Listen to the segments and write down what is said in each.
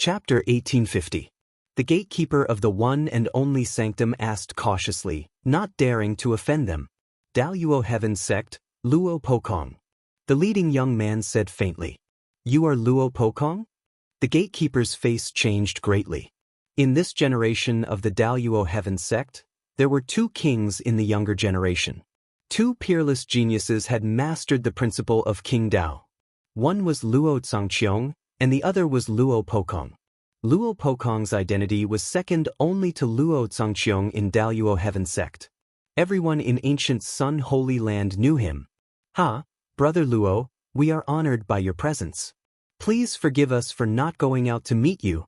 Chapter 1850. The gatekeeper of the one and only sanctum asked cautiously, not daring to offend them. Daluo Heaven Sect, Luo Pokong. The leading young man said faintly. You are Luo Pokong? The gatekeeper's face changed greatly. In this generation of the Daluo Heaven Sect, there were two kings in the younger generation. Two peerless geniuses had mastered the principle of King Dao. One was Luo Zhangqiong, and the other was Luo Pokong. Luo Pokong's identity was second only to Luo Zhangqiong in Daluo Heaven Sect. Everyone in ancient Sun Holy Land knew him. Brother Luo, we are honored by your presence. Please forgive us for not going out to meet you.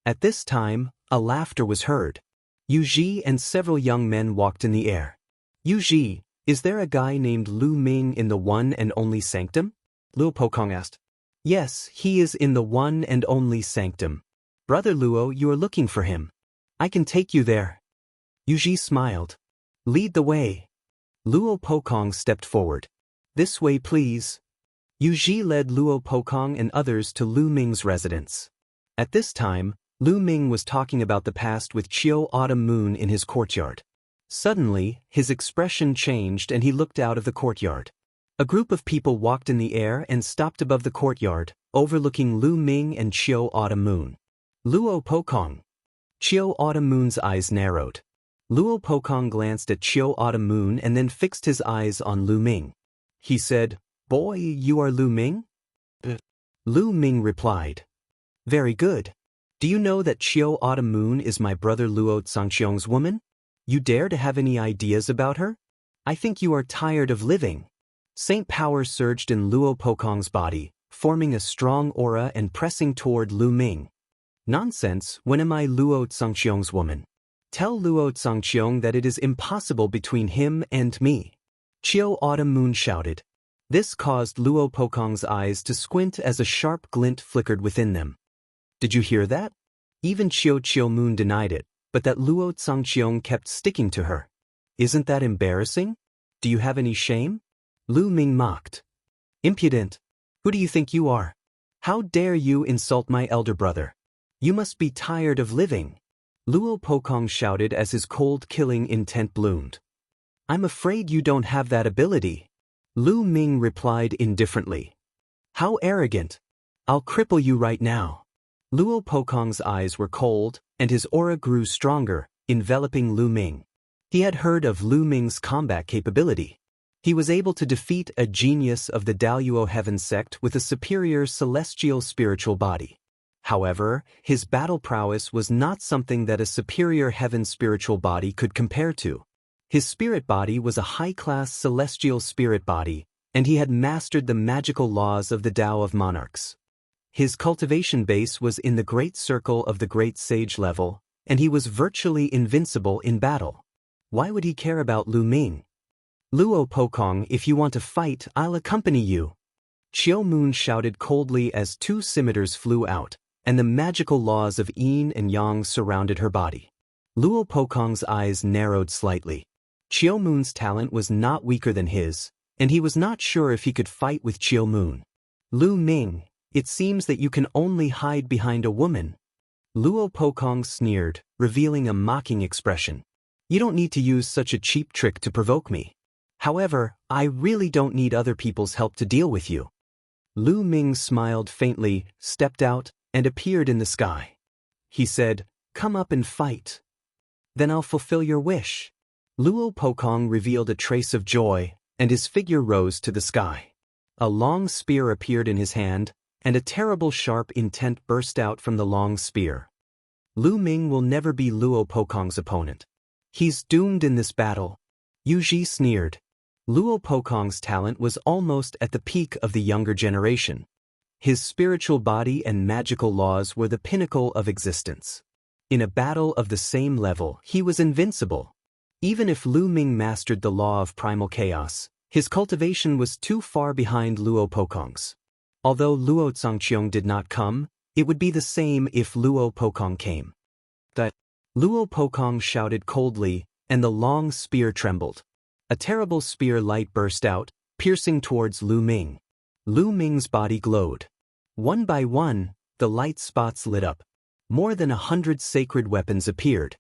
At this time, a laughter was heard. Yu Ji and several young men walked in the air. Yu Ji, is there a guy named Lu Ming in the one and only sanctum? Luo Pokong asked. Yes, he is in the one and only sanctum. Brother Luo, you are looking for him. I can take you there. Yu Ji smiled. Lead the way. Luo Pokong stepped forward. This way, please. Yu Ji led Luo Pokong and others to Lu Ming's residence. At this time, Lu Ming was talking about the past with Chiu Autumn Moon in his courtyard. Suddenly, his expression changed and he looked out of the courtyard. A group of people walked in the air and stopped above the courtyard, overlooking Lu Ming and Chiu Autumn Moon. Luo Pokong. Chiu Autumn Moon's eyes narrowed. Luo Pokong glanced at Chiu Autumn Moon and then fixed his eyes on Lu Ming. He said, Boy, you are Lu Ming? Lu Ming replied. Very good. Do you know that Chiu Autumn Moon is my brother Luo Zhangqiong's woman? You dare to have any ideas about her? I think you are tired of living. Saint power surged in Luo Pokong's body, forming a strong aura and pressing toward Lu Ming. Nonsense, when am I Luo Zhangqiong's woman? Tell Luo Zhangqiong that it is impossible between him and me. Chiu Autumn Moon shouted. This caused Luo Pokong's eyes to squint as a sharp glint flickered within them. Did you hear that? Even Chiu Moon denied it, but that Luo Zhangqiong kept sticking to her. Isn't that embarrassing? Do you have any shame? Lu Ming mocked. Impudent. Who do you think you are? How dare you insult my elder brother? You must be tired of living. Luo Pokong shouted as his cold killing intent bloomed. I'm afraid you don't have that ability. Lu Ming replied indifferently. How arrogant. I'll cripple you right now. Luo Pokong's eyes were cold, and his aura grew stronger, enveloping Lu Ming. He had heard of Lu Ming's combat capability. He was able to defeat a genius of the Daluo Heaven Sect with a superior celestial spiritual body. However, his battle prowess was not something that a superior heaven spiritual body could compare to. His spirit body was a high-class celestial spirit body, and he had mastered the magical laws of the Tao of Monarchs. His cultivation base was in the Great Circle of the Great Sage level, and he was virtually invincible in battle. Why would he care about Lu Ming? Luo Pokong, if you want to fight, I'll accompany you. Chiu Moon shouted coldly as two scimitars flew out, and the magical laws of yin and yang surrounded her body. Luo Pokong's eyes narrowed slightly. Chiu Moon's talent was not weaker than his, and he was not sure if he could fight with Chiu Moon. Lu Ming, it seems that you can only hide behind a woman. Luo Pokong sneered, revealing a mocking expression. You don't need to use such a cheap trick to provoke me. However, I really don't need other people's help to deal with you. Lu Ming smiled faintly, stepped out, and appeared in the sky. He said, Come up and fight. Then I'll fulfill your wish. Luo Pokong revealed a trace of joy, and his figure rose to the sky. A long spear appeared in his hand, and a terrible sharp intent burst out from the long spear. Lu Ming will never be Luo Pokong's opponent. He's doomed in this battle. Yu Ji sneered. Luo Pokong's talent was almost at the peak of the younger generation. His spiritual body and magical laws were the pinnacle of existence. In a battle of the same level, he was invincible. Even if Lu Ming mastered the law of primal chaos, his cultivation was too far behind Luo Pokong's. Although Luo Zhangqiong did not come, it would be the same if Luo Pokong came. Luo Pokong shouted coldly, and the long spear trembled. A terrible spear light burst out, piercing towards Lu Ming. Lu Ming's body glowed. One by one, the light spots lit up. More than 100 sacred weapons appeared.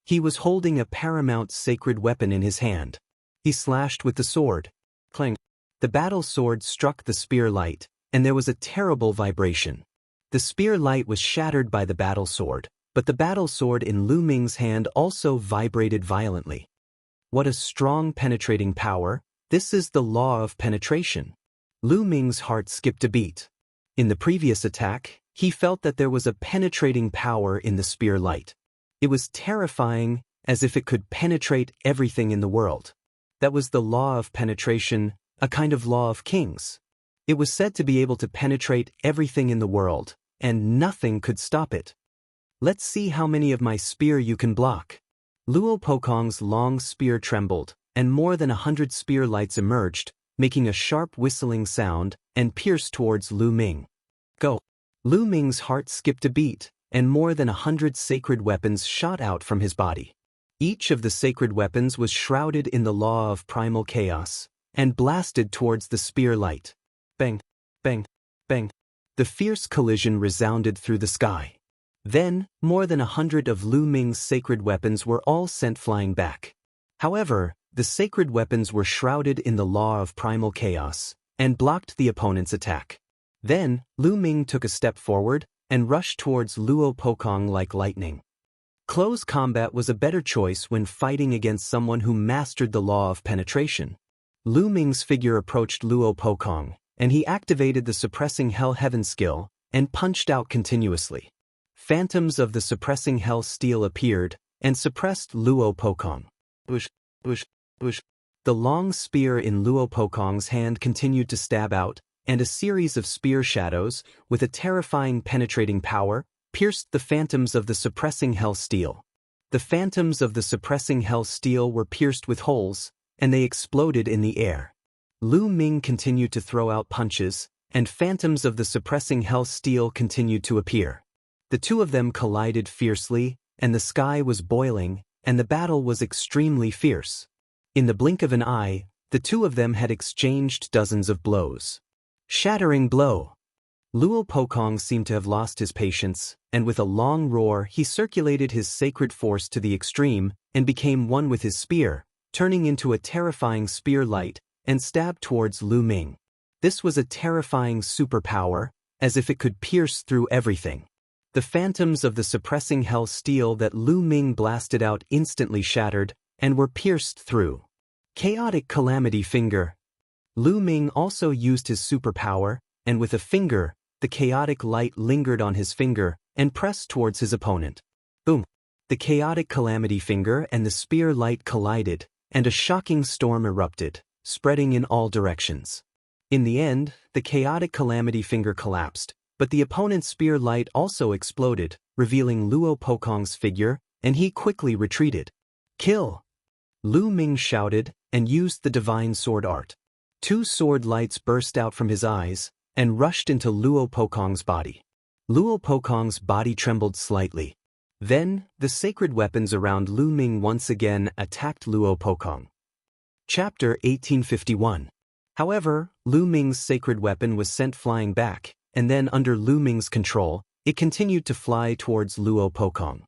He was holding a paramount sacred weapon in his hand. He slashed with the sword. Clang. The battle sword struck the spear light, and there was a terrible vibration. The spear light was shattered by the battle sword, but the battle sword in Lu Ming's hand also vibrated violently. What a strong penetrating power! This is the law of penetration. Lu Ming's heart skipped a beat. In the previous attack, he felt that there was a penetrating power in the spear light. It was terrifying, as if it could penetrate everything in the world. That was the law of penetration, a kind of law of kings. It was said to be able to penetrate everything in the world, and nothing could stop it. Let's see how many of my spear you can block. Luo Pokong's long spear trembled, and more than 100 spear lights emerged, making a sharp whistling sound, and pierced towards Lu Ming. Go! Lu Ming's heart skipped a beat, and more than 100 sacred weapons shot out from his body. Each of the sacred weapons was shrouded in the law of primal chaos, and blasted towards the spear light. Bang! Bang! Bang! The fierce collision resounded through the sky. Then, more than 100 of Lu Ming's sacred weapons were all sent flying back. However, the sacred weapons were shrouded in the law of primal chaos, and blocked the opponent's attack. Then, Lu Ming took a step forward, and rushed towards Luo Pokong like lightning. Close combat was a better choice when fighting against someone who mastered the law of penetration. Lu Ming's figure approached Luo Pokong, and he activated the Suppressing Hell Heaven skill, and punched out continuously. Phantoms of the Suppressing Hell steel appeared, and suppressed Luo Pokong. Bush, bush, bush. The long spear in Luo Pokong's hand continued to stab out, and a series of spear shadows, with a terrifying penetrating power, pierced the phantoms of the Suppressing Hell steel. The phantoms of the Suppressing Hell steel were pierced with holes, and they exploded in the air. Lu Ming continued to throw out punches, and phantoms of the Suppressing Hell steel continued to appear. The two of them collided fiercely, and the sky was boiling, and the battle was extremely fierce. In the blink of an eye, the two of them had exchanged dozens of blows. Shattering blow! Luo Pokong seemed to have lost his patience, and with a long roar he circulated his sacred force to the extreme, and became one with his spear, turning into a terrifying spear light, and stabbed towards Lu Ming. This was a terrifying superpower, as if it could pierce through everything. The phantoms of the Suppressing Hell steel that Lu Ming blasted out instantly shattered, and were pierced through. Chaotic Calamity Finger. Lu Ming also used his superpower, and with a finger, the chaotic light lingered on his finger, and pressed towards his opponent. Boom! The Chaotic Calamity Finger and the spear light collided, and a shocking storm erupted, spreading in all directions. In the end, the Chaotic Calamity Finger collapsed, but the opponent's spear light also exploded, revealing Luo Pokong's figure, and he quickly retreated. Kill! Lu Ming shouted, and used the divine sword art. Two sword lights burst out from his eyes, and rushed into Luo Pokong's body. Luo Pokong's body trembled slightly. Then, the sacred weapons around Lu Ming once again attacked Luo Pokong. Chapter 1851. However, Lu Ming's sacred weapon was sent flying back, and then under Lu Ming's control, it continued to fly towards Luo Pokong.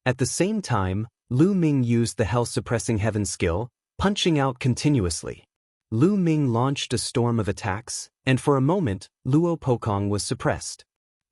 At the same time, Lu Ming used the Hell Suppressing Heaven skill, punching out continuously. Lu Ming launched a storm of attacks, and for a moment, Luo Pokong was suppressed.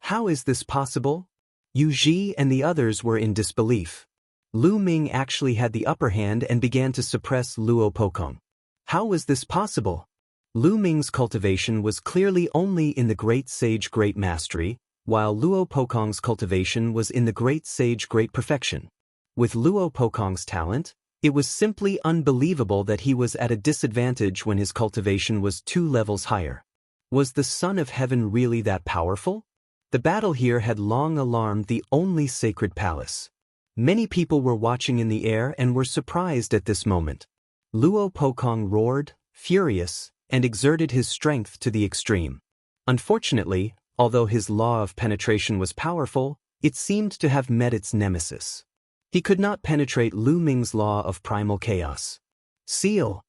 How is this possible? Yu Ji and the others were in disbelief. Lu Ming actually had the upper hand and began to suppress Luo Pokong. How was this possible? Lu Ming's cultivation was clearly only in the Great Sage Great Mastery, while Luo Pokong's cultivation was in the Great Sage Great Perfection. With Luo Pokong's talent, it was simply unbelievable that he was at a disadvantage when his cultivation was 2 levels higher. Was the Son of Heaven really that powerful? The battle here had long alarmed the only sacred palace. Many people were watching in the air and were surprised at this moment. Luo Pokong roared, furious, and exerted his strength to the extreme. Unfortunately, although his law of penetration was powerful, it seemed to have met its nemesis. He could not penetrate Lu Ming's law of primal chaos. Seal!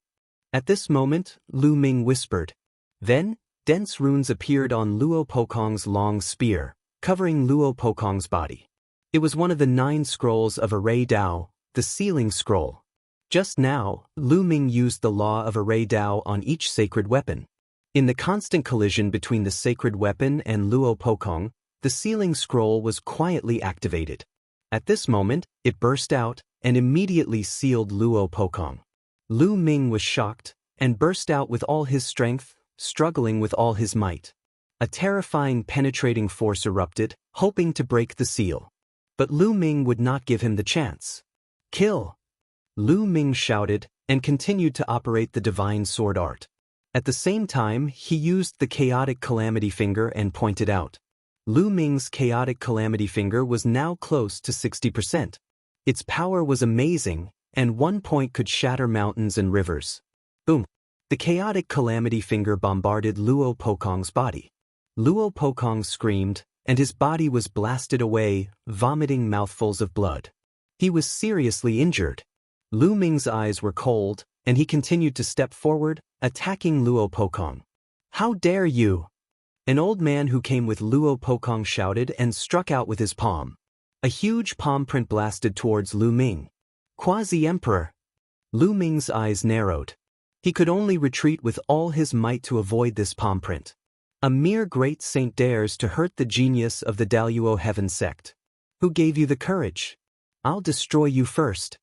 At this moment, Lu Ming whispered. Then, dense runes appeared on Luo Pokong's long spear, covering Luo Pokong's body. It was one of the 9 scrolls of Array Dao, the sealing scroll. Just now, Lu Ming used the law of Array Dao on each sacred weapon. In the constant collision between the sacred weapon and Luo Pokong, the sealing scroll was quietly activated. At this moment, it burst out and immediately sealed Luo Pokong. Lu Ming was shocked and burst out with all his strength, struggling with all his might. A terrifying penetrating force erupted, hoping to break the seal. But Lu Ming would not give him the chance. Kill! Lu Ming shouted and continued to operate the divine sword art. At the same time, he used the chaotic calamity finger and pointed out. Lu Ming's chaotic calamity finger was now close to 60%. Its power was amazing, and one point could shatter mountains and rivers. Boom! The chaotic calamity finger bombarded Luo Pokong's body. Luo Pokong screamed, and his body was blasted away, vomiting mouthfuls of blood. He was seriously injured. Lu Ming's eyes were cold, and he continued to step forward, attacking Luo Pokong. How dare you! An old man who came with Luo Pokong shouted and struck out with his palm. A huge palm print blasted towards Lu Ming. Quasi-Emperor! Lu Ming's eyes narrowed. He could only retreat with all his might to avoid this palm print. A mere great saint dares to hurt the genius of the Daluo Heaven sect. Who gave you the courage? I'll destroy you first.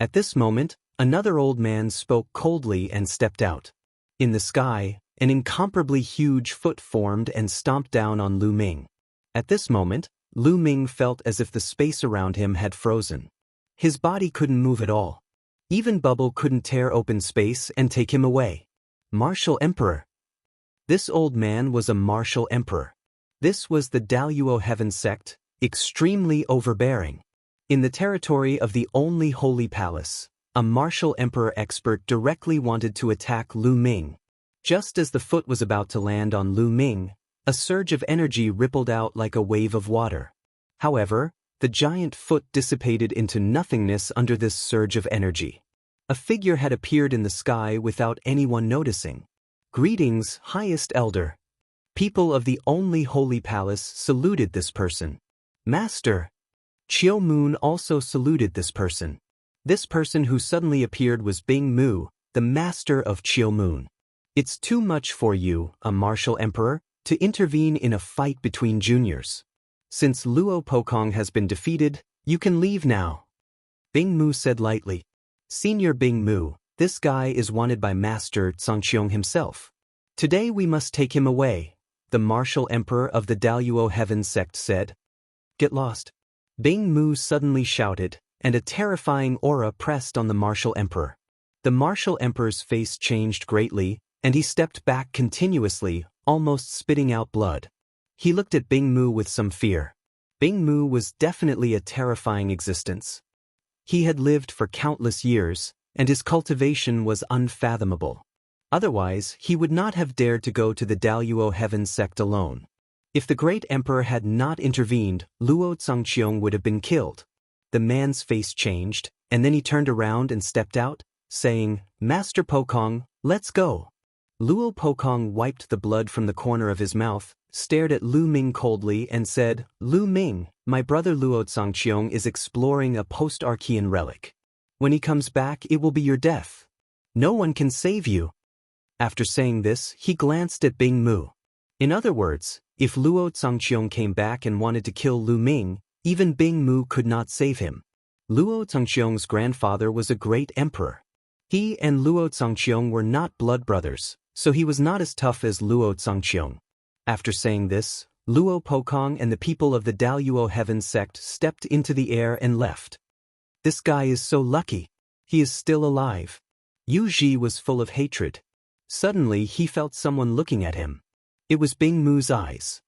At this moment, another old man spoke coldly and stepped out. In the sky, an incomparably huge foot formed and stomped down on Lu Ming. At this moment, Lu Ming felt as if the space around him had frozen. His body couldn't move at all. Even bubble couldn't tear open space and take him away. Martial Emperor. This old man was a martial emperor. This was the Daluo Heaven sect, extremely overbearing. In the territory of the only holy palace, a martial emperor expert directly wanted to attack Lu Ming. Just as the foot was about to land on Lu Ming, a surge of energy rippled out like a wave of water. However, the giant foot dissipated into nothingness under this surge of energy. A figure had appeared in the sky without anyone noticing. Greetings, highest elder. People of the only holy palace saluted this person. Master. Chiu Moon also saluted this person. This person who suddenly appeared was Bing Mu, the master of Chiu Moon. It's too much for you, a martial emperor, to intervene in a fight between juniors. Since Luo Pokong has been defeated, you can leave now. Bing Mu said lightly. Senior Bing Mu, this guy is wanted by Master Tsangqiong himself. Today we must take him away, the martial emperor of the Daluo Heaven sect said. Get lost. Bing Mu suddenly shouted, and a terrifying aura pressed on the martial emperor. The martial emperor's face changed greatly, and he stepped back continuously, almost spitting out blood. He looked at Bing Mu with some fear. Bing Mu was definitely a terrifying existence. He had lived for countless years, and his cultivation was unfathomable. Otherwise, he would not have dared to go to the Daluo Heaven sect alone. If the great emperor had not intervened, Luo Tsangqiong would have been killed. The man's face changed, and then he turned around and stepped out, saying, Master Pokong, let's go. Luo Pokong wiped the blood from the corner of his mouth, stared at Lu Ming coldly and said, Lu Ming, my brother Luo Tsangqiong is exploring a post-Archean relic. When he comes back, it will be your death. No one can save you. After saying this, he glanced at Bing Mu. In other words, if Luo Tsangqiong came back and wanted to kill Lu Ming, even Bing Mu could not save him. Luo Tsangqiong's grandfather was a great emperor. He and Luo Tsangqiong were not blood brothers, so he was not as tough as Luo Tsangqiong. After saying this, Luo Pokong and the people of the Daluo Heaven sect stepped into the air and left. This guy is so lucky. He is still alive. Yu Ji was full of hatred. Suddenly he felt someone looking at him. It was Bing Mu's eyes.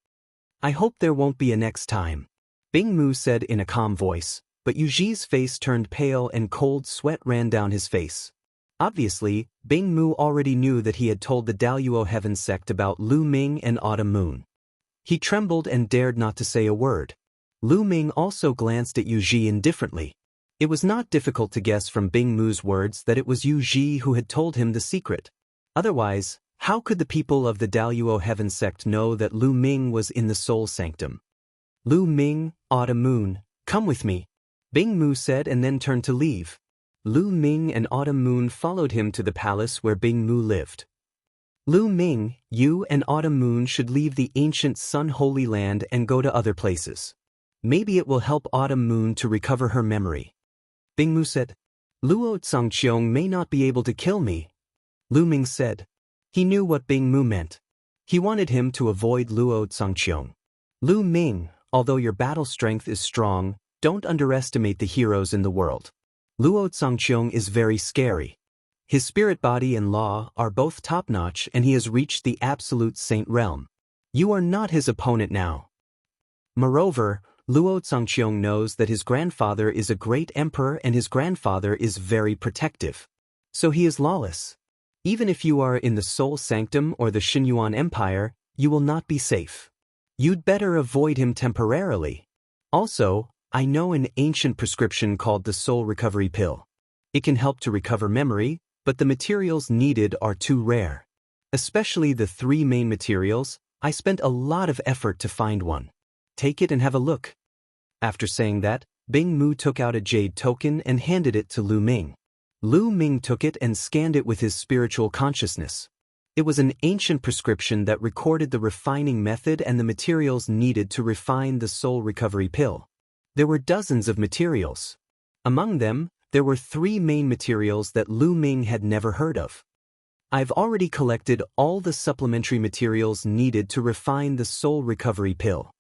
I hope there won't be a next time. Bing Mu said in a calm voice, but Yu Ji's face turned pale and cold sweat ran down his face. Obviously, Bing Mu already knew that he had told the Daluo Heaven sect about Lu Ming and Autumn Moon. He trembled and dared not to say a word. Lu Ming also glanced at Yu Ji indifferently. It was not difficult to guess from Bing Mu's words that it was Yu Ji who had told him the secret. Otherwise, how could the people of the Daluo Heaven sect know that Lu Ming was in the Soul Sanctum? Lu Ming, Autumn Moon, come with me, Bing Mu said and then turned to leave. Lu Ming and Autumn Moon followed him to the palace where Bing Mu lived. Lu Ming, you and Autumn Moon should leave the ancient Sun Holy Land and go to other places. Maybe it will help Autumn Moon to recover her memory. Bing Mu said. Luo Zhangqiong may not be able to kill me. Lu Ming said. He knew what Bing Mu meant. He wanted him to avoid Luo Zhangqiong. Lu Ming, although your battle strength is strong, don't underestimate the heroes in the world. Luo Zhangqiong is very scary. His spirit body and law are both top-notch and he has reached the absolute saint realm. You are not his opponent now. Moreover, Luo Zhangqiong knows that his grandfather is a great emperor and his grandfather is very protective. So he is lawless. Even if you are in the Soul Sanctum or the Xinyuan Empire, you will not be safe. You'd better avoid him temporarily. Also, I know an ancient prescription called the Soul Recovery Pill. It can help to recover memory, but the materials needed are too rare. Especially the 3 main materials, I spent a lot of effort to find one. Take it and have a look. After saying that, Bing Mu took out a jade token and handed it to Lu Ming. Lu Ming took it and scanned it with his spiritual consciousness. It was an ancient prescription that recorded the refining method and the materials needed to refine the Soul Recovery Pill. There were dozens of materials. Among them, there were 3 main materials that Lu Ming had never heard of. I've already collected all the supplementary materials needed to refine the Soul Recovery Pill.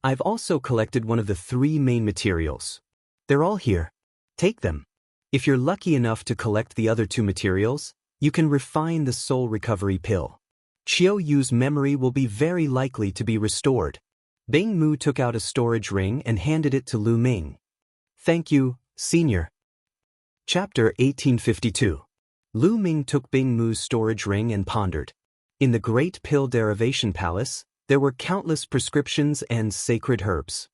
I've also collected one of the 3 main materials. They're all here. Take them. If you're lucky enough to collect the other 2 materials, you can refine the Soul Recovery Pill. Qiu Yu's memory will be very likely to be restored. Bing Mu took out a storage ring and handed it to Lu Ming. Thank you, Senior. Chapter 1852. Lu Ming took Bing Mu's storage ring and pondered. In the Great Pill Derivation Palace, there were countless prescriptions and sacred herbs.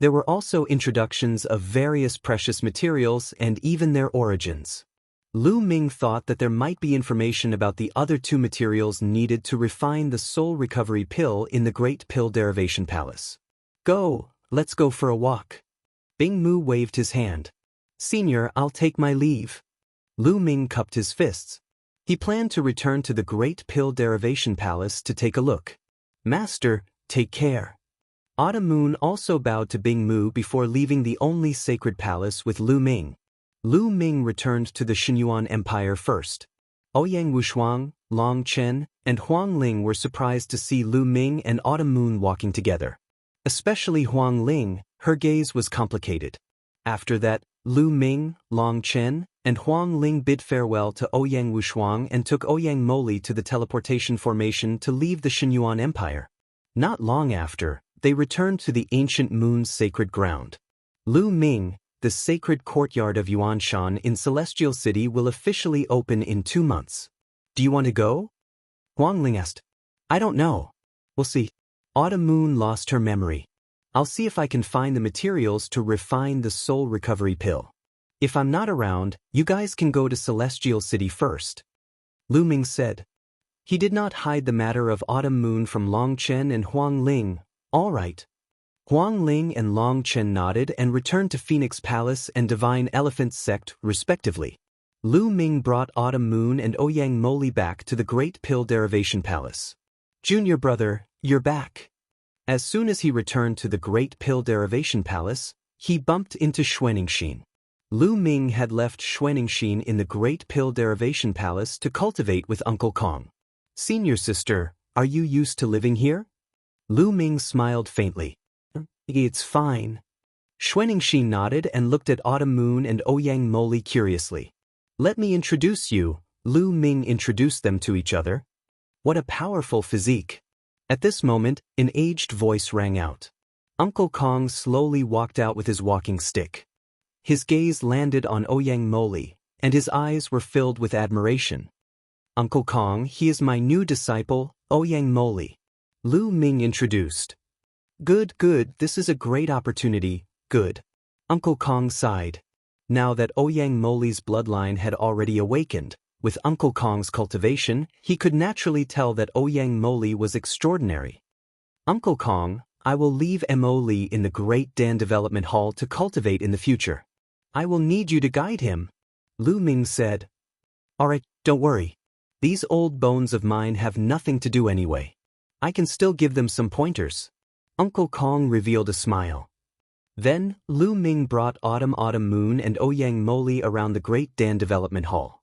There were also introductions of various precious materials and even their origins. Lu Ming thought that there might be information about the other 2 materials needed to refine the Soul Recovery Pill in the Great Pill Derivation Palace. Go, let's go for a walk. Bing Mu waved his hand. Senior, I'll take my leave. Lu Ming cupped his fists. He planned to return to the Great Pill Derivation Palace to take a look. Master, take care. Autumn Moon also bowed to Bing Mu before leaving the only sacred palace with Lu Ming. Lu Ming returned to the Xinyuan Empire first. Ouyang Wushuang, Long Chen, and Huang Ling were surprised to see Lu Ming and Autumn Moon walking together. Especially Huang Ling, her gaze was complicated. After that, Lu Ming, Long Chen, and Huang Ling bid farewell to Ouyang Wushuang and took Ouyang Moli to the teleportation formation to leave the Xinyuan Empire. Not long after, they returned to the ancient moon's sacred ground. Lu Ming, the sacred courtyard of Yuanshan in Celestial City will officially open in 2 months. Do you want to go? Huang Ling asked. I don't know. We'll see. Autumn Moon lost her memory. I'll see if I can find the materials to refine the Soul Recovery Pill. If I'm not around, you guys can go to Celestial City first. Lu Ming said. He did not hide the matter of Autumn Moon from Long Chen and Huang Ling. All right. Huang Ling and Long Chen nodded and returned to Phoenix Palace and Divine Elephant Sect, respectively. Lu Ming brought Autumn Moon and Ouyang Moli back to the Great Pill Derivation Palace. Junior brother, you're back. As soon as he returned to the Great Pill Derivation Palace, he bumped into Xuanixin. Lu Ming had left Xuanixin in the Great Pill Derivation Palace to cultivate with Uncle Kong. Senior sister, are you used to living here? Lu Ming smiled faintly. It's fine. Xuanixin nodded and looked at Autumn Moon and Ouyang Moli curiously. Let me introduce you. Lu Ming introduced them to each other. What a powerful physique. At this moment, an aged voice rang out. Uncle Kong slowly walked out with his walking stick. His gaze landed on Ouyang Moli, and his eyes were filled with admiration. Uncle Kong, he is my new disciple, Ouyang Moli. Lu Ming introduced. Good, this is a great opportunity, good. Uncle Kong sighed. Now that Ouyang Moli's bloodline had already awakened, with Uncle Kong's cultivation, he could naturally tell that Ouyang Moli was extraordinary. Uncle Kong, I will leave Mo Li in the Great Dan Development Hall to cultivate in the future. I will need you to guide him, Lu Ming said. Alright, don't worry. These old bones of mine have nothing to do anyway. I can still give them some pointers. Uncle Kong revealed a smile. Then, Lu Ming brought Autumn Moon and Ouyang Moli around the Great Dan Development Hall.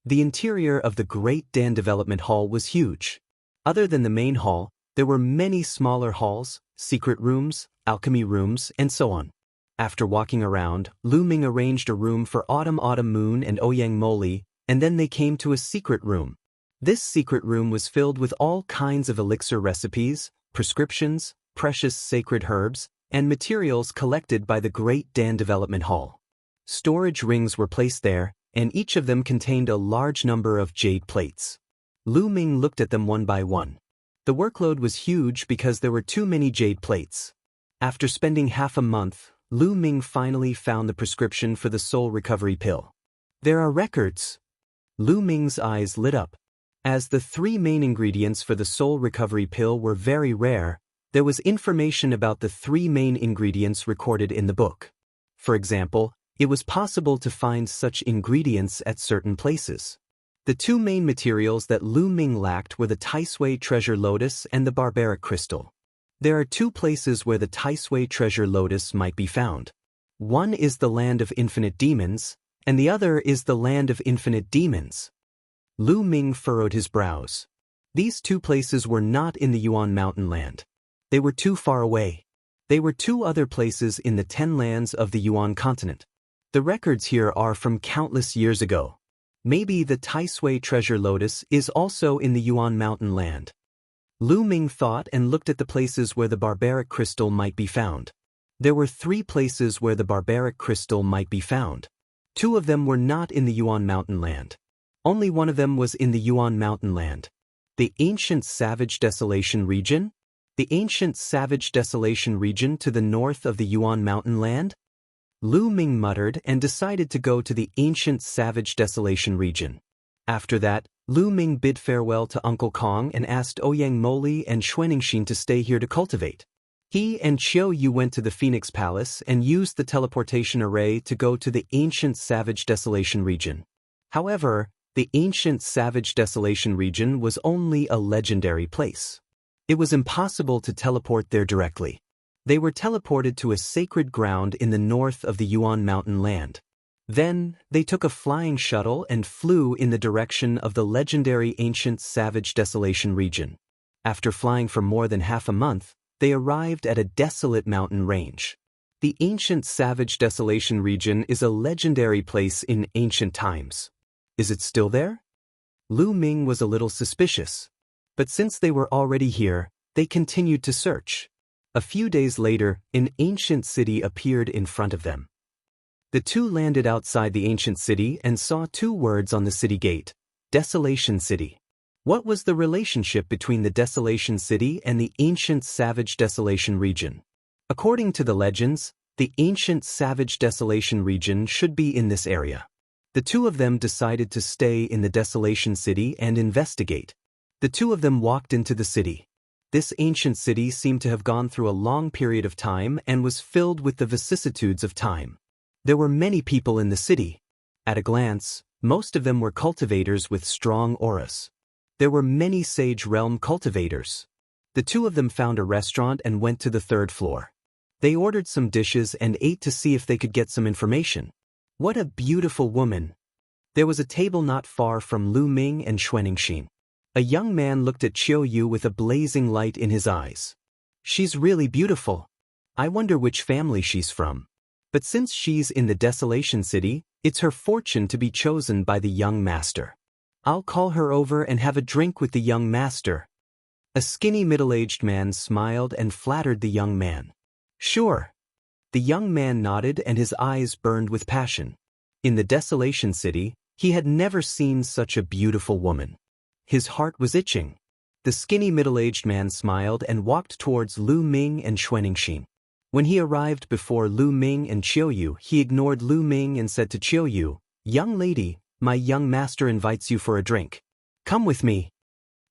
The interior of the Great Dan Development Hall was huge. Other than the main hall, there were many smaller halls, secret rooms, alchemy rooms, and so on. After walking around, Lu Ming arranged a room for Autumn Moon and Ouyang Moli, and then they came to a secret room. This secret room was filled with all kinds of elixir recipes, prescriptions, precious sacred herbs, and materials collected by the Great Dan Development Hall. Storage rings were placed there, and each of them contained a large number of jade plates. Lu Ming looked at them one by one. The workload was huge because there were too many jade plates. After spending half a month, Lu Ming finally found the prescription for the soul recovery pill. There are records. Lu Ming's eyes lit up. As the 3 main ingredients for the soul recovery pill were very rare, there was information about the 3 main ingredients recorded in the book. For example, it was possible to find such ingredients at certain places. The 2 main materials that Lu Ming lacked were the Taisui Treasure Lotus and the Barbaric Crystal. There are 2 places where the Taisui Treasure Lotus might be found. One is the Land of Infinite Demons, and the other is the Land of Infinite Demons. Lu Ming furrowed his brows. These 2 places were not in the Yuan Mountain Land. They were too far away. They were 2 other places in the 10 lands of the Yuan continent. The records here are from countless years ago. Maybe the Taisui Treasure Lotus is also in the Yuan Mountain Land. Lu Ming thought and looked at the places where the Barbaric Crystal might be found. There were 3 places where the Barbaric Crystal might be found. 2 of them were not in the Yuan Mountain Land. Only one of them was in the Yuan Mountain Land. The Ancient Savage Desolation Region? The Ancient Savage Desolation Region to the north of the Yuan Mountain Land? Lu Ming muttered and decided to go to the Ancient Savage Desolation Region. After that, Lu Ming bid farewell to Uncle Kong and asked Ouyang Moli and Xuanixin to stay here to cultivate. He and Qiu Yu went to the Phoenix Palace and used the teleportation array to go to the Ancient Savage Desolation Region. However, the Ancient Savage Desolation Region was only a legendary place. It was impossible to teleport there directly. They were teleported to a sacred ground in the north of the Yuan Mountain Land. Then, they took a flying shuttle and flew in the direction of the legendary Ancient Savage Desolation Region. After flying for more than half a month, they arrived at a desolate mountain range. The Ancient Savage Desolation Region is a legendary place in ancient times. Is it still there? Lu Ming was a little suspicious. But since they were already here, they continued to search. A few days later, an ancient city appeared in front of them. The 2 landed outside the ancient city and saw 2 words on the city gate: Desolation City. What was the relationship between the Desolation City and the Ancient Savage Desolation Region? According to the legends, the Ancient Savage Desolation Region should be in this area. The 2 of them decided to stay in the Desolation City and investigate. The 2 of them walked into the city. This ancient city seemed to have gone through a long period of time and was filled with the vicissitudes of time. There were many people in the city. At a glance, most of them were cultivators with strong auras. There were many Sage Realm cultivators. The 2 of them found a restaurant and went to the 3rd floor. They ordered some dishes and ate to see if they could get some information. What a beautiful woman! There was a table not far from Lu Ming and Xuanixin. A young man looked at Qiu Yu with a blazing light in his eyes. She's really beautiful. I wonder which family she's from. But since she's in the Desolation City, it's her fortune to be chosen by the young master. I'll call her over and have a drink with the young master. A skinny middle-aged man smiled and flattered the young man. Sure. The young man nodded and his eyes burned with passion. In the Desolation City, he had never seen such a beautiful woman. His heart was itching. The skinny middle-aged man smiled and walked towards Lu Ming and Xuanixin. When he arrived before Lu Ming and Qiu Yu, he ignored Lu Ming and said to Qiu Yu, "Young lady, my young master invites you for a drink. Come with me."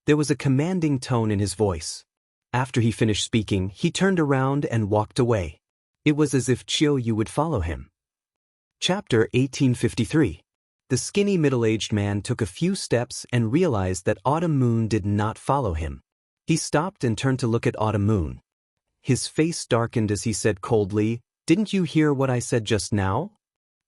There was a commanding tone in his voice. After he finished speaking, he turned around and walked away. It was as if Chiu Yu would follow him. Chapter 1853. The skinny middle-aged man took a few steps and realized that Autumn Moon did not follow him. He stopped and turned to look at Autumn Moon. His face darkened as he said coldly, "Didn't you hear what I said just now?"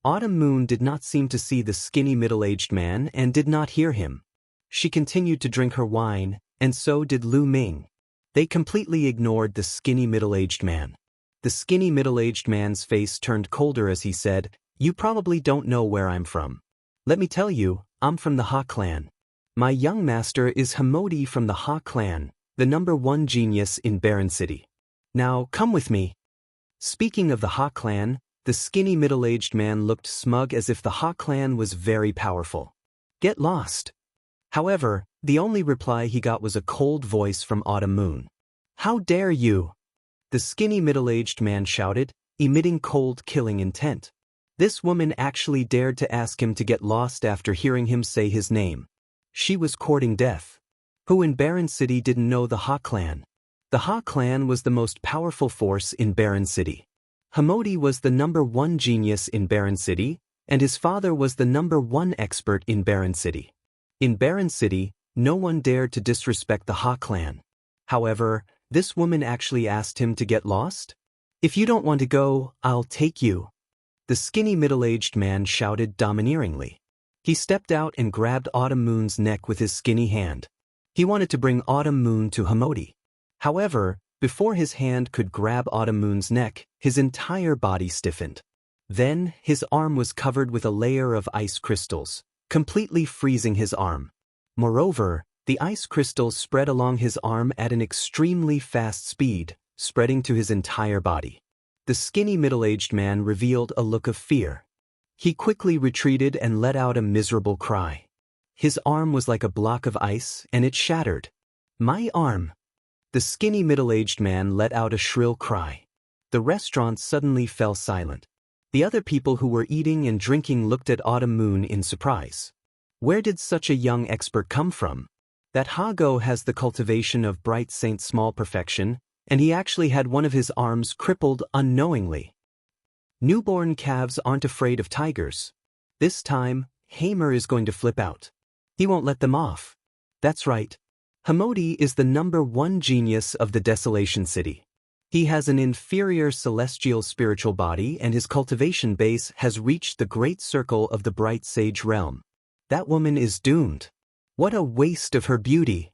Autumn Moon did not seem to see the skinny middle-aged man and did not hear him. She continued to drink her wine, and so did Lu Ming. They completely ignored the skinny middle-aged man. The skinny middle-aged man's face turned colder as he said, "You probably don't know where I'm from. Let me tell you, I'm from the Ha clan. My young master is Hamodi from the Ha clan, the #1 genius in Barren City. Now, come with me." Speaking of the Ha clan, the skinny middle-aged man looked smug as if the Ha clan was very powerful. "Get lost." However, the only reply he got was a cold voice from Autumn Moon. "How dare you?" The skinny middle-aged man shouted, emitting cold killing intent. This woman actually dared to ask him to get lost after hearing him say his name. She was courting death. Who in Barren City didn't know the Ha clan? The Ha clan was the most powerful force in Barren City. Hamodi was the #1 genius in Barren City, and his father was the #1 expert in Barren City. In Barren City, no one dared to disrespect the Ha clan. However, this woman actually asked him to get lost? "If you don't want to go, I'll take you." The skinny middle-aged man shouted domineeringly. He stepped out and grabbed Autumn Moon's neck with his skinny hand. He wanted to bring Autumn Moon to Hamodi. However, before his hand could grab Autumn Moon's neck, his entire body stiffened. Then, his arm was covered with a layer of ice crystals, completely freezing his arm. Moreover, the ice crystals spread along his arm at an extremely fast speed, spreading to his entire body. The skinny middle-aged man revealed a look of fear. He quickly retreated and let out a miserable cry. His arm was like a block of ice, and it shattered. "My arm!" The skinny middle-aged man let out a shrill cry. The restaurant suddenly fell silent. The other people who were eating and drinking looked at Autumn Moon in surprise. Where did such a young expert come from? That Hago has the cultivation of bright Saint Small perfection, and he actually had one of his arms crippled unknowingly. Newborn calves aren't afraid of tigers. This time, Hamer is going to flip out. He won't let them off. That's right. Hamodi is the #1 genius of the Desolation City. He has an inferior celestial spiritual body and his cultivation base has reached the great circle of the bright sage realm. That woman is doomed. What a waste of her beauty.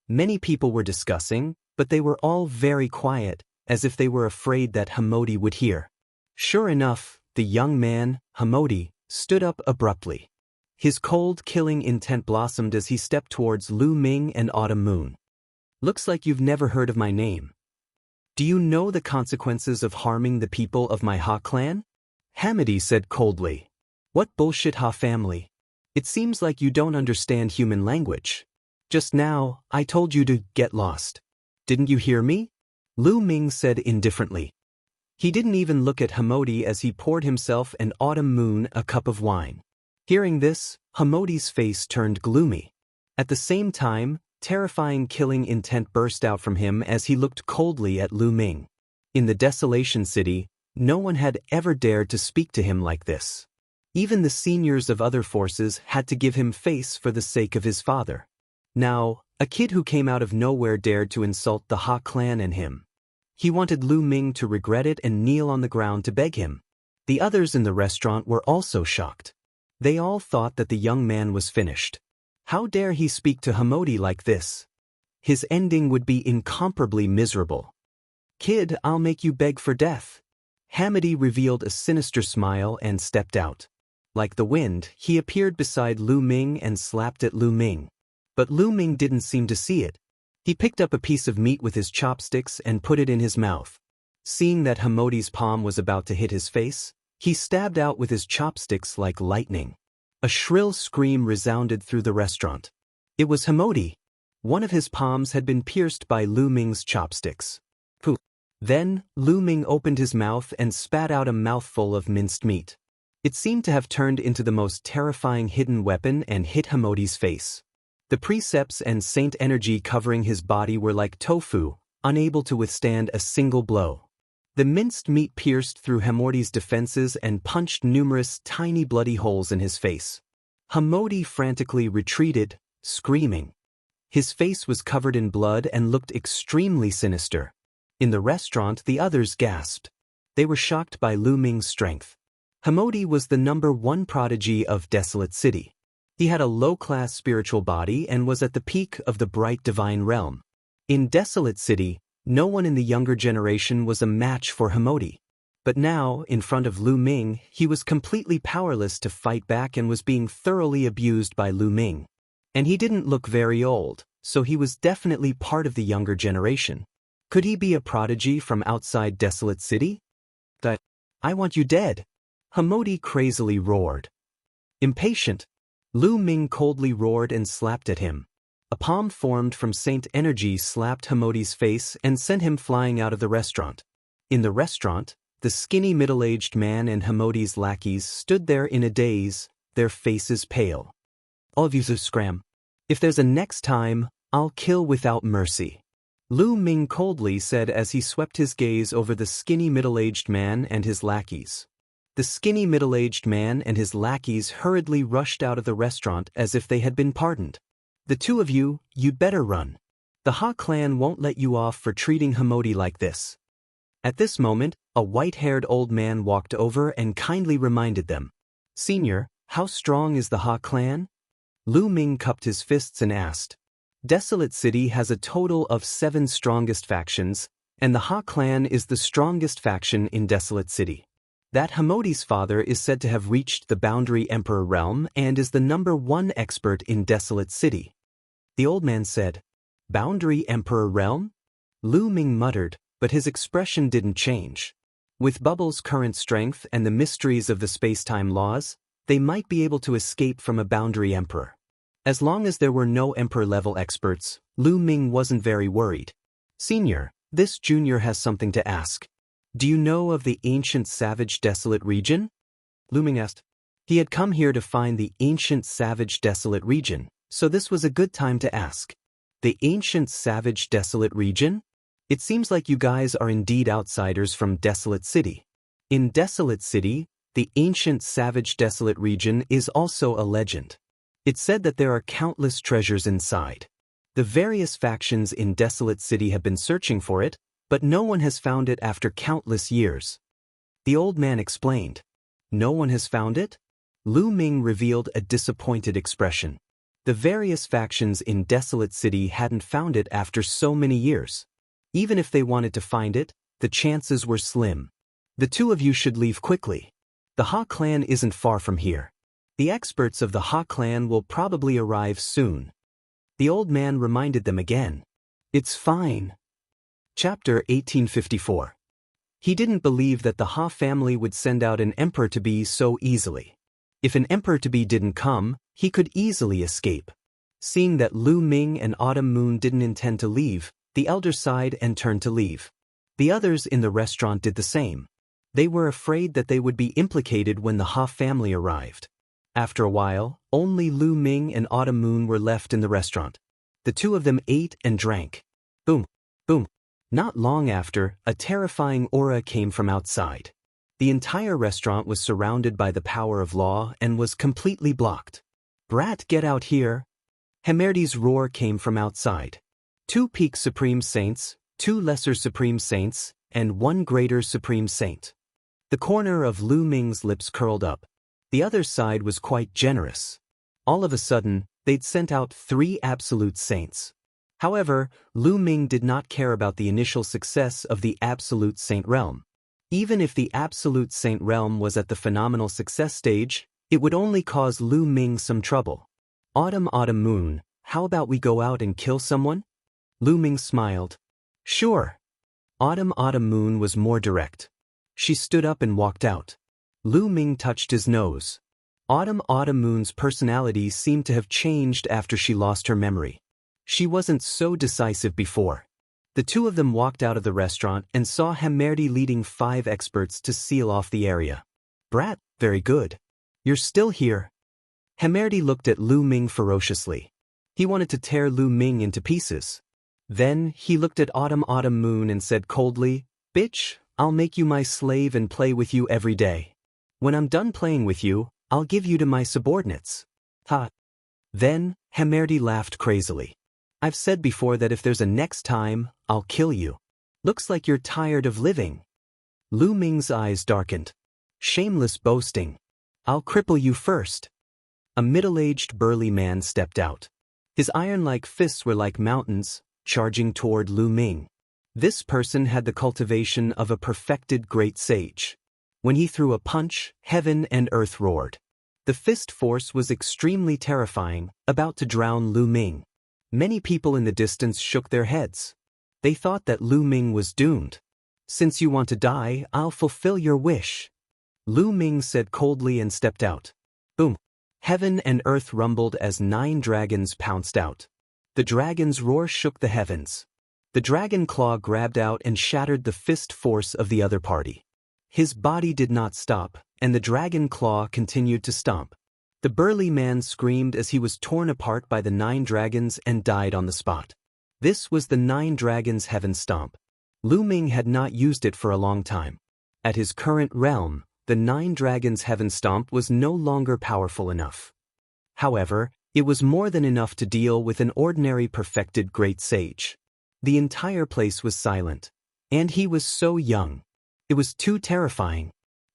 Many people were discussing, but they were all very quiet, as if they were afraid that Hamodi would hear. Sure enough, the young man, Hamodi, stood up abruptly. His cold, killing intent blossomed as he stepped towards Lu Ming and Autumn Moon. "Looks like you've never heard of my name. Do you know the consequences of harming the people of my Ha clan?" Hamodi said coldly. "What bullshit Ha family? It seems like you don't understand human language. Just now, I told you to get lost. Didn't you hear me?" Lu Ming said indifferently. He didn't even look at Hamodi as he poured himself and Autumn Moon a cup of wine. Hearing this, Hamodi's face turned gloomy. At the same time, terrifying killing intent burst out from him as he looked coldly at Lu Ming. In the Desolation City, no one had ever dared to speak to him like this. Even the seniors of other forces had to give him face for the sake of his father. Now, a kid who came out of nowhere dared to insult the Ha clan and him. He wanted Lu Ming to regret it and kneel on the ground to beg him. The others in the restaurant were also shocked. They all thought that the young man was finished. How dare he speak to Hamodi like this? His ending would be incomparably miserable. "Kid, I'll make you beg for death." Hamodi revealed a sinister smile and stepped out. Like the wind, he appeared beside Lu Ming and slapped at Lu Ming. But Lu Ming didn't seem to see it. He picked up a piece of meat with his chopsticks and put it in his mouth. Seeing that Hamodi's palm was about to hit his face, he stabbed out with his chopsticks like lightning. A shrill scream resounded through the restaurant. It was Hamodi. One of his palms had been pierced by Lu Ming's chopsticks. Poof. Then, Lu Ming opened his mouth and spat out a mouthful of minced meat. It seemed to have turned into the most terrifying hidden weapon and hit Hamodi's face. The precepts and saint energy covering his body were like tofu, unable to withstand a single blow. The minced meat pierced through Hamorti's defenses and punched numerous tiny bloody holes in his face. Hamorti frantically retreated, screaming. His face was covered in blood and looked extremely sinister. In the restaurant, the others gasped. They were shocked by Lu Ming's strength. Hamorti was the #1 prodigy of Desolate City. He had a low-class spiritual body and was at the peak of the bright divine realm. In Desolate City, no one in the younger generation was a match for Hamorti. But now, in front of Lu Ming, he was completely powerless to fight back and was being thoroughly abused by Lu Ming. And he didn't look very old, so he was definitely part of the younger generation. Could he be a prodigy from outside Desolate City? I want you dead! Hamorti crazily roared. Impatient, Lu Ming coldly roared and slapped at him. A palm formed from Saint energy slapped Hamorti's face and sent him flying out of the restaurant. In the restaurant, the skinny middle-aged man and Hamorti's lackeys stood there in a daze, their faces pale. All of you scram. If there's a next time, I'll kill without mercy. Lu Ming coldly said as he swept his gaze over the skinny middle-aged man and his lackeys. The skinny middle-aged man and his lackeys hurriedly rushed out of the restaurant as if they had been pardoned. The two of you, you'd better run. The Ha clan won't let you off for treating Hamorti like this. At this moment, a white-haired old man walked over and kindly reminded them. Senior, how strong is the Ha clan? Lu Ming cupped his fists and asked. Desolate City has a total of 7 strongest factions, and the Ha clan is the strongest faction in Desolate City. That Hamorti's father is said to have reached the Boundary Emperor realm and is the #1 expert in Desolate City. The old man said, Boundary Emperor realm? Lu Ming muttered, but his expression didn't change. With Bubble's current strength and the mysteries of the space-time laws, they might be able to escape from a Boundary Emperor. As long as there were no Emperor-level experts, Lu Ming wasn't very worried. Senior, this junior has something to ask. Do you know of the ancient savage desolate region? Lu Ming asked. He had come here to find the ancient savage desolate region, so this was a good time to ask. The ancient savage desolate region? It seems like you guys are indeed outsiders from Desolate City. In Desolate City, the ancient savage desolate region is also a legend. It's said that there are countless treasures inside. The various factions in Desolate City have been searching for it, but no one has found it after countless years. The old man explained. No one has found it? Lu Ming revealed a disappointed expression. The various factions in Desolate City hadn't found it after so many years. Even if they wanted to find it, the chances were slim. The two of you should leave quickly. The Ha clan isn't far from here. The experts of the Ha clan will probably arrive soon. The old man reminded them again. It's fine. Chapter 1854. He didn't believe that the Ha family would send out an emperor-to-be so easily. If an emperor-to-be didn't come, he could easily escape. Seeing that Lu Ming and Autumn Moon didn't intend to leave, the elder sighed and turned to leave. The others in the restaurant did the same. They were afraid that they would be implicated when the Ha family arrived. After a while, only Lu Ming and Autumn Moon were left in the restaurant. The two of them ate and drank. Boom, boom. Not long after, a terrifying aura came from outside. The entire restaurant was surrounded by the power of law and was completely blocked. Brat, get out here! Hamorti's roar came from outside. 2 peak Supreme Saints, 2 lesser Supreme Saints, and 1 greater Supreme Saint. The corner of Lu Ming's lips curled up. The other side was quite generous. All of a sudden, they'd sent out 3 absolute saints. However, Lu Ming did not care about the initial success of the absolute saint realm. Even if the absolute saint realm was at the phenomenal success stage, it would only cause Lu Ming some trouble. Autumn Moon, how about we go out and kill someone? Lu Ming smiled. Sure. Autumn Moon was more direct. She stood up and walked out. Lu Ming touched his nose. Autumn Moon's personality seemed to have changed after she lost her memory. She wasn't so decisive before. The two of them walked out of the restaurant and saw Hamorti leading 5 experts to seal off the area. Brat, very good. You're still here. Hamorti looked at Lu Ming ferociously. He wanted to tear Lu Ming into pieces. Then he looked at Autumn Moon and said coldly, "Bitch, I'll make you my slave and play with you every day. When I'm done playing with you, I'll give you to my subordinates." Ha. Then, Hemerdi laughed crazily. "I've said before that if there's a next time, I'll kill you. Looks like you're tired of living." Lu Ming's eyes darkened. "Shameless boasting. I'll cripple you first." A middle-aged burly man stepped out. His iron-like fists were like mountains, charging toward Lu Ming. This person had the cultivation of a perfected great sage. When he threw a punch, heaven and earth roared. The fist force was extremely terrifying, about to drown Lu Ming. Many people in the distance shook their heads. They thought that Lu Ming was doomed. "Since you want to die, I'll fulfill your wish," Lu Ming said coldly and stepped out. Boom! Heaven and earth rumbled as 9 dragons pounced out. The dragon's roar shook the heavens. The dragon claw grabbed out and shattered the fist force of the other party. His body did not stop, and the dragon claw continued to stomp. The burly man screamed as he was torn apart by the 9 dragons and died on the spot. This was the 9 dragons' heaven stomp. Lu Ming had not used it for a long time. At his current realm, the 9 dragons' heaven stomp was no longer powerful enough. However, it was more than enough to deal with an ordinary perfected great sage. The entire place was silent. And he was so young. It was too terrifying.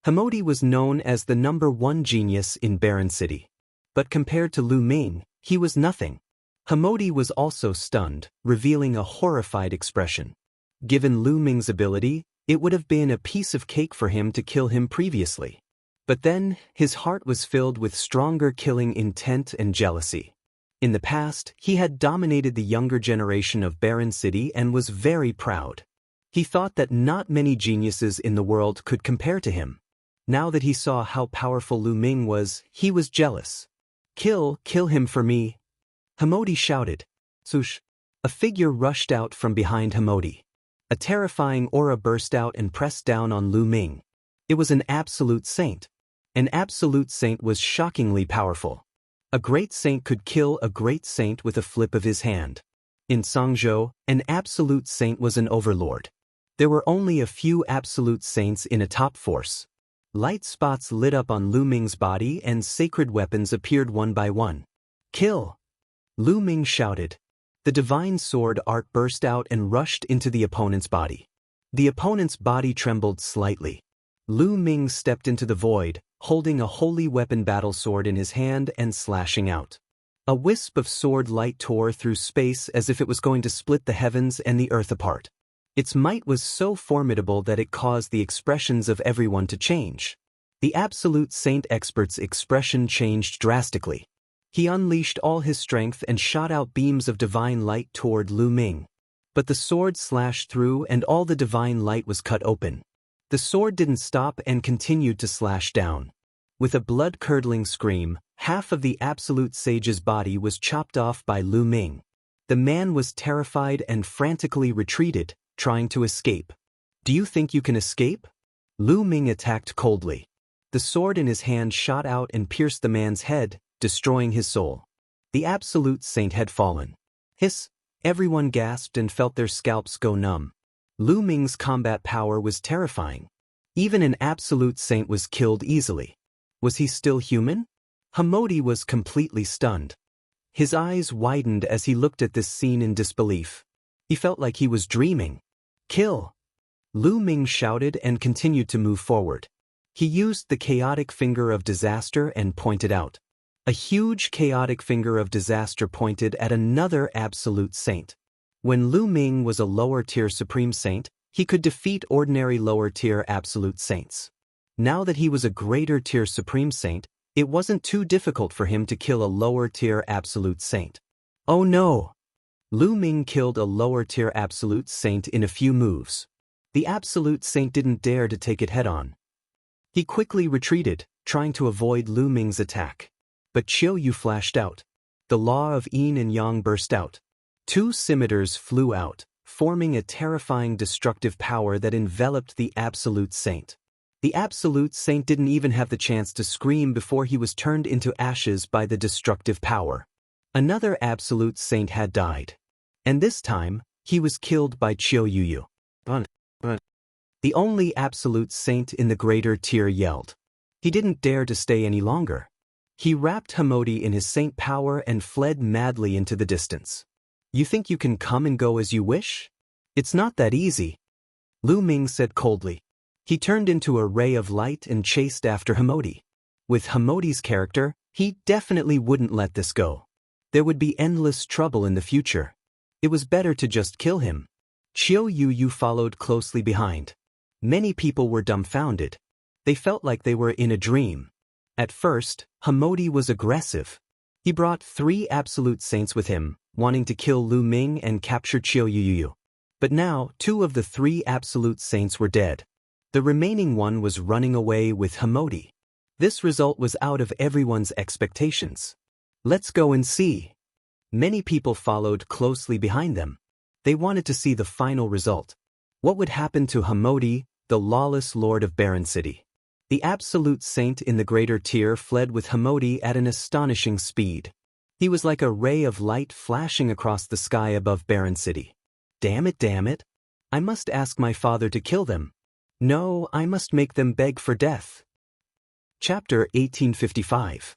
Hamodi was known as the #1 genius in Barren City. But compared to Lu Ming, he was nothing. Hamodi was also stunned, revealing a horrified expression. Given Lu Ming's ability, it would have been a piece of cake for him to kill him previously. But then, his heart was filled with stronger killing intent and jealousy. In the past, he had dominated the younger generation of Barren City and was very proud. He thought that not many geniuses in the world could compare to him. Now that he saw how powerful Lu Ming was, he was jealous. Kill him for me," Hamodi shouted. Swoosh! A figure rushed out from behind Hamodi. A terrifying aura burst out and pressed down on Lu Ming. It was an absolute saint. An absolute saint was shockingly powerful. A great saint could kill a great saint with a flip of his hand. In Songzhou, an absolute saint was an overlord. There were only a few absolute saints in a top force. Light spots lit up on Lu Ming's body and sacred weapons appeared one by one. "Kill!" Lu Ming shouted. The divine sword art burst out and rushed into the opponent's body. The opponent's body trembled slightly. Lu Ming stepped into the void, holding a holy weapon battle sword in his hand and slashing out. A wisp of sword light tore through space as if it was going to split the heavens and the earth apart. Its might was so formidable that it caused the expressions of everyone to change. The absolute saint expert's expression changed drastically. He unleashed all his strength and shot out beams of divine light toward Lu Ming. But the sword slashed through and all the divine light was cut open. The sword didn't stop and continued to slash down. With a blood-curdling scream, half of the absolute sage's body was chopped off by Lu Ming. The man was terrified and frantically retreated, trying to escape. "Do you think you can escape?" Lu Ming attacked coldly. The sword in his hand shot out and pierced the man's head, destroying his soul. The absolute saint had fallen. Hiss! Everyone gasped and felt their scalps go numb. Lu Ming's combat power was terrifying. Even an absolute saint was killed easily. Was he still human? Hamodi was completely stunned. His eyes widened as he looked at this scene in disbelief. He felt like he was dreaming. "Kill!" Lu Ming shouted and continued to move forward. He used the chaotic finger of disaster and pointed out. A huge chaotic finger of disaster pointed at another absolute saint. When Lu Ming was a lower-tier supreme saint, he could defeat ordinary lower-tier absolute saints. Now that he was a greater-tier supreme saint, it wasn't too difficult for him to kill a lower-tier absolute saint. Oh no! Lu Ming killed a lower-tier absolute saint in a few moves. The absolute saint didn't dare to take it head-on. He quickly retreated, trying to avoid Lu Ming's attack. But Qiu Yu flashed out. The law of yin and yang burst out. 2 scimitars flew out, forming a terrifying destructive power that enveloped the absolute saint. The absolute saint didn't even have the chance to scream before he was turned into ashes by the destructive power. Another absolute saint had died. And this time, He was killed by Chiu Yu. The only absolute saint in the greater tier yelled. He didn't dare to stay any longer. He wrapped Hamodi in his saint power and fled madly into the distance. You think you can come and go as you wish? It's not that easy, Lu Ming said coldly. He turned into a ray of light and chased after Hamodi. With Hamodi's character, he definitely wouldn't let this go. There would be endless trouble in the future. It was better to just kill him. Chiu Yu followed closely behind. Many people were dumbfounded. They felt like they were in a dream. At first, Hamodi was aggressive. He brought 3 absolute saints with him, wanting to kill Lu Ming and capture Chiu Yu. But now, 2 of the 3 absolute saints were dead. The remaining one was running away with Hamodi. This result was out of everyone's expectations. Let's go and see. Many people followed closely behind them. They wanted to see the final result. What would happen to Hamodi, the lawless lord of Barren City? The absolute saint in the greater tier fled with Hamodi at an astonishing speed. He was like a ray of light flashing across the sky above Barren City. Damn it. I must ask my father to kill them. No, I must make them beg for death. Chapter 1855.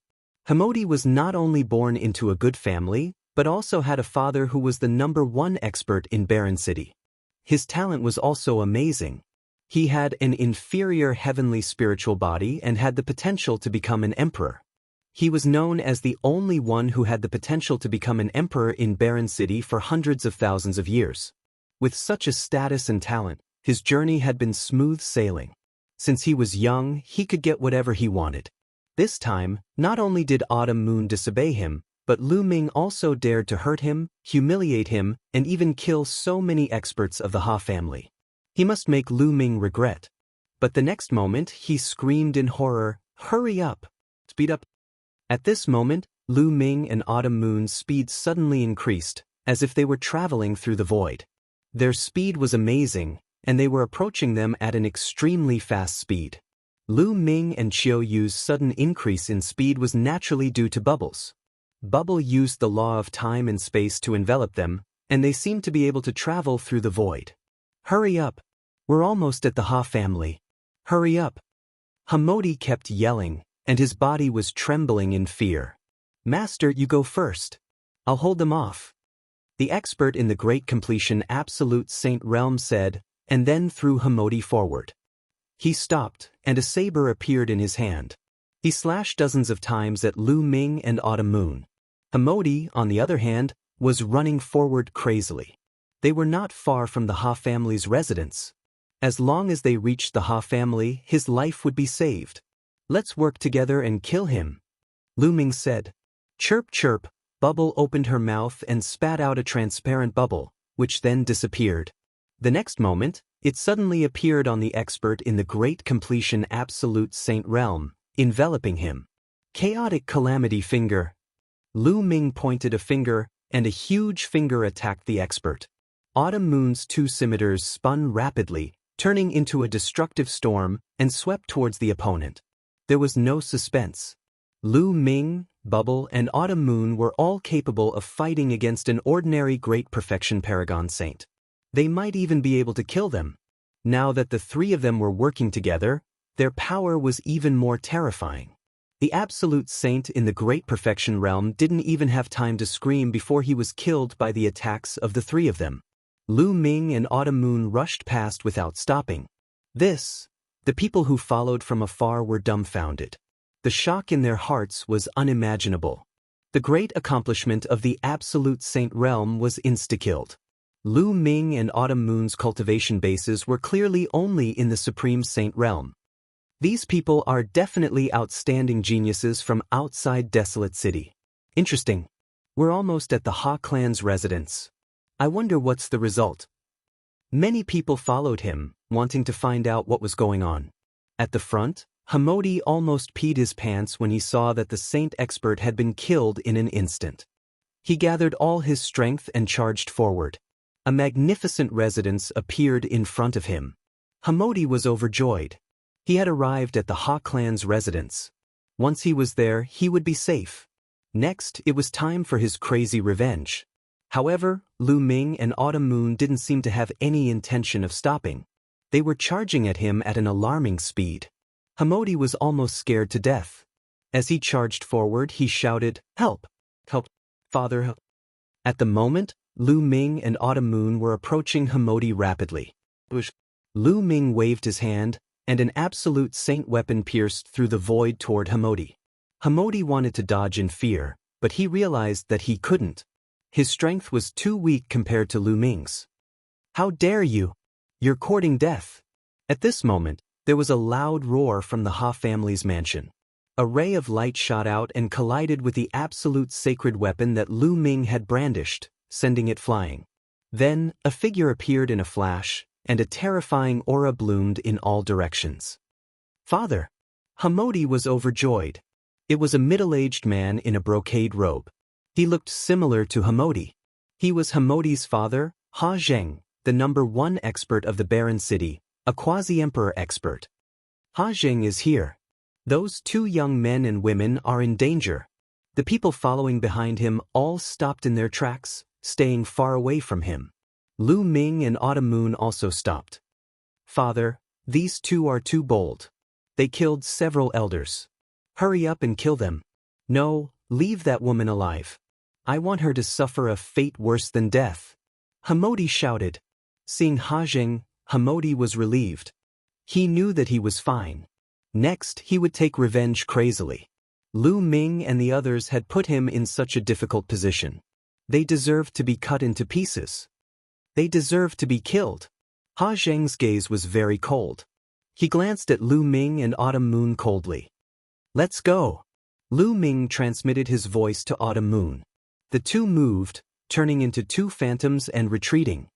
Hamodi was not only born into a good family, but also had a father who was the #1 expert in Barren City. His talent was also amazing. He had an inferior heavenly spiritual body and had the potential to become an emperor. He was known as the only one who had the potential to become an emperor in Barren City for hundreds of thousands of years. With such a status and talent, his journey had been smooth sailing. Since he was young, he could get whatever he wanted. This time, not only did Autumn Moon disobey him, but Lu Ming also dared to hurt him, humiliate him, and even kill so many experts of the Ha family. He must make Lu Ming regret. But the next moment, he screamed in horror, "Hurry up! Speed up!" At this moment, Lu Ming and Autumn Moon's speed suddenly increased, as if they were traveling through the void. Their speed was amazing, and they were approaching them at an extremely fast speed. Lu Ming and Chiu Yu's sudden increase in speed was naturally due to bubbles. Bubble used the law of time and space to envelop them, and they seemed to be able to travel through the void. "Hurry up! We're almost at the Ha family. Hurry up!" Hamodi kept yelling, and his body was trembling in fear. "Master, you go first. I'll hold them off," the expert in the Great Completion Absolute Saint Realm said, and then threw Hamodi forward. He stopped, and a saber appeared in his hand. He slashed dozens of times at Lu Ming and Autumn Moon. Hamodi, on the other hand, was running forward crazily. They were not far from the Ha family's residence. As long as they reached the Ha family, his life would be saved. "Let's work together and kill him," Lu Ming said. Chirp chirp, Bubble opened her mouth and spat out a transparent bubble, which then disappeared. The next moment, it suddenly appeared on the expert in the Great Completion Absolute Saint Realm, enveloping him. Chaotic Calamity Finger. Lu Ming pointed a finger, and a huge finger attacked the expert. Autumn Moon's 2 scimitars spun rapidly, turning into a destructive storm, and swept towards the opponent. There was no suspense. Lu Ming, Bubble, and Autumn Moon were all capable of fighting against an ordinary Great Perfection Paragon Saint. They might even be able to kill them. Now that the 3 of them were working together, their power was even more terrifying. The Absolute Saint in the Great Perfection Realm didn't even have time to scream before he was killed by the attacks of the 3 of them. Lu Ming and Autumn Moon rushed past without stopping. The people who followed from afar were dumbfounded. The shock in their hearts was unimaginable. The great accomplishment of the Absolute Saint Realm was insta-killed. Lu Ming and Autumn Moon's cultivation bases were clearly only in the Supreme Saint Realm. These people are definitely outstanding geniuses from outside Desolate City. Interesting. We're almost at the Ha clan's residence. I wonder what's the result. Many people followed him, wanting to find out what was going on. At the front, Hamodi almost peed his pants when he saw that the saint expert had been killed in an instant. He gathered all his strength and charged forward. A magnificent residence appeared in front of him. Hamodi was overjoyed. He had arrived at the Ha clan's residence. Once he was there, he would be safe. Next, it was time for his crazy revenge. However, Lu Ming and Autumn Moon didn't seem to have any intention of stopping. They were charging at him at an alarming speed. Hamodi was almost scared to death. As he charged forward, he shouted, "Help! Help! Father, help!" At the moment, Lu Ming and Autumn Moon were approaching Hamodi rapidly. Lu Ming waved his hand, and an absolute saint weapon pierced through the void toward Hamodi. Hamodi wanted to dodge in fear, but he realized that he couldn't. His strength was too weak compared to Lu Ming's. "How dare you! You're courting death!" At this moment, there was a loud roar from the Ha family's mansion. A ray of light shot out and collided with the absolute sacred weapon that Lu Ming had brandished, sending it flying. Then, a figure appeared in a flash, and a terrifying aura bloomed in all directions. "Father!" Hamodi was overjoyed. It was a middle-aged man in a brocade robe. He looked similar to Hamodi. He was Hamodi's father, Ha Zheng, the #1 expert of the Barren City, a quasi-emperor expert. "Ha Zheng is here. Those two young men and women are in danger." The people following behind him all stopped in their tracks, staying far away from him. Lu Ming and Autumn Moon also stopped. "Father, these two are too bold. They killed several elders. Hurry up and kill them. No, leave that woman alive. I want her to suffer a fate worse than death." Hamodi shouted. Seeing Ha Zheng, Hamodi was relieved. He knew that he was fine. Next, he would take revenge crazily. Lu Ming and the others had put him in such a difficult position. They deserved to be cut into pieces. They deserved to be killed. Ha Zheng's gaze was very cold. He glanced at Lu Ming and Autumn Moon coldly. "Let's go." Lu Ming transmitted his voice to Autumn Moon. The two moved, turning into two phantoms and retreating.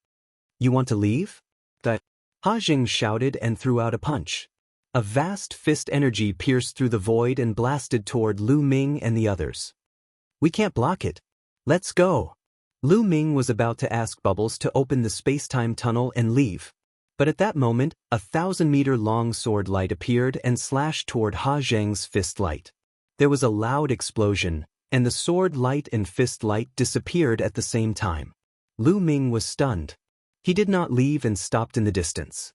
"You want to leave?" Ha Zheng shouted and threw out a punch. A vast fist energy pierced through the void and blasted toward Lu Ming and the others. "We can't block it. Let's go." Lu Ming was about to ask Bubbles to open the space-time tunnel and leave. But at that moment, a 1,000-meter-long sword light appeared and slashed toward Ha Zheng's fist light. There was a loud explosion, and the sword light and fist light disappeared at the same time. Lu Ming was stunned. He did not leave and stopped in the distance.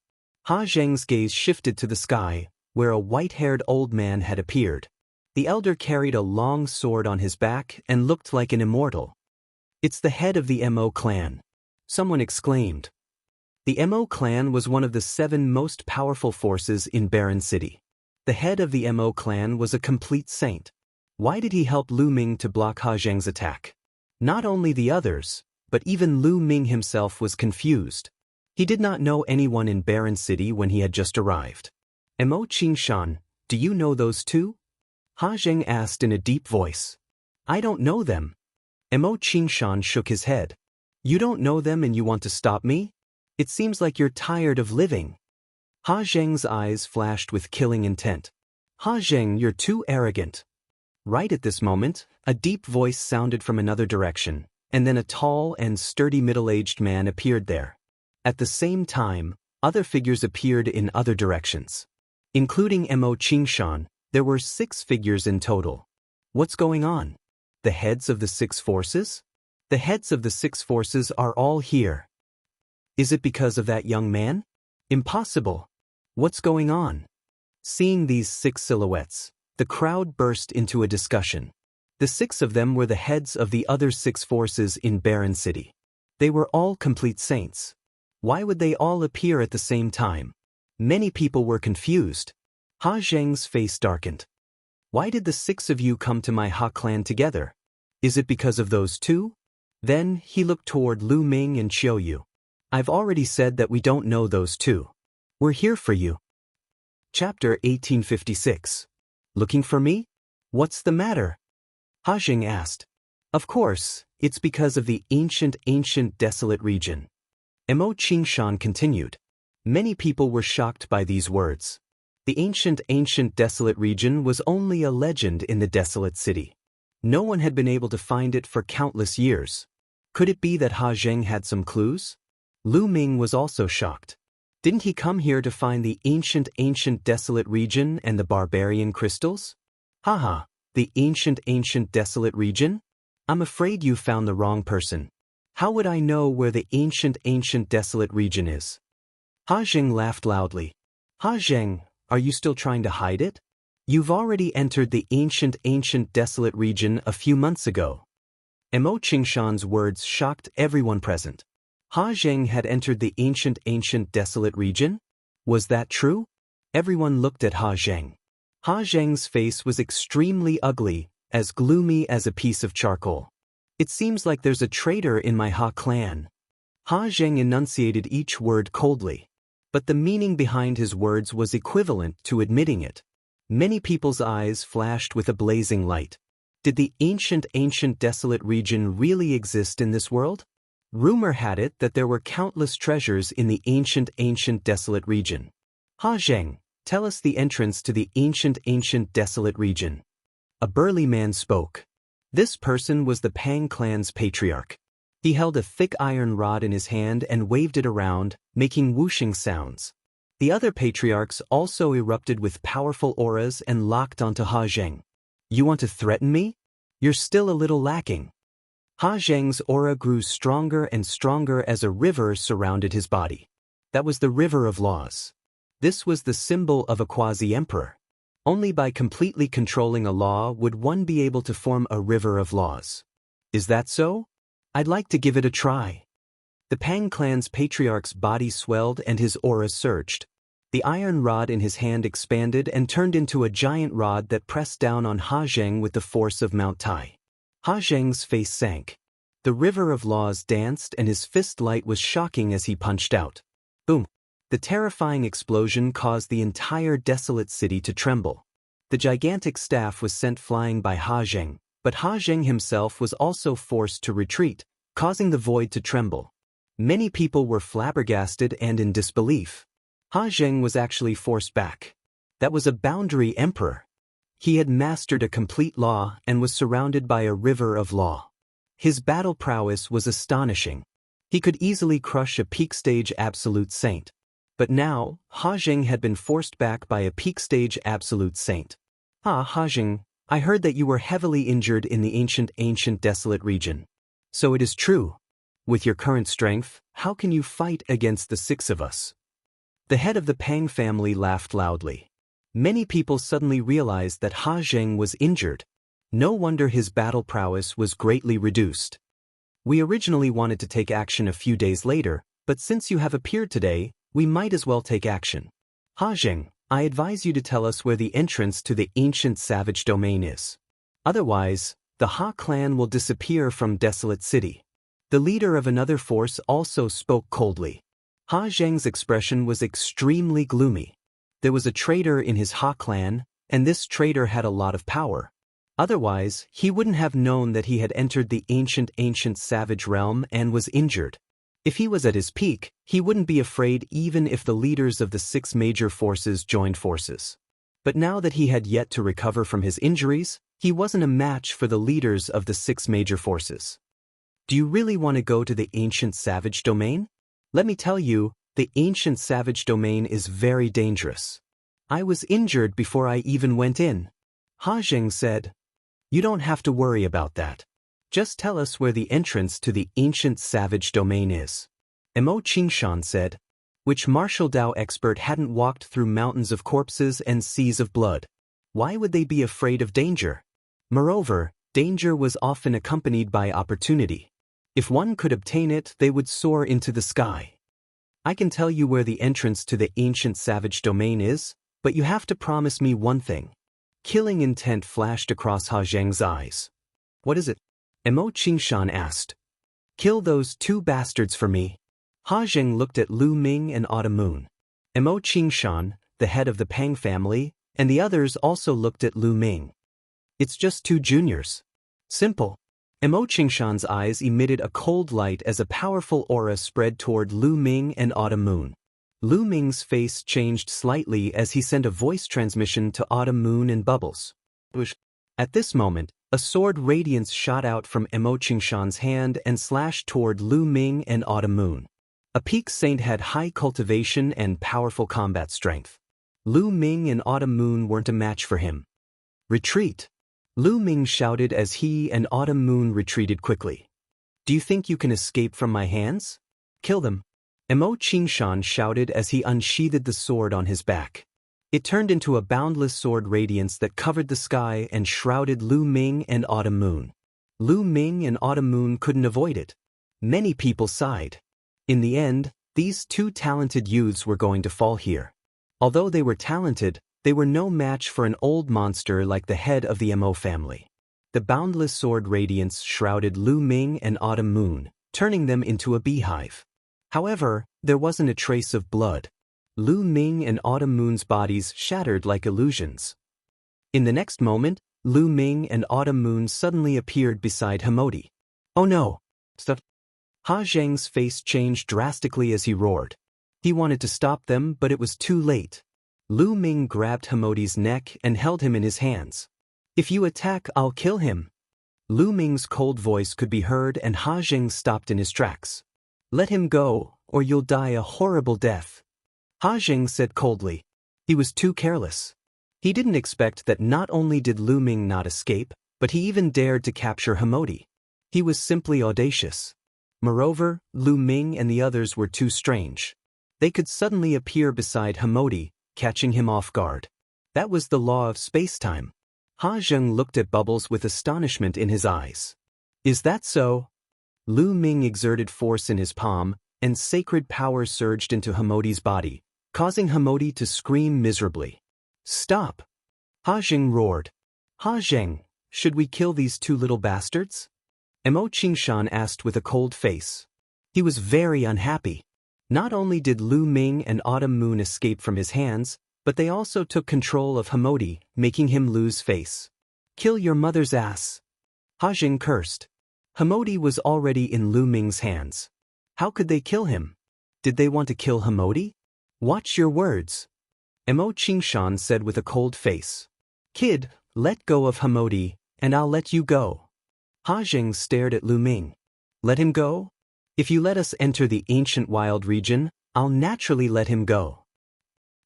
Ha Zheng's gaze shifted to the sky, where a white-haired old man had appeared. The elder carried a long sword on his back and looked like an immortal. "It's the head of the Mo clan," someone exclaimed. The Mo clan was one of the 7 most powerful forces in Barren City. The head of the Mo clan was a complete saint. Why did he help Lu Ming to block Ha Zheng's attack? Not only the others, but even Lu Ming himself was confused. He did not know anyone in Barren City when he had just arrived. "Mo Qingshan, do you know those two?" Ha Zheng asked in a deep voice. "I don't know them." Mo Qingshan shook his head. "You don't know them and you want to stop me? It seems like you're tired of living." Ha Zheng's eyes flashed with killing intent. "Ha Zheng, you're too arrogant." Right at this moment, a deep voice sounded from another direction, and then a tall and sturdy middle-aged man appeared there. At the same time, other figures appeared in other directions. Including Mo Qingshan, there were 6 figures in total. What's going on? The heads of the 6 forces? The heads of the 6 forces are all here. Is it because of that young man? Impossible. What's going on? Seeing these 6 silhouettes, the crowd burst into a discussion. The 6 of them were the heads of the other 6 forces in Barren City. They were all complete saints. Why would they all appear at the same time? Many people were confused. Ha Zheng's face darkened. "Why did the 6 of you come to my Ha clan together? Is it because of those 2? Then he looked toward Lu Ming and Qiuyu. "I've already said that we don't know those 2. We're here for you." Chapter 1856. "Looking for me? What's the matter?" Ha Zheng asked. "Of course, it's because of the ancient desolate region." Mo Qingshan continued. Many people were shocked by these words. The ancient desolate region was only a legend in the desolate city. No one had been able to find it for countless years. Could it be that Ha Zheng had some clues? Lu Ming was also shocked. Didn't he come here to find the ancient desolate region and the barbarian crystals? Haha, the ancient desolate region? I'm afraid you found the wrong person. How would I know where the ancient desolate region is? Ha Zheng laughed loudly. Ha Zheng, are you still trying to hide it? You've already entered the ancient desolate region a few months ago. Mo Qingshan's words shocked everyone present. Ha Zheng had entered the ancient desolate region? Was that true? Everyone looked at Ha Zheng. Ha Zheng's face was extremely ugly, as gloomy as a piece of charcoal. It seems like there's a traitor in my Ha clan. Ha Zheng enunciated each word coldly. But the meaning behind his words was equivalent to admitting it. Many people's eyes flashed with a blazing light. Did the ancient desolate region really exist in this world? Rumor had it that there were countless treasures in the ancient desolate region. Ha Zheng, tell us the entrance to the ancient desolate region. A burly man spoke. This person was the Pang clan's patriarch. He held a thick iron rod in his hand and waved it around, making whooshing sounds. The other patriarchs also erupted with powerful auras and locked onto Ha Zheng. You want to threaten me? You're still a little lacking. Ha Zheng's aura grew stronger and stronger as a river surrounded his body. That was the river of laws. This was the symbol of a quasi-emperor. Only by completely controlling a law would one be able to form a river of laws. Is that so? I'd like to give it a try. The Pang clan's patriarch's body swelled and his aura surged. The iron rod in his hand expanded and turned into a giant rod that pressed down on Ha Zheng with the force of Mount Tai. Ha Zheng's face sank. The river of laws danced and his fist light was shocking as he punched out. Boom! The terrifying explosion caused the entire desolate city to tremble. The gigantic staff was sent flying by Ha Zheng, but Ha Zheng himself was also forced to retreat, causing the void to tremble. Many people were flabbergasted and in disbelief. Ha Zheng was actually forced back. That was a boundary emperor. He had mastered a complete law and was surrounded by a river of law. His battle prowess was astonishing. He could easily crush a peak-stage absolute saint. But now, Ha Zheng had been forced back by a peak-stage absolute saint. Ha Zheng, I heard that you were heavily injured in the ancient desolate region. So it is true. With your current strength, how can you fight against the six of us? The head of the Pang family laughed loudly. Many people suddenly realized that Ha Zheng was injured. No wonder his battle prowess was greatly reduced. We originally wanted to take action a few days later, but since you have appeared today, we might as well take action. Ha Zheng, I advise you to tell us where the entrance to the ancient savage domain is. Otherwise, the Ha clan will disappear from Desolate City. The leader of another force also spoke coldly. Ha Zheng's expression was extremely gloomy. There was a traitor in his Ha clan, and this traitor had a lot of power. Otherwise, he wouldn't have known that he had entered the ancient savage realm and was injured. If he was at his peak, he wouldn't be afraid even if the leaders of the six major forces joined forces. But now that he had yet to recover from his injuries, he wasn't a match for the leaders of the six major forces. Do you really want to go to the ancient savage domain? Let me tell you, the ancient savage domain is very dangerous. I was injured before I even went in. Ha Zheng said. You don't have to worry about that. Just tell us where the entrance to the ancient savage domain is. Mo Qingshan said. Which martial Dao expert hadn't walked through mountains of corpses and seas of blood? Why would they be afraid of danger? Moreover, danger was often accompanied by opportunity. If one could obtain it, they would soar into the sky. I can tell you where the entrance to the ancient savage domain is, but you have to promise me one thing. Killing intent flashed across Ha Zheng's eyes. What is it? Mo Qingshan asked. Kill those two bastards for me. Ha Zheng looked at Lu Ming and Autumn Moon. Mo Qingshan, the head of the Pang family, and the others also looked at Lu Ming. It's just two juniors. Simple. Mo Qingshan's eyes emitted a cold light as a powerful aura spread toward Lu Ming and Autumn Moon. Lu Ming's face changed slightly as he sent a voice transmission to Autumn Moon and Bubbles. At this moment, a sword radiance shot out from Mo Qingshan's hand and slashed toward Lu Ming and Autumn Moon. A peak saint had high cultivation and powerful combat strength. Lu Ming and Autumn Moon weren't a match for him. Retreat! Lu Ming shouted as he and Autumn Moon retreated quickly. Do you think you can escape from my hands? Kill them. Mo Qingshan shouted as he unsheathed the sword on his back. It turned into a boundless sword radiance that covered the sky and shrouded Lu Ming and Autumn Moon. Lu Ming and Autumn Moon couldn't avoid it. Many people sighed. In the end, these two talented youths were going to fall here. Although they were talented, they were no match for an old monster like the head of the Mo family. The boundless sword radiance shrouded Lu Ming and Autumn Moon, turning them into a beehive. However, there wasn't a trace of blood. Lu Ming and Autumn Moon's bodies shattered like illusions. In the next moment, Lu Ming and Autumn Moon suddenly appeared beside Hemoti. Oh no! Stuff. Ha Zheng's face changed drastically as he roared. He wanted to stop them, but it was too late. Lu Ming grabbed Hemoti's neck and held him in his hands. If you attack, I'll kill him. Lu Ming's cold voice could be heard and Ha Zheng stopped in his tracks. Let him go, or you'll die a horrible death. Ha Zheng said coldly. He was too careless. He didn't expect that not only did Lu Ming not escape, but he even dared to capture Hemoti. He was simply audacious. Moreover, Lu Ming and the others were too strange. They could suddenly appear beside Hemoti, catching him off guard. That was the law of space-time. Ha Zheng looked at Bubbles with astonishment in his eyes. Is that so? Lu Ming exerted force in his palm, and sacred power surged into Hemoti's body, causing Hemoti to scream miserably. Stop! Ha Zheng roared. Ha Zheng, should we kill these two little bastards? Mo Qingshan asked with a cold face. He was very unhappy. Not only did Lu Ming and Autumn Moon escape from his hands, but they also took control of Hemoti, making him lose face. Kill your mother's ass! Ha Zheng cursed. Hemoti was already in Lu Ming's hands. How could they kill him? Did they want to kill Hemoti? Watch your words. Mo Qingshan said with a cold face. Kid, let go of Hemoti, and I'll let you go. Ha Zheng stared at Lu Ming. Let him go? If you let us enter the ancient wild region, I'll naturally let him go.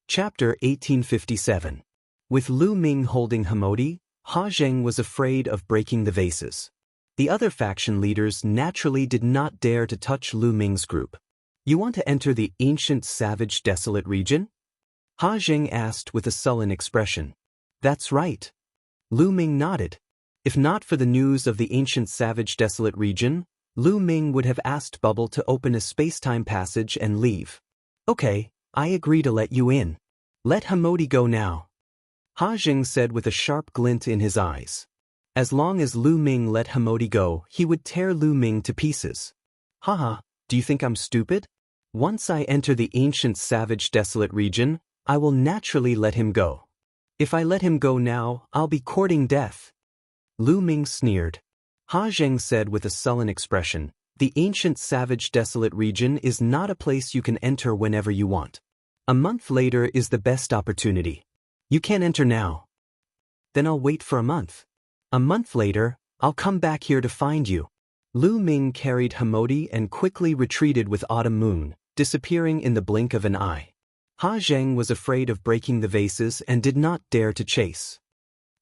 Chapter 1857. With Lu Ming holding Hemoti, Ha Zheng was afraid of breaking the vases. The other faction leaders naturally did not dare to touch Lu Ming's group. You want to enter the ancient savage desolate region? Ha Zheng asked with a sullen expression. That's right. Lu Ming nodded. If not for the news of the ancient savage desolate region, Lu Ming would have asked Bubble to open a space-time passage and leave. Okay, I agree to let you in. Let Hemoti go now. Ha Zheng said with a sharp glint in his eyes. As long as Lu Ming let Hemoti go, he would tear Lu Ming to pieces. Haha, do you think I'm stupid? Once I enter the ancient savage desolate region, I will naturally let him go. If I let him go now, I'll be courting death. Lu Ming sneered. Ha Zheng said with a sullen expression, the ancient savage desolate region is not a place you can enter whenever you want. A month later is the best opportunity. You can't enter now. Then I'll wait for a month. A month later, I'll come back here to find you. Lu Ming carried Hemoti and quickly retreated with Autumn Moon, disappearing in the blink of an eye. Ha Zheng was afraid of breaking the vases and did not dare to chase.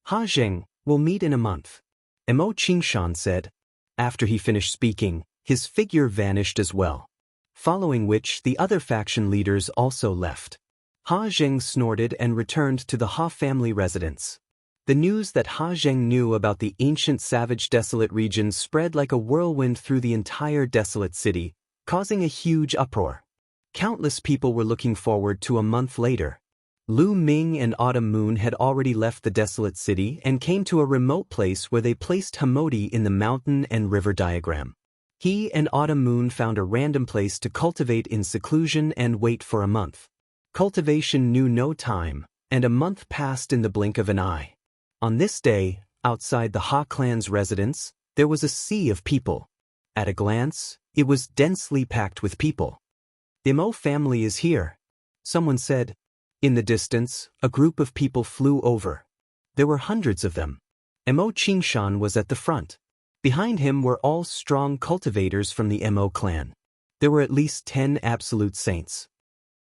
Ha Zheng, we'll meet in a month. Mo Qingshan said. After he finished speaking, his figure vanished as well. Following which the other faction leaders also left. Ha Zheng snorted and returned to the Ha family residence. The news that Ha Zheng knew about the ancient savage desolate region spread like a whirlwind through the entire desolate city, causing a huge uproar. Countless people were looking forward to a month later. Lu Ming and Autumn Moon had already left the desolate city and came to a remote place where they placed Hemoti in the mountain and river diagram. He and Autumn Moon found a random place to cultivate in seclusion and wait for a month. Cultivation knew no time, and a month passed in the blink of an eye. On this day, outside the Ha clan's residence, there was a sea of people. At a glance, it was densely packed with people. The Mo family is here, someone said. In the distance, a group of people flew over. There were hundreds of them. Mo Qingshan was at the front. Behind him were all strong cultivators from the Mo clan. There were at least 10 absolute saints.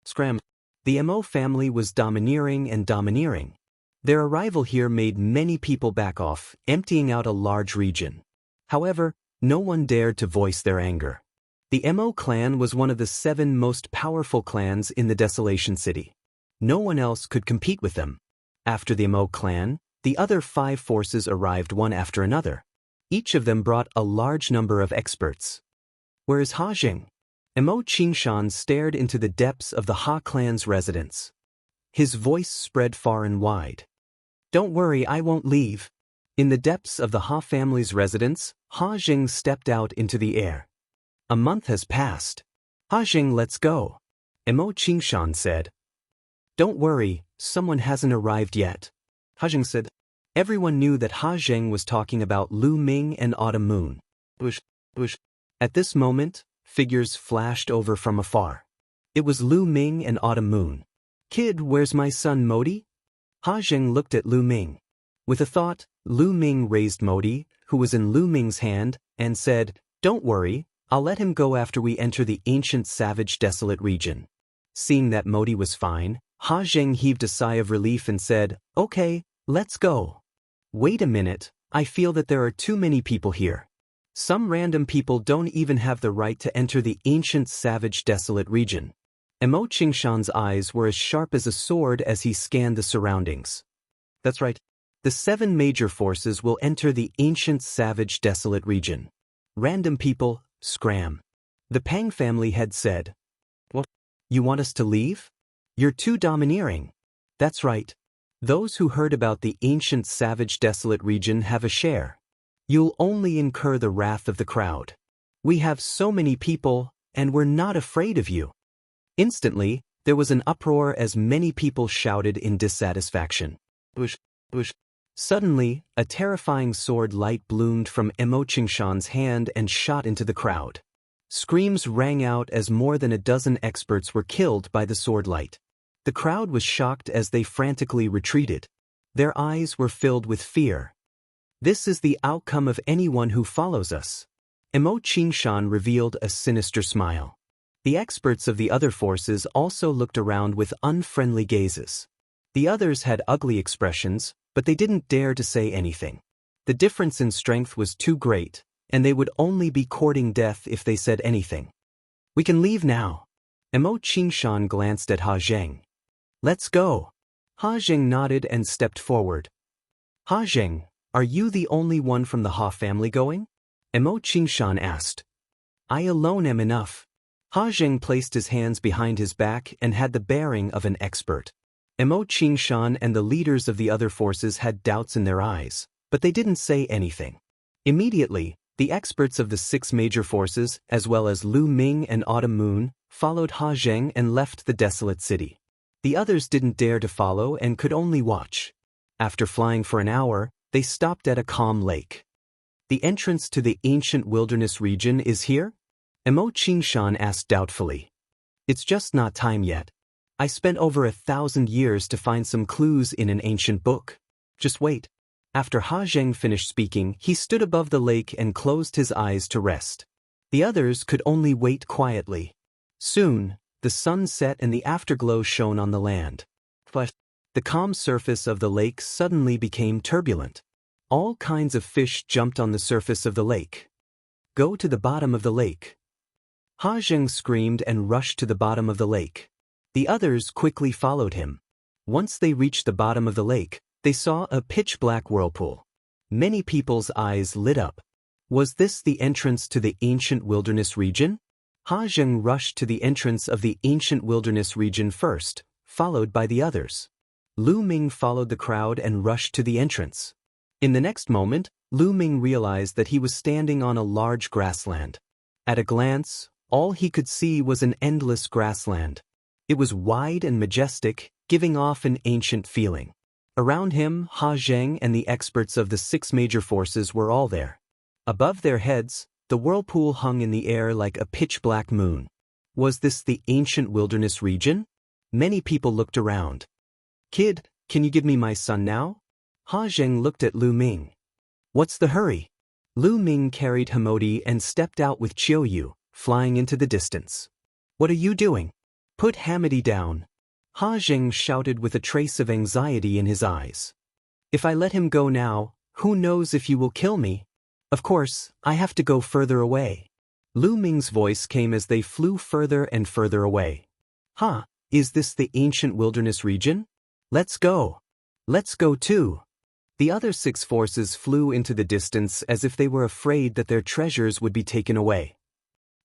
Scram. The Mo family was domineering and domineering. Their arrival here made many people back off, emptying out a large region. However, No one dared to voice their anger. The Mo clan was one of the 7 most powerful clans in the Desolation City. No one else could compete with them. After the Mo clan, the other 5 forces arrived one after another. Each of them brought a large number of experts. Where is Ha Jing? Mo Qingshan stared into the depths of the Ha clan's residence. His voice spread far and wide. Don't worry, I won't leave. In the depths of the Ha family's residence, Ha Jing stepped out into the air. A month has passed. Ha Jing, let's go. Mo Qingshan said. Don't worry, someone hasn't arrived yet. Ha Jing said. Everyone knew that Ha Jing was talking about Lu Ming and Autumn Moon. Bush. At this moment, figures flashed over from afar. It was Lu Ming and Autumn Moon. Kid, where's my son Modi? Ha Jing looked at Lu Ming. With a thought, Lu Ming raised Modi, who was in Lu Ming's hand, and said, Don't worry, I'll let him go after we enter the ancient savage desolate region. Seeing that Modi was fine, Ha Jing heaved a sigh of relief and said, Okay, let's go. Wait a minute, I feel that there are too many people here. Some random people don't even have the right to enter the ancient savage desolate region. Mo Qingshan's eyes were as sharp as a sword as he scanned the surroundings. That's right. The 7 major forces will enter the ancient savage desolate region. Random people, scram. The Pang family had said. What? You want us to leave? You're too domineering. That's right. Those who heard about the ancient savage desolate region have a share. You'll only incur the wrath of the crowd. We have so many people, and we're not afraid of you. Instantly, there was an uproar as many people shouted in dissatisfaction. Bush. Suddenly, a terrifying sword light bloomed from Mo Qingshan's hand and shot into the crowd. Screams rang out as more than a dozen experts were killed by the sword light. The crowd was shocked as they frantically retreated. Their eyes were filled with fear. This is the outcome of anyone who follows us. Mo Qingshan revealed a sinister smile. The experts of the other forces also looked around with unfriendly gazes. The others had ugly expressions, but they didn't dare to say anything. The difference in strength was too great, and they would only be courting death if they said anything. We can leave now. Mo Qingshan glanced at Ha Jing. Let's go. Ha Jing nodded and stepped forward. Ha Jing, are you the only one from the Ha family going? Mo Qingshan asked. I alone am enough. Ha Jing placed his hands behind his back and had the bearing of an expert. Mo Qingshan and the leaders of the other forces had doubts in their eyes, but they didn't say anything. Immediately, the experts of the 6 major forces, as well as Lu Ming and Autumn Moon, followed Ha Jing and left the desolate city. The others didn't dare to follow and could only watch. After flying for an hour, they stopped at a calm lake. The entrance to the ancient wilderness region is here? Mo Qingshan asked doubtfully. It's just not time yet. I spent over 1,000 years to find some clues in an ancient book. Just wait. After Ha Jing finished speaking, he stood above the lake and closed his eyes to rest. The others could only wait quietly. Soon, the sun set and the afterglow shone on the land. But the calm surface of the lake suddenly became turbulent. All kinds of fish jumped on the surface of the lake. Go to the bottom of the lake. Ha Jing screamed and rushed to the bottom of the lake. The others quickly followed him. Once they reached the bottom of the lake, they saw a pitch-black whirlpool. Many people's eyes lit up. Was this the entrance to the ancient wilderness region? Ha Jing rushed to the entrance of the ancient wilderness region first, followed by the others. Lu Ming followed the crowd and rushed to the entrance. In the next moment, Lu Ming realized that he was standing on a large grassland. At a glance, all he could see was an endless grassland. It was wide and majestic, giving off an ancient feeling. Around him, Ha Jing and the experts of the 6 major forces were all there. Above their heads, the whirlpool hung in the air like a pitch-black moon. Was this the ancient wilderness region? Many people looked around. Kid, can you give me my son now? Ha Jing looked at Lu Ming. What's the hurry? Lu Ming carried Hamodi and stepped out with Qiuyu, flying into the distance. What are you doing? Put Hamodi down. Ha Jing shouted with a trace of anxiety in his eyes. If I let him go now, who knows if you will kill me? Of course, I have to go further away. Lu Ming's voice came as they flew further and further away. Huh, is this the ancient wilderness region? Let's go. Let's go too. The other 6 forces flew into the distance as if they were afraid that their treasures would be taken away.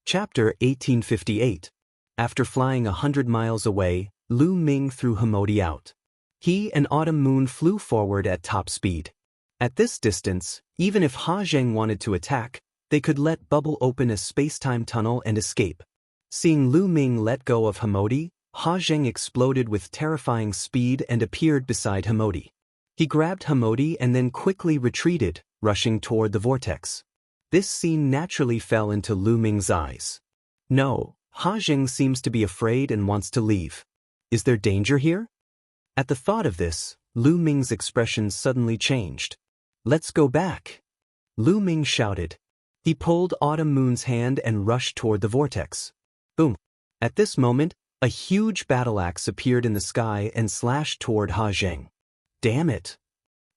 Chapter 1858. After flying 100 miles away, Lu Ming threw Hamodi out. He and Autumn Moon flew forward at top speed. At this distance, even if Ha Zheng wanted to attack, they could let Bubble open a space-time tunnel and escape. Seeing Lu Ming let go of Hamodi, Ha Zheng exploded with terrifying speed and appeared beside Hamodi. He grabbed Hamodi and then quickly retreated, rushing toward the vortex. This scene naturally fell into Lu Ming's eyes. No, Ha Zheng seems to be afraid and wants to leave. Is there danger here? At the thought of this, Lu Ming's expression suddenly changed. Let's go back. Lu Ming shouted. He pulled Autumn Moon's hand and rushed toward the vortex. Boom. At this moment, a huge battle axe appeared in the sky and slashed toward Ha Zheng. Damn it!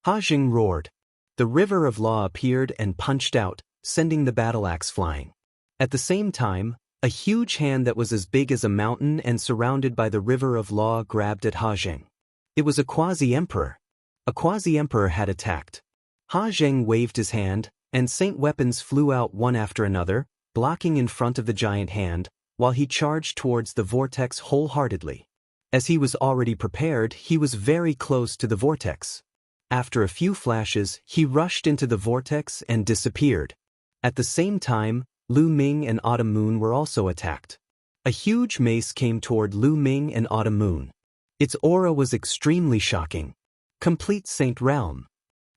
Ha Zheng roared. The river of law appeared and punched out, sending the battle axe flying. At the same time, a huge hand that was as big as a mountain and surrounded by the river of law grabbed at Ha Zheng. It was a quasi-emperor. A quasi-emperor had attacked. Ha Zheng waved his hand, and saint weapons flew out one after another, blocking in front of the giant hand, while he charged towards the vortex wholeheartedly. As he was already prepared, he was very close to the vortex. After a few flashes, he rushed into the vortex and disappeared. At the same time, Lu Ming and Autumn Moon were also attacked. A huge mace came toward Lu Ming and Autumn Moon. Its aura was extremely shocking. Complete Saint Realm.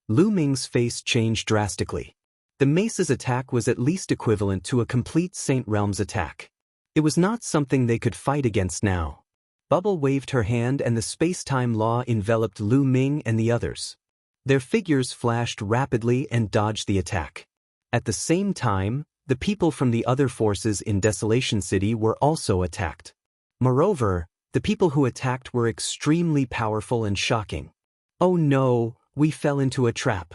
Lu Ming's face changed drastically. The mace's attack was at least equivalent to a complete Saint Realm's attack. It was not something they could fight against now. Bubble waved her hand and the space-time law enveloped Lu Ming and the others. Their figures flashed rapidly and dodged the attack. At the same time, the people from the other forces in Desolation City were also attacked. Moreover, the people who attacked were extremely powerful and shocking. Oh no, we fell into a trap.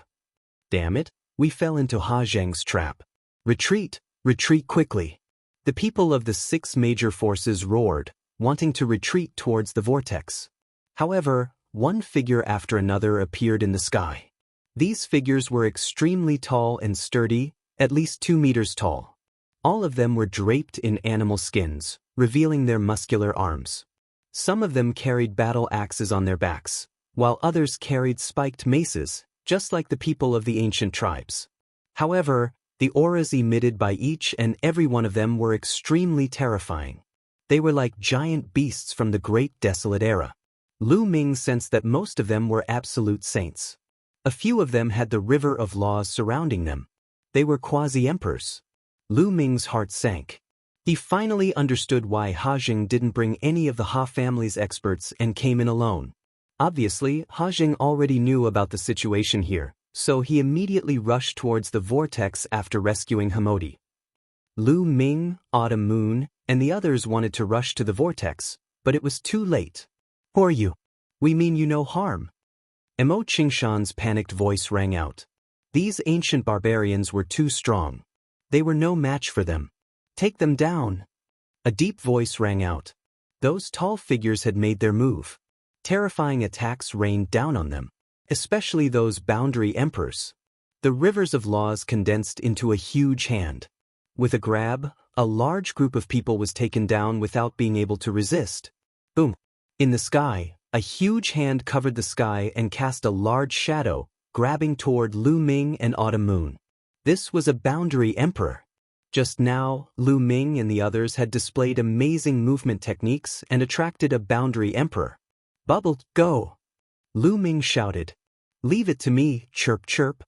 Damn it, we fell into Ha Zheng's trap. Retreat, retreat quickly. The people of the 6 major forces roared, wanting to retreat towards the vortex. However, one figure after another appeared in the sky. These figures were extremely tall and sturdy, at least 2 meters tall. All of them were draped in animal skins, revealing their muscular arms. Some of them carried battle axes on their backs, while others carried spiked maces, just like the people of the ancient tribes. However, the auras emitted by each and every one of them were extremely terrifying. They were like giant beasts from the Great Desolate Era. Lu Ming sensed that most of them were absolute saints. A few of them had the river of laws surrounding them. They were quasi-emperors. Lu Ming's heart sank. He finally understood why Ha Zheng didn't bring any of the Ha family's experts and came in alone. Obviously, Ha Zheng already knew about the situation here, so he immediately rushed towards the vortex after rescuing Hamodi. Lu Ming, Autumn Moon, and the others wanted to rush to the vortex, but it was too late. Who are you? We mean you no harm. Mo Qingshan's panicked voice rang out. These ancient barbarians were too strong. They were no match for them. Take them down. A deep voice rang out. Those tall figures had made their move. Terrifying attacks rained down on them, especially those boundary emperors. The rivers of laws condensed into a huge hand. With a grab, a large group of people was taken down without being able to resist. Boom. In the sky, a huge hand covered the sky and cast a large shadow, grabbing toward Lu Ming and Autumn Moon. This was a boundary emperor. Just now, Lu Ming and the others had displayed amazing movement techniques and attracted a boundary emperor. Bubble, go! Lu Ming shouted. Leave it to me, chirp chirp.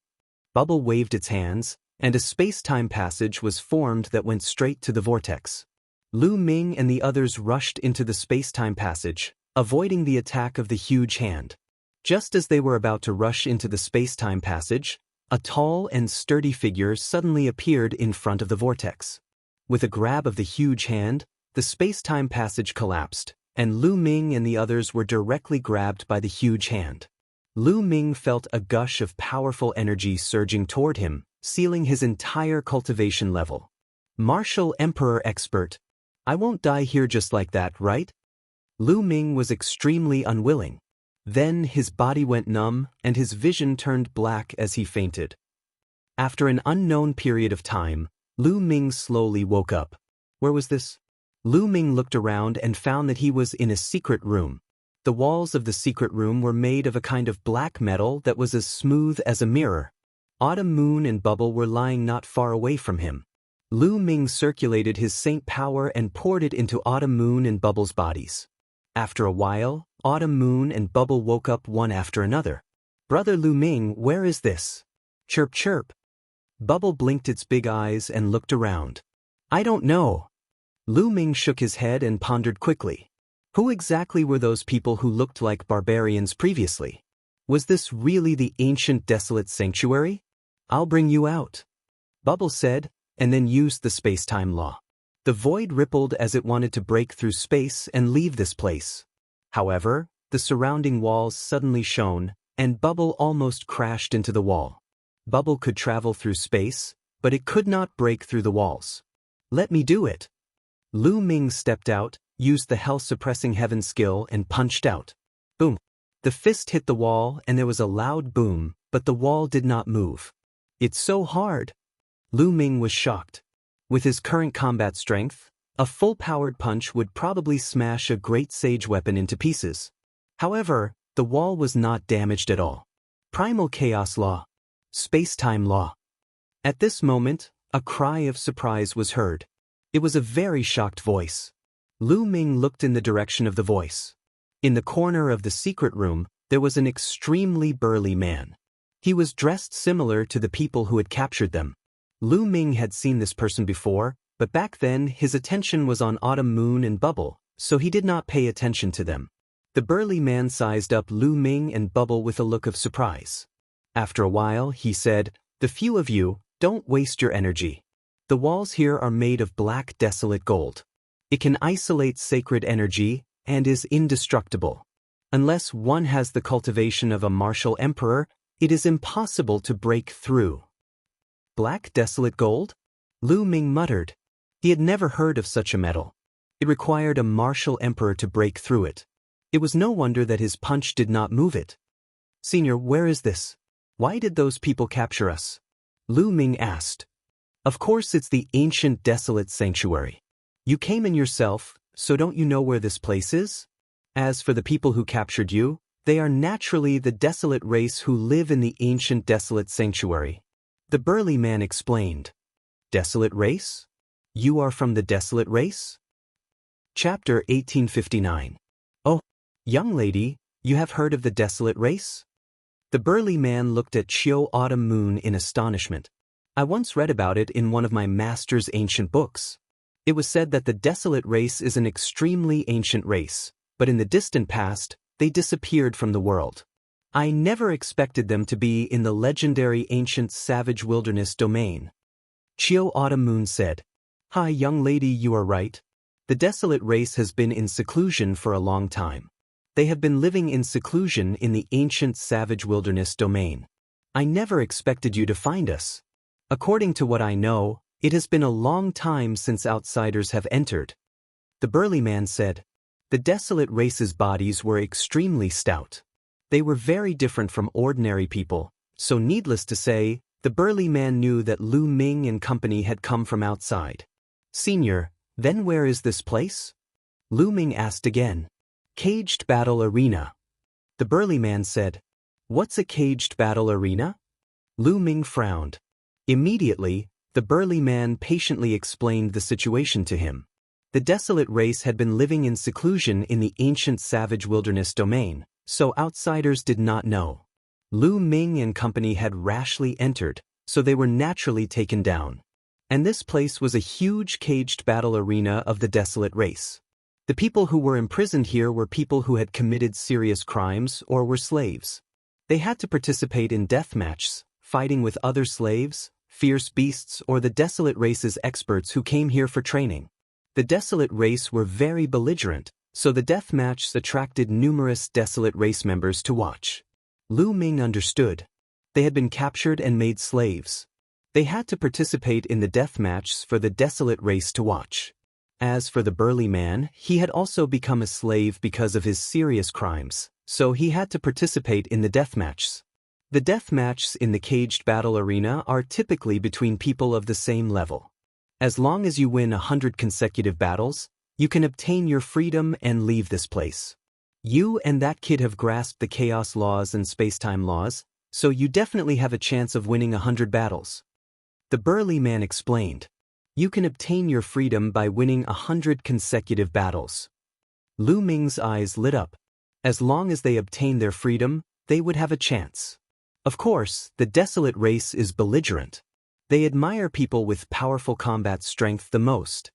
Bubble waved its hands, and a space-time passage was formed that went straight to the vortex. Lu Ming and the others rushed into the space-time passage, avoiding the attack of the huge hand. Just as they were about to rush into the space-time passage, a tall and sturdy figure suddenly appeared in front of the vortex. With a grab of the huge hand, the space-time passage collapsed, and Lu Ming and the others were directly grabbed by the huge hand. Lu Ming felt a gush of powerful energy surging toward him, sealing his entire cultivation level. Martial Emperor Expert. I won't die here just like that, right? Lu Ming was extremely unwilling. Then his body went numb and his vision turned black as he fainted. After an unknown period of time, Lu Ming slowly woke up. Where was this? Lu Ming looked around and found that he was in a secret room. The walls of the secret room were made of a kind of black metal that was as smooth as a mirror. Autumn Moon and Bubble were lying not far away from him. Lu Ming circulated his saint power and poured it into Autumn Moon and Bubble's bodies. After a while, Autumn Moon and Bubble woke up one after another. Brother Lu Ming, where is this? Chirp chirp. Bubble blinked its big eyes and looked around. I don't know. Lu Ming shook his head and pondered quickly. Who exactly were those people who looked like barbarians previously? Was this really the ancient desolate sanctuary? I'll bring you out, Bubble said, and then used the space-time law. The void rippled as it wanted to break through space and leave this place. However, the surrounding walls suddenly shone, and Bubble almost crashed into the wall. Bubble could travel through space, but it could not break through the walls. Let me do it. Lu Ming stepped out, used the hell-suppressing heaven skill and punched out. Boom. The fist hit the wall and there was a loud boom, but the wall did not move. It's so hard. Lu Ming was shocked. With his current combat strength, a full-powered punch would probably smash a great sage weapon into pieces. However, the wall was not damaged at all. Primal Chaos Law. Space-time law. At this moment, a cry of surprise was heard. It was a very shocked voice. Lu Ming looked in the direction of the voice. In the corner of the secret room, there was an extremely burly man. He was dressed similar to the people who had captured them. Lu Ming had seen this person before, but back then his attention was on Autumn Moon and Bubble, so he did not pay attention to them. The burly man sized up Lu Ming and Bubble with a look of surprise. After a while, he said, "The few of you, don't waste your energy. The walls here are made of black desolate gold. It can isolate sacred energy and is indestructible. Unless one has the cultivation of a martial emperor, it is impossible to break through." Black desolate gold? Lu Ming muttered. He had never heard of such a metal. It required a martial emperor to break through it. It was no wonder that his punch did not move it. Senior, where is this? Why did those people capture us? Lu Ming asked. Of course it's the ancient desolate sanctuary. You came in yourself, so don't you know where this place is? As for the people who captured you, they are naturally the desolate race who live in the ancient desolate sanctuary. The burly man explained. Desolate race? You are from the desolate race? Chapter 1859. Oh, young lady, you have heard of the desolate race? The burly man looked at Chiu Autumn Moon in astonishment. I once read about it in one of my master's ancient books. It was said that the desolate race is an extremely ancient race, but in the distant past, they disappeared from the world. I never expected them to be in the legendary ancient savage wilderness domain. Chiu Autumn Moon said, Hi young lady, you are right. The desolate race has been in seclusion for a long time. They have been living in seclusion in the ancient savage wilderness domain. I never expected you to find us. According to what I know, it has been a long time since outsiders have entered. The burly man said, The desolate race's bodies were extremely stout. They were very different from ordinary people, so needless to say, the burly man knew that Lu Ming and company had come from outside. Senior, then where is this place? Lu Ming asked again. Caged Battle Arena. The burly man said, What's a caged battle arena? Lu Ming frowned. Immediately, the burly man patiently explained the situation to him. The desolate race had been living in seclusion in the ancient savage wilderness domain, so outsiders did not know. Lu Ming and company had rashly entered, so they were naturally taken down. And this place was a huge caged battle arena of the desolate race. The people who were imprisoned here were people who had committed serious crimes or were slaves. They had to participate in death matches, fighting with other slaves, fierce beasts, or the desolate race's experts who came here for training. The desolate race were very belligerent, so the death matches attracted numerous desolate race members to watch. Lu Ming understood. They had been captured and made slaves. They had to participate in the death matches for the desolate race to watch. As for the burly man, he had also become a slave because of his serious crimes, so he had to participate in the death matches. The death matches in the caged battle arena are typically between people of the same level. As long as you win 100 consecutive battles, you can obtain your freedom and leave this place. You and that kid have grasped the chaos laws and space-time laws, so you definitely have a chance of winning 100 battles. The burly man explained. You can obtain your freedom by winning 100 consecutive battles. Lu Ming's eyes lit up. As long as they obtained their freedom, they would have a chance. Of course, the desolate race is belligerent. They admire people with powerful combat strength the most.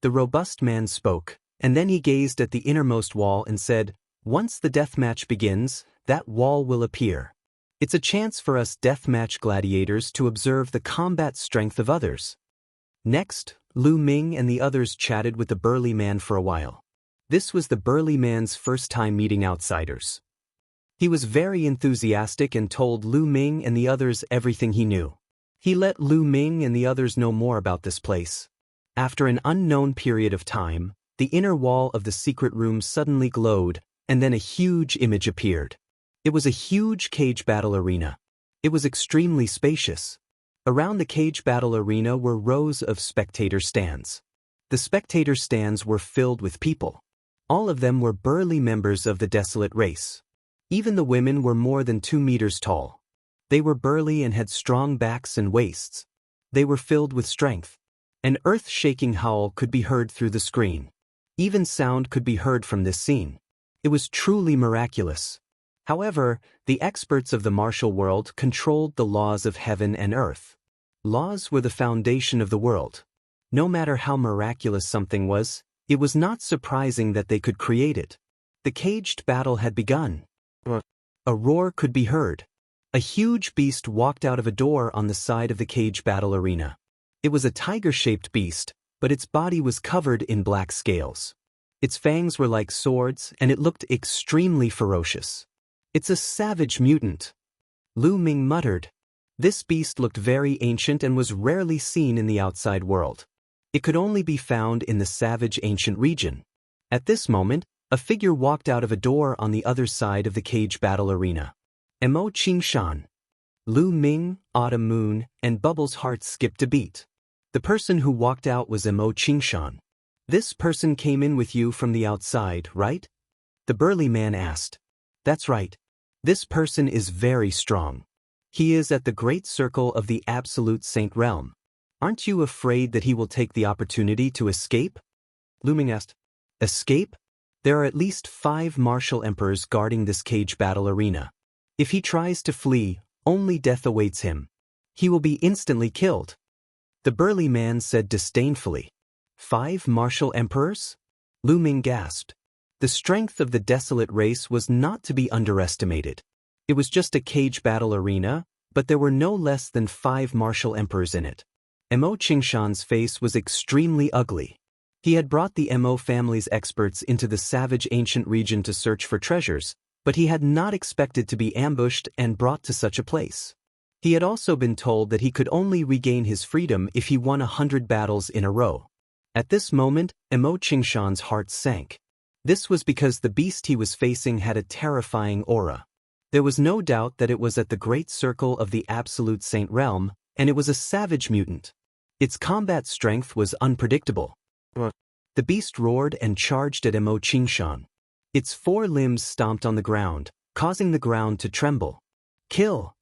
The robust man spoke, and then he gazed at the innermost wall and said, "Once the deathmatch begins, that wall will appear. It's a chance for us deathmatch gladiators to observe the combat strength of others." Next, Lu Ming and the others chatted with the burly man for a while. This was the burly man's first time meeting outsiders. He was very enthusiastic and told Lu Ming and the others everything he knew. He let Lu Ming and the others know more about this place. After an unknown period of time, the inner wall of the secret room suddenly glowed, and then a huge image appeared. It was a huge cage battle arena. It was extremely spacious. Around the cage battle arena were rows of spectator stands. The spectator stands were filled with people. All of them were burly members of the desolate race. Even the women were more than 2 meters tall. They were burly and had strong backs and waists. They were filled with strength. An earth-shaking howl could be heard through the screen. Even sound could be heard from this scene. It was truly miraculous. However, the experts of the martial world controlled the laws of heaven and earth. Laws were the foundation of the world. No matter how miraculous something was, it was not surprising that they could create it. The caged battle had begun. A roar could be heard. A huge beast walked out of a door on the side of the cage battle arena. It was a tiger-shaped beast, but its body was covered in black scales. Its fangs were like swords, and it looked extremely ferocious. "It's a savage mutant," Lu Ming muttered. This beast looked very ancient and was rarely seen in the outside world. It could only be found in the savage ancient region. At this moment, a figure walked out of a door on the other side of the cage battle arena. Emo Qingshan. Lu Ming, Autumn Moon, and Bubbles' hearts skipped a beat. The person who walked out was Emo Qingshan. "This person came in with you from the outside, right?" The burly man asked. "That's right. This person is very strong. He is at the great circle of the absolute saint realm. Aren't you afraid that he will take the opportunity to escape?" Lu Ming asked. "Escape? There are at least 5 martial emperors guarding this cage battle arena. If he tries to flee, only death awaits him. He will be instantly killed." The burly man said disdainfully. 5 martial emperors? Lu Ming gasped. The strength of the desolate race was not to be underestimated. It was just a cage battle arena, but there were no less than 5 martial emperors in it. Emo Qingshan's face was extremely ugly. He had brought the Emo family's experts into the savage ancient region to search for treasures, but he had not expected to be ambushed and brought to such a place. He had also been told that he could only regain his freedom if he won 100 battles in a row. At this moment, Emo Qingshan's heart sank. This was because the beast he was facing had a terrifying aura. There was no doubt that it was at the great circle of the absolute saint realm, and it was a savage mutant. Its combat strength was unpredictable. The beast roared and charged at Emo Qingshan. Its 4 limbs stomped on the ground, causing the ground to tremble. "Kill!"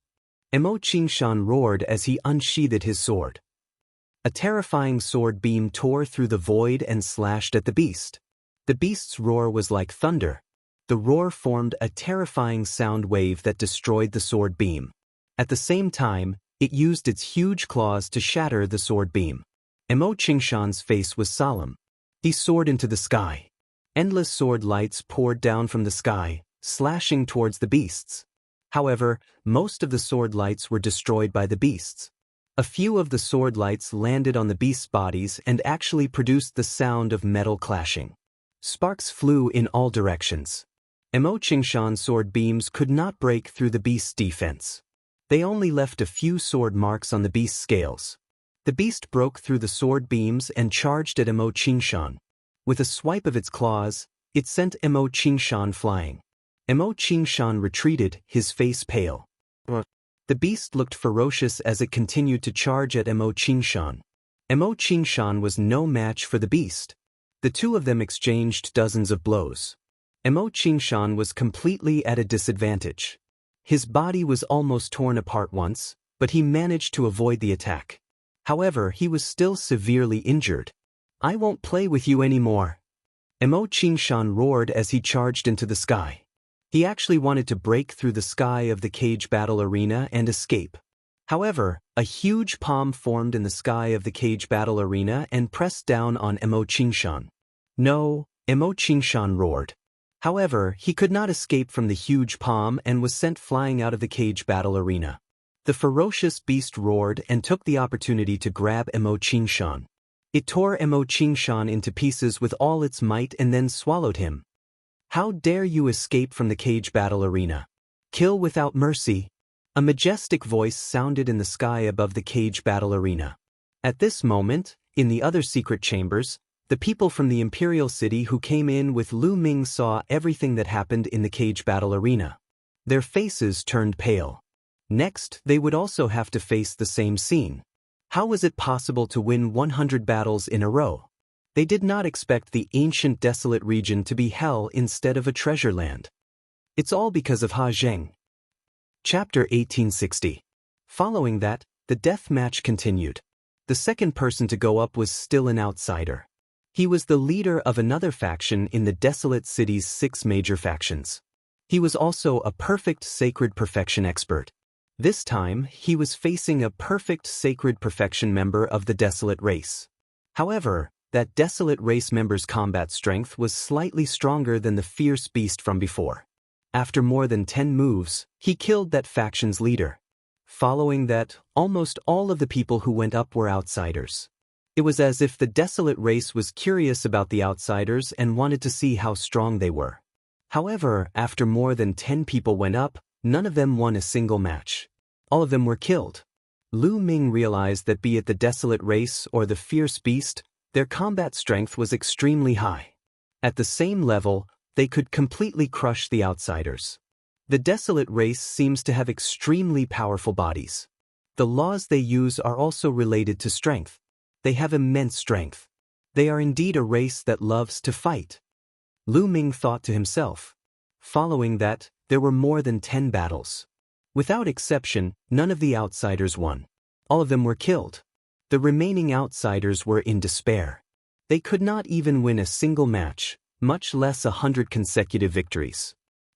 Emo Qingshan roared as he unsheathed his sword. A terrifying sword beam tore through the void and slashed at the beast. The beast's roar was like thunder. The roar formed a terrifying sound wave that destroyed the sword beam. At the same time, it used its huge claws to shatter the sword beam. Emo Qingshan's face was solemn. He soared into the sky. Endless sword lights poured down from the sky, slashing towards the beasts. However, most of the sword lights were destroyed by the beasts. A few of the sword lights landed on the beasts' bodies and actually produced the sound of metal clashing. Sparks flew in all directions. Emo Qingshan's sword beams could not break through the beast's defense. They only left a few sword marks on the beast's scales. The beast broke through the sword beams and charged at Emo Qingshan. With a swipe of its claws, it sent Emo Qingshan flying. Emo Qingshan retreated, his face pale. The beast looked ferocious as it continued to charge at Emo Qingshan. Emo Qingshan was no match for the beast. The two of them exchanged dozens of blows. Emo Qingshan was completely at a disadvantage. His body was almost torn apart once, but he managed to avoid the attack. However, he was still severely injured. "I won't play with you anymore." Emo Qingshan roared as he charged into the sky. He actually wanted to break through the sky of the cage battle arena and escape. However, a huge palm formed in the sky of the cage battle arena and pressed down on Emo Qingshan. "No," Emo Qingshan roared. However, he could not escape from the huge palm and was sent flying out of the cage battle arena. The ferocious beast roared and took the opportunity to grab Emo Qingshan. It tore Emo Qingshan into pieces with all its might and then swallowed him. "How dare you escape from the cage battle arena? Kill without mercy." A majestic voice sounded in the sky above the cage battle arena. At this moment, in the other secret chambers, the people from the Imperial City who came in with Lu Ming saw everything that happened in the cage battle arena. Their faces turned pale. Next, they would also have to face the same scene. How was it possible to win 100 battles in a row? They did not expect the ancient desolate region to be hell instead of a treasure land. It's all because of Ha Zheng. Chapter 1860. Following that, the death match continued. The second person to go up was still an outsider. He was the leader of another faction in the desolate city's 6 major factions. He was also a perfect sacred perfection expert. This time, he was facing a perfect sacred perfection member of the desolate race. However, that desolate race member's combat strength was slightly stronger than the fierce beast from before. After more than 10 moves, he killed that faction's leader. Following that, almost all of the people who went up were outsiders. It was as if the desolate race was curious about the outsiders and wanted to see how strong they were. However, after more than 10 people went up, none of them won a single match. All of them were killed. Lu Ming realized that be it the desolate race or the fierce beast, their combat strength was extremely high. At the same level, they could completely crush the outsiders. The desolate race seems to have extremely powerful bodies. The laws they use are also related to strength. They have immense strength. They are indeed a race that loves to fight. Lu Ming thought to himself. Following that, there were more than 10 battles. Without exception, none of the outsiders won. All of them were killed. The remaining outsiders were in despair. They could not even win a single match, much less 100 consecutive victories.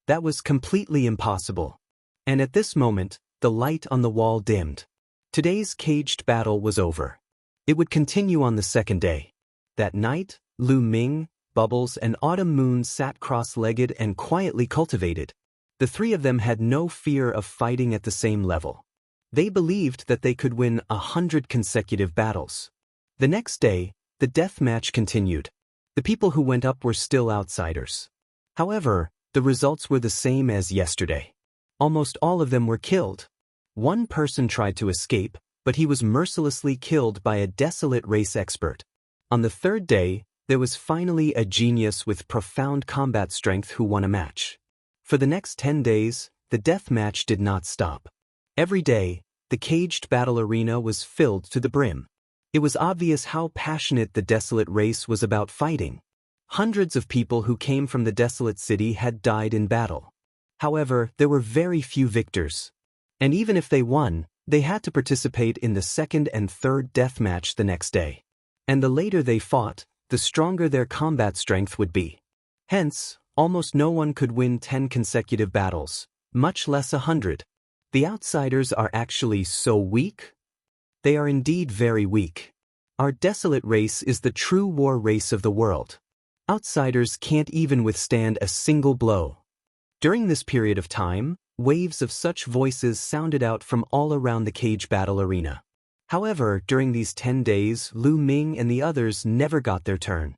That was completely impossible. And at this moment, the light on the wall dimmed. Today's caged battle was over. It would continue on the second day. That night, Lu Ming, Bubbles, and Autumn Moon sat cross-legged and quietly cultivated. The three of them had no fear of fighting at the same level. They believed that they could win 100 consecutive battles. The next day, the death match continued. The people who went up were still outsiders. However, the results were the same as yesterday. Almost all of them were killed. One person tried to escape, but he was mercilessly killed by a desolate race expert. On the third day, there was finally a genius with profound combat strength who won a match. For the next 10 days, the death match did not stop. Every day, the caged battle arena was filled to the brim. It was obvious how passionate the desolate race was about fighting. Hundreds of people who came from the desolate city had died in battle. However, there were very few victors. And even if they won, they had to participate in the second and third death match the next day. And the later they fought, the stronger their combat strength would be. Hence, almost no one could win 10 consecutive battles, much less 100. The outsiders are actually so weak? They are indeed very weak. Our desolate race is the true war race of the world. Outsiders can't even withstand a single blow. During this period of time, waves of such voices sounded out from all around the cage battle arena. However, during these 10 days, Lu Ming and the others never got their turn.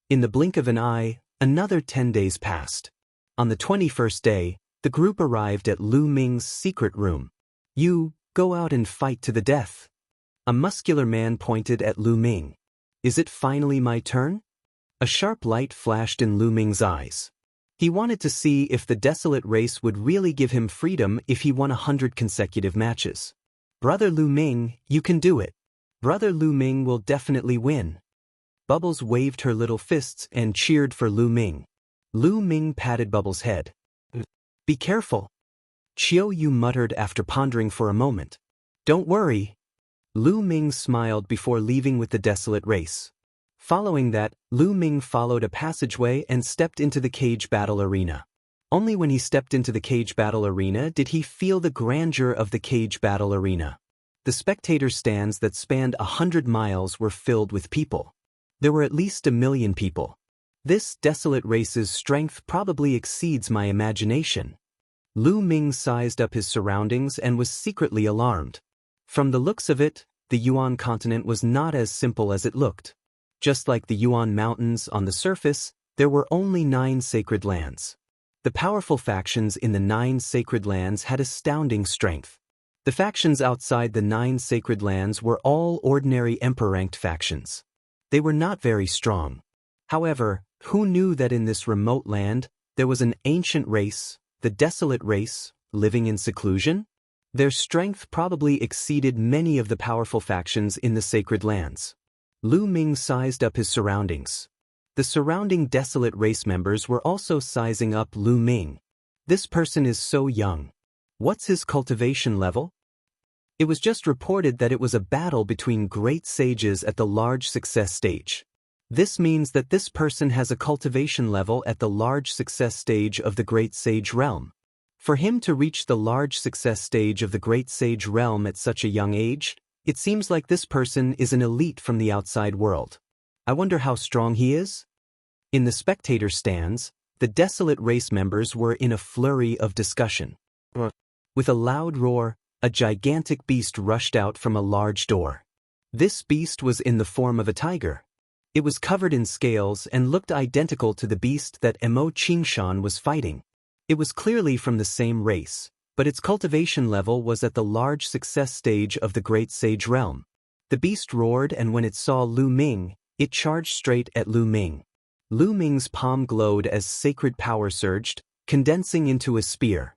In the blink of an eye, another 10 days passed. On the 21st day, the group arrived at Lu Ming's secret room. You, go out and fight to the death. A muscular man pointed at Lu Ming. Is it finally my turn? A sharp light flashed in Lu Ming's eyes. He wanted to see if the desolate race would really give him freedom if he won 100 consecutive matches. Brother Lu Ming, you can do it. Brother Lu Ming will definitely win. Bubbles waved her little fists and cheered for Lu Ming. Lu Ming patted Bubbles' head. Be careful. Chiao Yu muttered after pondering for a moment. Don't worry. Lu Ming smiled before leaving with the desolate race. Following that, Lu Ming followed a passageway and stepped into the cage battle arena. Only when he stepped into the cage battle arena did he feel the grandeur of the cage battle arena. The spectator stands that spanned 100 miles were filled with people. There were at least 1 million people. This desolate race's strength probably exceeds my imagination. Lu Ming sized up his surroundings and was secretly alarmed. From the looks of it, the Yuan continent was not as simple as it looked. Just like the Yuan Mountains on the surface, there were only 9 sacred lands. The powerful factions in the 9 sacred lands had astounding strength. The factions outside the 9 sacred lands were all ordinary emperor-ranked factions. They were not very strong. However, who knew that in this remote land, there was an ancient race, the desolate race, living in seclusion? Their strength probably exceeded many of the powerful factions in the sacred lands. Lu Ming sized up his surroundings. The surrounding desolate race members were also sizing up Lu Ming. This person is so young. What's his cultivation level? It was just reported that it was a battle between great sages at the large success stage. This means that this person has a cultivation level at the large success stage of the great sage realm. For him to reach the large success stage of the great sage realm at such a young age, it seems like this person is an elite from the outside world. I wonder how strong he is? In the spectator stands, the desolate race members were in a flurry of discussion. With a loud roar, a gigantic beast rushed out from a large door. This beast was in the form of a tiger. It was covered in scales and looked identical to the beast that Emo Qingshan was fighting. It was clearly from the same race, but its cultivation level was at the large success stage of the great sage realm. The beast roared, and when it saw Lu Ming, it charged straight at Lu Ming. Lu Ming's palm glowed as sacred power surged, condensing into a spear.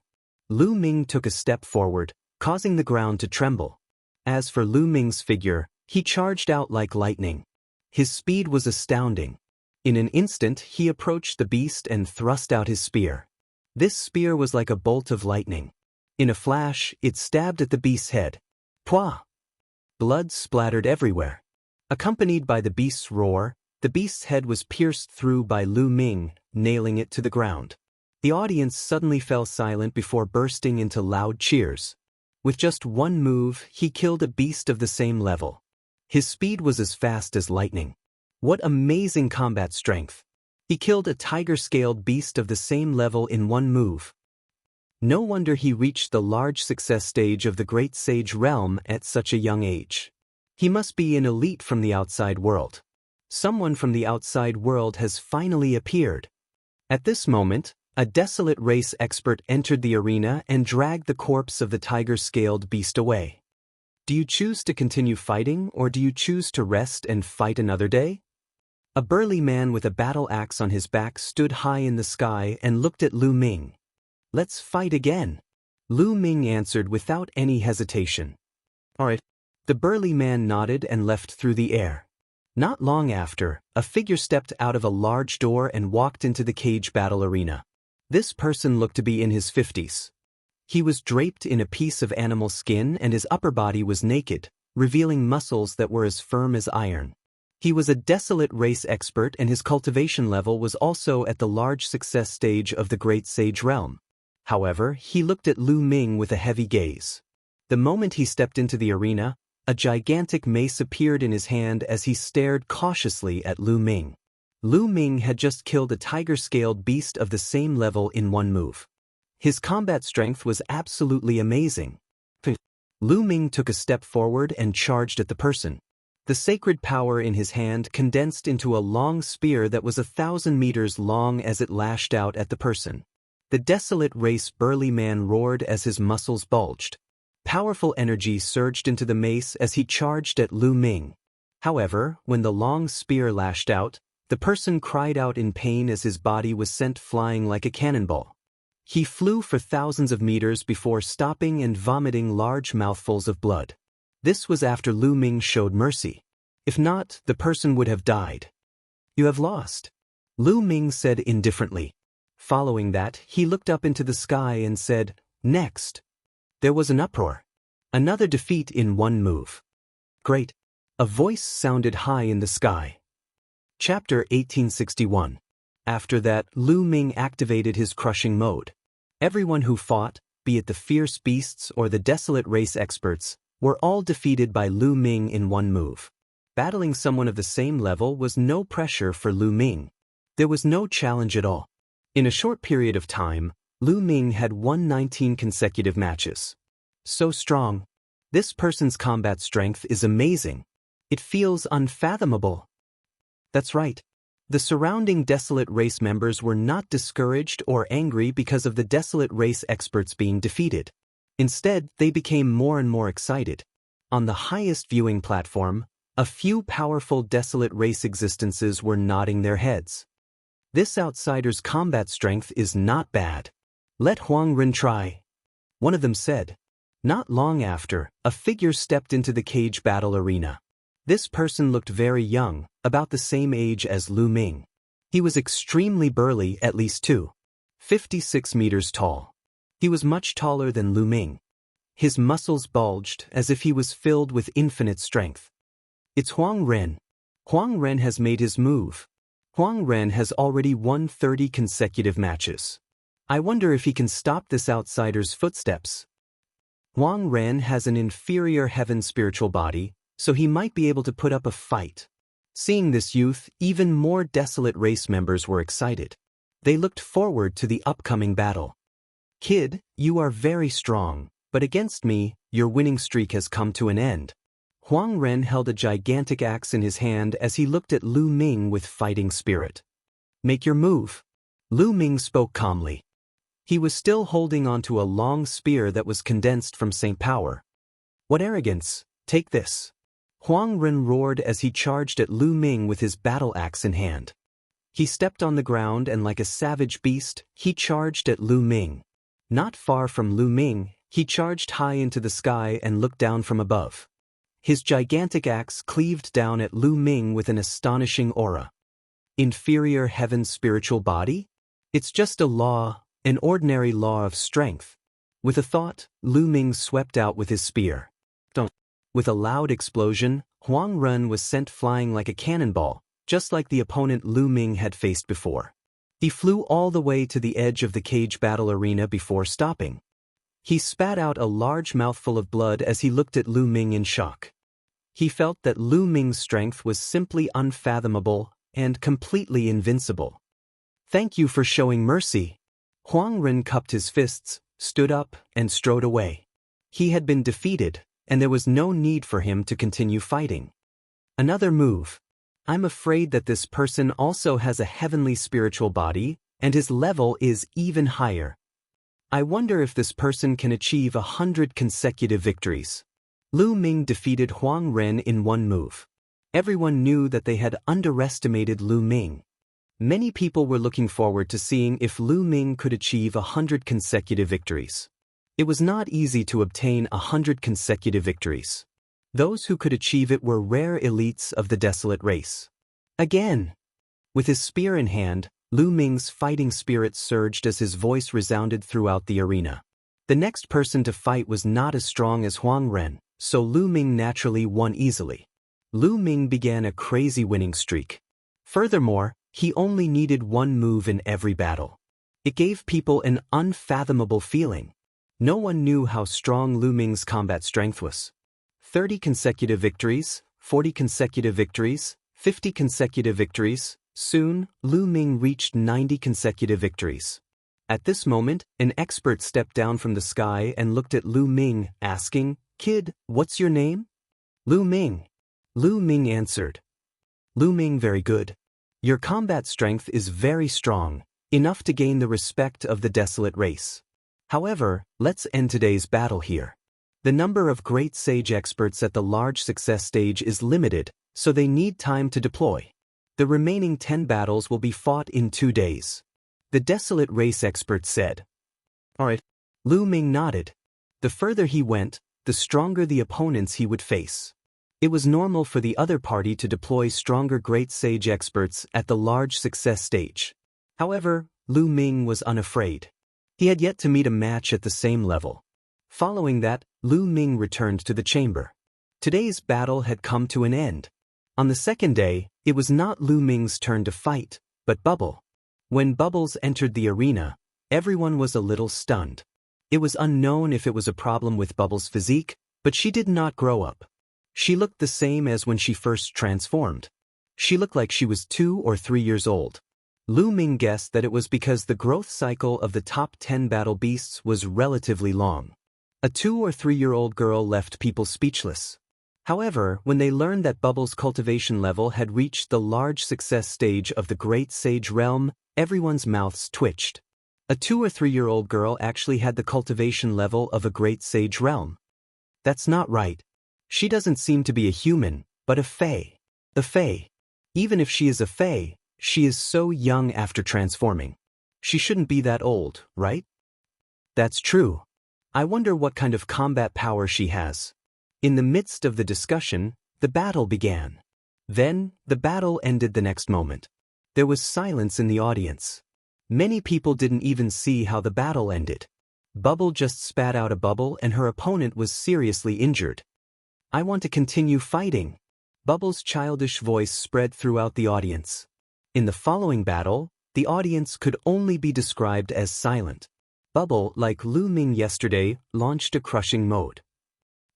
Lu Ming took a step forward, causing the ground to tremble. As for Lu Ming's figure, he charged out like lightning. His speed was astounding. In an instant, he approached the beast and thrust out his spear. This spear was like a bolt of lightning. In a flash, it stabbed at the beast's head. Pwah! Blood splattered everywhere. Accompanied by the beast's roar, the beast's head was pierced through by Lu Ming, nailing it to the ground. The audience suddenly fell silent before bursting into loud cheers. With just one move, he killed a beast of the same level. His speed was as fast as lightning. What amazing combat strength! He killed a tiger-scaled beast of the same level in one move. No wonder he reached the large success stage of the great sage realm at such a young age. He must be an elite from the outside world. Someone from the outside world has finally appeared. At this moment, a desolate race expert entered the arena and dragged the corpse of the tiger-scaled beast away. Do you choose to continue fighting, or do you choose to rest and fight another day? A burly man with a battle axe on his back stood high in the sky and looked at Lu Ming. Let's fight again. Lu Ming answered without any hesitation. All right. The burly man nodded and left through the air. Not long after, a figure stepped out of a large door and walked into the cage battle arena. This person looked to be in his 50s. He was draped in a piece of animal skin and his upper body was naked, revealing muscles that were as firm as iron. He was a desolate race expert and his cultivation level was also at the large success stage of the great sage realm. However, he looked at Lu Ming with a heavy gaze. The moment he stepped into the arena, a gigantic mace appeared in his hand as he stared cautiously at Lu Ming. Lu Ming had just killed a tiger-scaled beast of the same level in one move. His combat strength was absolutely amazing. Lu Ming took a step forward and charged at the person. The sacred power in his hand condensed into a long spear that was 1,000 meters long as it lashed out at the person. The desolate race burly man roared as his muscles bulged. Powerful energy surged into the mace as he charged at Lu Ming. However, when the long spear lashed out, the person cried out in pain as his body was sent flying like a cannonball. He flew for thousands of meters before stopping and vomiting large mouthfuls of blood. This was after Lu Ming showed mercy. If not, the person would have died. "You have lost," Lu Ming said indifferently. Following that, he looked up into the sky and said, "Next." There was an uproar. Another defeat in one move. "Great." A voice sounded high in the sky. Chapter 1861. After that, Lu Ming activated his crushing mode. Everyone who fought, be it the fierce beasts or the desolate race experts, were all defeated by Lu Ming in one move. Battling someone of the same level was no pressure for Lu Ming. There was no challenge at all. In a short period of time, Lu Ming had won 19 consecutive matches. So strong. This person's combat strength is amazing. It feels unfathomable. That's right. The surrounding desolate race members were not discouraged or angry because of the desolate race experts being defeated. Instead, they became more and more excited. On the highest viewing platform, a few powerful desolate race existences were nodding their heads. This outsider's combat strength is not bad. Let Huang Ren try. One of them said. Not long after, a figure stepped into the cage battle arena. This person looked very young, about the same age as Lu Ming. He was extremely burly, at least 2.56 meters tall. He was much taller than Lu Ming. His muscles bulged as if he was filled with infinite strength. It's Huang Ren. Huang Ren has made his move. Huang Ren has already won 30 consecutive matches. I wonder if he can stop this outsider's footsteps. Huang Ren has an inferior heaven spiritual body, so he might be able to put up a fight. Seeing this youth, even more desolate race members were excited. They looked forward to the upcoming battle. "Kid, you are very strong, but against me, your winning streak has come to an end." Huang Ren held a gigantic axe in his hand as he looked at Lu Ming with fighting spirit. "Make your move." Lu Ming spoke calmly. He was still holding onto a long spear that was condensed from Saint Power. "What arrogance! Take this." Huang Ren roared as he charged at Lu Ming with his battle axe in hand. He stepped on the ground and like a savage beast, he charged at Lu Ming. Not far from Lu Ming, he charged high into the sky and looked down from above. His gigantic axe cleaved down at Lu Ming with an astonishing aura. Inferior heaven spiritual body? It's just a law, an ordinary law of strength. With a thought, Lu Ming swept out with his spear. Don't. With a loud explosion, Huang Ren was sent flying like a cannonball, just like the opponent Lu Ming had faced before. He flew all the way to the edge of the cage battle arena before stopping. He spat out a large mouthful of blood as he looked at Lu Ming in shock. He felt that Lu Ming's strength was simply unfathomable and completely invincible. "Thank you for showing mercy." Huang Ren cupped his fists, stood up, and strode away. He had been defeated, and there was no need for him to continue fighting. Another move. I'm afraid that this person also has a heavenly spiritual body, and his level is even higher. I wonder if this person can achieve 100 consecutive victories. Lu Ming defeated Huang Ren in one move. Everyone knew that they had underestimated Lu Ming. Many people were looking forward to seeing if Lu Ming could achieve 100 consecutive victories. It was not easy to obtain 100 consecutive victories. Those who could achieve it were rare elites of the desolate race. Again! With his spear in hand, Lu Ming's fighting spirit surged as his voice resounded throughout the arena. The next person to fight was not as strong as Huang Ren, so Lu Ming naturally won easily. Lu Ming began a crazy winning streak. Furthermore, he only needed one move in every battle. It gave people an unfathomable feeling. No one knew how strong Lu Ming's combat strength was. 30 consecutive victories, 40 consecutive victories, 50 consecutive victories. Soon, Lu Ming reached 90 consecutive victories. At this moment, an expert stepped down from the sky and looked at Lu Ming, asking, "Kid, what's your name?" "Lu Ming." Lu Ming answered. "Lu Ming, very good. Your combat strength is very strong, enough to gain the respect of the desolate race. However, let's end today's battle here." The number of great sage experts at the large success stage is limited, so they need time to deploy. The remaining 10 battles will be fought in 2 days. The desolate race expert said. Alright. Lu Ming nodded. The further he went, the stronger the opponents he would face. It was normal for the other party to deploy stronger great sage experts at the large success stage. However, Lu Ming was unafraid. He had yet to meet a match at the same level. Following that, Lu Ming returned to the chamber. Today's battle had come to an end. On the second day, it was not Lu Ming's turn to fight, but Bubble. When Bubbles entered the arena, everyone was a little stunned. It was unknown if it was a problem with Bubbles' physique, but she did not grow up. She looked the same as when she first transformed. She looked like she was 2 or 3 years old. Lu Ming guessed that it was because the growth cycle of the top 10 battle beasts was relatively long. A 2 or 3-year-old girl left people speechless. However, when they learned that Bubbles' cultivation level had reached the large success stage of the Great Sage Realm, everyone's mouths twitched. A 2 or 3-year-old girl actually had the cultivation level of a Great Sage Realm. That's not right. She doesn't seem to be a human, but a fae. A fae. Even if she is a fae, she is so young after transforming. She shouldn't be that old, right? That's true. I wonder what kind of combat power she has. In the midst of the discussion, the battle began. Then, the battle ended the next moment. There was silence in the audience. Many people didn't even see how the battle ended. Bubble just spat out a bubble and her opponent was seriously injured. I want to continue fighting. Bubble's childish voice spread throughout the audience. In the following battle, the audience could only be described as silent. Bubble, like Lu Ming yesterday, launched a crushing mode.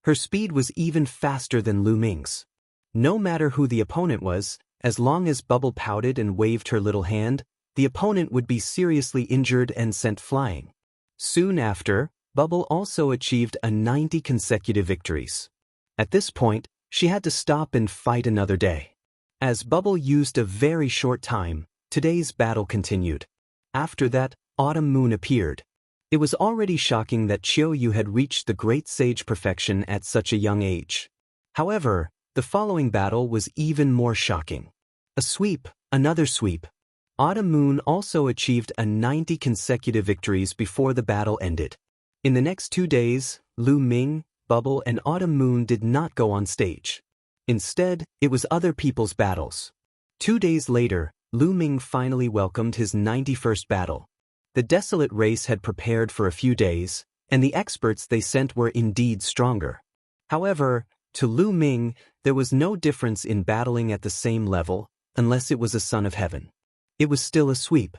Her speed was even faster than Lu Ming's. No matter who the opponent was, as long as Bubble pouted and waved her little hand, the opponent would be seriously injured and sent flying. Soon after, Bubble also achieved 90 consecutive victories. At this point, she had to stop and fight another day. As Bubble used a very short time, today's battle continued. After that, Autumn Moon appeared. It was already shocking that Chiu Yu had reached the Great Sage perfection at such a young age. However, the following battle was even more shocking. A sweep, another sweep. Autumn Moon also achieved 90 consecutive victories before the battle ended. In the next 2 days, Lu Ming, Bubble and Autumn Moon did not go on stage. Instead, it was other people's battles. 2 days later, Lu Ming finally welcomed his 91st battle. The desolate race had prepared for a few days, and the experts they sent were indeed stronger. However, to Lu Ming, there was no difference in battling at the same level, unless it was a son of heaven. It was still a sweep.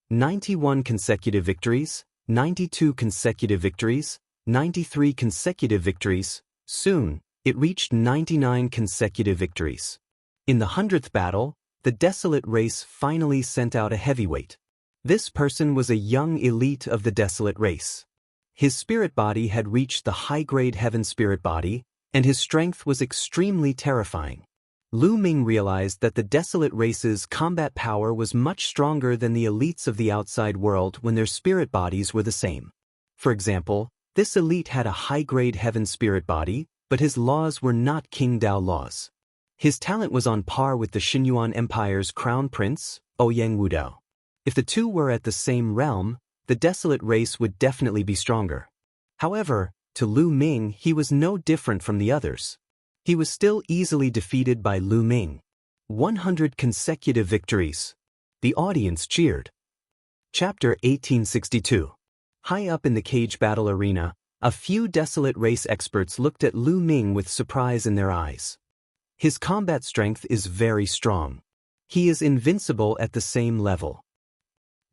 91 consecutive victories, 92 consecutive victories, 93 consecutive victories. Soon, it reached 99 consecutive victories. In the 100th battle, the desolate race finally sent out a heavyweight. This person was a young elite of the desolate race. His spirit body had reached the high-grade heaven spirit body, and his strength was extremely terrifying. Lu Ming realized that the desolate race's combat power was much stronger than the elites of the outside world when their spirit bodies were the same. For example, this elite had a high-grade heaven spirit body, but his laws were not King Dao laws. His talent was on par with the Xinyuan Empire's crown prince, Ouyang Wudao. If the two were at the same realm, the desolate race would definitely be stronger. However, to Lu Ming he was no different from the others. He was still easily defeated by Lu Ming. 100 consecutive victories. The audience cheered. Chapter 1862. High up in the cage battle arena, a few desolate race experts looked at Lu Ming with surprise in their eyes. His combat strength is very strong. He is invincible at the same level.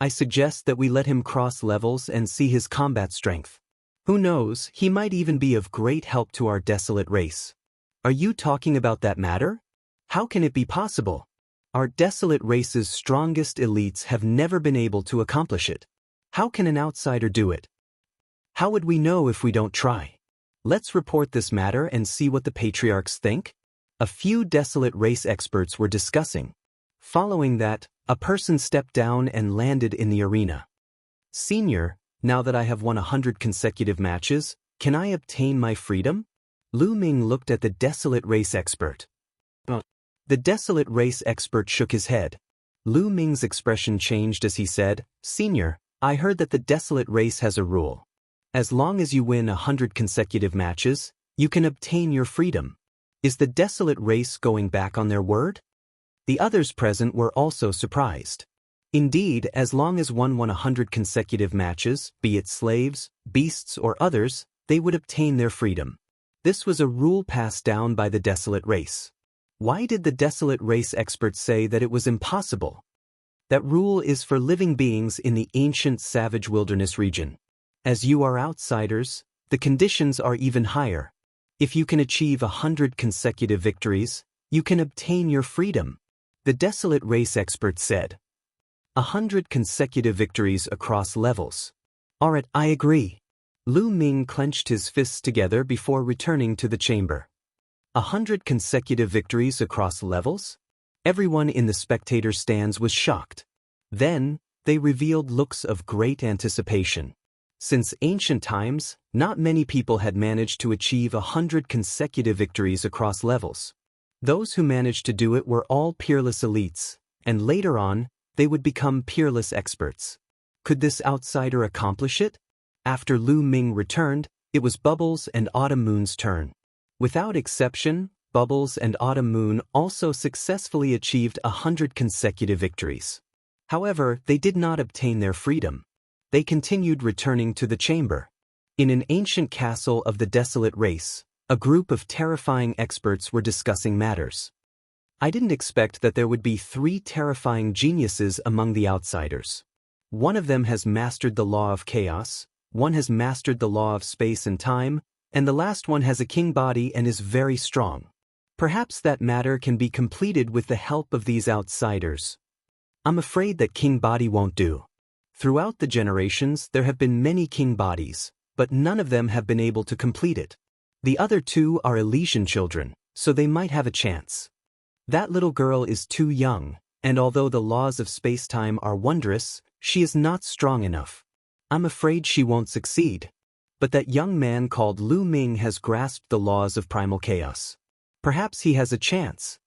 I suggest that we let him cross levels and see his combat strength. Who knows, he might even be of great help to our desolate race. Are you talking about that matter? How can it be possible? Our desolate race's strongest elites have never been able to accomplish it. How can an outsider do it? How would we know if we don't try? Let's report this matter and see what the patriarchs think. A few desolate race experts were discussing. Following that, a person stepped down and landed in the arena. Senior, now that I have won 100 consecutive matches, Can I obtain my freedom? Lu Ming looked at the desolate race expert. The desolate race expert shook his head. Lu Ming's expression changed as he said, Senior, I heard that the desolate race has a rule. As long as you win 100 consecutive matches, you can obtain your freedom. Is the desolate race going back on their word? The others present were also surprised. Indeed, as long as one won 100 consecutive matches, be it slaves, beasts, or others, they would obtain their freedom. This was a rule passed down by the desolate race. Why did the desolate race experts say that it was impossible? That rule is for living beings in the ancient savage wilderness region. As you are outsiders, the conditions are even higher. If you can achieve 100 consecutive victories, you can obtain your freedom. The desolate race expert said. 100 consecutive victories across levels. Alright, I agree. Lu Ming clenched his fists together before returning to the chamber. 100 consecutive victories across levels? Everyone in the spectator stands was shocked. Then, they revealed looks of great anticipation. Since ancient times, not many people had managed to achieve 100 consecutive victories across levels. Those who managed to do it were all peerless elites, and later on, they would become peerless experts. Could this outsider accomplish it? After Lu Ming returned, it was Bubbles and Autumn Moon's turn. Without exception, Bubbles and Autumn Moon also successfully achieved 100 consecutive victories. However, they did not obtain their freedom. They continued returning to the chamber. In an ancient castle of the desolate race, a group of terrifying experts were discussing matters. I didn't expect that there would be 3 terrifying geniuses among the outsiders. One of them has mastered the law of chaos, one has mastered the law of space and time, and the last one has a king body and is very strong. Perhaps that matter can be completed with the help of these outsiders. I'm afraid that king body won't do. Throughout the generations, there have been many king bodies, but none of them have been able to complete it. The other 2 are Elysian children, so they might have a chance. That little girl is too young, and although the laws of space-time are wondrous, she is not strong enough. I'm afraid she won't succeed. But that young man called Lu Ming has grasped the laws of primal chaos. Perhaps he has a chance.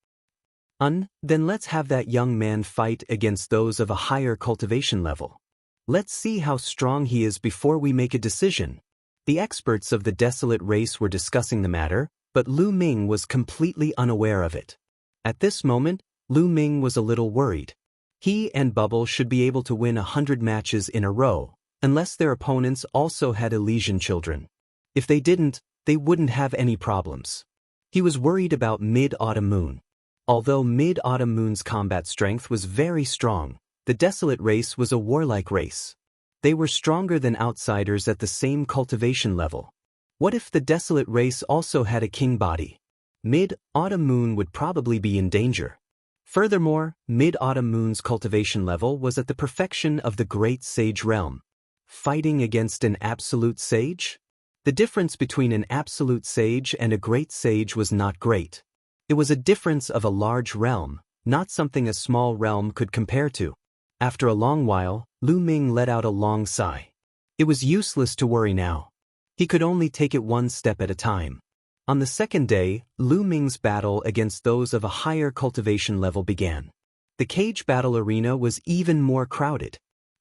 Then let's have that young man fight against those of a higher cultivation level. Let's see how strong he is before we make a decision. The experts of the desolate race were discussing the matter, but Lu Ming was completely unaware of it. At this moment, Lu Ming was a little worried. He and Bubble should be able to win 100 matches in a row, unless their opponents also had Elysian children. If they didn't, they wouldn't have any problems. He was worried about Mid-Autumn Moon. Although Mid-Autumn Moon's combat strength was very strong, the desolate race was a warlike race. They were stronger than outsiders at the same cultivation level. What if the desolate race also had a king body? Mid-Autumn Moon would probably be in danger. Furthermore, Mid-Autumn Moon's cultivation level was at the perfection of the Great Sage realm. Fighting against an absolute sage? The difference between an absolute sage and a great sage was not great. It was a difference of a large realm, not something a small realm could compare to. After a long while, Lu Ming let out a long sigh. It was useless to worry now. He could only take it one step at a time. On the second day, Lu Ming's battle against those of a higher cultivation level began. The cage battle arena was even more crowded.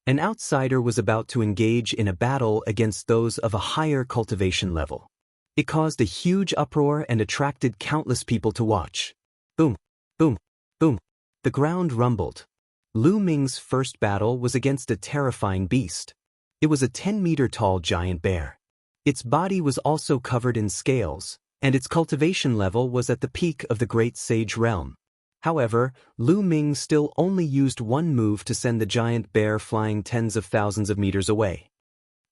An outsider was about to engage in a battle against those of a higher cultivation level. It caused a huge uproar and attracted countless people to watch. Boom, boom, boom. The ground rumbled. Lu Ming's first battle was against a terrifying beast. It was a 10-meter-tall giant bear. Its body was also covered in scales, and its cultivation level was at the peak of the Great Sage realm. However, Lu Ming still only used one move to send the giant bear flying tens of thousands of meters away.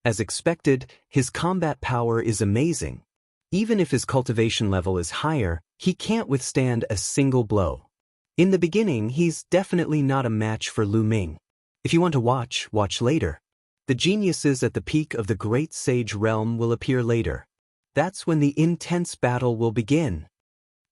As expected, his combat power is amazing. Even if his cultivation level is higher, he can't withstand a single blow. In the beginning, he's definitely not a match for Lu Ming. If you want to watch later. The geniuses at the peak of the Great Sage realm will appear later. That's when the intense battle will begin.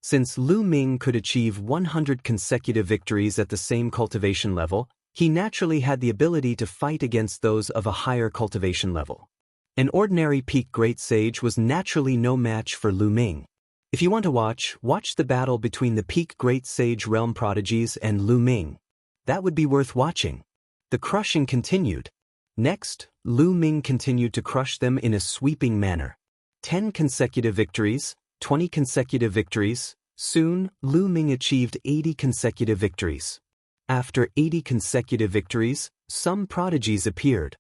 Since Lu Ming could achieve 100 consecutive victories at the same cultivation level, he naturally had the ability to fight against those of a higher cultivation level. An ordinary peak great sage was naturally no match for Lu Ming. If you want to watch the battle between the peak great sage realm prodigies and Lu Ming. That would be worth watching. The crushing continued. Next, Lu Ming continued to crush them in a sweeping manner. 10 consecutive victories, 20 consecutive victories. Soon, Lu Ming achieved 80 consecutive victories. After 80 consecutive victories, some prodigies appeared.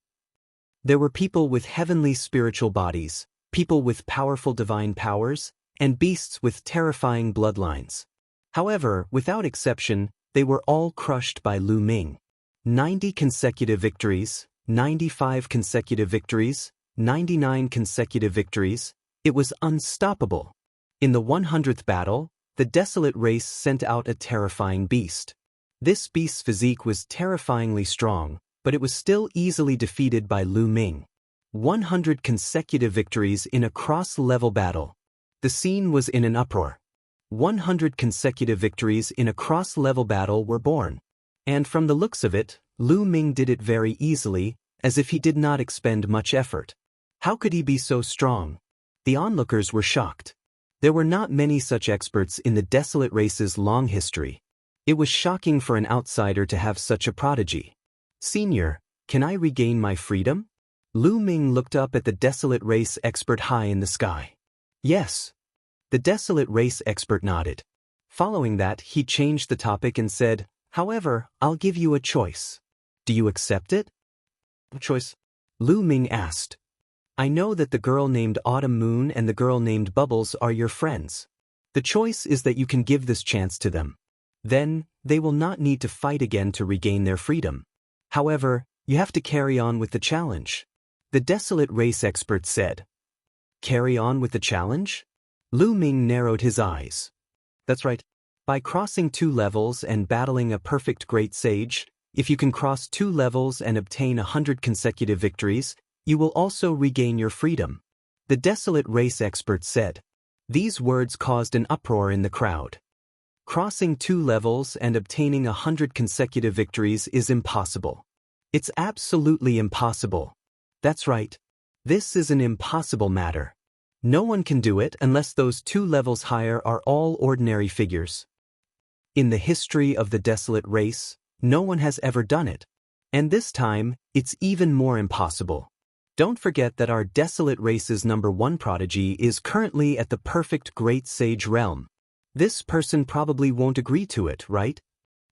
There were people with heavenly spiritual bodies, people with powerful divine powers, and beasts with terrifying bloodlines. However, without exception, they were all crushed by Lu Ming. 90 consecutive victories, 95 consecutive victories, 99 consecutive victories. It was unstoppable. In the 100th battle, the desolate race sent out a terrifying beast. This beast's physique was terrifyingly strong, but it was still easily defeated by Lu Ming. 100 consecutive victories in a cross-level battle. The scene was in an uproar. 100 consecutive victories in a cross-level battle were born. And from the looks of it, Lu Ming did it very easily, as if he did not expend much effort. How could he be so strong? The onlookers were shocked. There were not many such experts in the desolate race's long history. It was shocking for an outsider to have such a prodigy. Senior, can I regain my freedom? Lu Ming looked up at the desolate race expert high in the sky. Yes. The desolate race expert nodded. Following that, he changed the topic and said, however, I'll give you a choice. Do you accept it? What choice? Lu Ming asked. I know that the girl named Autumn Moon and the girl named Bubbles are your friends. The choice is that you can give this chance to them. Then, they will not need to fight again to regain their freedom. However, you have to carry on with the challenge. The desolate race expert said. Carry on with the challenge? Lu Ming narrowed his eyes. That's right. By crossing 2 levels and battling a perfect great sage, if you can cross 2 levels and obtain 100 consecutive victories, you will also regain your freedom. The desolate race expert said. These words caused an uproar in the crowd. Crossing 2 levels and obtaining 100 consecutive victories is impossible. It's absolutely impossible. That's right. This is an impossible matter. No one can do it unless those 2 levels higher are all ordinary figures. In the history of the desolate race, no one has ever done it. And this time, it's even more impossible. Don't forget that our desolate race's #1 prodigy is currently at the perfect great sage realm. This person probably won't agree to it, right?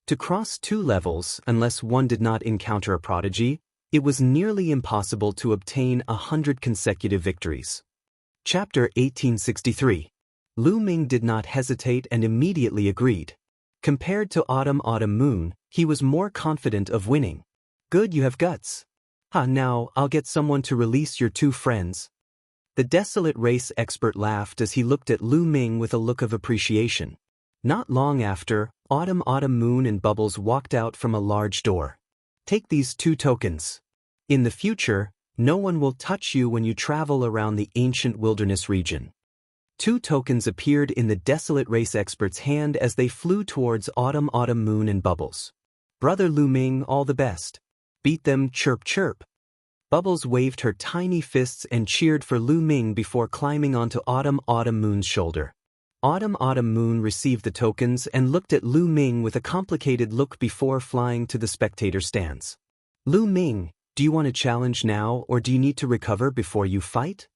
To cross 2 levels, unless one did not encounter a prodigy, it was nearly impossible to obtain 100 consecutive victories. Chapter 1863. Lu Ming did not hesitate and immediately agreed. Compared to Autumn Moon, he was more confident of winning. Good, you have guts. Now, I'll get someone to release your 2 friends. The desolate race expert laughed as he looked at Lu Ming with a look of appreciation. Not long after, Autumn Moon and Bubbles walked out from a large door. Take these 2 tokens. In the future, no one will touch you when you travel around the ancient wilderness region. 2 tokens appeared in the desolate race expert's hand as they flew towards Autumn Moon and Bubbles. Brother Lu Ming, all the best. Beat them, chirp chirp. Bubbles waved her tiny fists and cheered for Lu Ming before climbing onto Autumn Moon's shoulder. Autumn Moon received the tokens and looked at Lu Ming with a complicated look before flying to the spectator stands. Lu Ming, do you want a challenge now or do you need to recover before you fight?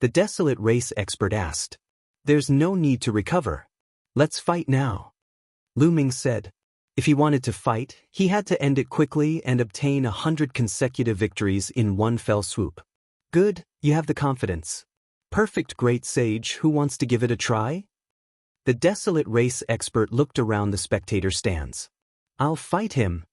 The desolate race expert asked. There's no need to recover. Let's fight now. Lu Ming said. If he wanted to fight, he had to end it quickly and obtain 100 consecutive victories in one fell swoop. Good, you have the confidence. Perfect great sage, who wants to give it a try? The desolate race expert looked around the spectator stands. I'll fight him.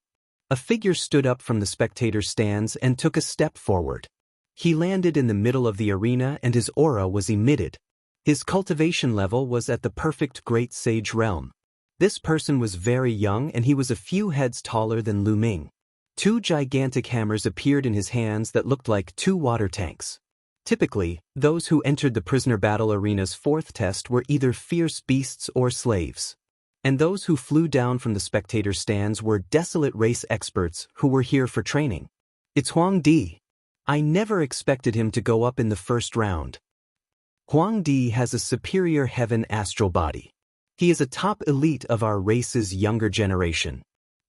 A figure stood up from the spectator stands and took a step forward. He landed in the middle of the arena and his aura was emitted. His cultivation level was at the perfect great sage realm. This person was very young and he was a few heads taller than Lu Ming. 2 gigantic hammers appeared in his hands that looked like 2 water tanks. Typically, those who entered the prisoner battle arena's 4th test were either fierce beasts or slaves. And those who flew down from the spectator stands were desolate race experts who were here for training. It's Huang Di. I never expected him to go up in the first round. Huang Di has a superior heaven astral body. He is a top elite of our race's younger generation.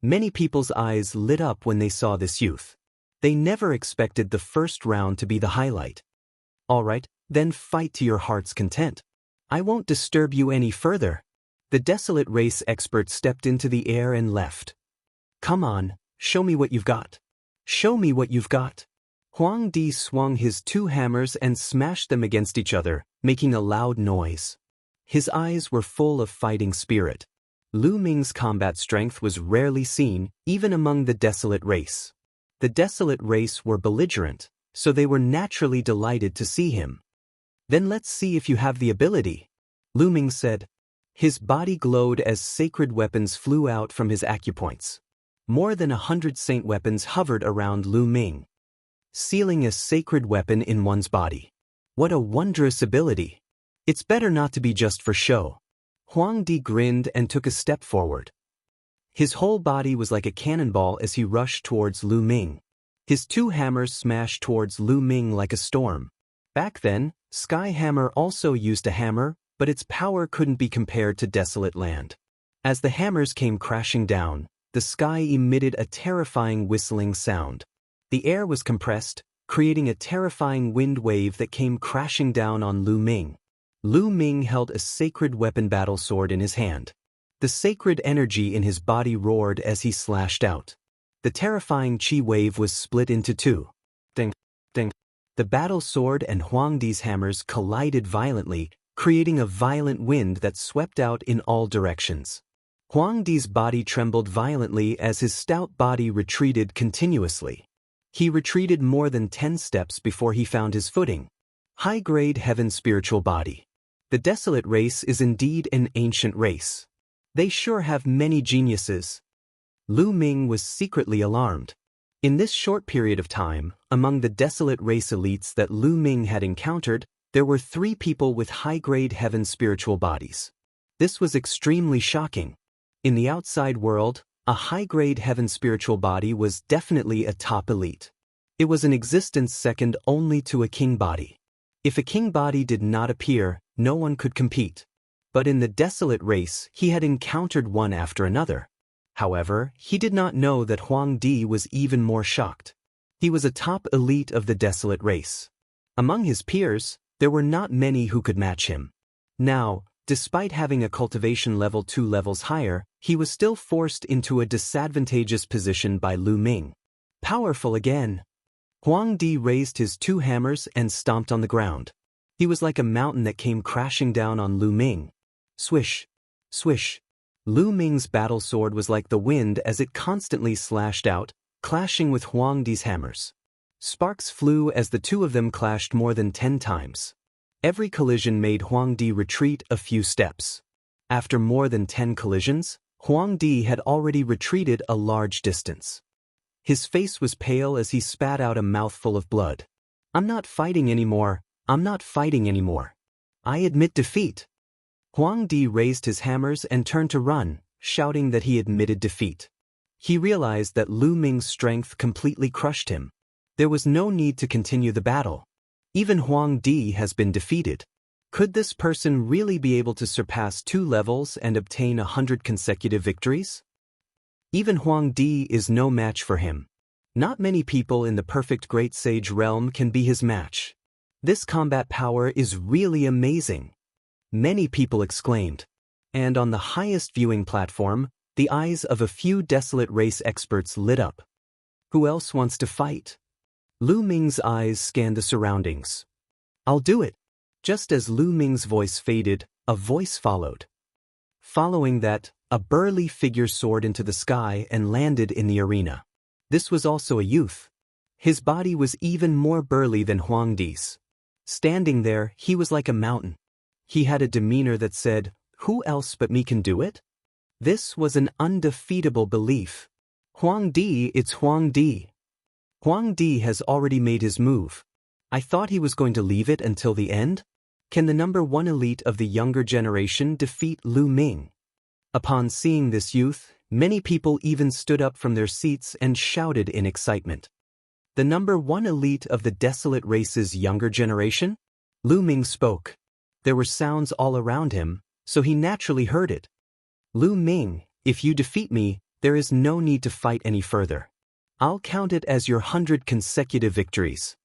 Many people's eyes lit up when they saw this youth. They never expected the first round to be the highlight. Alright, then fight to your heart's content. I won't disturb you any further. The desolate race expert stepped into the air and left. Come on, show me what you've got. Show me what you've got. Huang Di swung his two hammers and smashed them against each other, making a loud noise. His eyes were full of fighting spirit. Lu Ming's combat strength was rarely seen, even among the desolate race. The desolate race were belligerent, so they were naturally delighted to see him. Then let's see if you have the ability, Lu Ming said. His body glowed as sacred weapons flew out from his acupoints. More than 100 saint weapons hovered around Lu Ming, sealing a sacred weapon in one's body. What a wondrous ability! It's better not to be just for show. Huang Di grinned and took a step forward. His whole body was like a cannonball as he rushed towards Lu Ming. His two hammers smashed towards Lu Ming like a storm. Back then, Sky Hammer also used a hammer, but its power couldn't be compared to desolate land. As the hammers came crashing down, the sky emitted a terrifying whistling sound. The air was compressed, creating a terrifying wind wave that came crashing down on Lu Ming. Lu Ming held a sacred weapon battle sword in his hand. The sacred energy in his body roared as he slashed out. The terrifying chi wave was split into two. Ding, ding. The battle sword and Huang Di's hammers collided violently, creating a violent wind that swept out in all directions. Huang Di's body trembled violently as his stout body retreated continuously. He retreated more than 10 steps before he found his footing. High-grade heaven spiritual body. The desolate race is indeed an ancient race. They sure have many geniuses. Lu Ming was secretly alarmed. In this short period of time, among the desolate race elites that Lu Ming had encountered, there were 3 people with high-grade heaven spiritual bodies. This was extremely shocking. In the outside world, a high-grade heaven spiritual body was definitely a top elite. It was an existence second only to a king body. If a king body did not appear, no one could compete. But in the desolate race, he had encountered one after another. However, he did not know that Huang Di was even more shocked. He was a top elite of the desolate race. Among his peers, there were not many who could match him. Now, despite having a cultivation level 2 levels higher, he was still forced into a disadvantageous position by Lu Ming. Powerful again. Huang Di raised his 2 hammers and stomped on the ground. He was like a mountain that came crashing down on Lu Ming. Swish, swish. Lu Ming's battle sword was like the wind as it constantly slashed out, clashing with Huang Di's hammers. Sparks flew as the two of them clashed more than 10 times. Every collision made Huang Di retreat a few steps. After more than 10 collisions, Huang Di had already retreated a large distance. His face was pale as he spat out a mouthful of blood. I'm not fighting anymore. I'm not fighting anymore. I admit defeat. Huang Di raised his hammers and turned to run, shouting that he admitted defeat. He realized that Lu Ming's strength completely crushed him. There was no need to continue the battle. Even Huang Di has been defeated. Could this person really be able to surpass 2 levels and obtain 100 consecutive victories? Even Huang Di is no match for him. Not many people in the perfect great sage realm can be his match. This combat power is really amazing. Many people exclaimed. And on the highest viewing platform, the eyes of a few desolate race experts lit up. Who else wants to fight? Lu Ming's eyes scanned the surroundings. I'll do it. Just as Lu Ming's voice faded, a voice followed. Following that, a burly figure soared into the sky and landed in the arena. This was also a youth. His body was even more burly than Huang Di's. Standing there, he was like a mountain. He had a demeanor that said, "Who else but me can do it?" This was an undefeatable belief. Huang Di, it's Huang Di. Huang Di has already made his move. I thought he was going to leave it until the end? Can the number 1 elite of the younger generation defeat Lu Ming? Upon seeing this youth, many people even stood up from their seats and shouted in excitement. The number one elite of the desolate race's younger generation? Lu Ming spoke. There were sounds all around him, so he naturally heard it. Lu Ming, if you defeat me, there is no need to fight any further. I'll count it as your 100 consecutive victories.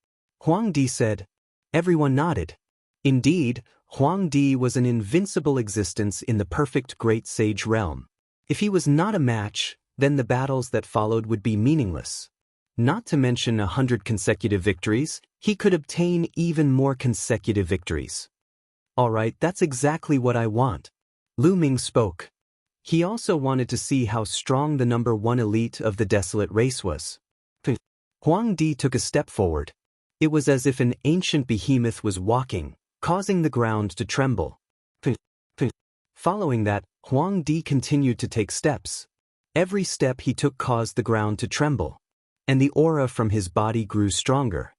Huang Di said. Everyone nodded. Indeed, Huang Di was an invincible existence in the perfect great sage realm. If he was not a match, then the battles that followed would be meaningless. Not to mention 100 consecutive victories, he could obtain even more consecutive victories. Alright, that's exactly what I want. Lu Ming spoke. He also wanted to see how strong the number one elite of the desolate race was. Huang Di took a step forward. It was as if an ancient behemoth was walking, causing the ground to tremble. Following that, Huang Di continued to take steps. Every step he took caused the ground to tremble, and the aura from his body grew stronger.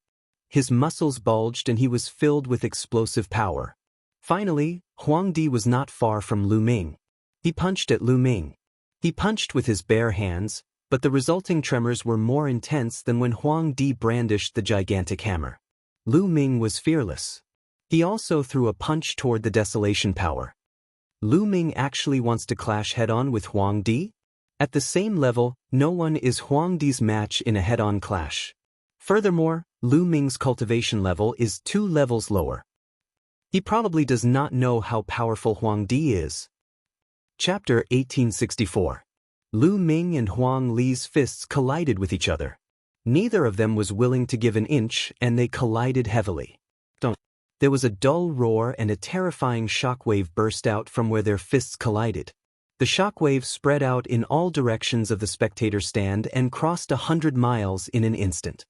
His muscles bulged and he was filled with explosive power. Finally, Huang Di was not far from Lu Ming. He punched at Lu Ming. He punched with his bare hands, but the resulting tremors were more intense than when Huang Di brandished the gigantic hammer. Lu Ming was fearless. He also threw a punch toward the desolation power. Lu Ming actually wants to clash head-on with Huang Di? At the same level, no one is Huang Di's match in a head-on clash. Furthermore, Lu Ming's cultivation level is 2 levels lower. He probably does not know how powerful Huang Di is. Chapter 1864. Lu Ming and Huang Li's fists collided with each other. Neither of them was willing to give an inch, and they collided heavily. There was a dull roar and a terrifying shockwave burst out from where their fists collided. The shockwave spread out in all directions of the spectator stand and crossed 100 miles in an instant.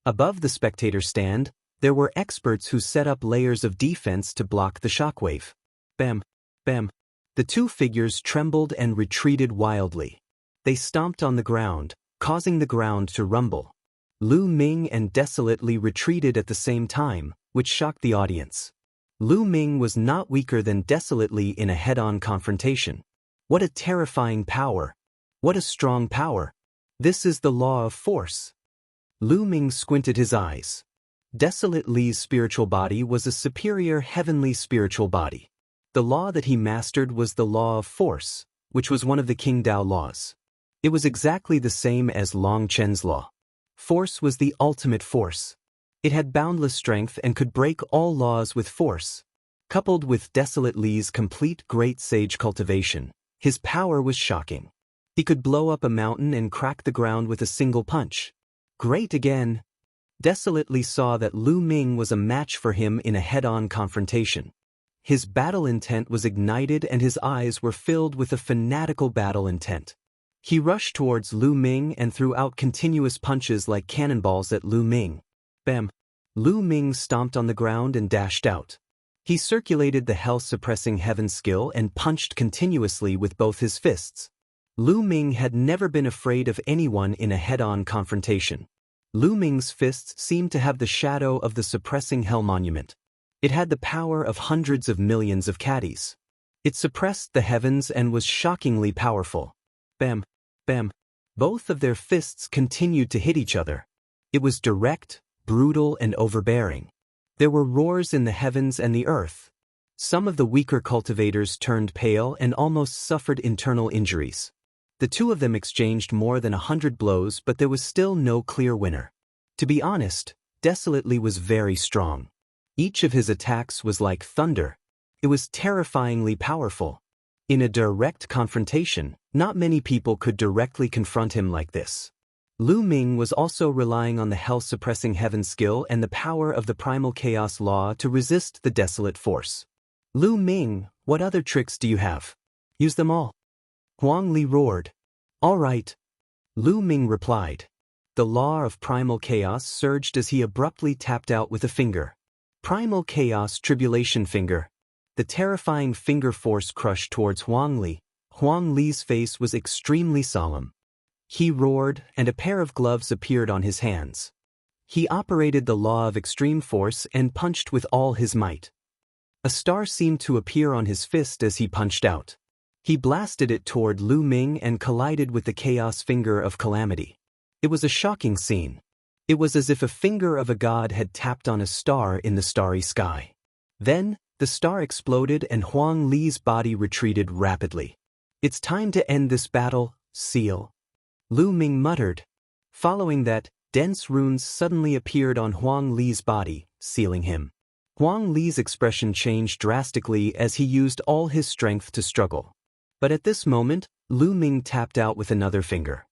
Above the spectator stand, there were experts who set up layers of defense to block the shockwave. Bam! Bam! The two figures trembled and retreated wildly. They stomped on the ground, causing the ground to rumble. Lu Ming and Desolately retreated at the same time, which shocked the audience. Lu Ming was not weaker than Desolately in a head-on confrontation. What a terrifying power! What a strong power! This is the law of force. Lu Ming squinted his eyes. Desolately's spiritual body was a superior heavenly spiritual body. The law that he mastered was the law of force, which was one of the King Dao laws. It was exactly the same as Long Chen's law. Force was the ultimate force. It had boundless strength and could break all laws with force. Coupled with Desolately's complete great sage cultivation, his power was shocking. He could blow up a mountain and crack the ground with a single punch. Great again! Desolately saw that Lu Ming was a match for him in a head-on confrontation. His battle intent was ignited and his eyes were filled with a fanatical battle intent. He rushed towards Lu Ming and threw out continuous punches like cannonballs at Lu Ming. Bam! Lu Ming stomped on the ground and dashed out. He circulated the hell-suppressing heaven skill and punched continuously with both his fists. Lu Ming had never been afraid of anyone in a head-on confrontation. Lu Ming's fists seemed to have the shadow of the suppressing hell monument. It had the power of hundreds of millions of caddies. It suppressed the heavens and was shockingly powerful. Bam! Bam! Both of their fists continued to hit each other. It was direct, brutal, and overbearing. There were roars in the heavens and the earth. Some of the weaker cultivators turned pale and almost suffered internal injuries. The two of them exchanged more than 100 blows, but there was still no clear winner. To be honest, Desolately was very strong. Each of his attacks was like thunder. It was terrifyingly powerful. In a direct confrontation, not many people could directly confront him like this. Lu Ming was also relying on the hell-suppressing heaven skill and the power of the primal chaos law to resist the desolate force. Lu Ming, what other tricks do you have? Use them all. Huang Li roared. All right. Lu Ming replied. The law of primal chaos surged as he abruptly tapped out with a finger. Primal chaos tribulation finger. The terrifying finger force crushed towards Huang Li. Huang Li's face was extremely solemn. He roared, and a pair of gloves appeared on his hands. He operated the law of extreme force and punched with all his might. A star seemed to appear on his fist as he punched out. He blasted it toward Lu Ming and collided with the chaos finger of calamity. It was a shocking scene. It was as if a finger of a god had tapped on a star in the starry sky. Then, the star exploded and Huang Li's body retreated rapidly. "It's time to end this battle, seal," Lu Ming muttered. Following that, dense runes suddenly appeared on Huang Li's body, sealing him. Huang Li's expression changed drastically as he used all his strength to struggle. But at this moment, Lu Ming tapped out with another finger.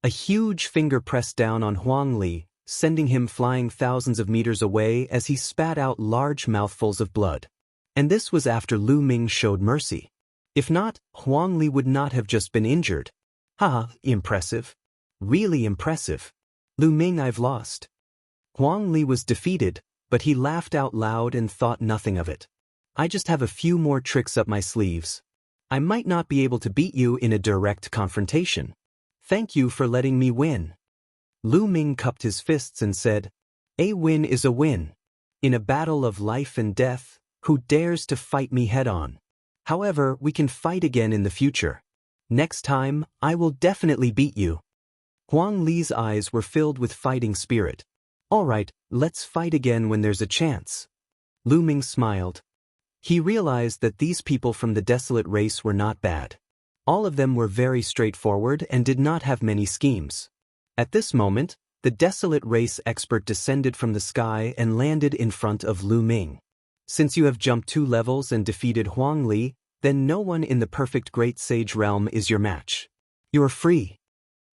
A huge finger pressed down on Huang Li, sending him flying thousands of meters away as he spat out large mouthfuls of blood. And this was after Lu Ming showed mercy. If not, Huang Li would not have just been injured. Haha, impressive. Really impressive. Lu Ming, I've lost. Huang Li was defeated, but he laughed out loud and thought nothing of it. I just have a few more tricks up my sleeves. I might not be able to beat you in a direct confrontation. Thank you for letting me win. Lu Ming cupped his fists and said, "A win is a win. In a battle of life and death, who dares to fight me head-on? However, we can fight again in the future. Next time, I will definitely beat you." Huang Li's eyes were filled with fighting spirit. "All right, let's fight again when there's a chance." Lu Ming smiled. He realized that these people from the desolate race were not bad. All of them were very straightforward and did not have many schemes. At this moment, the desolate race expert descended from the sky and landed in front of Lu Ming. "Since you have jumped 2 levels and defeated Huang Li, then no one in the perfect great sage realm is your match. You are free."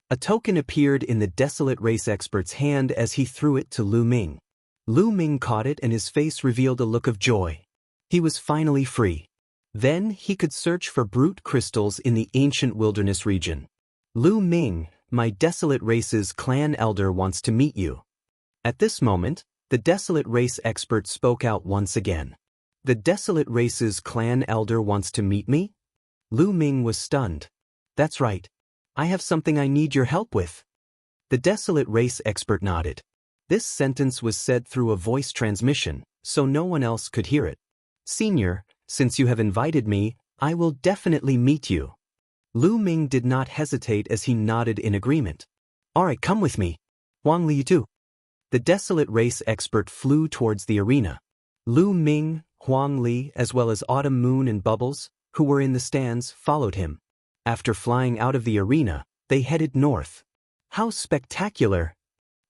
A token appeared in the desolate race expert's hand as he threw it to Lu Ming. Lu Ming caught it and his face revealed a look of joy. He was finally free. Then he could search for brute crystals in the ancient wilderness region. "Lu Ming, my desolate race's clan elder wants to meet you." At this moment, the desolate race expert spoke out once again. "The desolate race's clan elder wants to meet me?" Lu Ming was stunned. "That's right. I have something I need your help with." The desolate race expert nodded. This sentence was said through a voice transmission, so no one else could hear it. "Senior, since you have invited me, I will definitely meet you." Lu Ming did not hesitate as he nodded in agreement. "All right, come with me. Huang Li, you too." The desolate race expert flew towards the arena. Lu Ming, Huang Li, as well as Autumn Moon and Bubbles, who were in the stands, followed him. After flying out of the arena, they headed north. How spectacular!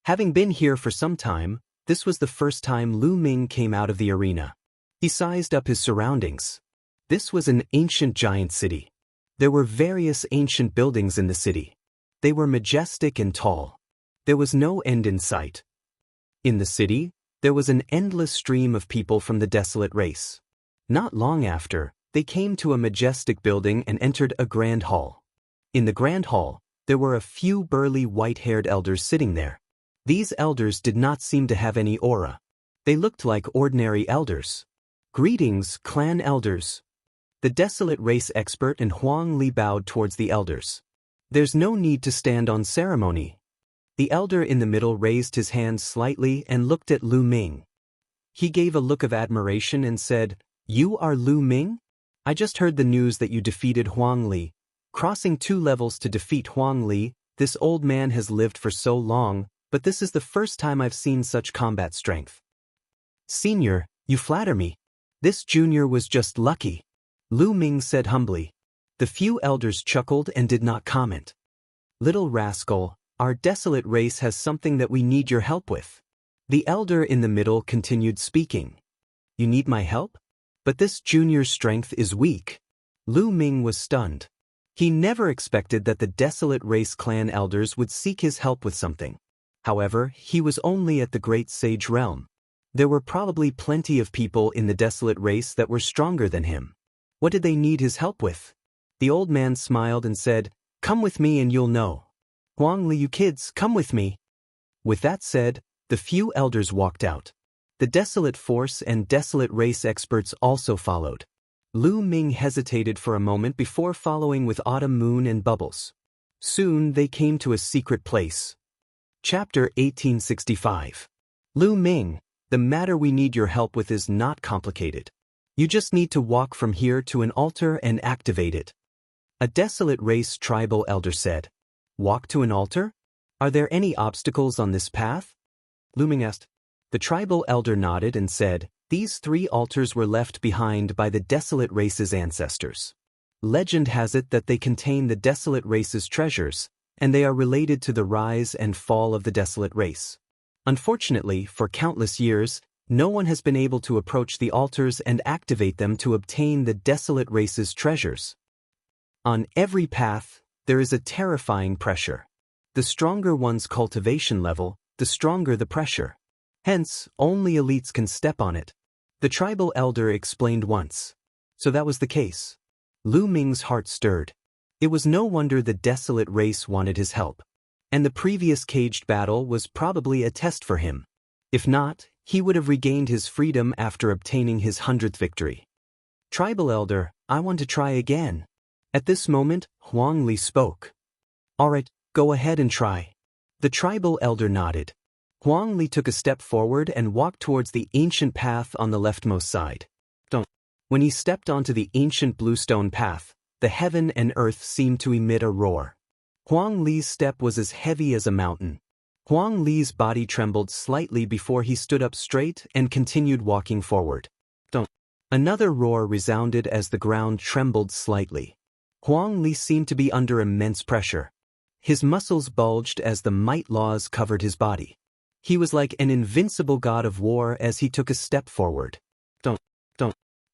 Having been here for some time, this was the first time Lu Ming came out of the arena. He sized up his surroundings. This was an ancient giant city. There were various ancient buildings in the city. They were majestic and tall. There was no end in sight. In the city, there was an endless stream of people from the desolate race. Not long after, they came to a majestic building and entered a grand hall. In the grand hall, there were a few burly white-haired elders sitting there. These elders did not seem to have any aura. They looked like ordinary elders. "Greetings, clan elders." The desolate race expert and Huang Li bowed towards the elders. "There's no need to stand on ceremony." The elder in the middle raised his hand slightly and looked at Lu Ming. He gave a look of admiration and said, "You are Lu Ming? I just heard the news that you defeated Huang Li. Crossing 2 levels to defeat Huang Li, this old man has lived for so long, but this is the first time I've seen such combat strength." "Senior, you flatter me. This junior was just lucky," Lu Ming said humbly. The few elders chuckled and did not comment. "Little rascal, our desolate race has something that we need your help with." The elder in the middle continued speaking. "You need my help? But this junior's strength is weak." Lu Ming was stunned. He never expected that the desolate race clan elders would seek his help with something. However, he was only at the great sage realm. There were probably plenty of people in the desolate race that were stronger than him. What did they need his help with? The old man smiled and said, "Come with me and you'll know. Huang Li, you kids, come with me." With that said, the few elders walked out. The desolate force and desolate race experts also followed. Lu Ming hesitated for a moment before following with Autumn Moon and Bubbles. Soon they came to a secret place. Chapter 1865. Lu Ming, the matter we need your help with is not complicated. You just need to walk from here to an altar and activate it. A desolate race tribal elder said. "Walk to an altar? Are there any obstacles on this path?" Lu Ming asked. The tribal elder nodded and said, "These 3 altars were left behind by the desolate race's ancestors. Legend has it that they contain the desolate race's treasures, and they are related to the rise and fall of the desolate race. Unfortunately, for countless years, no one has been able to approach the altars and activate them to obtain the desolate race's treasures. On every path, there is a terrifying pressure. The stronger one's cultivation level, the stronger the pressure. Hence, only elites can step on it," the tribal elder explained once. So that was the case. Lu Ming's heart stirred. It was no wonder the desolate race wanted his help. And the previous caged battle was probably a test for him. If not, he would have regained his freedom after obtaining his 100th victory. "Tribal elder, I want to try again." At this moment, Huang Li spoke. "All right, go ahead and try." The tribal elder nodded. Huang Li took a step forward and walked towards the ancient path on the leftmost side. When he stepped onto the ancient bluestone path, the heaven and earth seemed to emit a roar. Huang Li's step was as heavy as a mountain. Huang Li's body trembled slightly before he stood up straight and continued walking forward. Another roar resounded as the ground trembled slightly. Huang Li seemed to be under immense pressure. His muscles bulged as the might laws covered his body. He was like an invincible god of war as he took a step forward.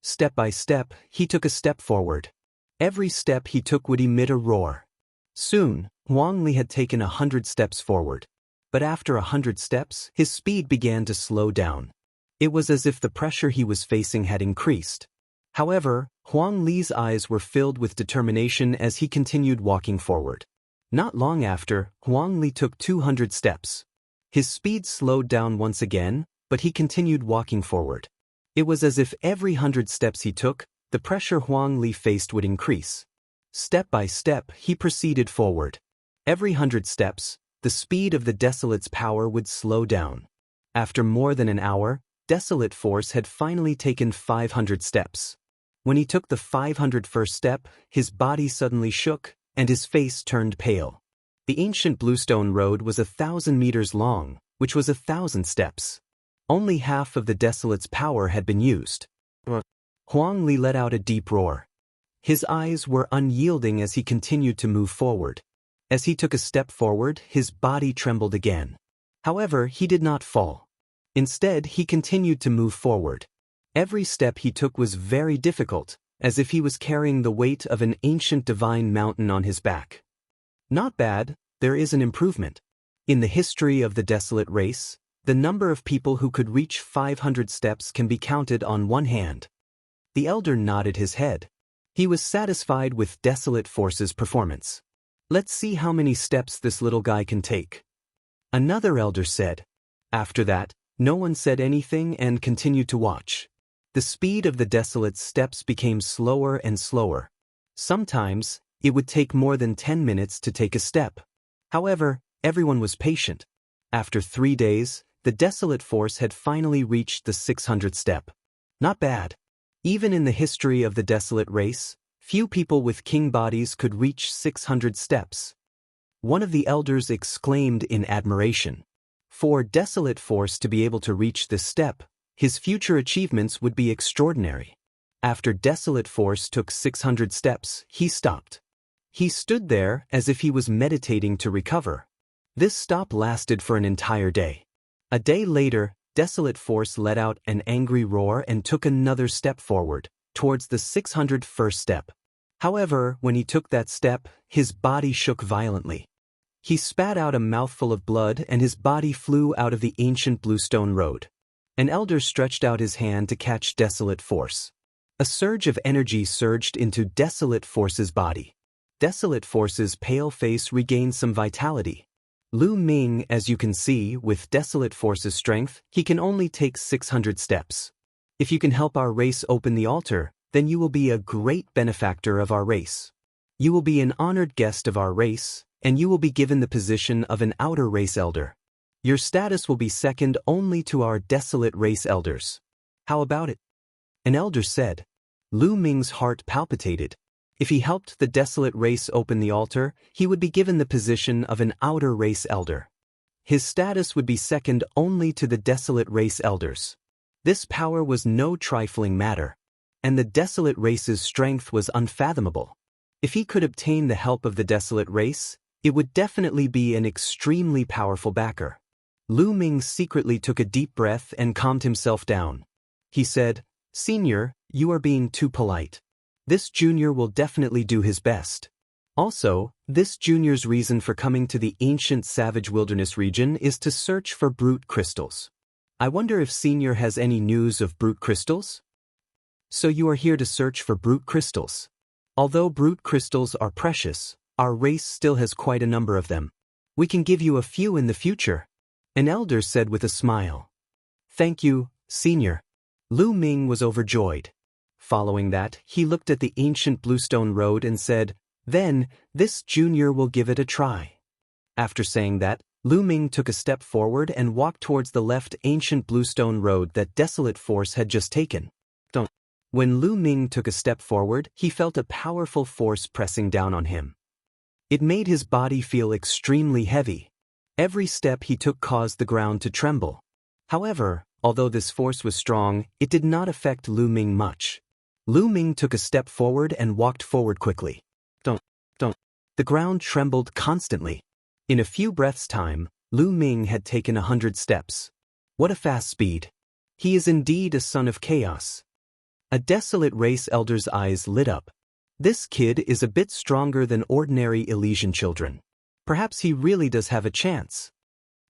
Step by step, he took a step forward. Every step he took would emit a roar. Soon, Huang Li had taken 100 steps forward. But after 100 steps, his speed began to slow down. It was as if the pressure he was facing had increased. However, Huang Li's eyes were filled with determination as he continued walking forward. Not long after, Huang Li took 200 steps. His speed slowed down once again, but he continued walking forward. It was as if every 100 steps he took, the pressure Huang Li faced would increase. Step by step, he proceeded forward. Every 100 steps, the speed of the Desolate's power would slow down. After more than an hour, Desolate Force had finally taken 500 steps. When he took the 501st step, his body suddenly shook, and his face turned pale. The ancient bluestone road was 1,000 meters long, which was 1,000 steps. Only half of the Desolate's power had been used. Huang Li let out a deep roar. His eyes were unyielding as he continued to move forward. As he took a step forward, his body trembled again. However, he did not fall. Instead, he continued to move forward. Every step he took was very difficult, as if he was carrying the weight of an ancient divine mountain on his back. Not bad, there is an improvement. In the history of the Desolate race, the number of people who could reach 500 steps can be counted on one hand. The elder nodded his head. He was satisfied with Desolate Force's performance. Let's see how many steps this little guy can take. Another elder said. After that, no one said anything and continued to watch. The speed of the Desolate's steps became slower and slower. Sometimes, it would take more than 10 minutes to take a step. However, everyone was patient. After 3 days, the Desolate Force had finally reached the 600th step. Not bad. Even in the history of the Desolate race, few people with king bodies could reach 600 steps. One of the elders exclaimed in admiration. For Desolate Force to be able to reach this step, his future achievements would be extraordinary. After Desolate Force took 600 steps, he stopped. He stood there as if he was meditating to recover. This stop lasted for an entire day. A day later, Desolate Force let out an angry roar and took another step forward, towards the 601st step. However, when he took that step, his body shook violently. He spat out a mouthful of blood and his body flew out of the ancient bluestone road. An elder stretched out his hand to catch Desolate Force. A surge of energy surged into Desolate Force's body. Desolate Force's pale face regained some vitality. Lu Ming, as you can see, with Desolate Force's strength, he can only take 600 steps. If you can help our race open the altar, then you will be a great benefactor of our race. You will be an honored guest of our race, and you will be given the position of an outer race elder. Your status will be second only to our Desolate race elders. How about it? An elder said. Lu Ming's heart palpitated. If he helped the Desolate race open the altar, he would be given the position of an outer race elder. his status would be second only to the Desolate Race elders. This power was no trifling matter, and the Desolate Race's strength was unfathomable. If he could obtain the help of the Desolate Race, it would definitely be an extremely powerful backer. Lu Ming secretly took a deep breath and calmed himself down. He said, "Senior, you are being too polite. This junior will definitely do his best. Also, this junior's reason for coming to the ancient savage wilderness region is to search for brute crystals. I wonder if Senior has any news of brute crystals?" "So you are here to search for brute crystals. Although brute crystals are precious, our race still has quite a number of them. We can give you a few in the future," an elder said with a smile. "Thank you, Senior." Lu Ming was overjoyed. Following that, he looked at the ancient bluestone road and said, "Then, this junior will give it a try." After saying that, Lu Ming took a step forward and walked towards the left ancient bluestone road that Desolate Force had just taken. When Lu Ming took a step forward, he felt a powerful force pressing down on him. It made his body feel extremely heavy. Every step he took caused the ground to tremble. However, although this force was strong, it did not affect Lu Ming much. Lu Ming took a step forward and walked forward quickly. The ground trembled constantly. In a few breaths' time, Lu Ming had taken 100 steps. What a fast speed. He is indeed a son of chaos. A Desolate Race elder's eyes lit up. This kid is a bit stronger than ordinary Elysian children. Perhaps he really does have a chance.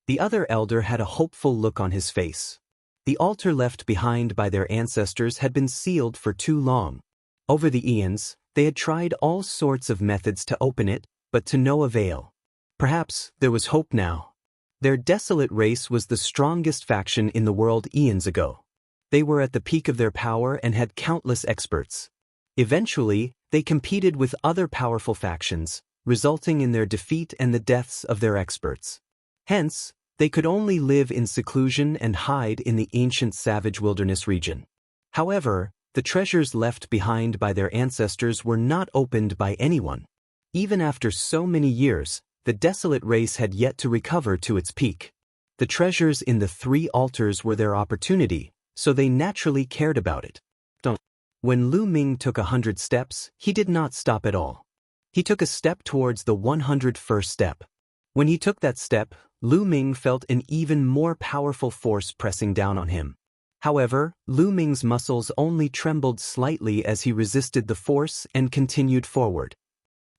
The other elder had a hopeful look on his face. The altar left behind by their ancestors had been sealed for too long. Over the eons, they had tried all sorts of methods to open it, but to no avail. Perhaps there was hope now. Their Desolate Race was the strongest faction in the world eons ago. They were at the peak of their power and had countless experts. Eventually, they competed with other powerful factions, resulting in their defeat and the deaths of their experts. Hence, they could only live in seclusion and hide in the ancient savage wilderness region. However, the treasures left behind by their ancestors were not opened by anyone. Even after so many years, the Desolate Race had yet to recover to its peak. The treasures in the 3 altars were their opportunity, so they naturally cared about it. When Lu Ming took 100 steps, he did not stop at all. He took a step towards the 101st step. When he took that step, Lu Ming felt an even more powerful force pressing down on him. However, Lu Ming's muscles only trembled slightly as he resisted the force and continued forward.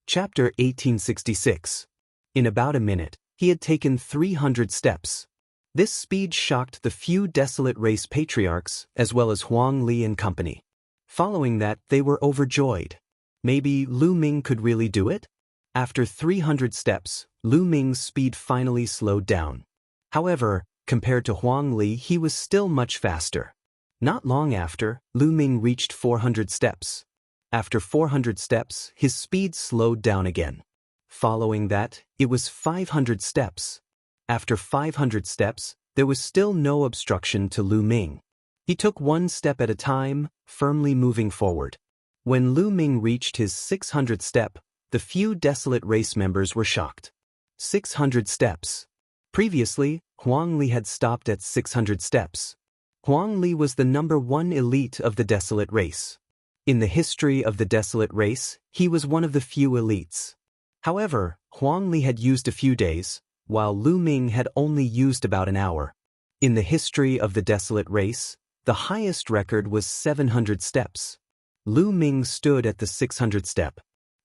Chapter 1866. In about a minute, he had taken 300 steps. This speed shocked the few Desolate Race patriarchs, as well as Huang Li and company. Following that, they were overjoyed. Maybe Lu Ming could really do it? After 300 steps, Lu Ming's speed finally slowed down. However, compared to Huang Li, he was still much faster. Not long after, Lu Ming reached 400 steps. After 400 steps, his speed slowed down again. Following that, it was 500 steps. After 500 steps, there was still no obstruction to Lu Ming. He took one step at a time, firmly moving forward. When Lu Ming reached his 600th step, the few Desolate Race members were shocked. 600 steps. Previously, Huang Li had stopped at 600 steps. Huang Li was the #1 elite of the Desolate Race. In the history of the Desolate Race, he was one of the few elites. However, Huang Li had used a few days, while Lu Ming had only used about an hour. In the history of the Desolate Race, the highest record was 700 steps. Lu Ming stood at the 600th step.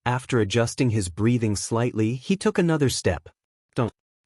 After adjusting his breathing slightly, he took another step.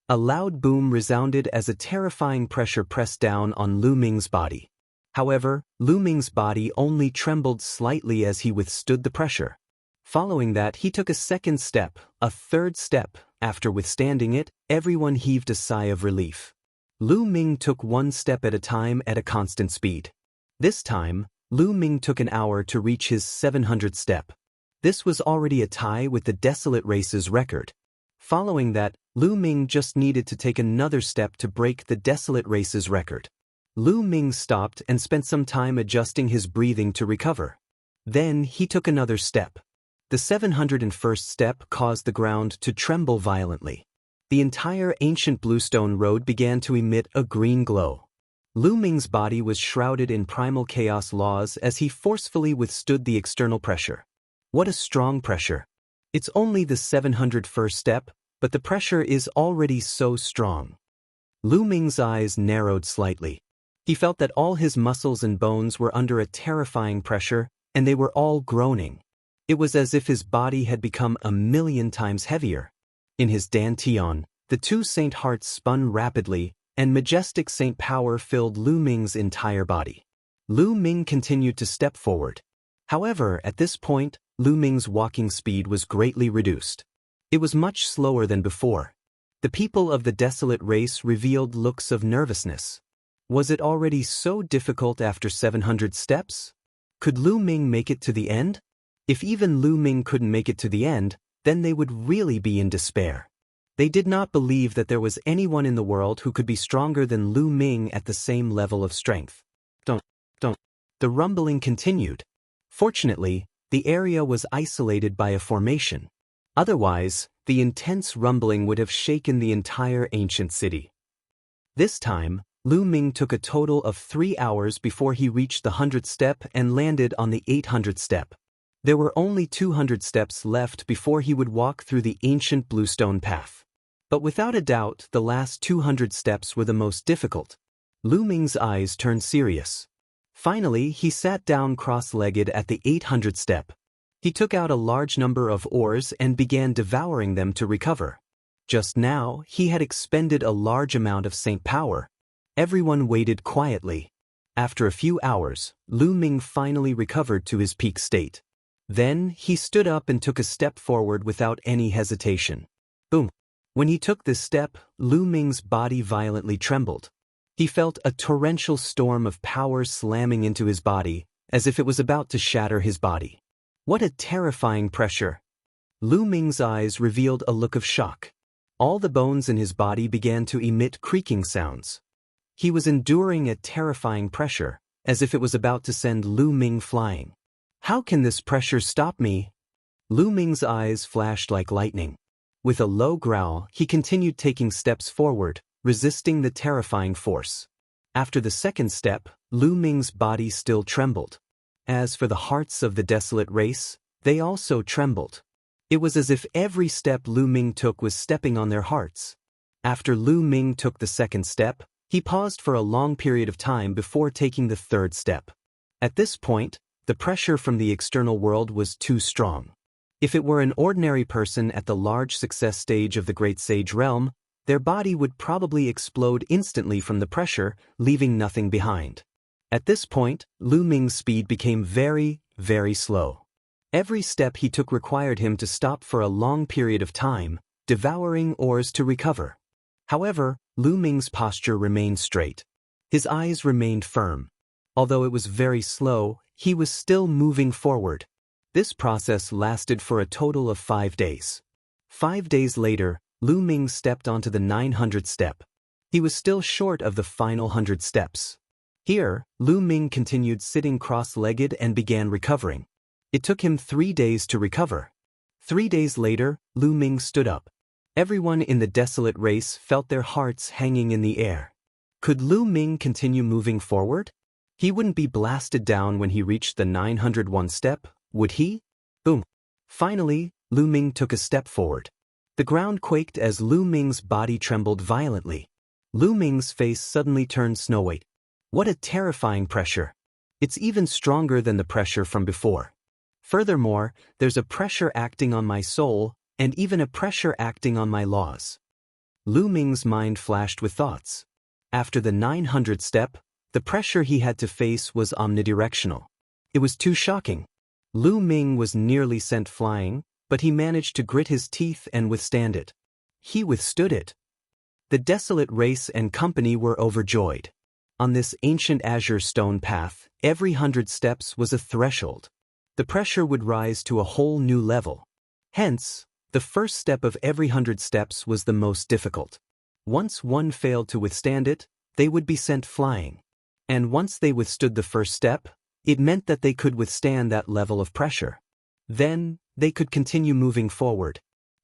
A loud boom resounded as a terrifying pressure pressed down on Lu Ming's body. However, Lu Ming's body only trembled slightly as he withstood the pressure. Following that, he took a second step, a third step. After withstanding it, everyone heaved a sigh of relief. Lu Ming took one step at a time at a constant speed. This time, Lu Ming took an hour to reach his 700th step. This was already a tie with the Desolate Race's record. Following that, Lu Ming just needed to take another step to break the Desolate Race's record. Lu Ming stopped and spent some time adjusting his breathing to recover. Then he took another step. The 701st step caused the ground to tremble violently. the entire ancient bluestone road began to emit a green glow. Lu Ming's body was shrouded in primal chaos laws as he forcefully withstood the external pressure. What a strong pressure! It's only the 701st step, but the pressure is already so strong. Lu Ming's eyes narrowed slightly. He felt that all his muscles and bones were under a terrifying pressure, and they were all groaning. It was as if his body had become 1,000,000 times heavier. In his dantian, the two saint hearts spun rapidly, and majestic saint power filled Lu Ming's entire body. Lu Ming continued to step forward. However, at this point, Lu Ming's walking speed was greatly reduced. It was much slower than before. The people of the desolate race revealed looks of nervousness. Was it already so difficult after 700 steps? Could Lu Ming make it to the end? If even Lu Ming couldn't make it to the end, then they would really be in despair. They did not believe that there was anyone in the world who could be stronger than Lu Ming at the same level of strength. Don't. The rumbling continued. Fortunately, the area was isolated by a formation. Otherwise, the intense rumbling would have shaken the entire ancient city. This time, Lu Ming took a total of 3 hours before he reached the 100th step and landed on the 800th step. There were only 200 steps left before he would walk through the ancient bluestone path. But without a doubt, the last 200 steps were the most difficult. Lu Ming's eyes turned serious. Finally, he sat down cross-legged at the 800th step. He took out a large number of ores and began devouring them to recover. Just now, he had expended a large amount of saint power. Everyone waited quietly. After a few hours, Lu Ming finally recovered to his peak state. Then, he stood up and took a step forward without any hesitation. Boom! When he took this step, Lu Ming's body violently trembled. He felt a torrential storm of power slamming into his body, as if it was about to shatter his body. What a terrifying pressure! Lu Ming's eyes revealed a look of shock. All the bones in his body began to emit creaking sounds. He was enduring a terrifying pressure, as if it was about to send Lu Ming flying. How can this pressure stop me? Lu Ming's eyes flashed like lightning. With a low growl, he continued taking steps forward, resisting the terrifying force. After the second step, Lu Ming's body still trembled. As for the hearts of the desolate race, they also trembled. It was as if every step Lu Ming took was stepping on their hearts. After Lu Ming took the second step, he paused for a long period of time before taking the third step. At this point, the pressure from the external world was too strong. If it were an ordinary person at the large success stage of the Great Sage realm, their body would probably explode instantly from the pressure, leaving nothing behind. At this point, Lu Ming's speed became very, very slow. Every step he took required him to stop for a long period of time, devouring ores to recover. However, Lu Ming's posture remained straight. His eyes remained firm. Although it was very slow, he was still moving forward. This process lasted for a total of 5 days. 5 days later, Lu Ming stepped onto the 900th step. He was still short of the final 100 steps. Here, Lu Ming continued sitting cross-legged and began recovering. It took him 3 days to recover. 3 days later, Lu Ming stood up. Everyone in the desolate race felt their hearts hanging in the air. Could Lu Ming continue moving forward? He wouldn't be blasted down when he reached the 901 step, would he? Boom! Finally, Lu Ming took a step forward. The ground quaked as Lu Ming's body trembled violently. Lu Ming's face suddenly turned snow-white. What a terrifying pressure! It's even stronger than the pressure from before. Furthermore, there's a pressure acting on my soul, and even a pressure acting on my laws. Lu Ming's mind flashed with thoughts. After the 900th step, the pressure he had to face was omnidirectional. It was too shocking. Lu Ming was nearly sent flying, but he managed to grit his teeth and withstand it. He withstood it. The desolate race and company were overjoyed. On this ancient azure stone path, every 100 steps was a threshold. The pressure would rise to a whole new level. Hence, the first step of every 100 steps was the most difficult. Once one failed to withstand it, they would be sent flying. And once they withstood the first step, it meant that they could withstand that level of pressure. Then, they could continue moving forward.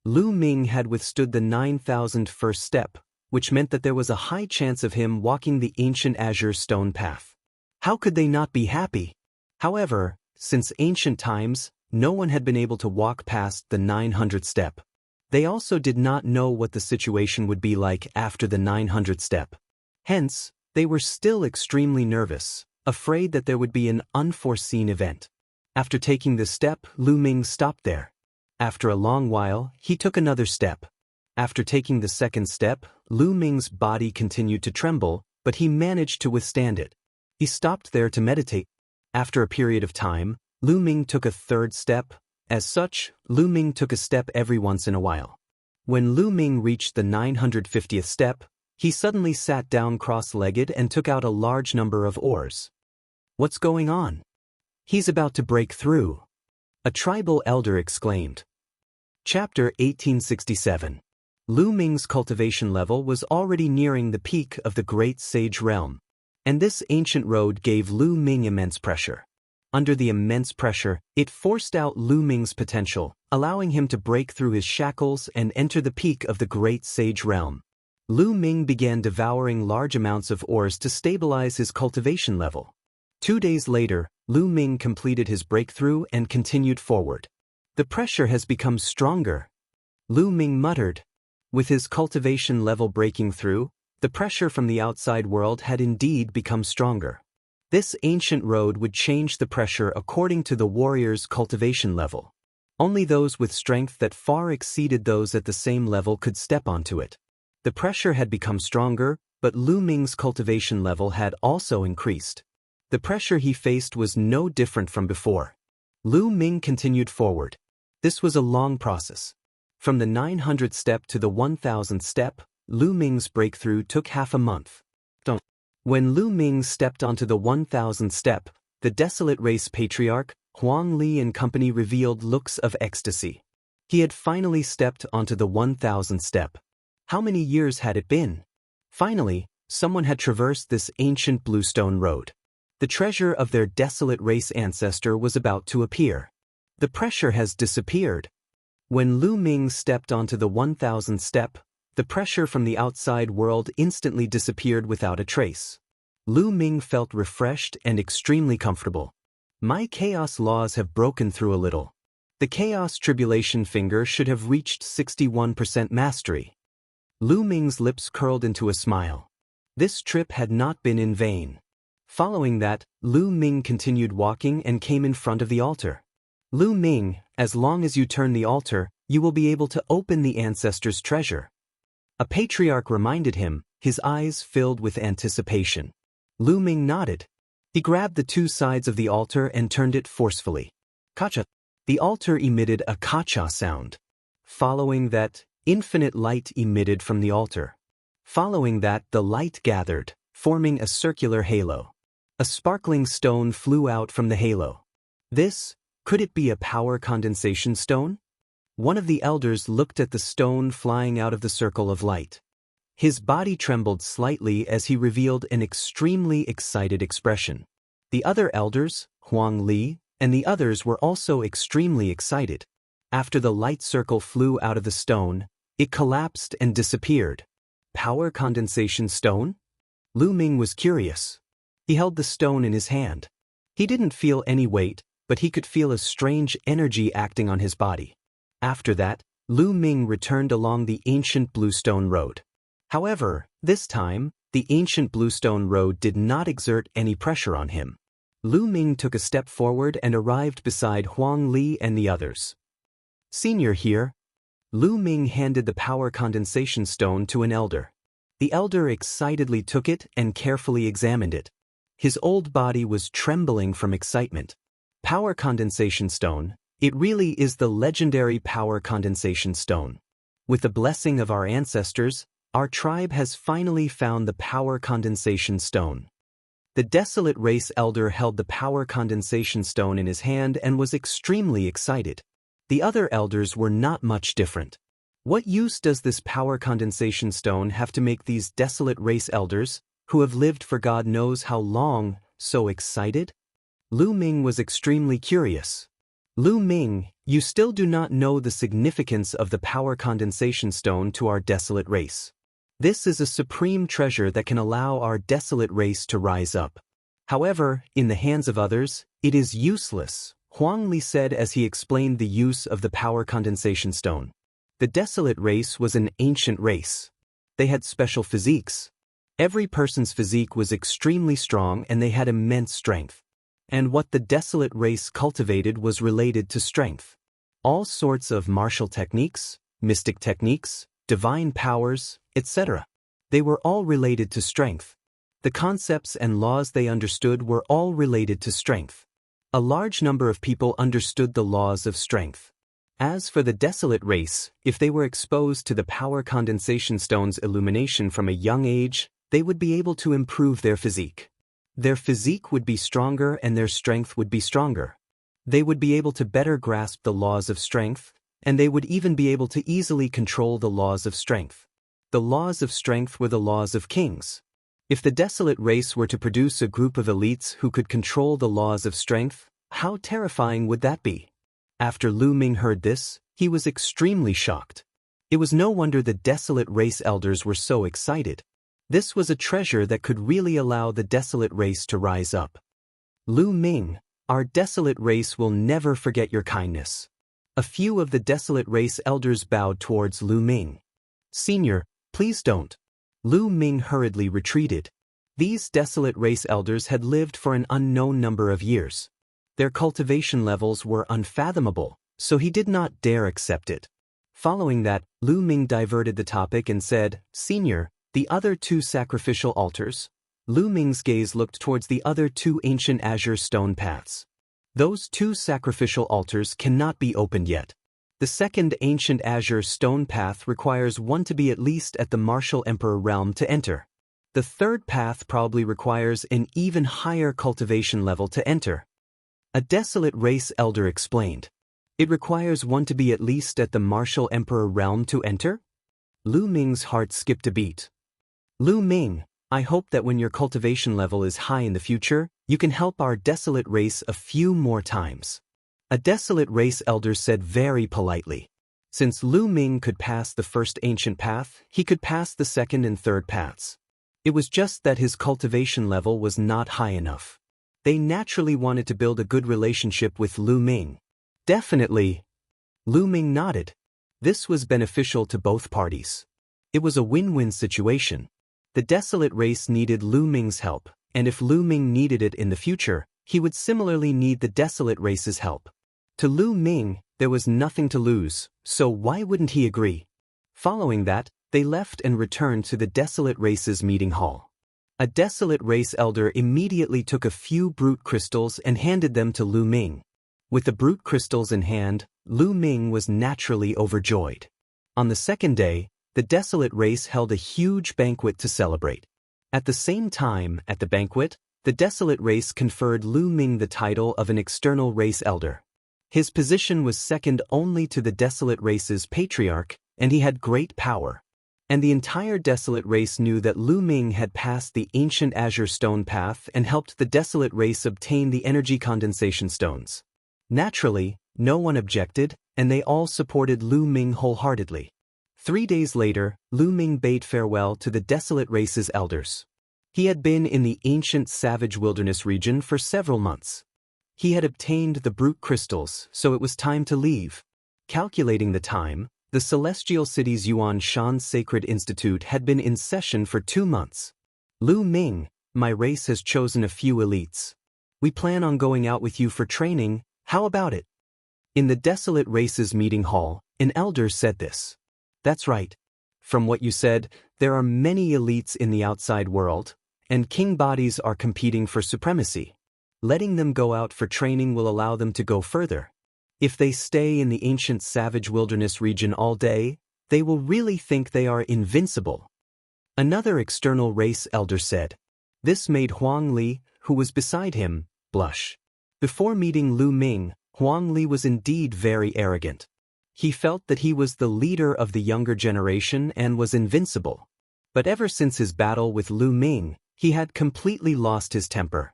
Lu Ming had withstood the 9,001st step, which meant that there was a high chance of him walking the ancient azure stone path. How could they not be happy? However, since ancient times, no one had been able to walk past the 900th step. They also did not know what the situation would be like after the 900th step. Hence, they were still extremely nervous, afraid that there would be an unforeseen event. After taking this step, Lu Ming stopped there. After a long while, he took another step. After taking the second step, Lu Ming's body continued to tremble, but he managed to withstand it. He stopped there to meditate. After a period of time, Lu Ming took a third step. As such, Lu Ming took a step every once in a while. When Lu Ming reached the 950th step, he suddenly sat down cross-legged and took out a large number of oars. What's going on? He's about to break through, a tribal elder exclaimed. Chapter 1867. Lu Ming's cultivation level was already nearing the peak of the Great Sage Realm, and this ancient road gave Lu Ming immense pressure. Under the immense pressure, it forced out Lu Ming's potential, allowing him to break through his shackles and enter the peak of the Great Sage Realm. Lu Ming began devouring large amounts of ores to stabilize his cultivation level. 2 days later, Lu Ming completed his breakthrough and continued forward. The pressure has become stronger, Lu Ming muttered. With his cultivation level breaking through, the pressure from the outside world had indeed become stronger. This ancient road would change the pressure according to the warrior's cultivation level. Only those with strength that far exceeded those at the same level could step onto it. The pressure had become stronger, but Lu Ming's cultivation level had also increased. The pressure he faced was no different from before. Lu Ming continued forward. This was a long process. From the 900th step to the 1000th step, Lu Ming's breakthrough took half a month. When Lu Ming stepped onto the 1000th step, the desolate race patriarch, Huang Li and company revealed looks of ecstasy. He had finally stepped onto the 1000th step. How many years had it been? Finally, someone had traversed this ancient bluestone road. The treasure of their desolate race ancestor was about to appear. The pressure has disappeared. When Lu Ming stepped onto the 1000th step, the pressure from the outside world instantly disappeared without a trace. Lu Ming felt refreshed and extremely comfortable. My chaos laws have broken through a little. The chaos tribulation finger should have reached 61% mastery. Lu Ming's lips curled into a smile. This trip had not been in vain. Following that, Lu Ming continued walking and came in front of the altar. Lu Ming, as long as you turn the altar, you will be able to open the ancestor's treasure. A patriarch reminded him, his eyes filled with anticipation. Lu Ming nodded. He grabbed the two sides of the altar and turned it forcefully. Kacha. The altar emitted a kacha sound. Following that, infinite light emitted from the altar. Following that, the light gathered, forming a circular halo. A sparkling stone flew out from the halo. Could it be a power condensation stone? One of the elders looked at the stone flying out of the circle of light. His body trembled slightly as he revealed an extremely excited expression. The other elders, Huang Li, and the others were also extremely excited. After the light circle flew out of the stone, it collapsed and disappeared. Power condensation stone? Lu Ming was curious. He held the stone in his hand. He didn't feel any weight, but he could feel a strange energy acting on his body. After that, Lu Ming returned along the ancient bluestone road. However, this time, the ancient bluestone road did not exert any pressure on him. Lu Ming took a step forward and arrived beside Huang Li and the others. Senior here. Lu Ming handed the power condensation stone to an elder. The elder excitedly took it and carefully examined it. His old body was trembling from excitement. Power condensation stone. It really is the legendary power condensation stone. With the blessing of our ancestors, our tribe has finally found the power condensation stone. The desolate race elder held the power condensation stone in his hand and was extremely excited. The other elders were not much different. What use does this power condensation stone have to make these desolate race elders, who have lived for God knows how long, so excited? Lu Ming was extremely curious. Lu Ming, You still do not know the significance of the power condensation stone to our desolate race. This is a supreme treasure that can allow our desolate race to rise up. However, in the hands of others, it is useless, Huang Li said as he explained the use of the power condensation stone. The desolate race was an ancient race. They had special physiques. Every person's physique was extremely strong and they had immense strength. And what the desolate race cultivated was related to strength. All sorts of martial techniques, mystic techniques, divine powers, etc. They were all related to strength. The concepts and laws they understood were all related to strength. A large number of people understood the laws of strength. As for the desolate race, if they were exposed to the power condensation stone's illumination from a young age, they would be able to improve their physique. Their physique would be stronger and their strength would be stronger. They would be able to better grasp the laws of strength, and they would even be able to easily control the laws of strength. The laws of strength were the laws of kings. If the desolate race were to produce a group of elites who could control the laws of strength, how terrifying would that be? After Lu Ming heard this, he was extremely shocked. It was no wonder the desolate race elders were so excited. This was a treasure that could really allow the desolate race to rise up. Lu Ming, our desolate race will never forget your kindness. A few of the desolate race elders bowed towards Lu Ming. Senior, please don't. Lu Ming hurriedly retreated. These desolate race elders had lived for an unknown number of years. Their cultivation levels were unfathomable, so he did not dare accept it. Following that, Lu Ming diverted the topic and said, Senior, the other two sacrificial altars. Lu Ming's gaze looked towards the other two ancient azure stone paths. Those two sacrificial altars cannot be opened yet. The second ancient azure stone path requires one to be at least at the martial emperor realm to enter. The third path probably requires an even higher cultivation level to enter. A desolate race elder explained. It requires one to be at least at the martial emperor realm to enter? Lu Ming's heart skipped a beat. Lu Ming, I hope that when your cultivation level is high in the future, you can help our desolate race a few more times. A desolate race elder said very politely. Since Lu Ming could pass the first ancient path, he could pass the second and third paths. It was just that his cultivation level was not high enough. They naturally wanted to build a good relationship with Lu Ming. Definitely. Lu Ming nodded. This was beneficial to both parties. It was a win-win situation. The desolate race needed Lu Ming's help, and if Lu Ming needed it in the future, he would similarly need the desolate race's help. To Lu Ming, there was nothing to lose, so why wouldn't he agree? Following that, they left and returned to the desolate race's meeting hall. A desolate race elder immediately took a few brute crystals and handed them to Lu Ming. With the brute crystals in hand, Lu Ming was naturally overjoyed. On the second day, the desolate race held a huge banquet to celebrate. At the same time, at the banquet, the desolate race conferred Lu Ming the title of an external race elder. His position was second only to the desolate race's patriarch, and he had great power. And the entire desolate race knew that Lu Ming had passed the ancient azure stone path and helped the desolate race obtain the energy condensation stones. Naturally, no one objected, and they all supported Lu Ming wholeheartedly. 3 days later, Lu Ming bade farewell to the desolate race's elders. He had been in the ancient savage wilderness region for several months. He had obtained the brute crystals, so it was time to leave. Calculating the time, the celestial city's Yuan Shan Sacred Institute had been in session for 2 months. Lu Ming, my race has chosen a few elites. We plan on going out with you for training, how about it? In the desolate race's meeting hall, an elder said this. That's right. From what you said, there are many elites in the outside world, and king bodies are competing for supremacy. Letting them go out for training will allow them to go further. If they stay in the ancient savage wilderness region all day, they will really think they are invincible. Another external race elder said. This made Huang Li, who was beside him, blush. Before meeting Lu Ming, Huang Li was indeed very arrogant. He felt that he was the leader of the younger generation and was invincible. But ever since his battle with Lu Ming, he had completely lost his temper.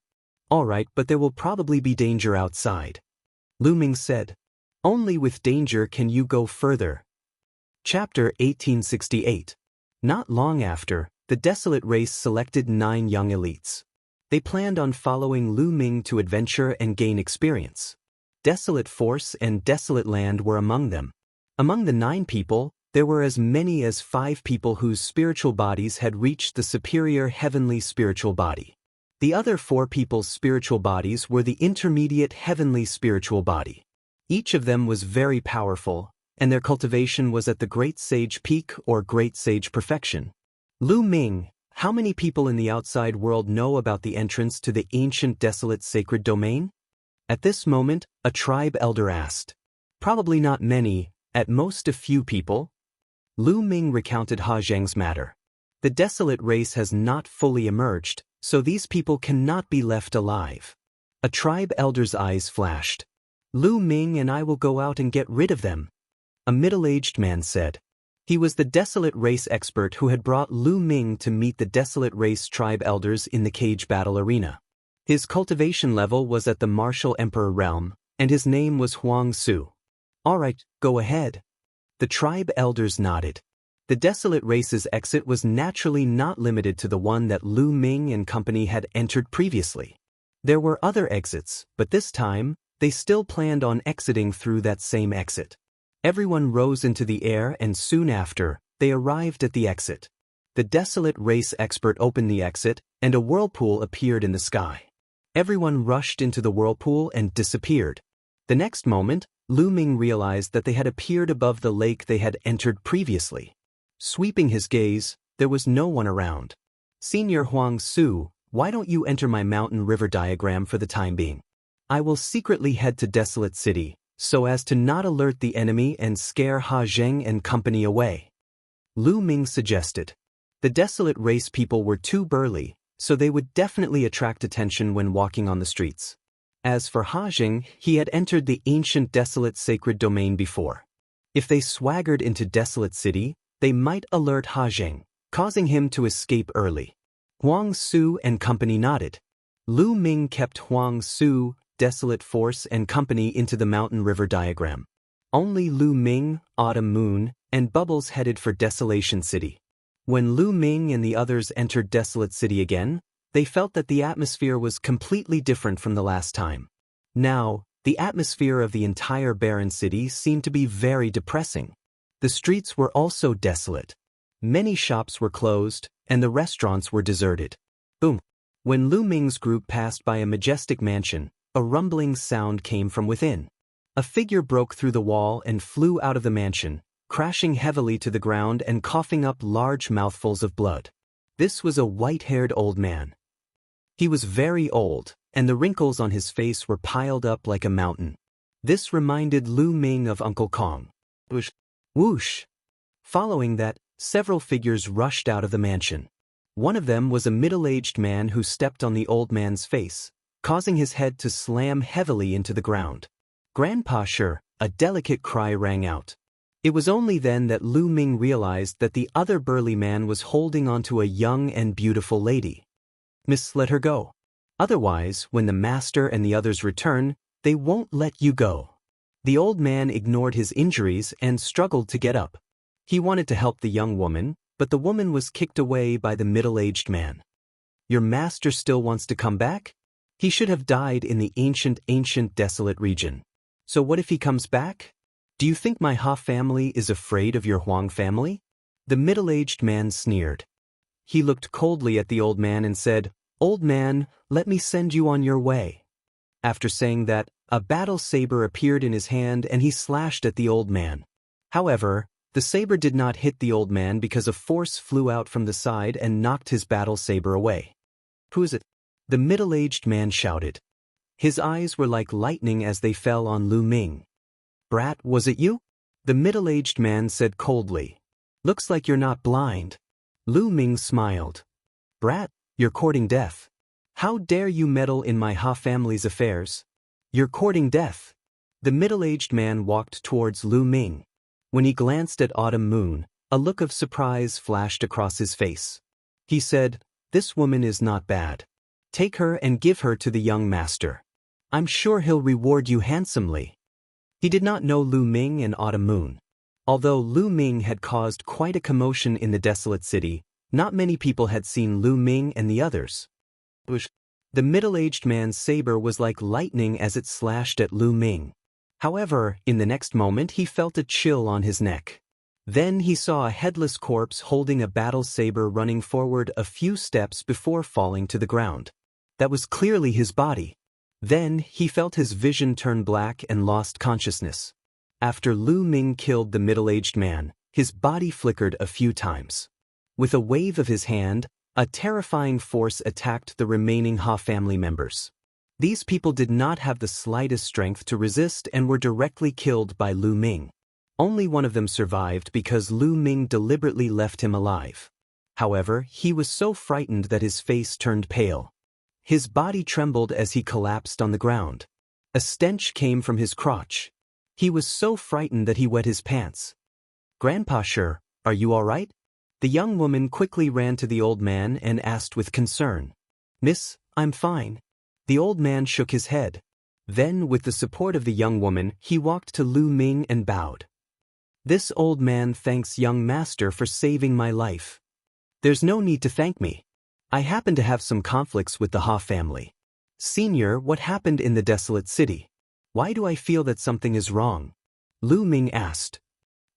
All right, but there will probably be danger outside. Lu Ming said. Only with danger can you go further. Chapter 1868. Not long after, the desolate race selected 9 young elites. They planned on following Lu Ming to adventure and gain experience. Desolate Force and Desolate Land were among them. Among the 9 people, there were as many as 5 people whose spiritual bodies had reached the superior heavenly spiritual body. The other 4 people's spiritual bodies were the intermediate heavenly spiritual body. Each of them was very powerful, and their cultivation was at the Great Sage Peak or Great Sage Perfection. Lu Ming, how many people in the outside world know about the entrance to the ancient desolate sacred domain? At this moment, a tribe elder asked. Probably not many, at most a few people. Lu Ming recounted Ha Zheng's matter. The desolate race has not fully emerged, so these people cannot be left alive. A tribe elder's eyes flashed. Lu Ming and I will go out and get rid of them. A middle-aged man said. He was the desolate race expert who had brought Lu Ming to meet the desolate race tribe elders in the cage battle arena. His cultivation level was at the martial emperor realm, and his name was Huang Su. All right, go ahead. The tribe elders nodded. The desolate race's exit was naturally not limited to the one that Lu Ming and company had entered previously. There were other exits, but this time, they still planned on exiting through that same exit. Everyone rose into the air and soon after, they arrived at the exit. The desolate race expert opened the exit, and a whirlpool appeared in the sky. Everyone rushed into the whirlpool and disappeared. The next moment, Lu Ming realized that they had appeared above the lake they had entered previously. Sweeping his gaze, there was no one around. Senior Huang Su, why don't you enter my mountain river diagram for the time being? I will secretly head to Desolate City, so as to not alert the enemy and scare Ha Zheng and company away. Lu Ming suggested. The desolate race people were too burly, so they would definitely attract attention when walking on the streets. As for Ha Zheng, he had entered the ancient desolate sacred domain before. If they swaggered into Desolate City, they might alert Ha Zheng, causing him to escape early. Huang Su and company nodded. Lu Ming kept Huang Su, Desolate Force and company into the mountain river diagram. Only Lu Ming, Autumn Moon, and Bubbles headed for Desolation City. When Lu Ming and the others entered Desolate City again, they felt that the atmosphere was completely different from the last time. Now, the atmosphere of the entire barren city seemed to be very depressing. The streets were also desolate. Many shops were closed, and the restaurants were deserted. Boom! When Lu Ming's group passed by a majestic mansion, a rumbling sound came from within. A figure broke through the wall and flew out of the mansion, crashing heavily to the ground and coughing up large mouthfuls of blood. This was a white-haired old man. He was very old, and the wrinkles on his face were piled up like a mountain. This reminded Lu Ming of Uncle Kong. Whoosh! Whoosh! Following that, several figures rushed out of the mansion. One of them was a middle-aged man who stepped on the old man's face, causing his head to slam heavily into the ground. Grandpa Sure, a delicate cry rang out. It was only then that Lu Ming realized that the other burly man was holding onto a young and beautiful lady. Miss, let her go. Otherwise, when the master and the others return, they won't let you go. The old man ignored his injuries and struggled to get up. He wanted to help the young woman, but the woman was kicked away by the middle-aged man. Your master still wants to come back? He should have died in the ancient desolate region. So what if he comes back? Do you think my Ha family is afraid of your Huang family? The middle-aged man sneered. He looked coldly at the old man and said, Old man, let me send you on your way. After saying that, a battle saber appeared in his hand and he slashed at the old man. However, the saber did not hit the old man because a force flew out from the side and knocked his battle saber away. Who is it? The middle-aged man shouted. His eyes were like lightning as they fell on Lu Ming. Brat, was it you? The middle-aged man said coldly. Looks like you're not blind. Lu Ming smiled. Brat, you're courting death. How dare you meddle in my Ha family's affairs? You're courting death. The middle-aged man walked towards Lu Ming. When he glanced at Autumn Moon, a look of surprise flashed across his face. He said, This woman is not bad. Take her and give her to the young master. I'm sure he'll reward you handsomely. He did not know Lu Ming and Autumn Moon. Although Lu Ming had caused quite a commotion in the desolate city, not many people had seen Lu Ming and the others. The middle-aged man's saber was like lightning as it slashed at Lu Ming. However, in the next moment he felt a chill on his neck. Then he saw a headless corpse holding a battle saber running forward a few steps before falling to the ground. That was clearly his body. Then he felt his vision turn black and lost consciousness. After Lu Ming killed the middle-aged man, his body flickered a few times. With a wave of his hand, a terrifying force attacked the remaining Ha family members. These people did not have the slightest strength to resist and were directly killed by Lu Ming. Only one of them survived because Lu Ming deliberately left him alive. However, he was so frightened that his face turned pale. His body trembled as he collapsed on the ground. A stench came from his crotch. He was so frightened that he wet his pants. "Grandpa Sure, are you all right?" The young woman quickly ran to the old man and asked with concern. "Miss, I'm fine." The old man shook his head. Then, with the support of the young woman, he walked to Lu Ming and bowed. "This old man thanks young master for saving my life." "There's no need to thank me. I happen to have some conflicts with the Ha family." "Senior, what happened in the desolate city? Why do I feel that something is wrong?" Lu Ming asked.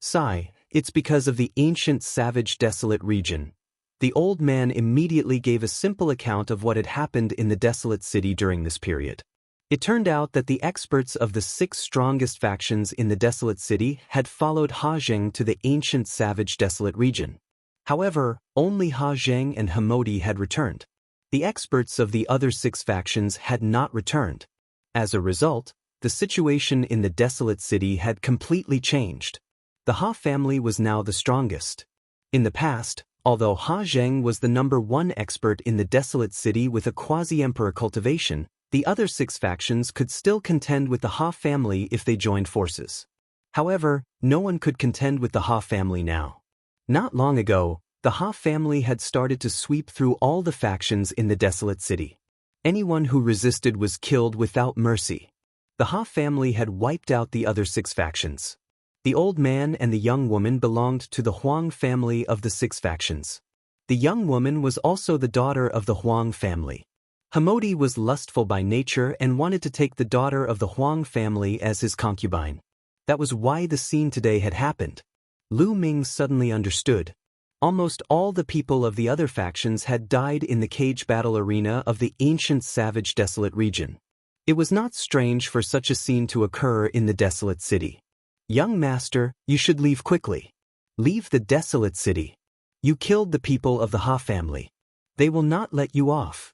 "Sigh, it's because of the ancient savage desolate region." The old man immediately gave a simple account of what had happened in the desolate city during this period. It turned out that the experts of the 6 strongest factions in the desolate city had followed Ha Zheng to the ancient savage desolate region. However, only Ha Zheng and Hemodi had returned. The experts of the other 6 factions had not returned. As a result, the situation in the desolate city had completely changed. The Ha family was now the strongest. In the past, although Ha Zheng was the #1 expert in the desolate city with a quasi-emperor cultivation, the other 6 factions could still contend with the Ha family if they joined forces. However, no one could contend with the Ha family now. Not long ago, the Ha family had started to sweep through all the factions in the desolate city. Anyone who resisted was killed without mercy. The Ha family had wiped out the other 6 factions. The old man and the young woman belonged to the Huang family of the 6 factions. The young woman was also the daughter of the Huang family. Hemodi was lustful by nature and wanted to take the daughter of the Huang family as his concubine. That was why the scene today had happened. Lu Ming suddenly understood. Almost all the people of the other factions had died in the cage battle arena of the ancient savage desolate region. It was not strange for such a scene to occur in the desolate city. "Young master, you should leave quickly. Leave the desolate city. You killed the people of the Ha family. They will not let you off."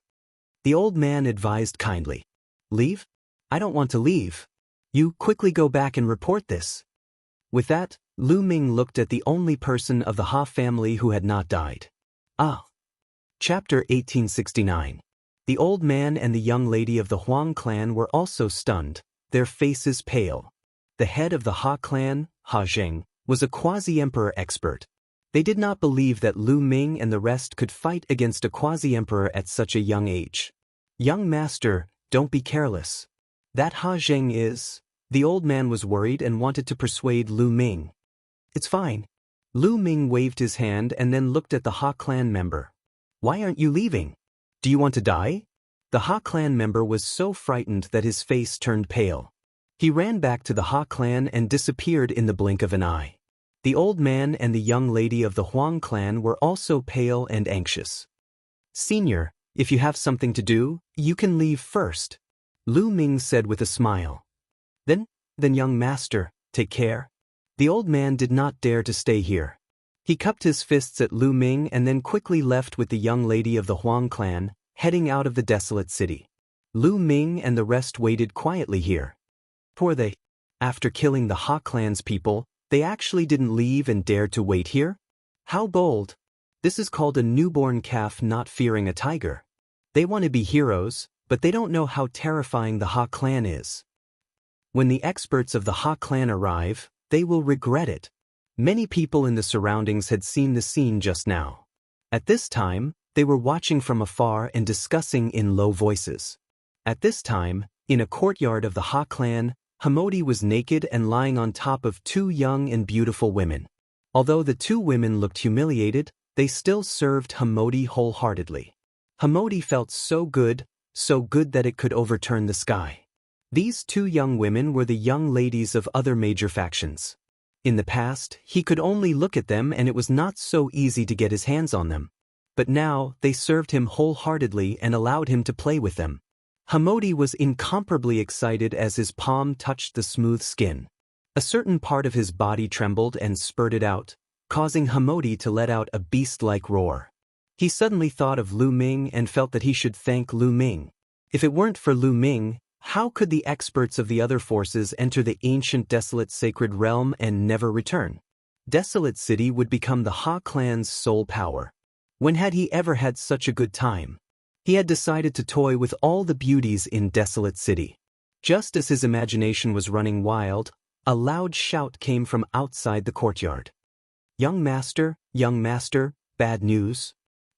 The old man advised kindly. "Leave? I don't want to leave. You quickly go back and report this." With that, Lu Ming looked at the only person of the Ha family who had not died. Chapter 1869. The old man and the young lady of the Huang clan were also stunned, their faces pale. The head of the Ha clan, Ha Zheng, was a quasi-emperor expert. They did not believe that Lu Ming and the rest could fight against a quasi-emperor at such a young age. "Young master, don't be careless. That Ha Zheng is..." The old man was worried and wanted to persuade Lu Ming. "It's fine." Lu Ming waved his hand and then looked at the Ha clan member. "Why aren't you leaving? Do you want to die?" The Ha clan member was so frightened that his face turned pale. He ran back to the Ha clan and disappeared in the blink of an eye. The old man and the young lady of the Huang clan were also pale and anxious. "Senior, if you have something to do, you can leave first," Lu Ming said with a smile. Then young master, take care." The old man did not dare to stay here. He cupped his fists at Lu Ming and then quickly left with the young lady of the Huang clan, heading out of the desolate city. Lu Ming and the rest waited quietly here. After killing the Ha clan's people, they actually didn't leave and dared to wait here? How bold! This is called a newborn calf not fearing a tiger. They want to be heroes, but they don't know how terrifying the Ha clan is. When the experts of the Ha clan arrive, they will regret it. Many people in the surroundings had seen the scene just now. At this time, they were watching from afar and discussing in low voices. At this time, in a courtyard of the Ha clan, Hamodi was naked and lying on top of two young and beautiful women. Although the two women looked humiliated, they still served Hamodi wholeheartedly. Hamodi felt so good that it could overturn the sky. These two young women were the young ladies of other major factions. In the past, he could only look at them and it was not so easy to get his hands on them. But now, they served him wholeheartedly and allowed him to play with them. Hamodi was incomparably excited as his palm touched the smooth skin. A certain part of his body trembled and spurted out, causing Hamodi to let out a beast-like roar. He suddenly thought of Lu Ming and felt that he should thank Lu Ming. If it weren't for Lu Ming, how could the experts of the other forces enter the ancient desolate sacred realm and never return? Desolate City would become the Ha clan's sole power. When had he ever had such a good time? He had decided to toy with all the beauties in Desolate City. Just as his imagination was running wild, a loud shout came from outside the courtyard. Young master, bad news."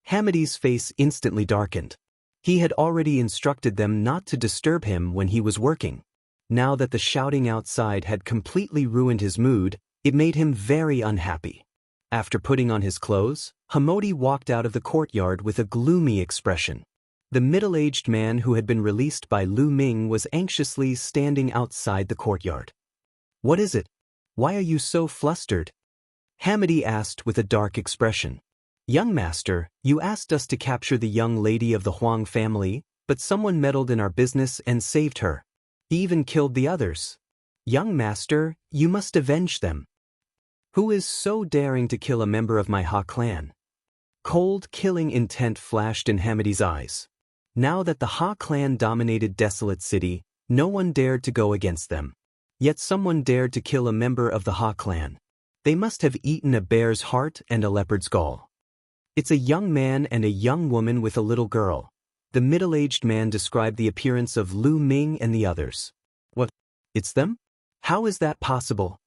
Hamadi's face instantly darkened. He had already instructed them not to disturb him when he was working. Now that the shouting outside had completely ruined his mood, it made him very unhappy. After putting on his clothes, Hamodi walked out of the courtyard with a gloomy expression. The middle-aged man who had been released by Lu Ming was anxiously standing outside the courtyard. "What is it? Why are you so flustered?" Hamadi asked with a dark expression. "Young master, you asked us to capture the young lady of the Huang family, but someone meddled in our business and saved her. He even killed the others. Young master, you must avenge them. Who is so daring to kill a member of my Ha clan?" Cold, killing intent flashed in Hamadi's eyes. Now that the Ha clan dominated Desolate City, no one dared to go against them. Yet someone dared to kill a member of the Ha clan. They must have eaten a bear's heart and a leopard's gall. "It's a young man and a young woman with a little girl." The middle-aged man described the appearance of Lu Ming and the others. "What? It's them? How is that possible?"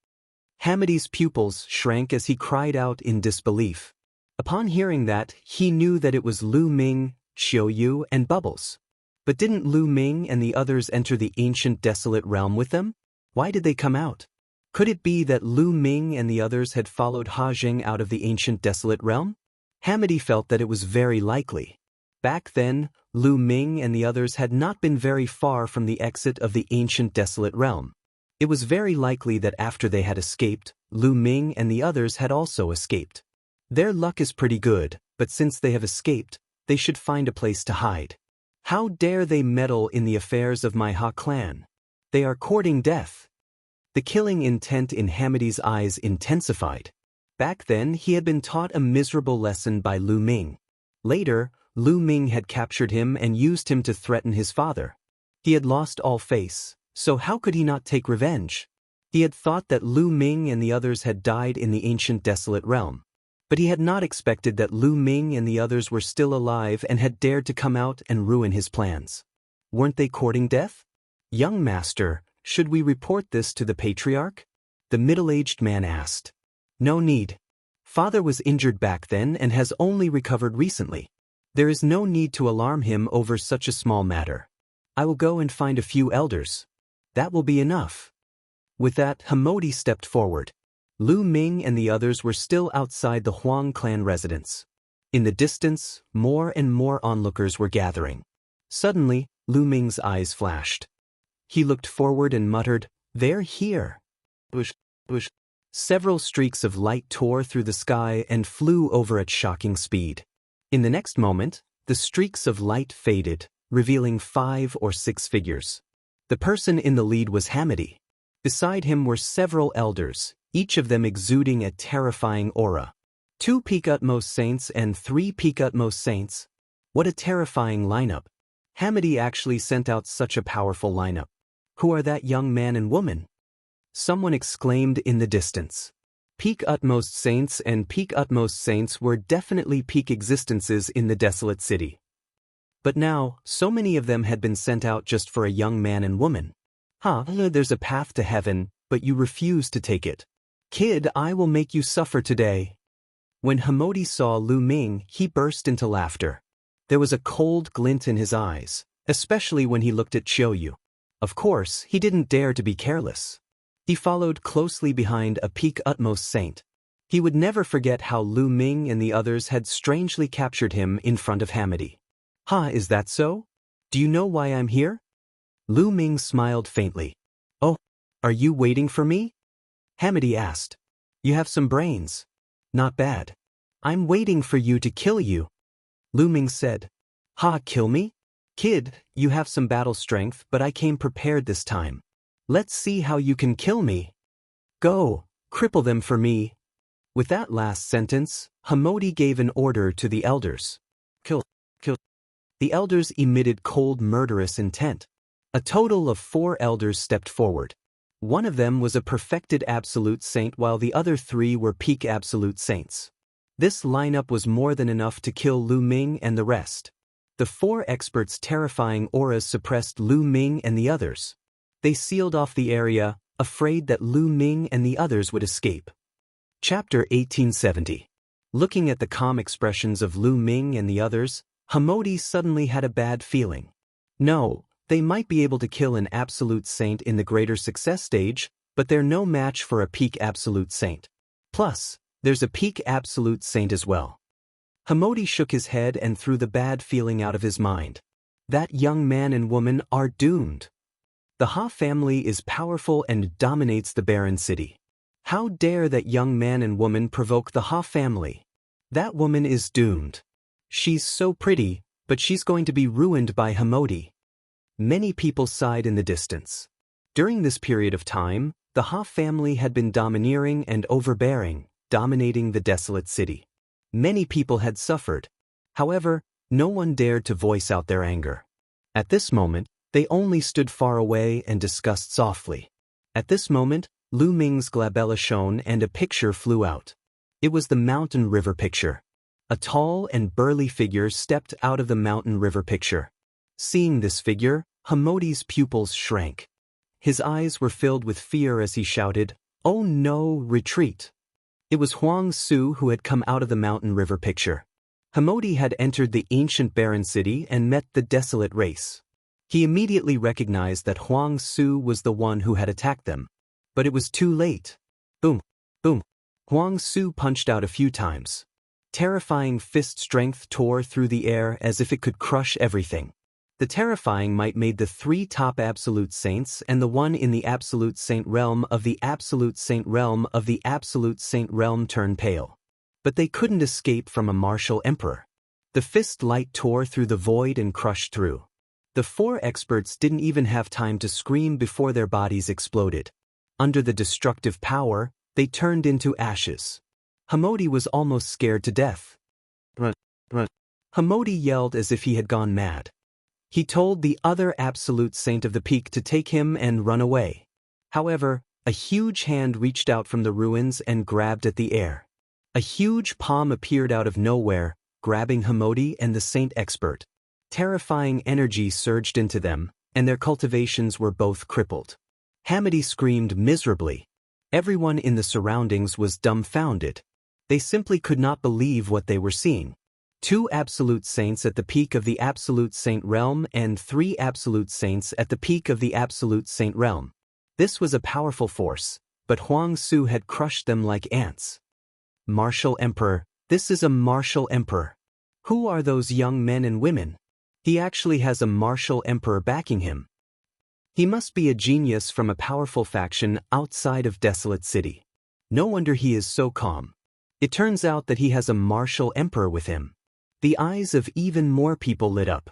Hamadi's pupils shrank as he cried out in disbelief. Upon hearing that, he knew that it was Lu Ming, Xiao Yu, and Bubbles. But didn't Lu Ming and the others enter the ancient desolate realm with them? Why did they come out? Could it be that Lu Ming and the others had followed Ha Jing out of the ancient desolate realm? Hamadi felt that it was very likely. Back then, Lu Ming and the others had not been very far from the exit of the ancient desolate realm. It was very likely that after they had escaped, Lu Ming and the others had also escaped. Their luck is pretty good, but since they have escaped, they should find a place to hide. How dare they meddle in the affairs of my Ha clan? They are courting death. The killing intent in Hamadi's eyes intensified. Back then, he had been taught a miserable lesson by Lu Ming. Later, Lu Ming had captured him and used him to threaten his father. He had lost all face, so how could he not take revenge? He had thought that Lu Ming and the others had died in the ancient desolate realm. But he had not expected that Lu Ming and the others were still alive and had dared to come out and ruin his plans. Weren't they courting death? "Young master, should we report this to the patriarch?" the middle-aged man asked. "No need. Father was injured back then and has only recovered recently. There is no need to alarm him over such a small matter. I will go and find a few elders. That will be enough." With that, Hamodi stepped forward. Lu Ming and the others were still outside the Huang clan residence. In the distance, more and more onlookers were gathering. Suddenly, Lu Ming's eyes flashed. He looked forward and muttered, "They're here." Bush. Several streaks of light tore through the sky and flew over at shocking speed. In the next moment, the streaks of light faded, revealing 5 or 6 figures. The person in the lead was Hamadi. Beside him were several elders, each of them exuding a terrifying aura. 2 peak utmost saints and 3 peak utmost saints. What a terrifying lineup. Hamadi actually sent out such a powerful lineup. Who are that young man and woman? Someone exclaimed in the distance. Peak utmost saints and peak utmost saints were definitely peak existences in the desolate city. But now, so many of them had been sent out just for a young man and woman. There's a path to heaven, but you refuse to take it. Kid, I will make you suffer today. When Hamodi saw Lu Ming, he burst into laughter. There was a cold glint in his eyes, especially when he looked at Xiao Yu. Of course, he didn't dare to be careless. He followed closely behind a peak utmost saint. He would never forget how Lu Ming and the others had strangely captured him in front of Hamidi. "Ha, is that so? Do you know why I'm here?" Lu Ming smiled faintly. "Oh, are you waiting for me?" Hamidi asked. "You have some brains. Not bad. I'm waiting for you to kill you." Lu Ming said. "Ha, kill me? Kid, you have some battle strength, but I came prepared this time. Let's see how you can kill me. Go, cripple them for me." With that last sentence, Hamodi gave an order to the elders. Kill, kill. The elders emitted cold, murderous intent. A total of 4 elders stepped forward. One of them was a perfected absolute saint while the other 3 were peak absolute saints. This lineup was more than enough to kill Lu Ming and the rest. The 4 experts' terrifying auras suppressed Lu Ming and the others. They sealed off the area, afraid that Lu Ming and the others would escape. Chapter 1870. Looking at the calm expressions of Lu Ming and the others, Hamodi suddenly had a bad feeling. No, they might be able to kill an absolute saint in the greater success stage, but they're no match for a peak absolute saint. Plus, there's a peak absolute saint as well. Hamodi shook his head and threw the bad feeling out of his mind. That young man and woman are doomed. The Ha family is powerful and dominates the barren city. How dare that young man and woman provoke the Ha family? That woman is doomed. She's so pretty, but she's going to be ruined by Hamodi. Many people sighed in the distance. During this period of time, the Ha family had been domineering and overbearing, dominating the desolate city. Many people had suffered. However, no one dared to voice out their anger. At this moment, they only stood far away and discussed softly. At this moment, Lu Ming's glabella shone and a picture flew out. It was the mountain river picture. A tall and burly figure stepped out of the mountain river picture. Seeing this figure, Hamodi's pupils shrank. His eyes were filled with fear as he shouted, "Oh no, retreat!" It was Huang Su who had come out of the mountain river picture. Hamodi had entered the ancient barren city and met the desolate race. He immediately recognized that Huang Su was the one who had attacked them. But it was too late. Boom, boom. Huang Su punched out a few times. Terrifying fist strength tore through the air as if it could crush everything. The terrifying might made the 3 top absolute saints and the one in the absolute saint realm of the absolute saint realm of the absolute saint realm turn pale. But they couldn't escape from a martial emperor. The fist light tore through the void and crushed through. The 4 experts didn't even have time to scream before their bodies exploded. Under the destructive power, they turned into ashes. Hamodi was almost scared to death. Run, run. Hamodi yelled as if he had gone mad. He told the other absolute saint of the peak to take him and run away. However, a huge hand reached out from the ruins and grabbed at the air. A huge palm appeared out of nowhere, grabbing Hamodi and the saint expert. Terrifying energy surged into them, and their cultivations were both crippled. Hamidi screamed miserably. Everyone in the surroundings was dumbfounded. They simply could not believe what they were seeing. 2 absolute saints at the peak of the absolute saint realm and 3 absolute saints at the peak of the absolute saint realm. This was a powerful force, but Huang Su had crushed them like ants. Martial Emperor, this is a martial emperor. Who are those young men and women? He actually has a martial emperor backing him. He must be a genius from a powerful faction outside of Desolate City. No wonder he is so calm. It turns out that he has a martial emperor with him. The eyes of even more people lit up.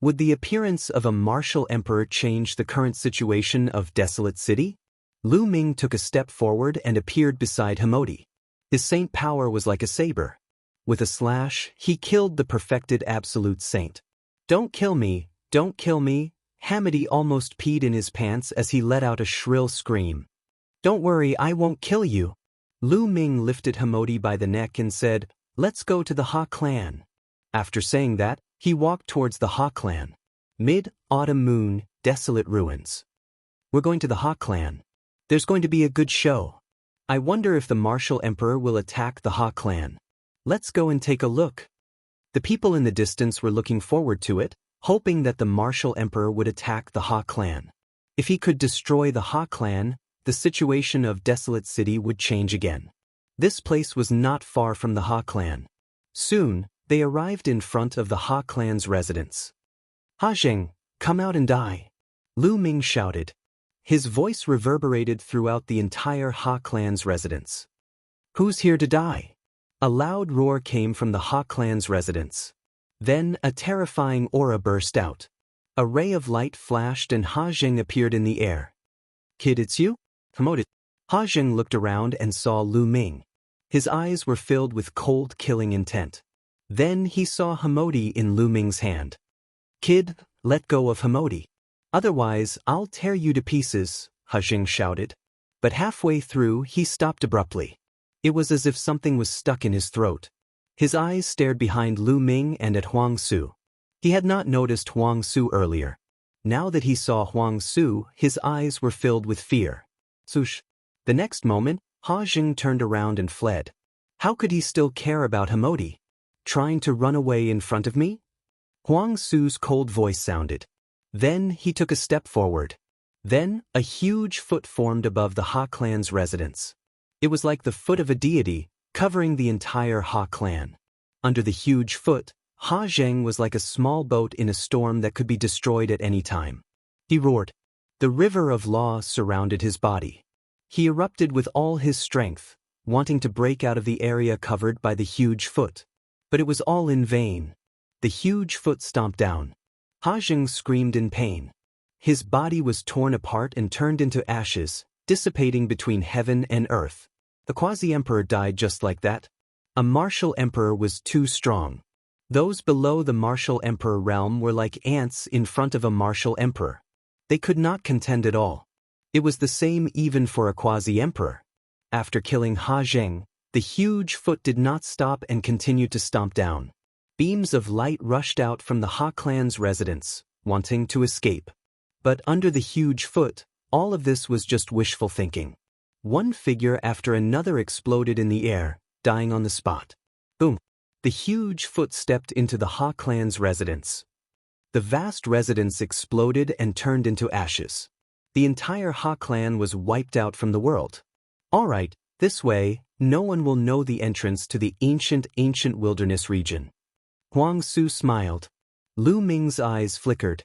Would the appearance of a martial emperor change the current situation of Desolate City? Lu Ming took a step forward and appeared beside Hamodi. His saint power was like a saber. With a slash, he killed the perfected absolute saint. "Don't kill me, don't kill me." Hamidi almost peed in his pants as he let out a shrill scream. "Don't worry, I won't kill you." Lu Ming lifted Hamodi by the neck and said, "Let's go to the Ha clan." After saying that, he walked towards the Ha clan. Mid-autumn moon, desolate ruins. "We're going to the Ha clan. There's going to be a good show. I wonder if the martial emperor will attack the Ha clan. Let's go and take a look." The people in the distance were looking forward to it, hoping that the martial emperor would attack the Ha clan. If he could destroy the Ha clan, the situation of Desolate City would change again. This place was not far from the Ha clan. Soon, they arrived in front of the Ha clan's residence. "Ha Zheng, come out and die," Lu Ming shouted. His voice reverberated throughout the entire Ha clan's residence. "Who's here to die?" A loud roar came from the Ha clan's residence. Then a terrifying aura burst out. A ray of light flashed and Ha Zheng appeared in the air. "Kid, it's you?" Promoted. Ha Zheng looked around and saw Lu Ming. His eyes were filled with cold, killing intent. Then he saw Hamodi in Lu Ming's hand. "Kid, let go of Hamodi. Otherwise, I'll tear you to pieces," Ha Zheng shouted. But halfway through, he stopped abruptly. It was as if something was stuck in his throat. His eyes stared behind Lu Ming and at Huang Su. He had not noticed Huang Su earlier. Now that he saw Huang Su, his eyes were filled with fear. Swoosh. The next moment, Ha Zheng turned around and fled. How could he still care about Hamodi? Trying to run away in front of me? Huang Su's cold voice sounded. Then he took a step forward. Then, a huge foot formed above the Ha clan's residence. It was like the foot of a deity, covering the entire Ha clan. Under the huge foot, Ha Zheng was like a small boat in a storm that could be destroyed at any time. He roared. The river of law surrounded his body. He erupted with all his strength, wanting to break out of the area covered by the huge foot. But it was all in vain. The huge foot stomped down. Ha Zheng screamed in pain. His body was torn apart and turned into ashes, dissipating between heaven and earth. The quasi-emperor died just like that. A martial emperor was too strong. Those below the martial emperor realm were like ants in front of a martial emperor. They could not contend at all. It was the same even for a quasi-emperor. After killing Ha Zheng, the huge foot did not stop and continued to stomp down. Beams of light rushed out from the Ha clan's residence, wanting to escape. But under the huge foot, all of this was just wishful thinking. One figure after another exploded in the air, dying on the spot. Boom! The huge foot stepped into the Ha clan's residence. The vast residence exploded and turned into ashes. The entire Ha clan was wiped out from the world. All right, this way, no one will know the entrance to the ancient wilderness region. Huang Su smiled. Lu Ming's eyes flickered.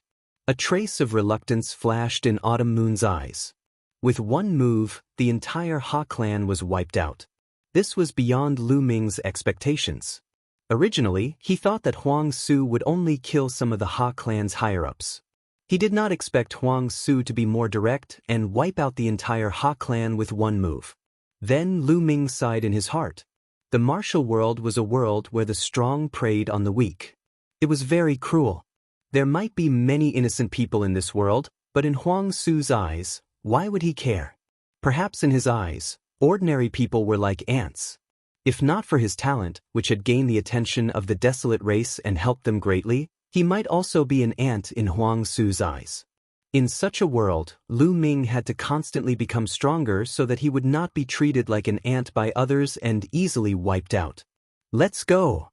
A trace of reluctance flashed in Autumn Moon's eyes. With one move, the entire Ha clan was wiped out. This was beyond Lu Ming's expectations. Originally, he thought that Huang Su would only kill some of the Ha clan's higher-ups. He did not expect Huang Su to be more direct and wipe out the entire Ha clan with one move. Then Lu Ming sighed in his heart. The martial world was a world where the strong preyed on the weak. It was very cruel. There might be many innocent people in this world, but in Huang Su's eyes, why would he care? Perhaps in his eyes, ordinary people were like ants. If not for his talent, which had gained the attention of the desolate race and helped them greatly, he might also be an ant in Huang Su's eyes. In such a world, Lu Ming had to constantly become stronger so that he would not be treated like an ant by others and easily wiped out. Let's go!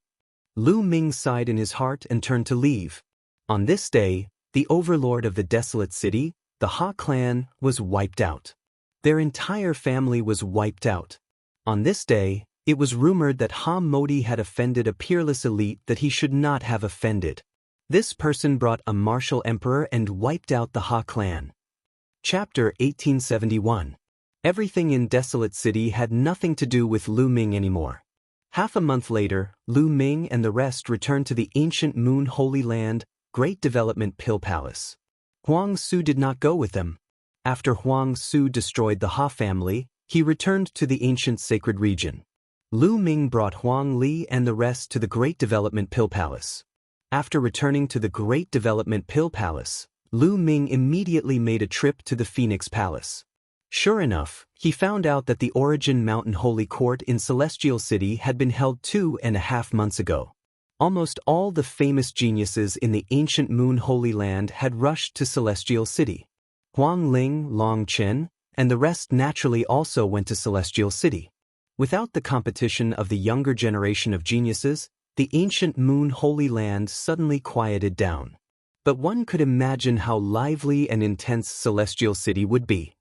Lu Ming sighed in his heart and turned to leave. On this day, the overlord of the desolate city, the Ha clan, was wiped out. Their entire family was wiped out. On this day, it was rumored that Ha Modi had offended a peerless elite that he should not have offended. This person brought a martial emperor and wiped out the Ha clan. Chapter 1871. Everything in Desolate City had nothing to do with Lu Ming anymore. Half a month later, Lu Ming and the rest returned to the ancient Moon Holy Land, Great Development Pill Palace. Huang Su did not go with them. After Huang Su destroyed the Ha family, he returned to the ancient sacred region. Lu Ming brought Huang Li and the rest to the Great Development Pill Palace. After returning to the Great Development Pill Palace, Lu Ming immediately made a trip to the Phoenix Palace. Sure enough, he found out that the Origin Mountain Holy Court in Celestial City had been held 2.5 months ago. Almost all the famous geniuses in the ancient Moon Holy Land had rushed to Celestial City. Huang Ling, Long Chen, and the rest naturally also went to Celestial City. Without the competition of the younger generation of geniuses, the ancient Moon Holy Land suddenly quieted down. but one could imagine how lively and intense Celestial City would be.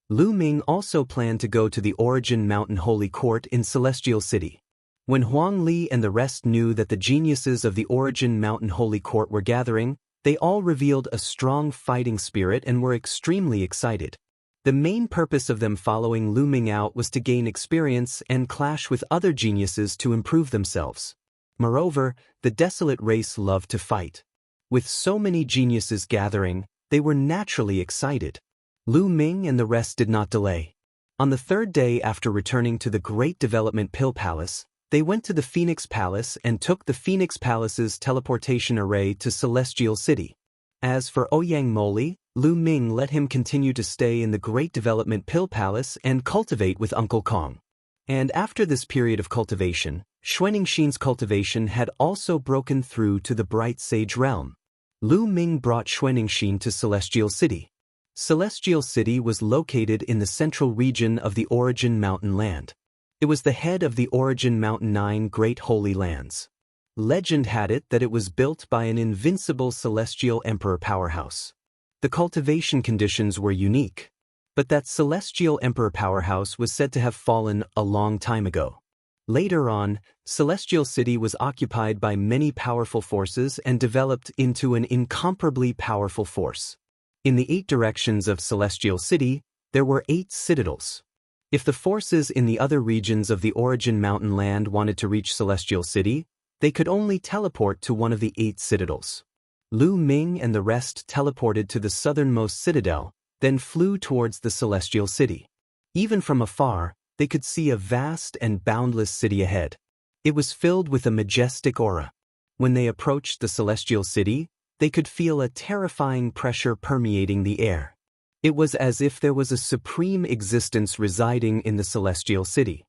Lu Ming also planned to go to the Origin Mountain Holy Court in Celestial City. When Huang Li and the rest knew that the geniuses of the Origin Mountain Holy Court were gathering, they all revealed a strong fighting spirit and were extremely excited. The main purpose of them following Lu Ming out was to gain experience and clash with other geniuses to improve themselves. Moreover, the desolate race loved to fight. With so many geniuses gathering, they were naturally excited. Lu Ming and the rest did not delay. On the third day after returning to the Great Development Pill Palace, they went to the Phoenix Palace and took the Phoenix Palace's teleportation array to Celestial City. As for Ouyang Moli, Lu Ming let him continue to stay in the Great Development Pill Palace and cultivate with Uncle Kong. And after this period of cultivation, Xuanixin's cultivation had also broken through to the Bright Sage Realm. Lu Ming brought Xuanixin to Celestial City. Celestial City was located in the central region of the Origin Mountain Land. It was the head of the Origin Mountain 9 Great Holy Lands. Legend had it that it was built by an invincible celestial emperor powerhouse. The cultivation conditions were unique, but that celestial emperor powerhouse was said to have fallen a long time ago. Later on, Celestial City was occupied by many powerful forces and developed into an incomparably powerful force. In the 8 directions of Celestial City, there were 8 citadels. If the forces in the other regions of the Origin Mountain Land wanted to reach Celestial City, they could only teleport to one of the 8 citadels. Lu Ming and the rest teleported to the southernmost citadel, then flew towards the Celestial City. Even from afar, they could see a vast and boundless city ahead. It was filled with a majestic aura. When they approached the Celestial City, they could feel a terrifying pressure permeating the air. It was as if there was a supreme existence residing in the Celestial City.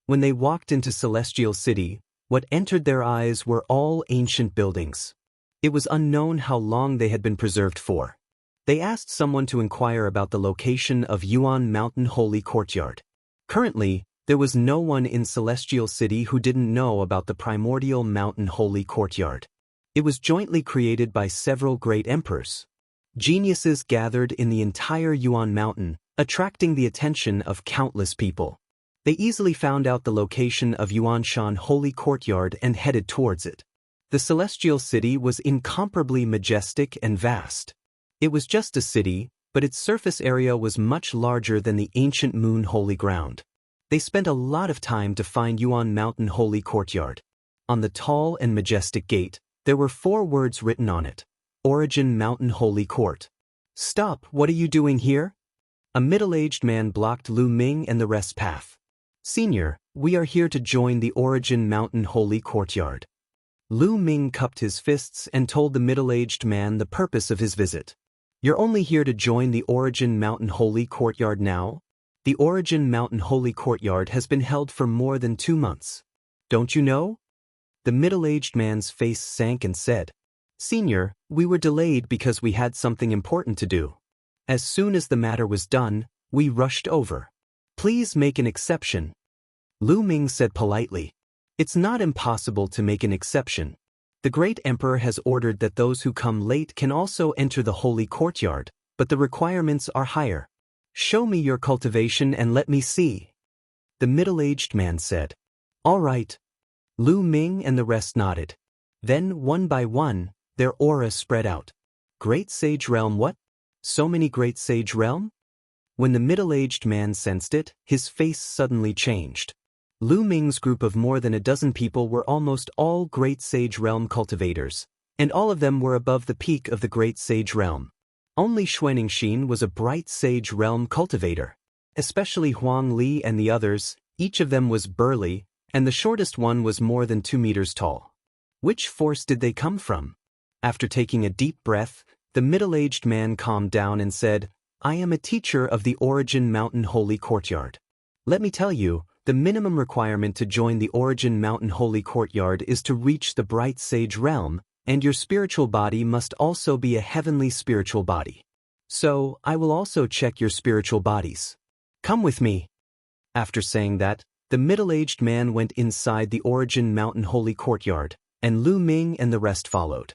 When they walked into Celestial City, what entered their eyes were all ancient buildings. It was unknown how long they had been preserved for. They asked someone to inquire about the location of Yuan Mountain Holy Courtyard. Currently, there was no one in Celestial City who didn't know about the primordial Mountain Holy Courtyard. It was jointly created by several great emperors. Geniuses gathered in the entire Yuan Mountain, attracting the attention of countless people. They easily found out the location of Yuanshan Holy Courtyard and headed towards it. The Celestial City was incomparably majestic and vast. It was just a city, but its surface area was much larger than the ancient Moon Holy Ground. They spent a lot of time to find Yuan Mountain Holy Courtyard. On the tall and majestic gate, there were 4 words written on it: Origin Mountain Holy Court. "Stop, what are you doing here?" A middle-aged man blocked Lu Ming and the rest's path. "Senior, we are here to join the Origin Mountain Holy Courtyard." Lu Ming cupped his fists and told the middle-aged man the purpose of his visit. "You're only here to join the Origin Mountain Holy Courtyard now? The Origin Mountain Holy Courtyard has been held for more than 2 months. Don't you know?" The middle-aged man's face sank and said, "Senior, we were delayed because we had something important to do. As soon as the matter was done, we rushed over. Please make an exception." Lu Ming said politely, "It's not impossible to make an exception. The great emperor has ordered that those who come late can also enter the holy courtyard, but the requirements are higher. Show me your cultivation and let me see." The middle-aged man said, "All right." Lu Ming and the rest nodded. Then, one by one, their aura spread out. "Great Sage Realm what? So many Great Sage Realm?" When the middle-aged man sensed it, his face suddenly changed. Lu Ming's group of more than a dozen people were almost all Great Sage Realm cultivators, and all of them were above the peak of the Great Sage Realm. Only Xuanixin was a Bright Sage Realm cultivator. Especially Huang Li and the others, each of them was burly, and the shortest one was more than 2 meters tall. Which force did they come from? After taking a deep breath, the middle-aged man calmed down and said, "I am a teacher of the Origin Mountain Holy Courtyard. Let me tell you, the minimum requirement to join the Origin Mountain Holy Courtyard is to reach the Bright Sage Realm, and your spiritual body must also be a heavenly spiritual body. So, I will also check your spiritual bodies. Come with me." After saying that, the middle-aged man went inside the Origin Mountain Holy Courtyard, and Lu Ming and the rest followed.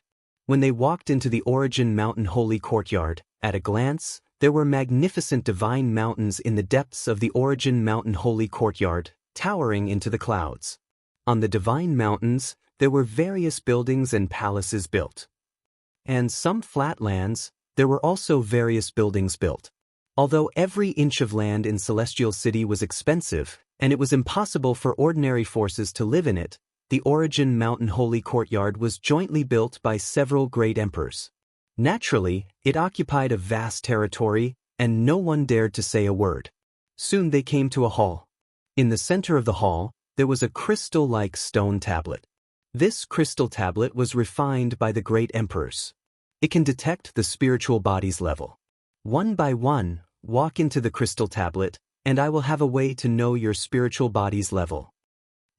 When they walked into the Origin Mountain Holy Courtyard, at a glance, there were magnificent divine mountains in the depths of the Origin Mountain Holy Courtyard, towering into the clouds. On the divine mountains, there were various buildings and palaces built. And some flat lands, there were also various buildings built. Although every inch of land in Celestial City was expensive, and it was impossible for ordinary forces to live in it, the Origin Mountain Holy Courtyard was jointly built by several great emperors. Naturally, it occupied a vast territory, and no one dared to say a word. Soon they came to a hall. In the center of the hall, there was a crystal-like stone tablet. This crystal tablet was refined by the great emperors. It can detect the spiritual body's level. One by one, walk into the crystal tablet, and I will have a way to know your spiritual body's level.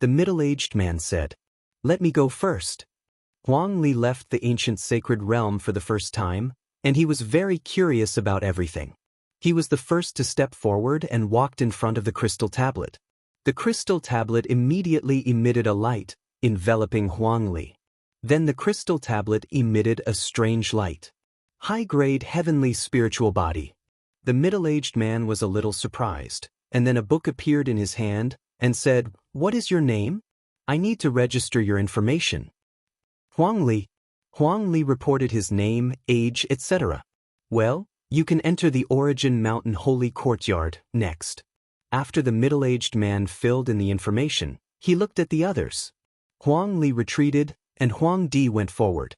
The middle-aged man said, "Let me go first." Huang Li left the ancient sacred realm for the first time, and he was very curious about everything. He was the first to step forward and walked in front of the crystal tablet. The crystal tablet immediately emitted a light, enveloping Huang Li. Then the crystal tablet emitted a strange light. High-grade heavenly spiritual body. The middle-aged man was a little surprised, and then a book appeared in his hand and said, "What is your name? I need to register your information." Huang Li. Huang Li reported his name, age, etc. "Well, you can enter the Origin Mountain Holy Courtyard next." After the middle-aged man filled in the information, he looked at the others. Huang Li retreated, and Huang Di went forward.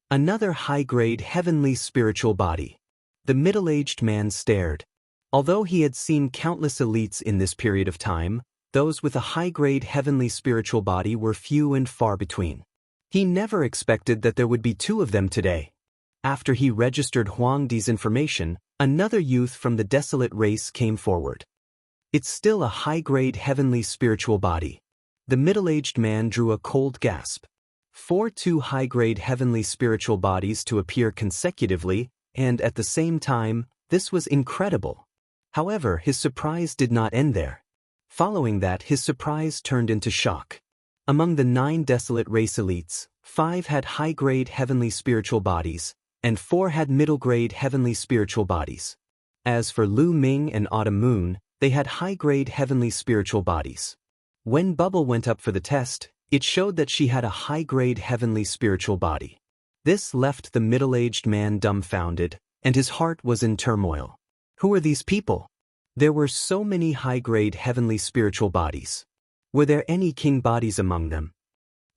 Another high-grade heavenly spiritual body. The middle-aged man stared. Although he had seen countless elites in this period of time, those with a high-grade heavenly spiritual body were few and far between. He never expected that there would be two of them today. After he registered Huang Di's information, another youth from the desolate race came forward. It's still a high-grade heavenly spiritual body. The middle-aged man drew a cold gasp. For two high-grade heavenly spiritual bodies to appear consecutively, and at the same time, this was incredible. However, his surprise did not end there. Following that, his surprise turned into shock. Among the 9 desolate race elites, 5 had high-grade heavenly spiritual bodies, and 4 had middle-grade heavenly spiritual bodies. As for Lu Ming and Autumn Moon, they had high-grade heavenly spiritual bodies. When Bubble went up for the test, it showed that she had a high-grade heavenly spiritual body. This left the middle-aged man dumbfounded, and his heart was in turmoil. Who were these people? There were so many high-grade heavenly spiritual bodies. Were there any king bodies among them?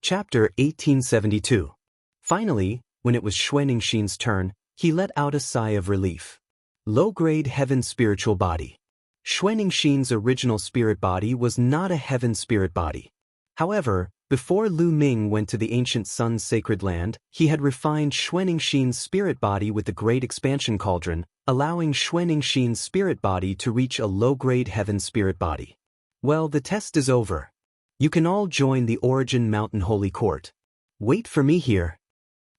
Chapter 1872. Finally, when it was Xuanixin's turn, he let out a sigh of relief. Low-grade heaven spiritual body. Xuanixin's original spirit body was not a heaven spirit body. However, before Lu Ming went to the ancient sun's sacred land, he had refined Xuanixin's spirit body with the Great Expansion Cauldron, allowing Xuanixin's spirit body to reach a low-grade heaven spirit body. Well, the test is over. You can all join the Origin Mountain Holy Court. Wait for me here.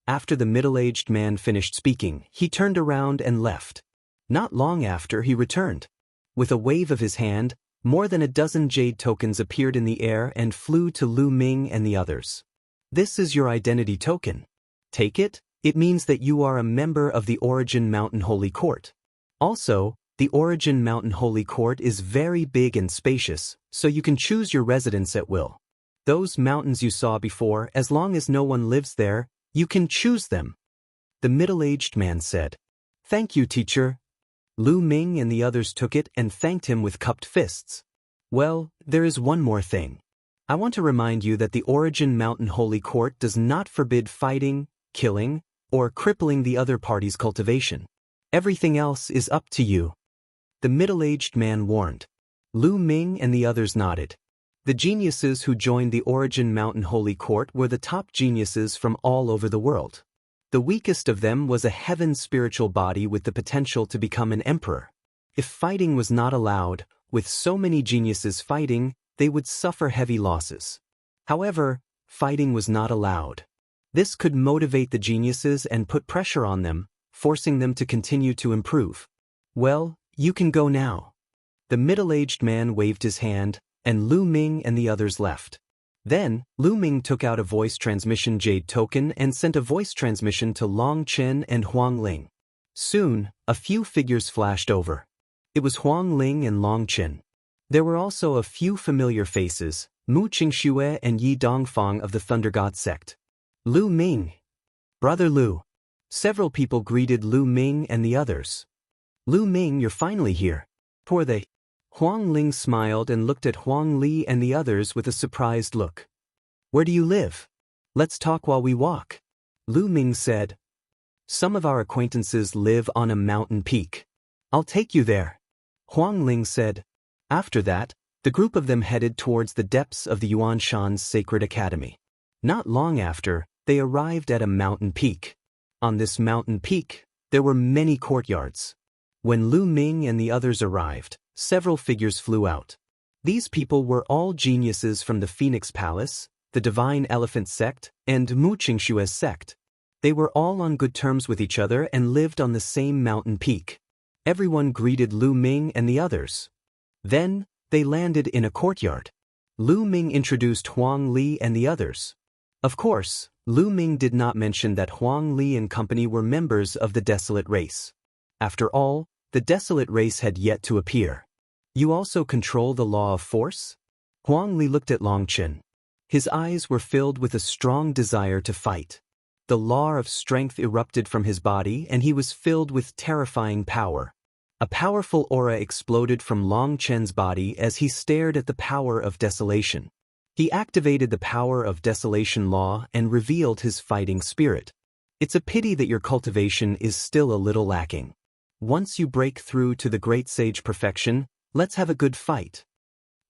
After the middle-aged man finished speaking, he turned around and left. Not long after, he returned. With a wave of his hand, more than a dozen jade tokens appeared in the air and flew to Lu Ming and the others. This is your identity token. Take it. It means that you are a member of the Origin Mountain Holy Court. Also, the Origin Mountain Holy Court is very big and spacious, so you can choose your residence at will. Those mountains you saw before, as long as no one lives there, you can choose them. The middle-aged man said, "Thank you, teacher." Lu Ming and the others took it and thanked him with cupped fists. Well, there is one more thing. I want to remind you that the Origin Mountain Holy Court does not forbid fighting, killing, or crippling the other party's cultivation. Everything else is up to you. The middle-aged man warned. Lu Ming and the others nodded. The geniuses who joined the Origin Mountain Holy Court were the top geniuses from all over the world. The weakest of them was a heaven spiritual body with the potential to become an emperor. If fighting was not allowed, with so many geniuses fighting, they would suffer heavy losses. However, fighting was not allowed. This could motivate the geniuses and put pressure on them, forcing them to continue to improve. Well, you can go now. The middle-aged man waved his hand, and Lu Ming and the others left. Then, Lu Ming took out a voice transmission jade token and sent a voice transmission to Long Chen and Huang Ling. Soon, a few figures flashed over. It was Huang Ling and Long Chen. There were also a few familiar faces, Mu Qingxue and Yi Dongfang of the Thunder God sect. Lu Ming. Brother Lu. Several people greeted Lu Ming and the others. Lu Ming, you're finally here. Poor they. Huang Ling smiled and looked at Huang Li and the others with a surprised look. Where do you live? Let's talk while we walk. Lu Ming said. Some of our acquaintances live on a mountain peak. I'll take you there. Huang Ling said. After that, the group of them headed towards the depths of the Yuanshan's sacred academy. Not long after, they arrived at a mountain peak. On this mountain peak, there were many courtyards. When Lu Ming and the others arrived, several figures flew out. These people were all geniuses from the Phoenix Palace, the Divine Elephant sect, and Mu Qingshue's sect. They were all on good terms with each other and lived on the same mountain peak. Everyone greeted Lu Ming and the others. Then, they landed in a courtyard. Lu Ming introduced Huang Li and the others. Of course, Lu Ming did not mention that Huang Li and company were members of the Desolate Race. After all, the Desolate Race had yet to appear. You also control the law of force? Huang Li looked at Long Chen. His eyes were filled with a strong desire to fight. The law of strength erupted from his body and he was filled with terrifying power. A powerful aura exploded from Long Chen's body as he stared at the power of desolation. He activated the power of desolation law and revealed his fighting spirit. It's a pity that your cultivation is still a little lacking. Once you break through to the great sage perfection, let's have a good fight.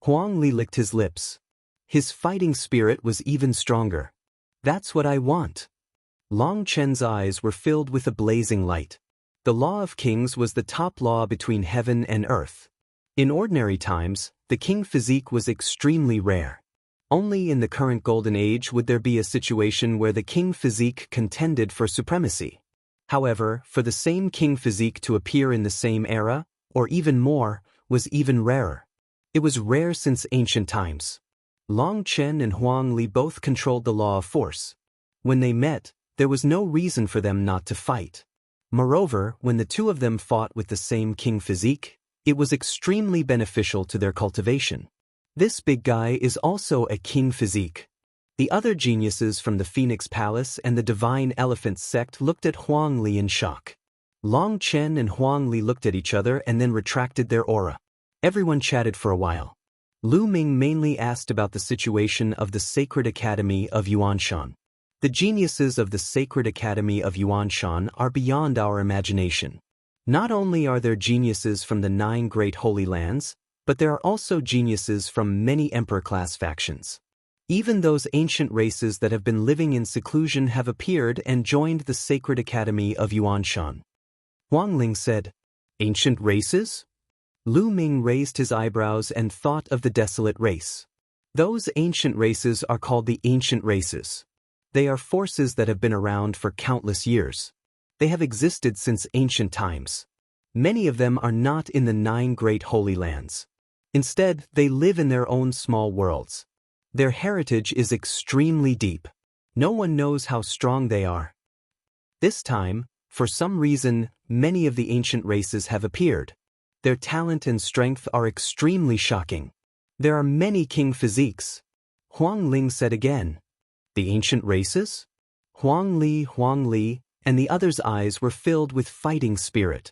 Huang Li licked his lips. His fighting spirit was even stronger. That's what I want. Long Chen's eyes were filled with a blazing light. The law of kings was the top law between heaven and earth. In ordinary times, the king physique was extremely rare. Only in the current golden age would there be a situation where the king physique contended for supremacy. However, for the same king physique to appear in the same era, or even more, was even rarer. It was rare since ancient times. Long Chen and Huang Li both controlled the law of force. When they met, there was no reason for them not to fight. Moreover, when the two of them fought with the same king physique, it was extremely beneficial to their cultivation. This big guy is also a king physique. The other geniuses from the Phoenix Palace and the Divine Elephant sect looked at Huang Li in shock. Long Chen and Huang Li looked at each other and then retracted their aura. Everyone chatted for a while. Lu Ming mainly asked about the situation of the Sacred Academy of Yuanshan. The geniuses of the Sacred Academy of Yuanshan are beyond our imagination. Not only are there geniuses from the 9 great holy lands, but there are also geniuses from many emperor-class factions. Even those ancient races that have been living in seclusion have appeared and joined the Sacred Academy of Yuanshan. Huang Ling said, Ancient races? Lu Ming raised his eyebrows and thought of the Desolate Race. Those ancient races are called the Ancient Races. They are forces that have been around for countless years. They have existed since ancient times. Many of them are not in the 9 great holy lands. Instead, they live in their own small worlds. Their heritage is extremely deep. No one knows how strong they are. This time, for some reason, many of the ancient races have appeared. Their talent and strength are extremely shocking. There are many king physiques. Huang Ling said again. The ancient races? Huang Li, and the others' eyes were filled with fighting spirit.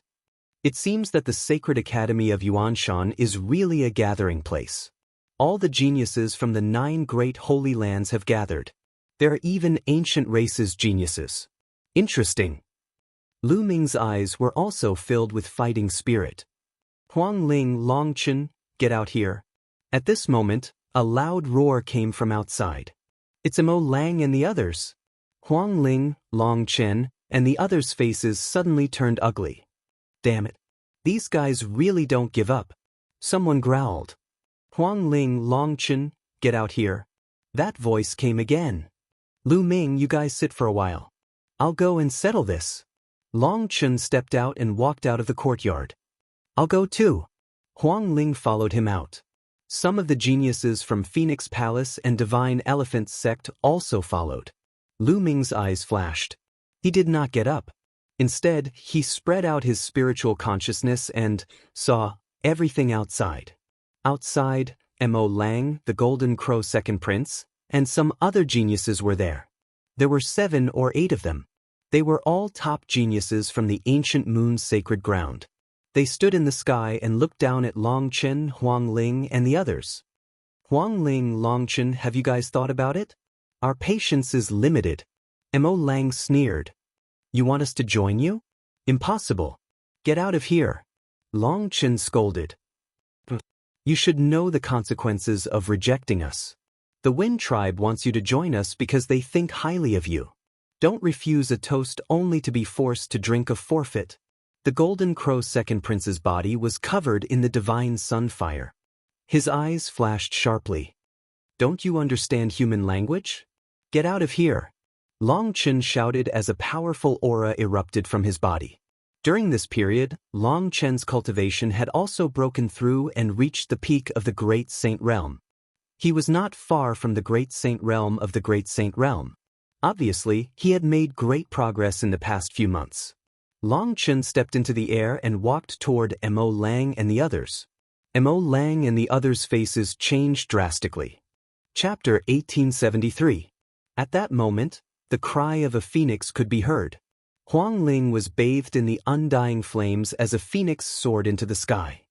It seems that the Sacred Academy of Yuanshan is really a gathering place. All the geniuses from the 9 great holy lands have gathered. There are even ancient races geniuses. Interesting. Lu Ming's eyes were also filled with fighting spirit. Huang Ling, Long Chen, get out here. At this moment, a loud roar came from outside. It's Mo Lang and the others. Huang Ling, Long Chen, and the others' faces suddenly turned ugly. Damn it. These guys really don't give up. Someone growled. Huang Ling, Long Chen, get out here. That voice came again. Lu Ming, you guys sit for a while. I'll go and settle this. Long Chen stepped out and walked out of the courtyard. I'll go too. Huang Ling followed him out. Some of the geniuses from Phoenix Palace and Divine Elephant Sect also followed. Lu Ming's eyes flashed. He did not get up. Instead, he spread out his spiritual consciousness and saw everything outside. Outside, Mo Lang, the Golden Crow Second Prince, and some other geniuses were there. There were 7 or 8 of them. They were all top geniuses from the ancient moon's sacred ground. They stood in the sky and looked down at Long Chen, Huang Ling, and the others. Huang Ling, Long Chen, have you guys thought about it? Our patience is limited. Mo Lang sneered. You want us to join you? Impossible. Get out of here. Long Chen scolded. You should know the consequences of rejecting us. The Wind Tribe wants you to join us because they think highly of you. Don't refuse a toast only to be forced to drink a forfeit. The Golden Crow Second Prince's body was covered in the divine sunfire. His eyes flashed sharply. Don't you understand human language? Get out of here. Long Chen shouted as a powerful aura erupted from his body. During this period, Long Chen's cultivation had also broken through and reached the peak of the Great Saint Realm. He was not far from the Great Saint Realm of the Great Saint Realm. Obviously, he had made great progress in the past few months. Long Chen stepped into the air and walked toward Mo Lang and the others. Mo Lang and the others' faces changed drastically. Chapter 1873. At that moment, the cry of a phoenix could be heard. Huang Ling was bathed in the undying flames as a phoenix soared into the sky.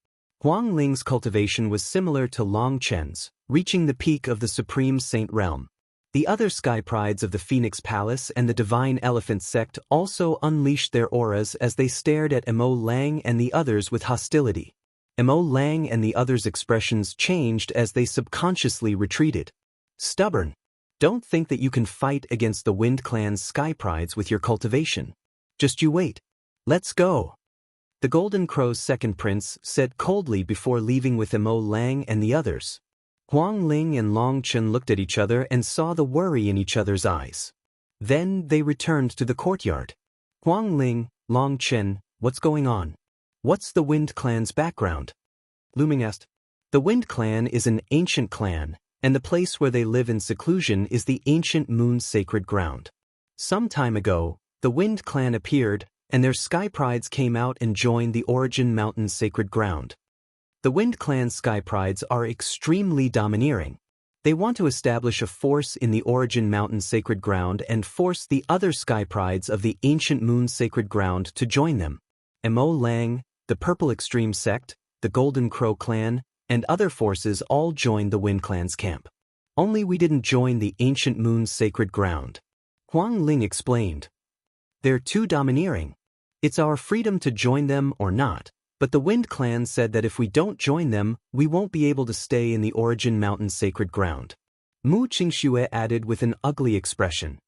Huang Ling's cultivation was similar to Long Chen's, reaching the peak of the Supreme Saint Realm. The other sky prides of the Phoenix Palace and the Divine Elephant Sect also unleashed their auras as they stared at Mo Lang and the others with hostility. Mo Lang and the others' expressions changed as they subconsciously retreated. Stubborn. Don't think that you can fight against the Wind Clan's sky prides with your cultivation. Just you wait. Let's go. The Golden Crow's second prince said coldly before leaving with Mo Lang and the others. Huang Ling and Long Chen looked at each other and saw the worry in each other's eyes. Then they returned to the courtyard. Huang Ling, Long Chen, what's going on? What's the Wind Clan's background? Lu Ming asked. The Wind Clan is an ancient clan, and the place where they live in seclusion is the ancient moon's sacred ground. Some time ago, the Wind Clan appeared, and their sky prides came out and joined the Origin Mountain's sacred ground. The Wind Clan's sky prides are extremely domineering. They want to establish a force in the Origin Mountain's sacred ground and force the other sky prides of the ancient moon's sacred ground to join them. Mo Lang, the Purple Extreme Sect, the Golden Crow Clan, and other forces all joined the Wind Clan's camp. Only we didn't join the ancient moon's sacred ground. Huang Ling explained. They're too domineering. It's our freedom to join them or not. But the Wind Clan said that if we don't join them, we won't be able to stay in the Origin Mountain's sacred ground. Mu Qingxue added with an ugly expression.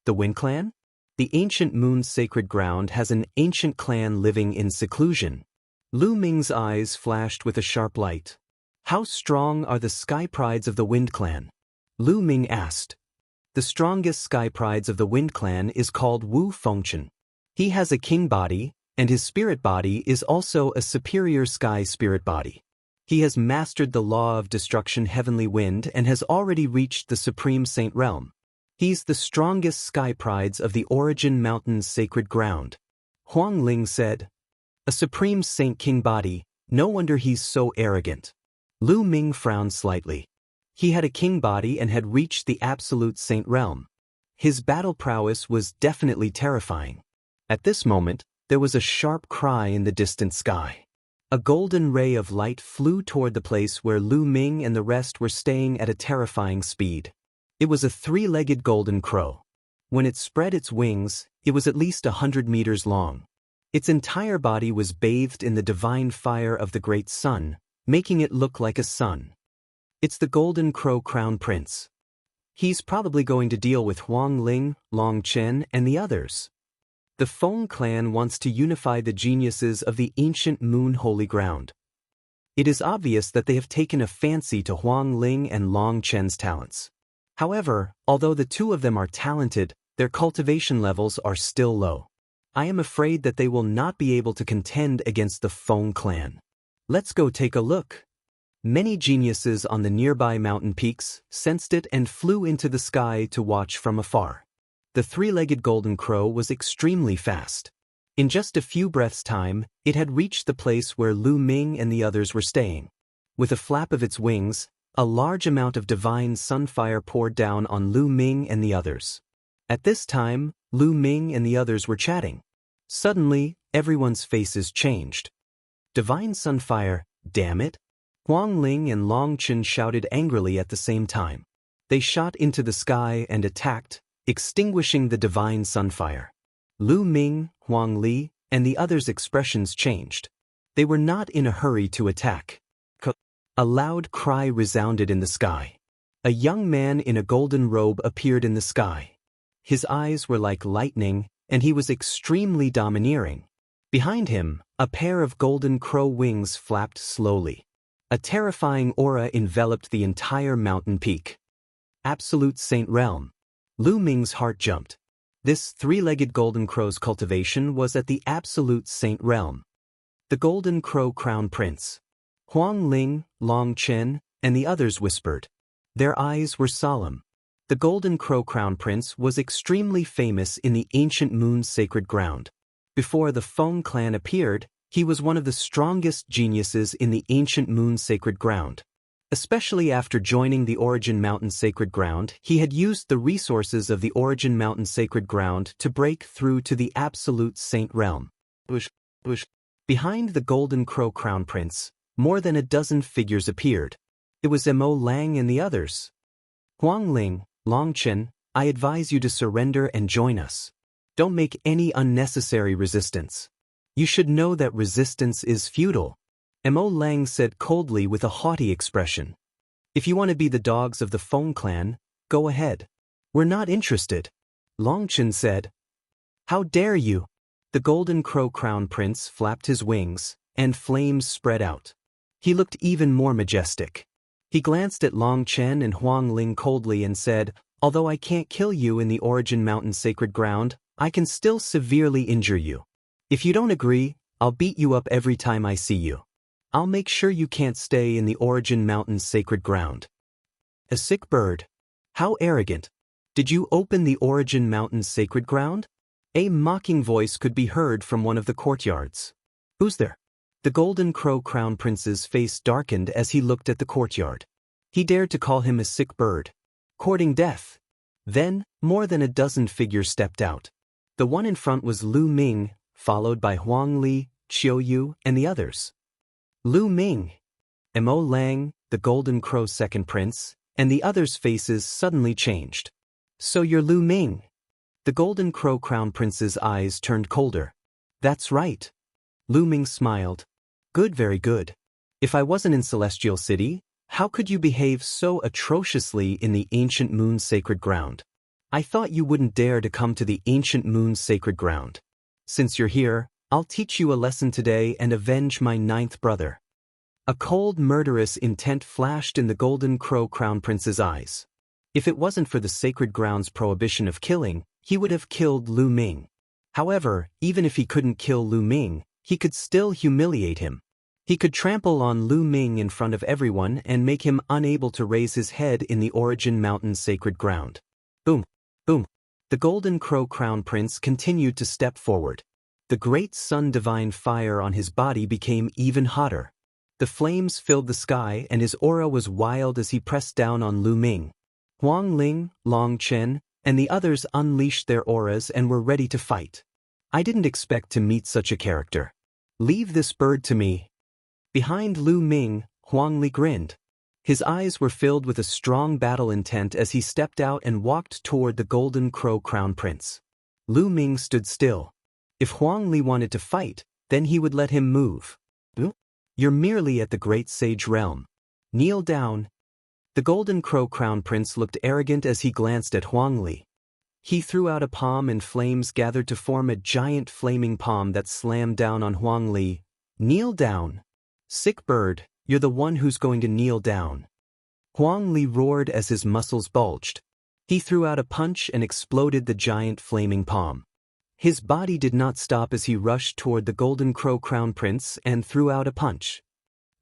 The Wind Clan? The ancient moon's sacred ground has an ancient clan living in seclusion. Lu Ming's eyes flashed with a sharp light. How strong are the sky prides of the Wind Clan? Lu Ming asked. The strongest sky prides of the Wind Clan is called Wu Fengchen. He has a king body, and his spirit body is also a superior sky spirit body. He has mastered the law of destruction heavenly wind and has already reached the Supreme Saint Realm. He's the strongest sky prides of the Origin Mountain's sacred ground. Huang Ling said. A Supreme Saint King body, no wonder he's so arrogant. Lu Ming frowned slightly. He had a king body and had reached the absolute Saint Realm. His battle prowess was definitely terrifying. At this moment, there was a sharp cry in the distant sky. A golden ray of light flew toward the place where Lu Ming and the rest were staying at a terrifying speed. It was a 3-legged golden crow. When it spread its wings, it was at least 100 meters long. Its entire body was bathed in the divine fire of the great sun, making it look like a sun. It's the Golden Crow Crown Prince. He's probably going to deal with Huang Ling, Long Chen, and the others. The Feng clan wants to unify the geniuses of the ancient moon holy ground. It is obvious that they have taken a fancy to Huang Ling and Long Chen's talents. However, although the two of them are talented, their cultivation levels are still low. I am afraid that they will not be able to contend against the Feng clan. Let's go take a look. Many geniuses on the nearby mountain peaks sensed it and flew into the sky to watch from afar. The three-legged golden crow was extremely fast. In just a few breaths' time, it had reached the place where Lu Ming and the others were staying. With a flap of its wings, a large amount of divine sunfire poured down on Lu Ming and the others. At this time, Lu Ming and the others were chatting. Suddenly, everyone's faces changed. Divine sunfire, damn it! Huang Ling and Long Chen shouted angrily at the same time. They shot into the sky and attacked, extinguishing the divine sunfire. Lu Ming, Huang Li, and the others' expressions changed. They were not in a hurry to attack. A loud cry resounded in the sky. A young man in a golden robe appeared in the sky. His eyes were like lightning, and he was extremely domineering. Behind him, a pair of golden crow wings flapped slowly. A terrifying aura enveloped the entire mountain peak. Absolute Saint Realm. Lu Ming's heart jumped. This three-legged golden crow's cultivation was at the Absolute Saint Realm. The Golden Crow Crown Prince. Huang Ling, Long Chen, and the others whispered. Their eyes were solemn. The Golden Crow Crown Prince was extremely famous in the ancient moon's sacred ground. Before the Feng clan appeared, he was one of the strongest geniuses in the ancient moon's sacred ground. Especially after joining the Origin Mountain Sacred Ground, he had used the resources of the Origin Mountain Sacred Ground to break through to the Absolute Saint Realm. Behind the Golden Crow Crown Prince, more than a dozen figures appeared. It was Mo Lang and the others. Huang Ling, Long Chen, I advise you to surrender and join us. Don't make any unnecessary resistance. You should know that resistance is futile. Mo Lang said coldly with a haughty expression. If you want to be the dogs of the Feng clan, go ahead. We're not interested. Long Chen said. How dare you? The Golden Crow Crown Prince flapped his wings, and flames spread out. He looked even more majestic. He glanced at Long Chen and Huang Ling coldly and said, although I can't kill you in the Origin Mountain Sacred Ground, I can still severely injure you. If you don't agree, I'll beat you up every time I see you. I'll make sure you can't stay in the Origin Mountain's sacred ground. A sick bird. How arrogant. Did you open the Origin Mountain's sacred ground? A mocking voice could be heard from one of the courtyards. Who's there? The Golden Crow Crown Prince's face darkened as he looked at the courtyard. He dared to call him a sick bird. Courting death. Then, more than a dozen figures stepped out. The one in front was Lu Ming, followed by Huang Li, Qiu Yu, and the others. Lu Ming, Mo Lang, the Golden Crow's second prince, and the others' faces suddenly changed. So you're Lu Ming. The Golden Crow Crown Prince's eyes turned colder. That's right. Lu Ming smiled. Good, very good. If I wasn't in Celestial City, how could you behave so atrociously in the Ancient Moon's sacred ground? I thought you wouldn't dare to come to the Ancient Moon's sacred ground. Since you're here, I'll teach you a lesson today and avenge my ninth brother. A cold, murderous intent flashed in the Golden Crow Crown Prince's eyes. If it wasn't for the sacred ground's prohibition of killing, he would have killed Lu Ming. However, even if he couldn't kill Lu Ming, he could still humiliate him. He could trample on Lu Ming in front of everyone and make him unable to raise his head in the Origin Mountain's sacred ground. Boom, boom. The Golden Crow Crown Prince continued to step forward. The great sun divine fire on his body became even hotter. The flames filled the sky and his aura was wild as he pressed down on Lu Ming. Huang Ling, Long Chen, and the others unleashed their auras and were ready to fight. I didn't expect to meet such a character. Leave this bird to me. Behind Lu Ming, Huang Li grinned. His eyes were filled with a strong battle intent as he stepped out and walked toward the Golden Crow Crown Prince. Lu Ming stood still. If Huang Li wanted to fight, then he would let him move. You're merely at the Great Sage Realm. Kneel down. The Golden Crow Crown Prince looked arrogant as he glanced at Huang Li. He threw out a palm and flames gathered to form a giant flaming palm that slammed down on Huang Li. Kneel down. Sick bird, you're the one who's going to kneel down. Huang Li roared as his muscles bulged. He threw out a punch and exploded the giant flaming palm. His body did not stop as he rushed toward the Golden Crow Crown Prince and threw out a punch.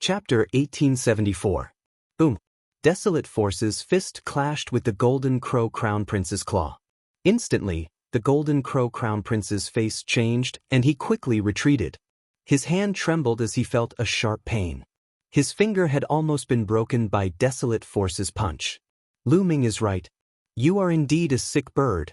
Chapter 1874. Boom. Desolate Force's fist clashed with the Golden Crow Crown Prince's claw. Instantly, the Golden Crow Crown Prince's face changed and he quickly retreated. His hand trembled as he felt a sharp pain. His finger had almost been broken by Desolate Force's punch. Lu Ming is right. You are indeed a sick bird.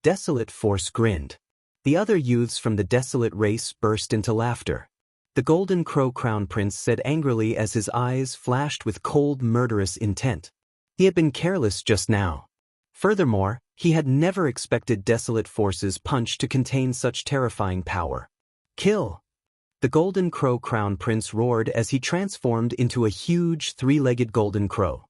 Desolate Force grinned. The other youths from the Desolate race burst into laughter. The Golden Crow Crown Prince said angrily as his eyes flashed with cold, murderous intent. He had been careless just now. Furthermore, he had never expected Desolate Force's punch to contain such terrifying power. Kill! The Golden Crow Crown Prince roared as he transformed into a huge, three-legged golden crow.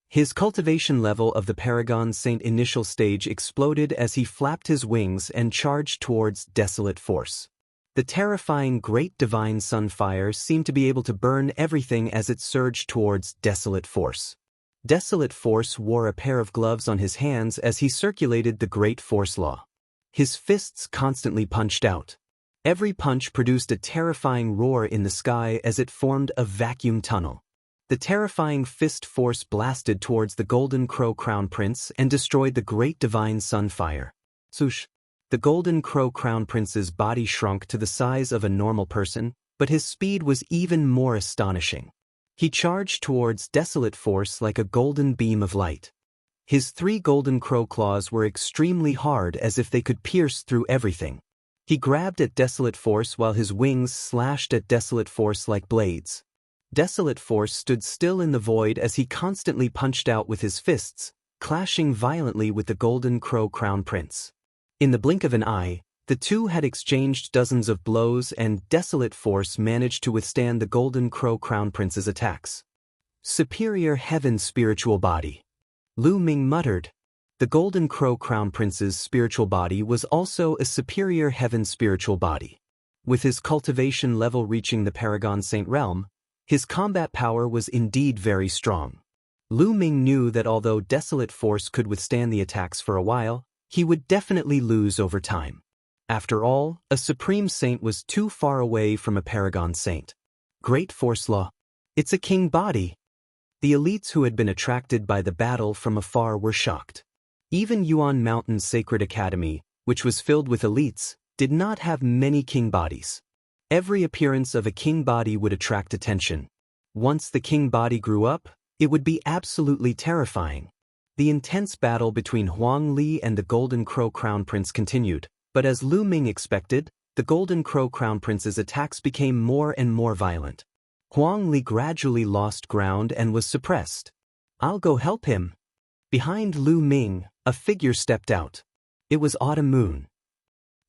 His cultivation level of the Paragon Saint initial stage exploded as he flapped his wings and charged towards Desolate Force. The terrifying Great Divine Sunfire seemed to be able to burn everything as it surged towards Desolate Force. Desolate Force wore a pair of gloves on his hands as he circulated the Great Force Law. His fists constantly punched out. Every punch produced a terrifying roar in the sky as it formed a vacuum tunnel. The terrifying fist force blasted towards the Golden Crow Crown Prince and destroyed the Great Divine Sunfire. Swoosh! The Golden Crow Crown Prince's body shrunk to the size of a normal person, but his speed was even more astonishing. He charged towards Desolate Force like a golden beam of light. His three golden crow claws were extremely hard as if they could pierce through everything. He grabbed at Desolate Force while his wings slashed at Desolate Force like blades. Desolate Force stood still in the void as he constantly punched out with his fists, clashing violently with the Golden Crow Crown Prince. In the blink of an eye, the two had exchanged dozens of blows and Desolate Force managed to withstand the Golden Crow Crown Prince's attacks. Superior Heaven Spiritual Body. Lu Ming muttered. The Golden Crow Crown Prince's spiritual body was also a Superior Heaven Spiritual Body. With his cultivation level reaching the Paragon Saint realm, his combat power was indeed very strong. Lu Ming knew that although Desolate Force could withstand the attacks for a while, he would definitely lose over time. After all, a Supreme Saint was too far away from a Paragon Saint. Great Force Law. It's a king body. The elites who had been attracted by the battle from afar were shocked. Even Yuan Mountain's Sacred Academy, which was filled with elites, did not have many king bodies. Every appearance of a king body would attract attention. Once the king body grew up, it would be absolutely terrifying. The intense battle between Huang Li and the Golden Crow Crown Prince continued, but as Lu Ming expected, the Golden Crow Crown Prince's attacks became more and more violent. Huang Li gradually lost ground and was suppressed. I'll go help him. Behind Lu Ming, a figure stepped out. It was Autumn Moon.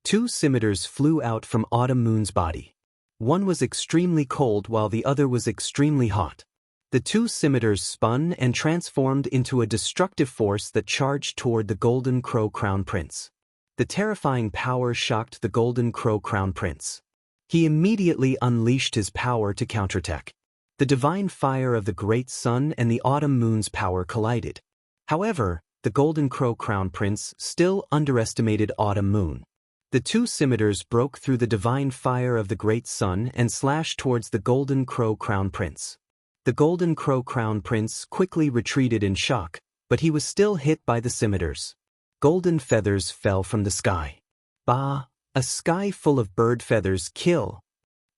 Two scimitars flew out from Autumn Moon's body. One was extremely cold while the other was extremely hot. The two scimitars spun and transformed into a destructive force that charged toward the Golden Crow Crown Prince. The terrifying power shocked the Golden Crow Crown Prince. He immediately unleashed his power to counterattack. The divine fire of the Great Sun and the Autumn Moon's power collided. However, the Golden Crow Crown Prince still underestimated Autumn Moon. The two scimitars broke through the divine fire of the Great Sun and slashed towards the Golden Crow Crown Prince. The Golden Crow Crown Prince quickly retreated in shock, but he was still hit by the scimitars. Golden feathers fell from the sky. Bah! A sky full of bird feathers, kill!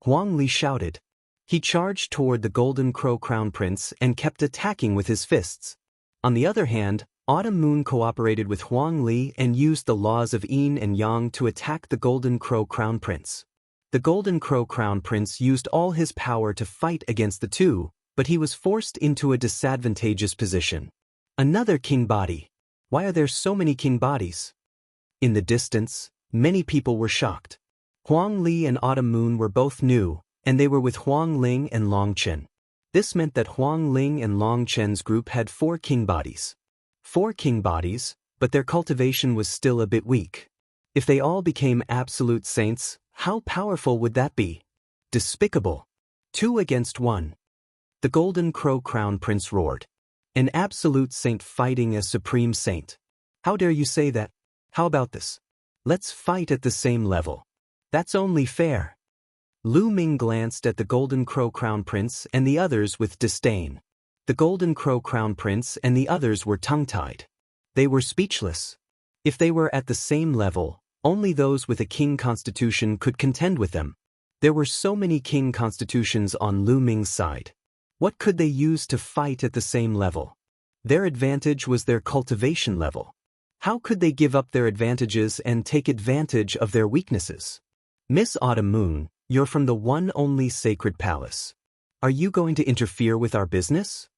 Huang Li shouted. He charged toward the Golden Crow Crown Prince and kept attacking with his fists. On the other hand, Autumn Moon cooperated with Huang Li and used the laws of Yin and Yang to attack the Golden Crow Crown Prince. The Golden Crow Crown Prince used all his power to fight against the two, but he was forced into a disadvantageous position. Another king body. Why are there so many king bodies? In the distance, many people were shocked. Huang Li and Autumn Moon were both new, and they were with Huang Ling and Long Chen. This meant that Huang Ling and Long Chen's group had 4 king bodies. 4 king bodies, but their cultivation was still a bit weak. If they all became absolute saints, how powerful would that be? Despicable. 2 against 1. The Golden Crow Crown Prince roared. An absolute saint fighting a supreme saint. How dare you say that? How about this? Let's fight at the same level. That's only fair. Lu Ming glanced at the Golden Crow Crown Prince and the others with disdain. The Golden Crow Crown Prince and the others were tongue-tied. They were speechless. If they were at the same level, only those with a king constitution could contend with them. There were so many king constitutions on Lu Ming's side. What could they use to fight at the same level? Their advantage was their cultivation level. How could they give up their advantages and take advantage of their weaknesses? Miss Autumn Moon, you're from the one only sacred palace. Are you going to interfere with our business?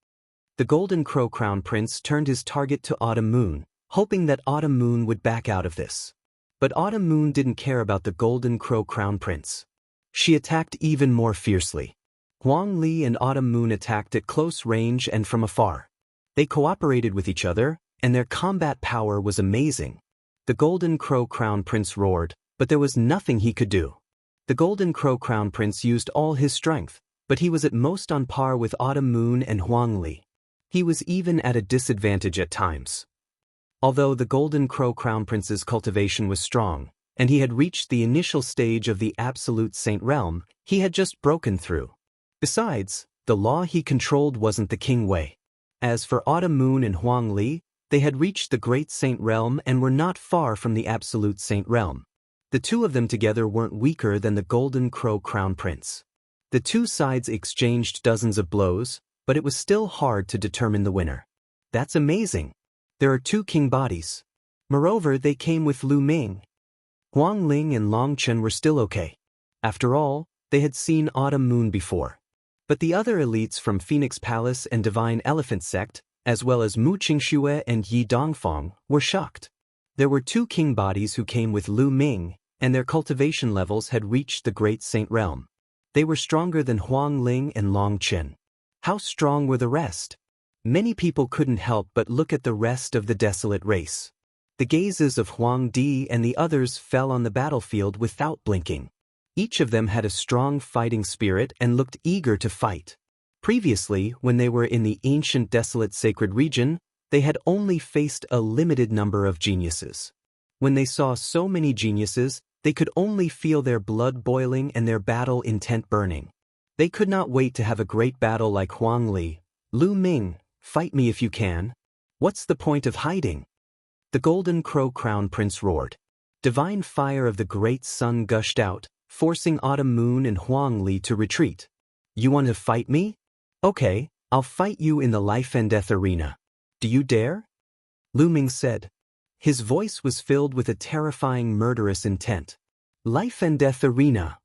The Golden Crow Crown Prince turned his target to Autumn Moon, hoping that Autumn Moon would back out of this. But Autumn Moon didn't care about the Golden Crow Crown Prince. She attacked even more fiercely. Huang Li and Autumn Moon attacked at close range and from afar. They cooperated with each other, and their combat power was amazing. The Golden Crow Crown Prince roared, but there was nothing he could do. The Golden Crow Crown Prince used all his strength, but he was at most on par with Autumn Moon and Huang Li. He was even at a disadvantage at times. Although the Golden Crow Crown Prince's cultivation was strong, and he had reached the initial stage of the Absolute Saint Realm, he had just broken through. Besides, the law he controlled wasn't the king way. As for Autumn Moon and Huang Li, they had reached the Great Saint Realm and were not far from the Absolute Saint Realm. The two of them together weren't weaker than the Golden Crow Crown Prince. The two sides exchanged dozens of blows, but it was still hard to determine the winner. That's amazing. There are two king bodies. Moreover, they came with Lu Ming. Huang Ling and Long Chen were still okay. After all, they had seen Autumn Moon before. But the other elites from Phoenix Palace and Divine Elephant Sect, as well as Mu Qingxue and Yi Dongfang, were shocked. There were two king bodies who came with Lu Ming, and their cultivation levels had reached the Great Saint Realm. They were stronger than Huang Ling and Long Chen. How strong were the rest? Many people couldn't help but look at the rest of the desolate race. The gazes of Huang Di and the others fell on the battlefield without blinking. Each of them had a strong fighting spirit and looked eager to fight. Previously, when they were in the ancient desolate sacred region, they had only faced a limited number of geniuses. When they saw so many geniuses, they could only feel their blood boiling and their battle intent burning. They could not wait to have a great battle like Huang Li. Lu Ming, fight me if you can. What's the point of hiding? The Golden Crow Crown Prince roared. Divine fire of the great sun gushed out, forcing Autumn Moon and Huang Li to retreat. You want to fight me? Okay, I'll fight you in the life and death arena. Do you dare? Lu Ming said. His voice was filled with a terrifying murderous intent. Life and death arena.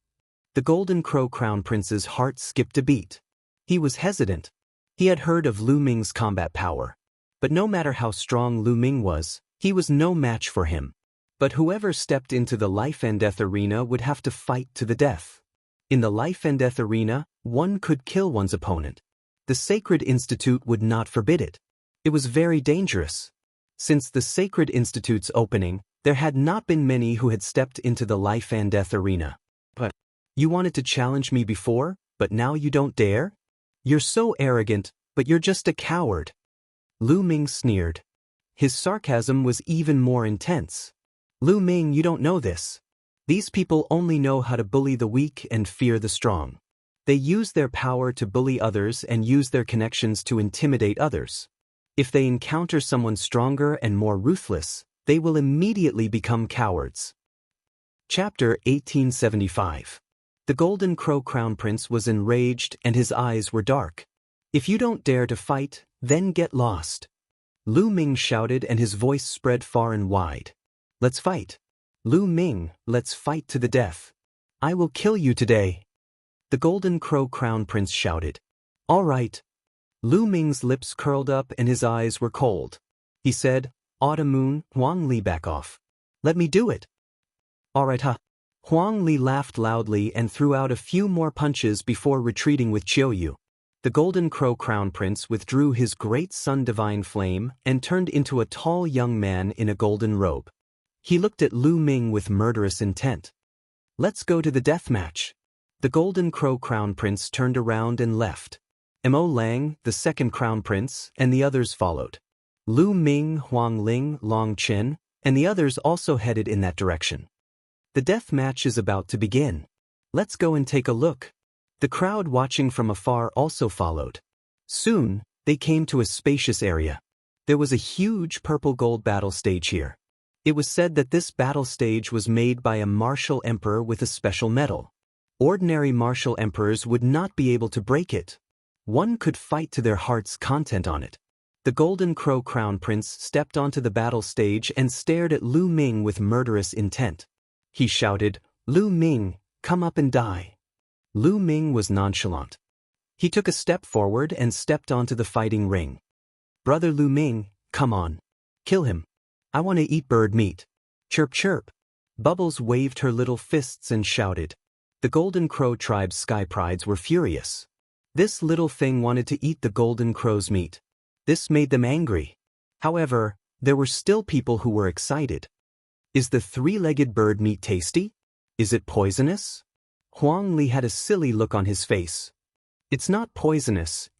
The Golden Crow Crown Prince's heart skipped a beat. He was hesitant. He had heard of Lu Ming's combat power. But no matter how strong Lu Ming was, he was no match for him. But whoever stepped into the life and death arena would have to fight to the death. In the life and death arena, one could kill one's opponent. The Sacred Institute would not forbid it. It was very dangerous. Since the Sacred Institute's opening, there had not been many who had stepped into the life and death arena. But you wanted to challenge me before, but now you don't dare? You're so arrogant, but you're just a coward. Lu Ming sneered. His sarcasm was even more intense. Lu Ming, you don't know this. These people only know how to bully the weak and fear the strong. They use their power to bully others and use their connections to intimidate others. If they encounter someone stronger and more ruthless, they will immediately become cowards. Chapter 1875. The Golden Crow Crown Prince was enraged and his eyes were dark. If you don't dare to fight, then get lost. Lu Ming shouted and his voice spread far and wide. Let's fight. Lu Ming, let's fight to the death. I will kill you today. The Golden Crow Crown Prince shouted. All right. Lu Ming's lips curled up and his eyes were cold. He said, Autumn Moon, Huang Li, back off. Let me do it. All right, huh? Huang Li laughed loudly and threw out a few more punches before retreating with Qiuyu. The Golden Crow Crown Prince withdrew his great sun divine flame and turned into a tall young man in a golden robe. He looked at Lu Ming with murderous intent. Let's go to the death match. The Golden Crow Crown Prince turned around and left. Mo Lang, the second Crown Prince, and the others followed. Lu Ming, Huang Ling, Long Chen, and the others also headed in that direction. The death match is about to begin. Let's go and take a look. The crowd watching from afar also followed. Soon, they came to a spacious area. There was a huge purple-gold battle stage here. It was said that this battle stage was made by a martial emperor with a special medal. Ordinary martial emperors would not be able to break it. One could fight to their heart's content on it. The Golden Crow Crown Prince stepped onto the battle stage and stared at Lu Ming with murderous intent. He shouted, "Lu Ming, come up and die." Lu Ming was nonchalant. He took a step forward and stepped onto the fighting ring. "Brother Lu Ming, come on. Kill him. I want to eat bird meat." Chirp chirp. Bubbles waved her little fists and shouted. The Golden Crow tribe's sky prides were furious. This little thing wanted to eat the Golden Crow's meat. This made them angry. However, there were still people who were excited. Is the three-legged bird meat tasty? Is it poisonous? Huang Li had a silly look on his face. It's not poisonous,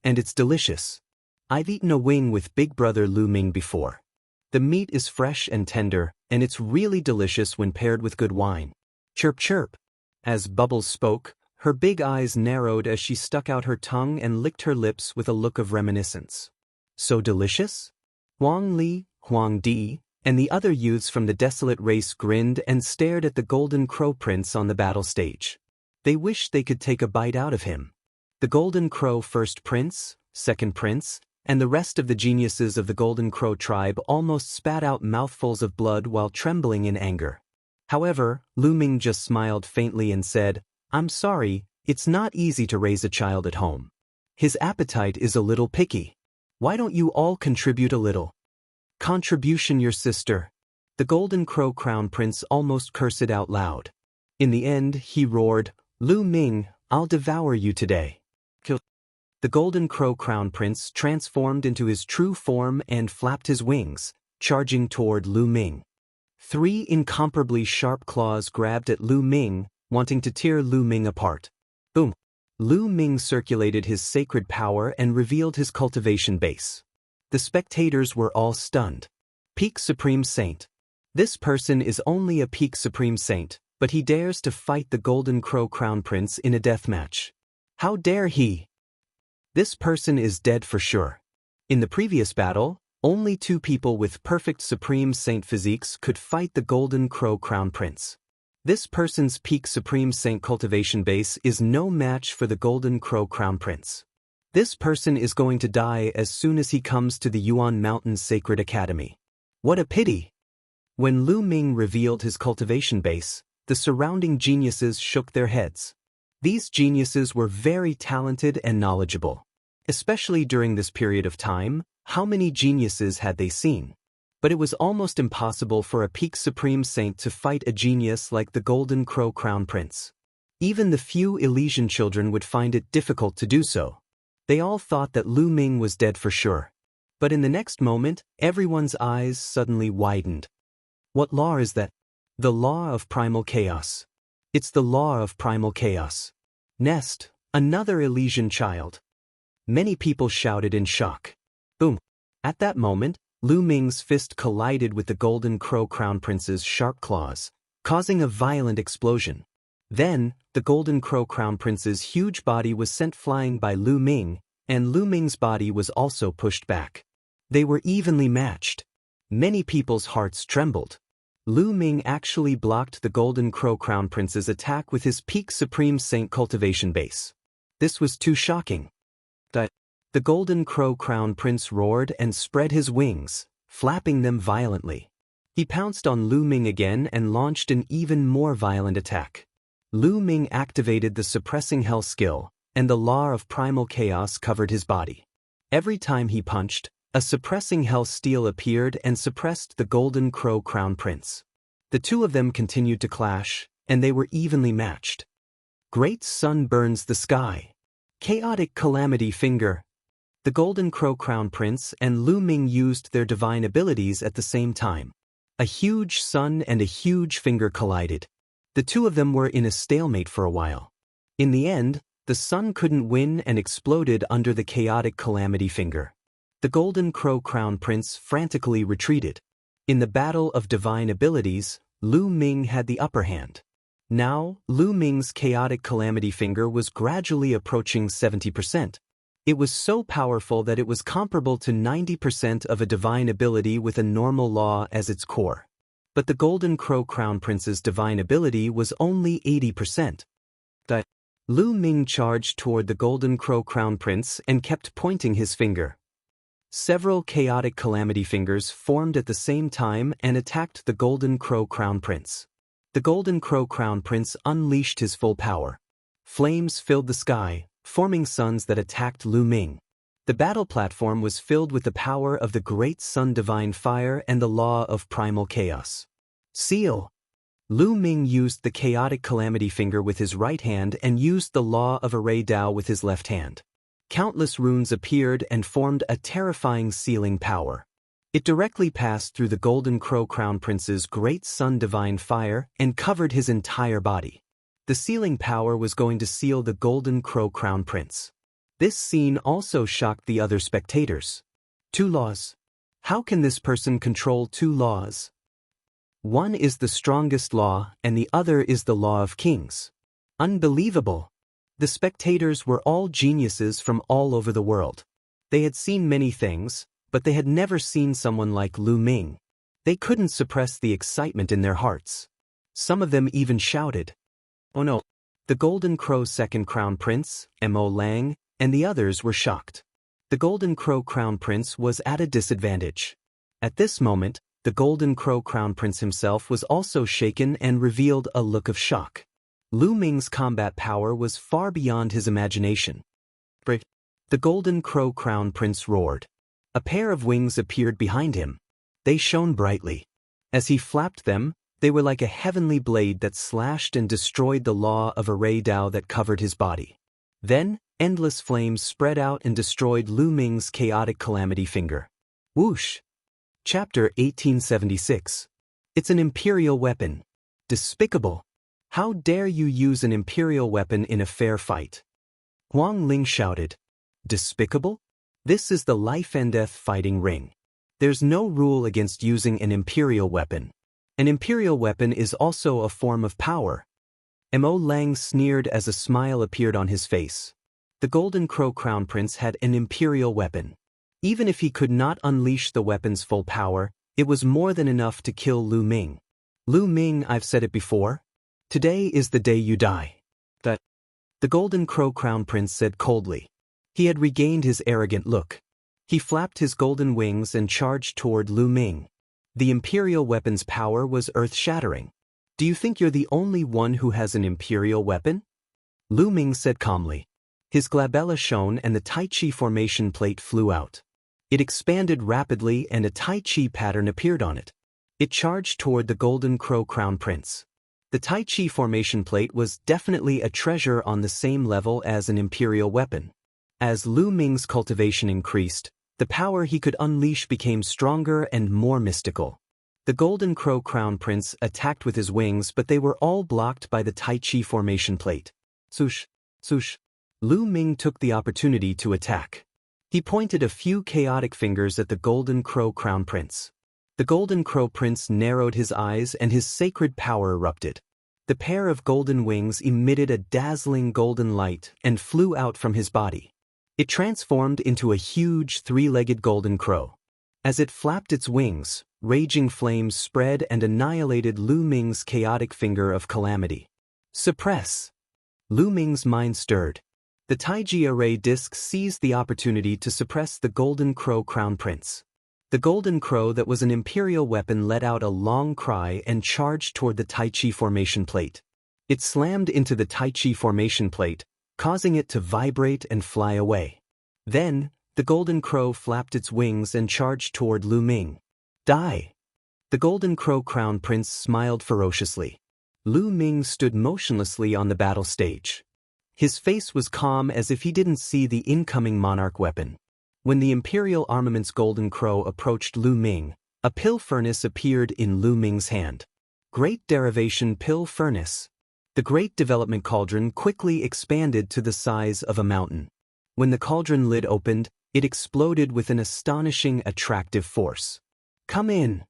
and it's delicious. I've eaten a wing with Big Brother Lu Ming before. The meat is fresh and tender, and it's really delicious when paired with good wine. Chirp chirp. As Bubbles spoke, her big eyes narrowed as she stuck out her tongue and licked her lips with a look of reminiscence. So delicious? Huang Li, Huang Di, and the other youths from the desolate race grinned and stared at the Golden Crow Prince on the battle stage. They wished they could take a bite out of him. The Golden Crow First Prince, Second Prince, and the rest of the geniuses of the Golden Crow tribe almost spat out mouthfuls of blood while trembling in anger. However, Lu Ming just smiled faintly and said, "I'm sorry, it's not easy to raise a child at home. His appetite is a little picky. Why don't you all contribute a little?" "Contribution, your sister." The Golden Crow Crown Prince almost cursed out loud. In the end, he roared, "Lu Ming, I'll devour you today." Kill. The Golden Crow Crown Prince transformed into his true form and flapped his wings, charging toward Lu Ming. 3 incomparably sharp claws grabbed at Lu Ming, wanting to tear Lu Ming apart. Boom! Lu Ming circulated his sacred power and revealed his cultivation base. The spectators were all stunned. Peak Supreme Saint. This person is only a Peak Supreme Saint, but he dares to fight the Golden Crow Crown Prince in a deathmatch. How dare he? This person is dead for sure. In the previous battle, only 2 people with perfect Supreme Saint physiques could fight the Golden Crow Crown Prince. This person's Peak Supreme Saint cultivation base is no match for the Golden Crow Crown Prince. This person is going to die as soon as he comes to the Yuan Mountains Sacred Academy. What a pity! When Lu Ming revealed his cultivation base, the surrounding geniuses shook their heads. These geniuses were very talented and knowledgeable. Especially during this period of time, how many geniuses had they seen? But it was almost impossible for a Peak Supreme Saint to fight a genius like the Golden Crow Crown Prince. Even the few Elysian children would find it difficult to do so. They all thought that Lu Ming was dead for sure. But in the next moment, everyone's eyes suddenly widened. What law is that? The law of primal chaos. It's the law of primal chaos. Nest, another Elysian child. Many people shouted in shock. Boom! At that moment, Lu Ming's fist collided with the Golden Crow Crown Prince's sharp claws, causing a violent explosion. Then, the Golden Crow Crown Prince's huge body was sent flying by Lu Ming, and Lu Ming's body was also pushed back. They were evenly matched. Many people's hearts trembled. Lu Ming actually blocked the Golden Crow Crown Prince's attack with his Peak Supreme Saint cultivation base. This was too shocking. The Golden Crow Crown Prince roared and spread his wings, flapping them violently. He pounced on Lu Ming again and launched an even more violent attack. Lu Ming activated the Suppressing Hell skill, and the law of primal chaos covered his body. Every time he punched, a Suppressing Hell steel appeared and suppressed the Golden Crow Crown Prince. The 2 of them continued to clash, and they were evenly matched. Great Sun burns the sky. Chaotic Calamity Finger. The Golden Crow Crown Prince and Lu Ming used their divine abilities at the same time. A huge sun and a huge finger collided. The 2 of them were in a stalemate for a while. In the end, the sun couldn't win and exploded under the chaotic Calamity Finger. The Golden Crow Crown Prince frantically retreated. In the battle of divine abilities, Lu Ming had the upper hand. Now, Lu Ming's chaotic calamity finger was gradually approaching 70%. It was so powerful that it was comparable to 90% of a divine ability with a normal law as its core. But the Golden Crow Crown Prince's divine ability was only 80%. Lu Ming charged toward the Golden Crow Crown Prince and kept pointing his finger. Several chaotic calamity fingers formed at the same time and attacked the Golden Crow Crown Prince. The Golden Crow Crown Prince unleashed his full power. Flames filled the sky, forming suns that attacked Lu Ming. The battle platform was filled with the power of the Great Sun Divine Fire and the law of primal chaos. Seal! Lu Ming used the chaotic calamity finger with his right hand and used the law of array Dao with his left hand. Countless runes appeared and formed a terrifying sealing power. It directly passed through the Golden Crow Crown Prince's Great Sun Divine Fire and covered his entire body. The sealing power was going to seal the Golden Crow Crown Prince. This scene also shocked the other spectators. 2 laws. How can this person control 2 laws? One is the strongest law and the other is the law of kings. Unbelievable! The spectators were all geniuses from all over the world. They had seen many things, but they had never seen someone like Lu Ming. They couldn't suppress the excitement in their hearts. Some of them even shouted, "Oh no!" The Golden Crow Second Crown Prince, Mo Lang, and the others were shocked. The Golden Crow Crown Prince was at a disadvantage. At this moment, the Golden Crow Crown Prince himself was also shaken and revealed a look of shock. Lu Ming's combat power was far beyond his imagination. The Golden Crow Crown Prince roared. A pair of wings appeared behind him. They shone brightly. As he flapped them, they were like a heavenly blade that slashed and destroyed the law of array Dao that covered his body. Then, endless flames spread out and destroyed Lu Ming's chaotic calamity finger. Whoosh! Chapter 1876. It's an imperial weapon. Despicable! How dare you use an imperial weapon in a fair fight? Huang Ling shouted. Despicable? This is the life and death fighting ring. There's no rule against using an imperial weapon. An imperial weapon is also a form of power. Mo Lang sneered as a smile appeared on his face. The Golden Crow Crown Prince had an imperial weapon. Even if he could not unleash the weapon's full power, it was more than enough to kill Lu Ming. Lu Ming, I've said it before. Today is the day you die. The Golden Crow Crown Prince said coldly. He had regained his arrogant look. He flapped his golden wings and charged toward Lu Ming. The imperial weapon's power was earth-shattering. Do you think you're the only one who has an imperial weapon? Lu Ming said calmly. His glabella shone and the Tai Chi formation plate flew out. It expanded rapidly and a Tai Chi pattern appeared on it. It charged toward the Golden Crow Crown Prince. The Tai Chi formation plate was definitely a treasure on the same level as an imperial weapon. As Lu Ming's cultivation increased, the power he could unleash became stronger and more mystical. The Golden Crow Crown Prince attacked with his wings, but they were all blocked by the Tai Chi formation plate. Swoosh, swoosh. Lu Ming took the opportunity to attack. He pointed a few chaotic fingers at the Golden Crow Crown Prince. The Golden Crow Prince narrowed his eyes and his sacred power erupted. The pair of golden wings emitted a dazzling golden light and flew out from his body. It transformed into a huge 3-legged golden crow. As it flapped its wings, raging flames spread and annihilated Lu Ming's chaotic finger of calamity. Suppress! Lu Ming's mind stirred. The Taiji array disc seized the opportunity to suppress the Golden Crow Crown Prince. The Golden Crow that was an imperial weapon let out a long cry and charged toward the Tai Chi formation plate. It slammed into the Tai Chi formation plate, causing it to vibrate and fly away. Then, the Golden Crow flapped its wings and charged toward Lu Ming. Die! The Golden Crow Crown Prince smiled ferociously. Lu Ming stood motionlessly on the battle stage. His face was calm as if he didn't see the incoming monarch weapon. When the Imperial Armament's Golden Crow approached Lu Ming, a pill furnace appeared in Lu Ming's hand. Great Derivation Pill Furnace. The Great Development Cauldron quickly expanded to the size of a mountain. When the cauldron lid opened, it exploded with an astonishing attractive force. Come in!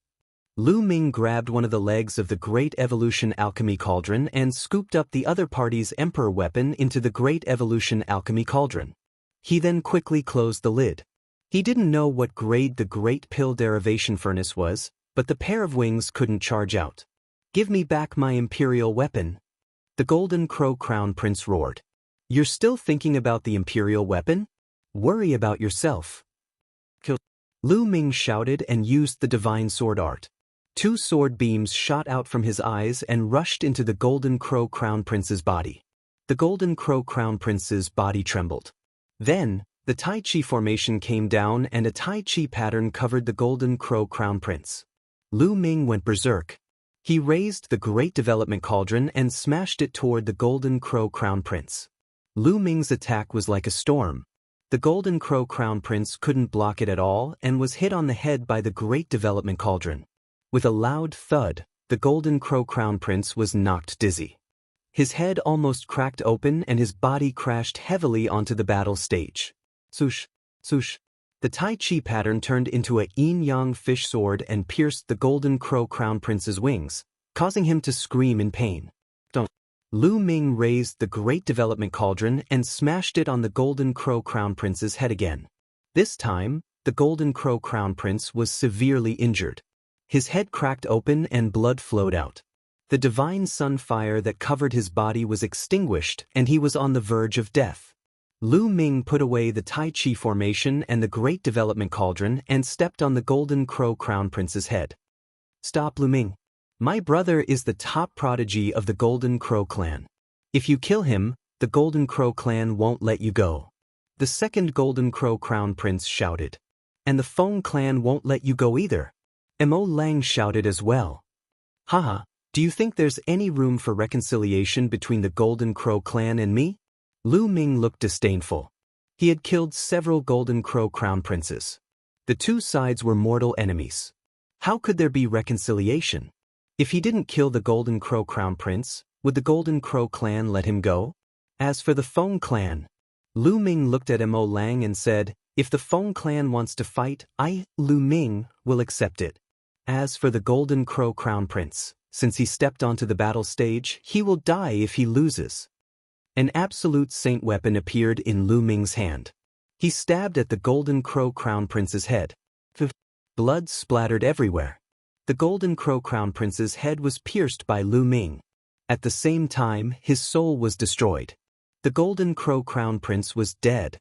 Lu Ming grabbed one of the legs of the Great Evolution Alchemy Cauldron and scooped up the other party's Emperor weapon into the Great Evolution Alchemy Cauldron. He then quickly closed the lid. He didn't know what grade the Great Pill Derivation Furnace was, but the pair of wings couldn't charge out. "Give me back my Imperial weapon," the Golden Crow Crown Prince roared. "You're still thinking about the Imperial weapon? Worry about yourself." Lu Ming shouted and used the divine sword art. 2 sword beams shot out from his eyes and rushed into the Golden Crow Crown Prince's body. The Golden Crow Crown Prince's body trembled. Then, the Tai Chi formation came down and a Tai Chi pattern covered the Golden Crow Crown Prince. Lu Ming went berserk. He raised the Great Development Cauldron and smashed it toward the Golden Crow Crown Prince. Lu Ming's attack was like a storm. The Golden Crow Crown Prince couldn't block it at all and was hit on the head by the Great Development Cauldron. With a loud thud, the Golden Crow Crown Prince was knocked dizzy. His head almost cracked open and his body crashed heavily onto the battle stage. Swoosh, swoosh. The Tai Chi pattern turned into a yin-yang fish sword and pierced the Golden Crow Crown Prince's wings, causing him to scream in pain. Lu Ming raised the Great Development Cauldron and smashed it on the Golden Crow Crown Prince's head again. This time, the Golden Crow Crown Prince was severely injured. His head cracked open and blood flowed out. The divine sun fire that covered his body was extinguished and he was on the verge of death. Lu Ming put away the Tai Chi formation and the Great Development Cauldron and stepped on the Golden Crow Crown Prince's head. "Stop, Lu Ming. My brother is the top prodigy of the Golden Crow clan. If you kill him, the Golden Crow clan won't let you go." The second Golden Crow Crown Prince shouted. "And the Feng clan won't let you go either." Mo Lang shouted as well. "Haha, do you think there's any room for reconciliation between the Golden Crow clan and me?" Lu Ming looked disdainful. He had killed several Golden Crow Crown Princes. The 2 sides were mortal enemies. How could there be reconciliation? If he didn't kill the Golden Crow Crown Prince, would the Golden Crow clan let him go? As for the Feng clan, Lu Ming looked at Mo Lang and said, "If the Feng clan wants to fight, I, Lu Ming, will accept it. As for the Golden Crow Crown Prince, since he stepped onto the battle stage, he will die if he loses." An absolute saint weapon appeared in Lu Ming's hand. He stabbed at the Golden Crow Crown Prince's head. Blood splattered everywhere. The Golden Crow Crown Prince's head was pierced by Lu Ming. At the same time, his soul was destroyed. The Golden Crow Crown Prince was dead.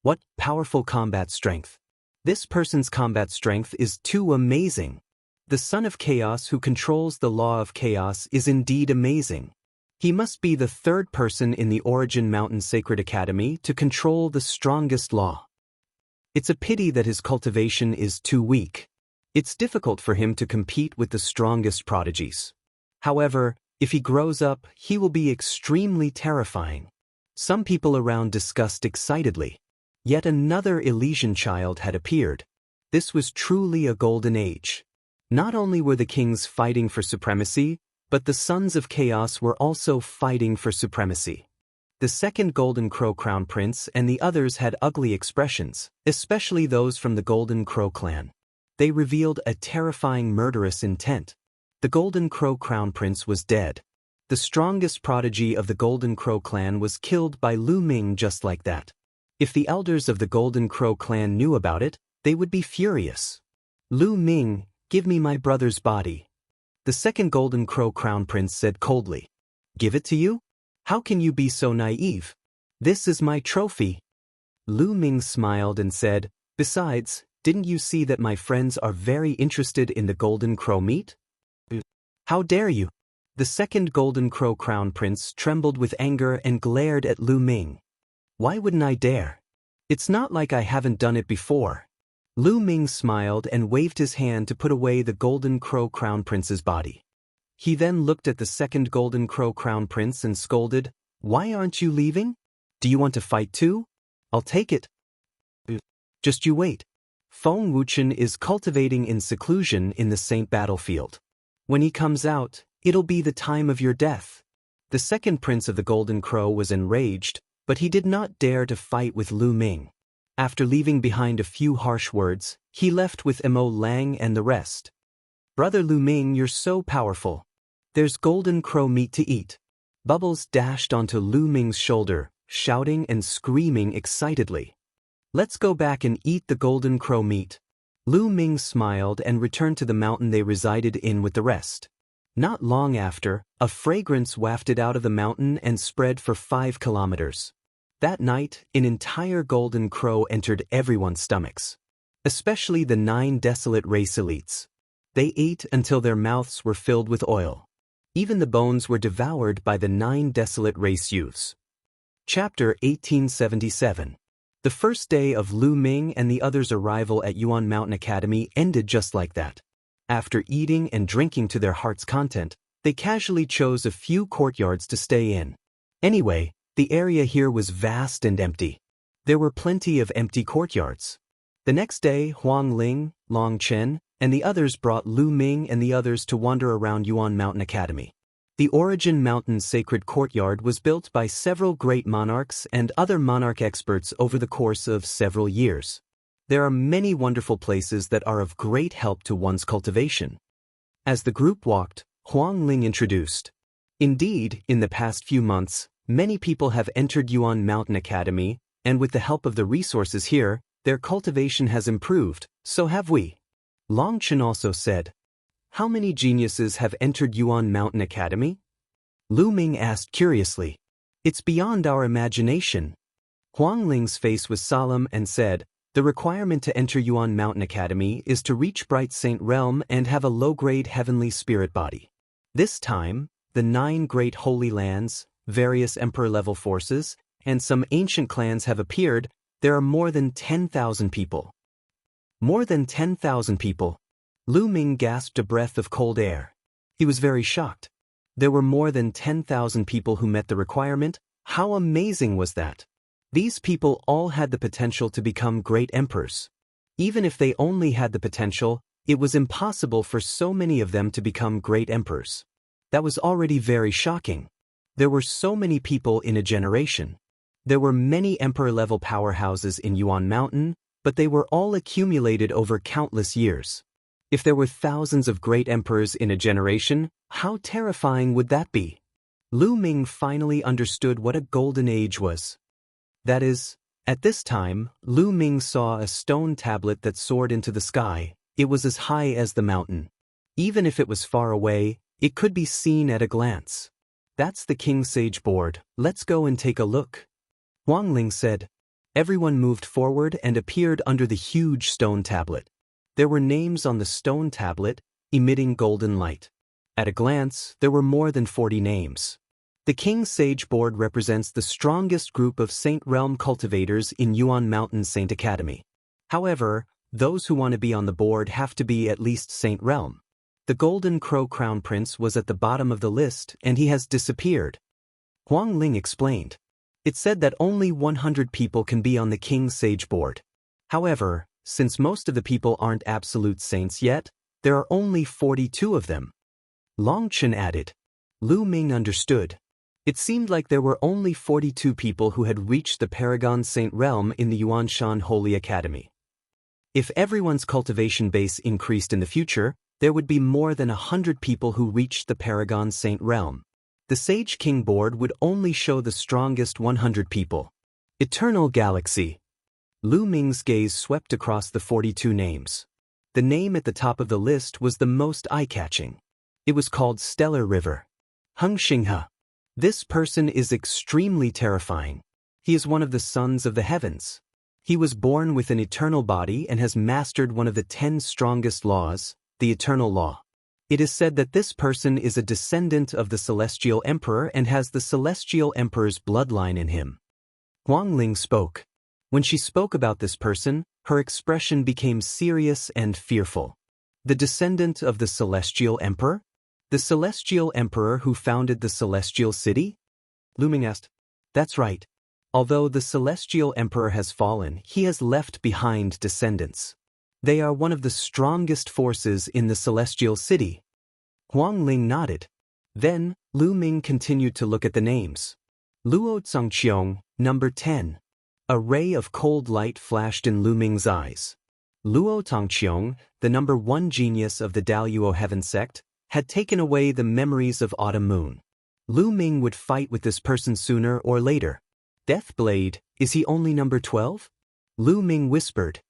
What powerful combat strength! This person's combat strength is too amazing. The Son of Chaos who controls the law of chaos is indeed amazing. He must be the 3rd person in the Origin Mountain Sacred Academy to control the strongest law. It's a pity that his cultivation is too weak. It's difficult for him to compete with the strongest prodigies. However, if he grows up, he will be extremely terrifying. Some people around discussed excitedly. Yet another Elysian child had appeared. This was truly a golden age. Not only were the kings fighting for supremacy, but the Sons of Chaos were also fighting for supremacy. The second Golden Crow Crown Prince and the others had ugly expressions, especially those from the Golden Crow clan. They revealed a terrifying murderous intent. The Golden Crow Crown Prince was dead. The strongest prodigy of the Golden Crow clan was killed by Lu Ming just like that. If the elders of the Golden Crow clan knew about it, they would be furious. "Lu Ming, give me my brother's body." The second Golden Crow Crown Prince said coldly. "Give it to you? How can you be so naive? This is my trophy." Lu Ming smiled and said, "Besides, didn't you see that my friends are very interested in the Golden Crow meat?" "How dare you?" The second Golden Crow Crown Prince trembled with anger and glared at Lu Ming. "Why wouldn't I dare? It's not like I haven't done it before." Lu Ming smiled and waved his hand to put away the Golden Crow Crown Prince's body. He then looked at the second Golden Crow Crown Prince and scolded, "Why aren't you leaving? Do you want to fight too? I'll take it." "Just you wait. Feng Wuchen is cultivating in seclusion in the Saint battlefield. When he comes out, it'll be the time of your death." The second Prince of the Golden Crow was enraged, but he did not dare to fight with Lu Ming. After leaving behind a few harsh words, he left with Mo Lang and the rest. Brother Lu Ming, you're so powerful. There's golden crow meat to eat. Bubbles dashed onto Lu Ming's shoulder, shouting and screaming excitedly. Let's go back and eat the golden crow meat. Lu Ming smiled and returned to the mountain they resided in with the rest. Not long after, a fragrance wafted out of the mountain and spread for 5 kilometers. That night, an entire golden crow entered everyone's stomachs. Especially the 9 desolate race elites. They ate until their mouths were filled with oil. Even the bones were devoured by the 9 desolate race youths. Chapter 1877. The first day of Lu Ming and the others' arrival at Yuan Mountain Academy ended just like that. After eating and drinking to their heart's content, they casually chose a few courtyards to stay in. Anyway, the area here was vast and empty. There were plenty of empty courtyards. The next day, Huang Ling, Long Chen, and the others brought Lu Ming and the others to wander around Yuan Mountain Academy. The Origin Mountain Sacred Courtyard was built by several great monarchs and other monarch experts over the course of several years. There are many wonderful places that are of great help to one's cultivation. As the group walked, Huang Ling introduced. Indeed, in the past few months, many people have entered Yuan Mountain Academy, and with the help of the resources here, their cultivation has improved, so have we. Long Chen also said. How many geniuses have entered Yuan Mountain Academy? Lu Ming asked curiously. It's beyond our imagination. Huang Ling's face was solemn and said, the requirement to enter Yuan Mountain Academy is to reach Bright Saint Realm and have a low-grade heavenly spirit body. This time, the 9 great holy lands, various emperor-level forces, and some ancient clans have appeared. There are more than 10,000 people. More than 10,000 people. Lu Ming gasped a breath of cold air. He was very shocked. There were more than 10,000 people who met the requirement. How amazing was that? These people all had the potential to become great emperors. Even if they only had the potential, it was impossible for so many of them to become great emperors. That was already very shocking. There were so many people in a generation. There were many emperor-level powerhouses in Yuan Mountain, but they were all accumulated over countless years. If there were thousands of great emperors in a generation, how terrifying would that be? Lu Ming finally understood what a golden age was. That is, at this time, Lu Ming saw a stone tablet that soared into the sky. It was as high as the mountain. Even if it was far away, it could be seen at a glance. That's the King Sage board. Let's go and take a look. Huang Ling said. Everyone moved forward and appeared under the huge stone tablet. There were names on the stone tablet, emitting golden light. At a glance, there were more than 40 names. The King Sage Board represents the strongest group of Saint Realm cultivators in Yuan Mountain Saint Academy. However, those who want to be on the board have to be at least Saint Realm. The Golden Crow Crown Prince was at the bottom of the list and he has disappeared. Huang Ling explained. It said that only 100 people can be on the King Sage Board. However, since most of the people aren't absolute saints yet, there are only 42 of them. Long Chen added. Lu Ming understood. It seemed like there were only 42 people who had reached the Paragon Saint Realm in the Yuanshan Holy Academy. If everyone's cultivation base increased in the future, there would be more than 100 people who reached the Paragon Saint Realm. The Sage King Board would only show the strongest 100 people. Eternal Galaxy. Lu Ming's gaze swept across the 42 names. The name at the top of the list was the most eye-catching. It was called Stellar River. Heng Xinghe. This person is extremely terrifying. He is one of the sons of the heavens. He was born with an eternal body and has mastered one of the 10 strongest laws, the eternal law. It is said that this person is a descendant of the Celestial Emperor and has the Celestial Emperor's bloodline in him. Huang Ling spoke. When she spoke about this person, her expression became serious and fearful. The descendant of the Celestial Emperor? The Celestial Emperor who founded the Celestial City? Lu Ming asked. That's right. Although the Celestial Emperor has fallen, he has left behind descendants. They are one of the strongest forces in the Celestial City. Huang Ling nodded. Then, Lu Ming continued to look at the names. Luo Zhangqiong, number 10. A ray of cold light flashed in Lu Ming's eyes. Luo Tongqiong, the number 1 genius of the Daluo Heaven sect, had taken away the memories of Autumn Moon. Lu Ming would fight with this person sooner or later. Deathblade, is he only number 12? Lu Ming whispered.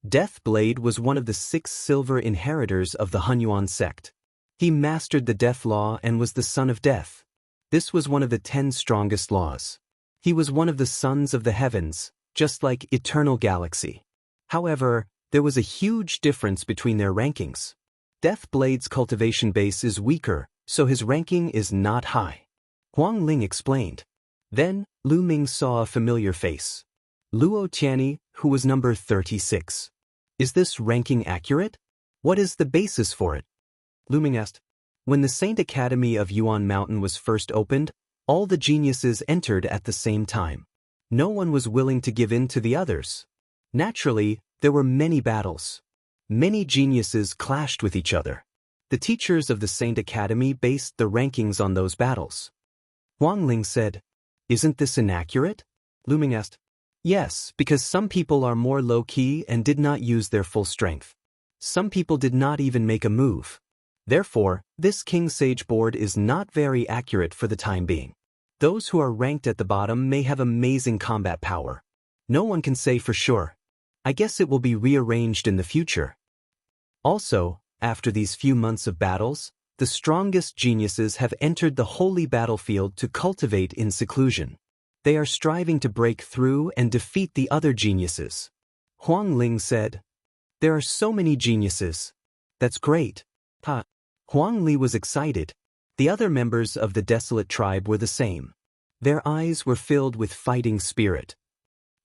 Deathblade was one of the 6 silver inheritors of the Hunyuan sect. He mastered the death law and was the son of death. This was one of the 10 strongest laws. He was one of the sons of the heavens, just like Eternal Galaxy. However, there was a huge difference between their rankings. Deathblade's cultivation base is weaker, so his ranking is not high. Huang Ling explained. Then, Lu Ming saw a familiar face. Luo Tianyi, who was number 36. Is this ranking accurate? What is the basis for it? Lu Ming asked. When the Saint Academy of Yuan Mountain was first opened, all the geniuses entered at the same time. No one was willing to give in to the others. Naturally, there were many battles. Many geniuses clashed with each other. The teachers of the Saint Academy based the rankings on those battles. Huang Ling said, Isn't this inaccurate? Lu Ming asked. Yes, because some people are more low-key and did not use their full strength. Some people did not even make a move. Therefore, this King Sage board is not very accurate for the time being. Those who are ranked at the bottom may have amazing combat power. No one can say for sure. I guess it will be rearranged in the future. Also, after these few months of battles, the strongest geniuses have entered the holy battlefield to cultivate in seclusion. They are striving to break through and defeat the other geniuses. Huang Ling said, There are so many geniuses. That's great. Huang Li was excited. The other members of the desolate tribe were the same. Their eyes were filled with fighting spirit.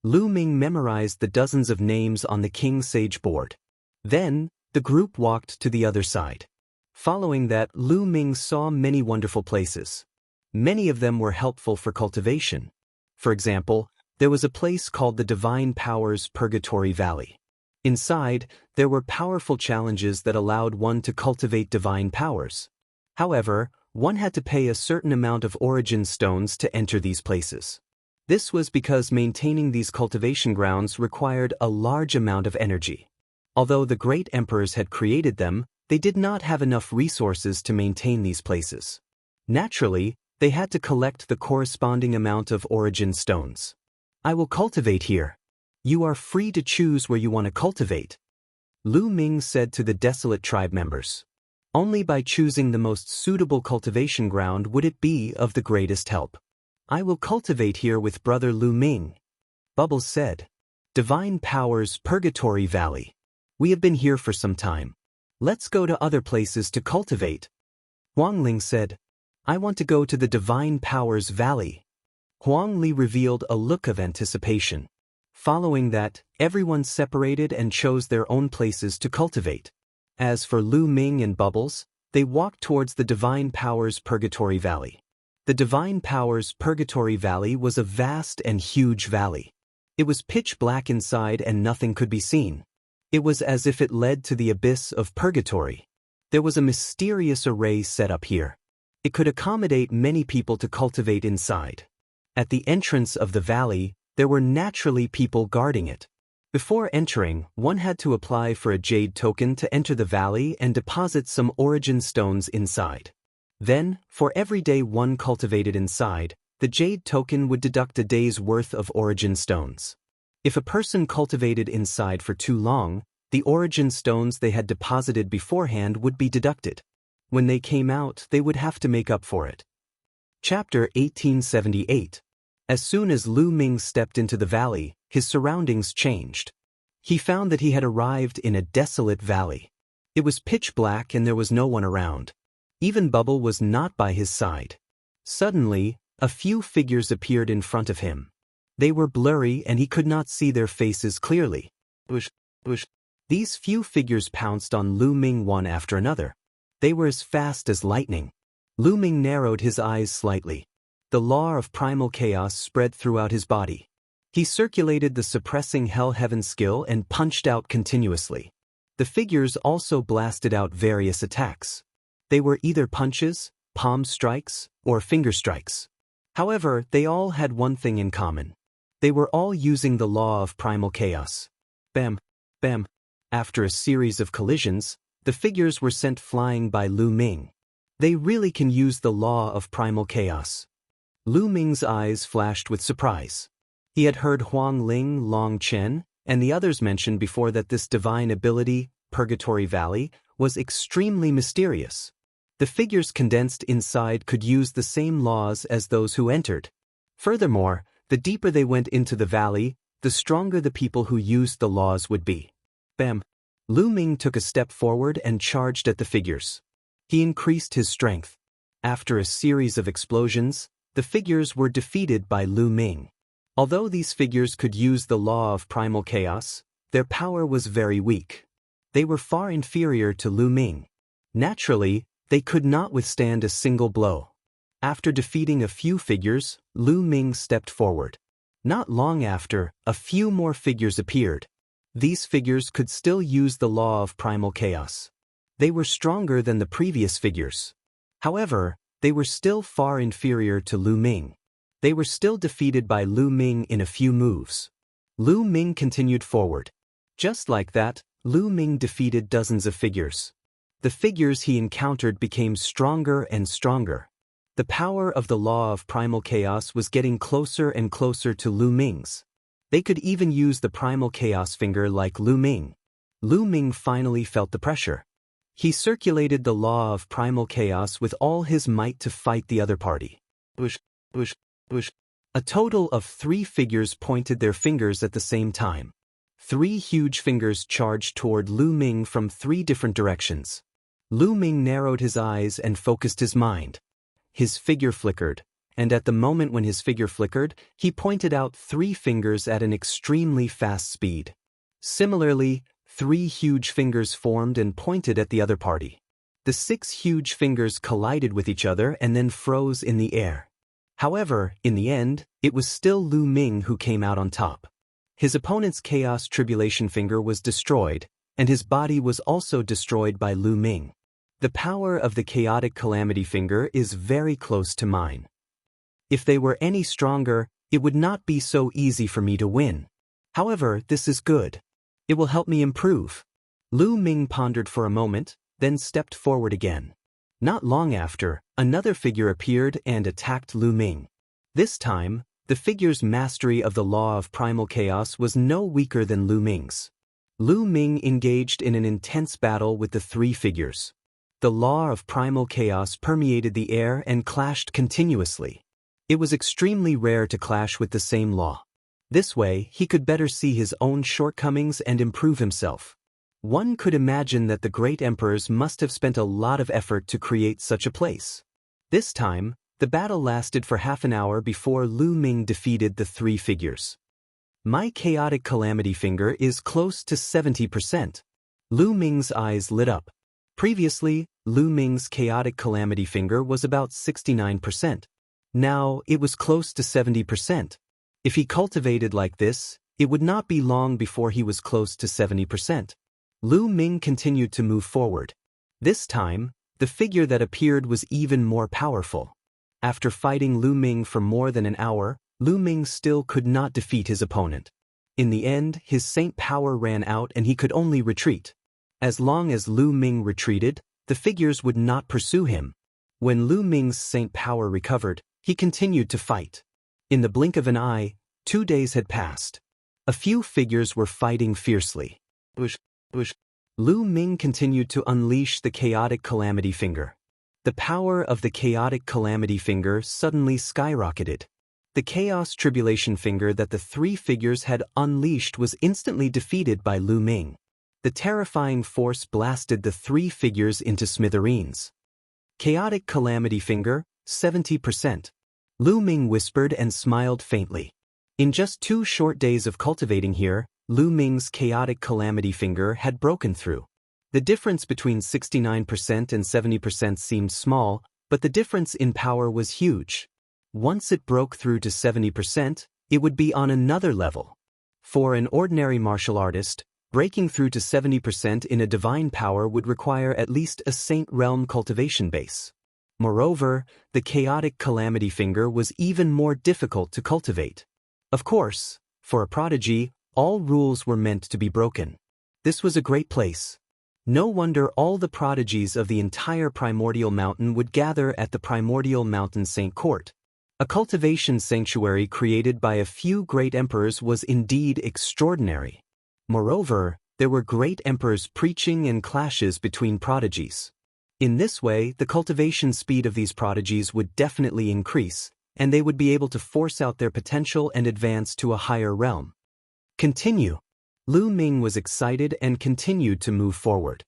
Lu Ming memorized the dozens of names on the King Sage board. Then, the group walked to the other side. Following that, Lu Ming saw many wonderful places. Many of them were helpful for cultivation. For example, there was a place called the Divine Powers Purgatory Valley. Inside, there were powerful challenges that allowed one to cultivate divine powers. However, one had to pay a certain amount of origin stones to enter these places. This was because maintaining these cultivation grounds required a large amount of energy. Although the great emperors had created them, they did not have enough resources to maintain these places. Naturally, they had to collect the corresponding amount of origin stones. I will cultivate here. You are free to choose where you want to cultivate. Lu Ming said to the desolate tribe members. Only by choosing the most suitable cultivation ground would it be of the greatest help. I will cultivate here with Brother Lu Ming. Bubbles said. Divine Powers Purgatory Valley. We have been here for some time. Let's go to other places to cultivate. Huang Ling said. I want to go to the Divine Powers Valley. Huang Li revealed a look of anticipation. Following that, everyone separated and chose their own places to cultivate. As for Lu Ming and Bubbles, they walked towards the Divine Powers Purgatory Valley. The Divine Powers Purgatory Valley was a vast and huge valley. It was pitch black inside and nothing could be seen. It was as if it led to the abyss of purgatory. There was a mysterious array set up here. It could accommodate many people to cultivate inside. At the entrance of the valley, there were naturally people guarding it. Before entering, one had to apply for a jade token to enter the valley and deposit some origin stones inside. Then, for every day one cultivated inside, the jade token would deduct a day's worth of origin stones. If a person cultivated inside for too long, the origin stones they had deposited beforehand would be deducted. When they came out, they would have to make up for it. Chapter 1878. As soon as Lu Ming stepped into the valley, his surroundings changed. He found that he had arrived in a desolate valley. It was pitch black and there was no one around. Even Bubble was not by his side. Suddenly, a few figures appeared in front of him. They were blurry and he could not see their faces clearly. These few figures pounced on Lu Ming one after another. They were as fast as lightning. Lu Ming narrowed his eyes slightly. The law of primal chaos spread throughout his body. He circulated the suppressing hell-heaven skill and punched out continuously. The figures also blasted out various attacks. They were either punches, palm strikes, or finger strikes. However, they all had one thing in common. They were all using the law of primal chaos. Bam, bam. After a series of collisions, the figures were sent flying by Lu Ming. They really can use the law of primal chaos. Lu Ming's eyes flashed with surprise. He had heard Huang Ling, Long Chen, and the others mention before that this divine ability, Purgatory Valley, was extremely mysterious. The figures condensed inside could use the same laws as those who entered. Furthermore, the deeper they went into the valley, the stronger the people who used the laws would be. Bam! Lu Ming took a step forward and charged at the figures. He increased his strength. After a series of explosions, the figures were defeated by Lu Ming. Although these figures could use the law of primal chaos, their power was very weak. They were far inferior to Lu Ming. Naturally, they could not withstand a single blow. After defeating a few figures, Lu Ming stepped forward. Not long after, a few more figures appeared. These figures could still use the law of primal chaos. They were stronger than the previous figures. However, they were still far inferior to Lu Ming. They were still defeated by Lu Ming in a few moves. Lu Ming continued forward. Just like that, Lu Ming defeated dozens of figures. The figures he encountered became stronger and stronger. The power of the law of primal chaos was getting closer and closer to Lu Ming's. They could even use the primal chaos finger like Lu Ming. Lu Ming finally felt the pressure. He circulated the law of primal chaos with all his might to fight the other party. Push, push, push. A total of 3 figures pointed their fingers at the same time. 3 huge fingers charged toward Lu Ming from 3 different directions. Lu Ming narrowed his eyes and focused his mind. His figure flickered, and at the moment when his figure flickered, he pointed out 3 fingers at an extremely fast speed. Similarly, 3 huge fingers formed and pointed at the other party. The 6 huge fingers collided with each other and then froze in the air. However, in the end, it was still Lu Ming who came out on top. His opponent's Chaos Tribulation finger was destroyed, and his body was also destroyed by Lu Ming. The power of the Chaotic Calamity finger is very close to mine. If they were any stronger, it would not be so easy for me to win. However, this is good. It will help me improve. Lu Ming pondered for a moment, then stepped forward again. Not long after, another figure appeared and attacked Lu Ming. This time, the figure's mastery of the law of primal chaos was no weaker than Lu Ming's. Lu Ming engaged in an intense battle with the 3 figures. The law of primal chaos permeated the air and clashed continuously. It was extremely rare to clash with the same law. This way, he could better see his own shortcomings and improve himself. One could imagine that the great emperors must have spent a lot of effort to create such a place. This time, the battle lasted for half an hour before Lu Ming defeated the 3 figures. My Chaotic Calamity finger is close to 70%. Lu Ming's eyes lit up. Previously, Lu Ming's Chaotic Calamity finger was about 69%. Now, it was close to 70%. If he cultivated like this, it would not be long before he was close to 70%. Lu Ming continued to move forward. This time, the figure that appeared was even more powerful. After fighting Lu Ming for more than an hour, Lu Ming still could not defeat his opponent. In the end, his saint power ran out and he could only retreat. As long as Lu Ming retreated, the figures would not pursue him. When Lu Ming's saint power recovered, he continued to fight. In the blink of an eye, 2 days had passed. A few figures were fighting fiercely. Push, push. Lu Ming continued to unleash the Chaotic Calamity finger. The power of the Chaotic Calamity finger suddenly skyrocketed. The Chaos Tribulation finger that the 3 figures had unleashed was instantly defeated by Lu Ming. The terrifying force blasted the 3 figures into smithereens. Chaotic Calamity finger, 70%. Lu Ming whispered and smiled faintly. In just 2 short days of cultivating here, Lu Ming's Chaotic Calamity finger had broken through. The difference between 69% and 70% seemed small, but the difference in power was huge. Once it broke through to 70%, it would be on another level. For an ordinary martial artist, breaking through to 70% in a divine power would require at least a Saint Realm cultivation base. Moreover, the Chaotic Calamity finger was even more difficult to cultivate. Of course, for a prodigy, all rules were meant to be broken. This was a great place. No wonder all the prodigies of the entire primordial mountain would gather at the primordial mountain Saint Court. A cultivation sanctuary created by a few great emperors was indeed extraordinary. Moreover, there were great emperors preaching and clashes between prodigies. In this way, the cultivation speed of these prodigies would definitely increase, and they would be able to force out their potential and advance to a higher realm. Continue. Lu Ming was excited and continued to move forward.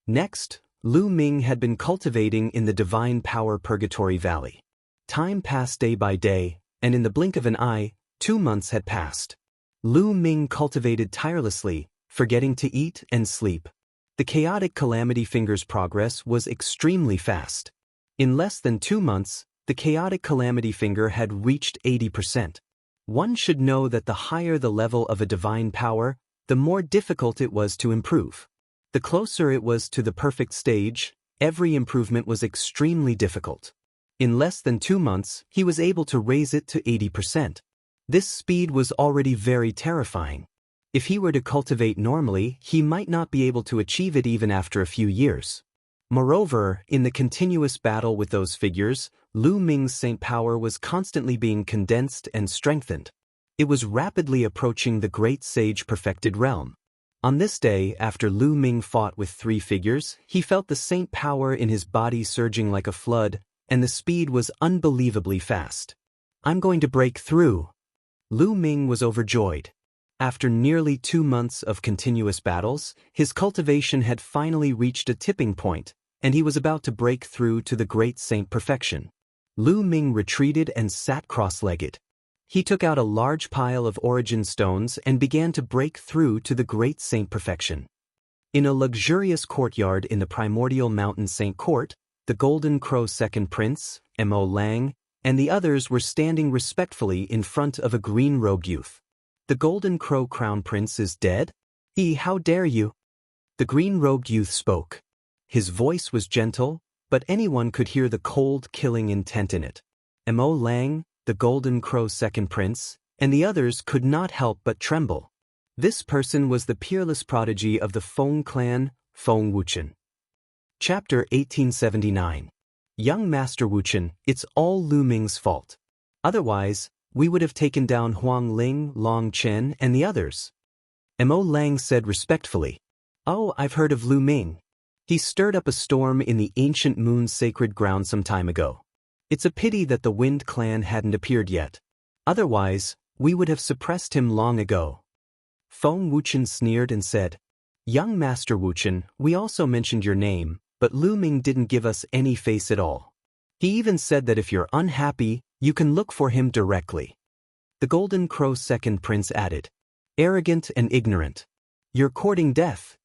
Next, Lu Ming had been cultivating in the Divine Power Purgatory Valley. Time passed day by day, and in the blink of an eye, 2 months had passed. Lu Ming cultivated tirelessly, forgetting to eat and sleep. The chaotic calamity finger's progress was extremely fast. In less than 2 months, the chaotic calamity finger had reached 80%. One should know that the higher the level of a divine power, the more difficult it was to improve. The closer it was to the perfect stage, every improvement was extremely difficult. In less than 2 months, he was able to raise it to 80%. This speed was already very terrifying. If he were to cultivate normally, he might not be able to achieve it even after a few years. Moreover, in the continuous battle with those figures, Lu Ming's saint power was constantly being condensed and strengthened. It was rapidly approaching the great sage perfected realm. On this day, after Lu Ming fought with 3 figures, he felt the saint power in his body surging like a flood, and the speed was unbelievably fast. I'm going to break through. Lu Ming was overjoyed. After nearly 2 months of continuous battles, his cultivation had finally reached a tipping point, and he was about to break through to the great saint perfection. Lu Ming retreated and sat cross-legged. He took out a large pile of origin stones and began to break through to the great saint perfection. In a luxurious courtyard in the primordial mountain Saint Court, the Golden Crow Second Prince, Mo Lang, and the others were standing respectfully in front of a green-robed youth. The Golden Crow Crown Prince is dead? How dare you? The green-robed youth spoke. His voice was gentle, but anyone could hear the cold, killing intent in it. Mo Lang, the Golden Crow Second Prince, and the others could not help but tremble. This person was the peerless prodigy of the Feng clan, Feng Wuchen. Chapter 1879. Young Master Wuchen, it's all Lu Ming's fault. Otherwise, we would have taken down Huang Ling, Long Chen, and the others. Mo Lang said respectfully. Oh, I've heard of Lu Ming. He stirred up a storm in the ancient moon's sacred ground some time ago. It's a pity that the Wind clan hadn't appeared yet. Otherwise, we would have suppressed him long ago. Feng Wuchen sneered and said, Young Master Wuchen, we also mentioned your name, but Lu Ming didn't give us any face at all. He even said that if you're unhappy, you can look for him directly. The Golden Crow Second Prince added, Arrogant and ignorant. You're courting death.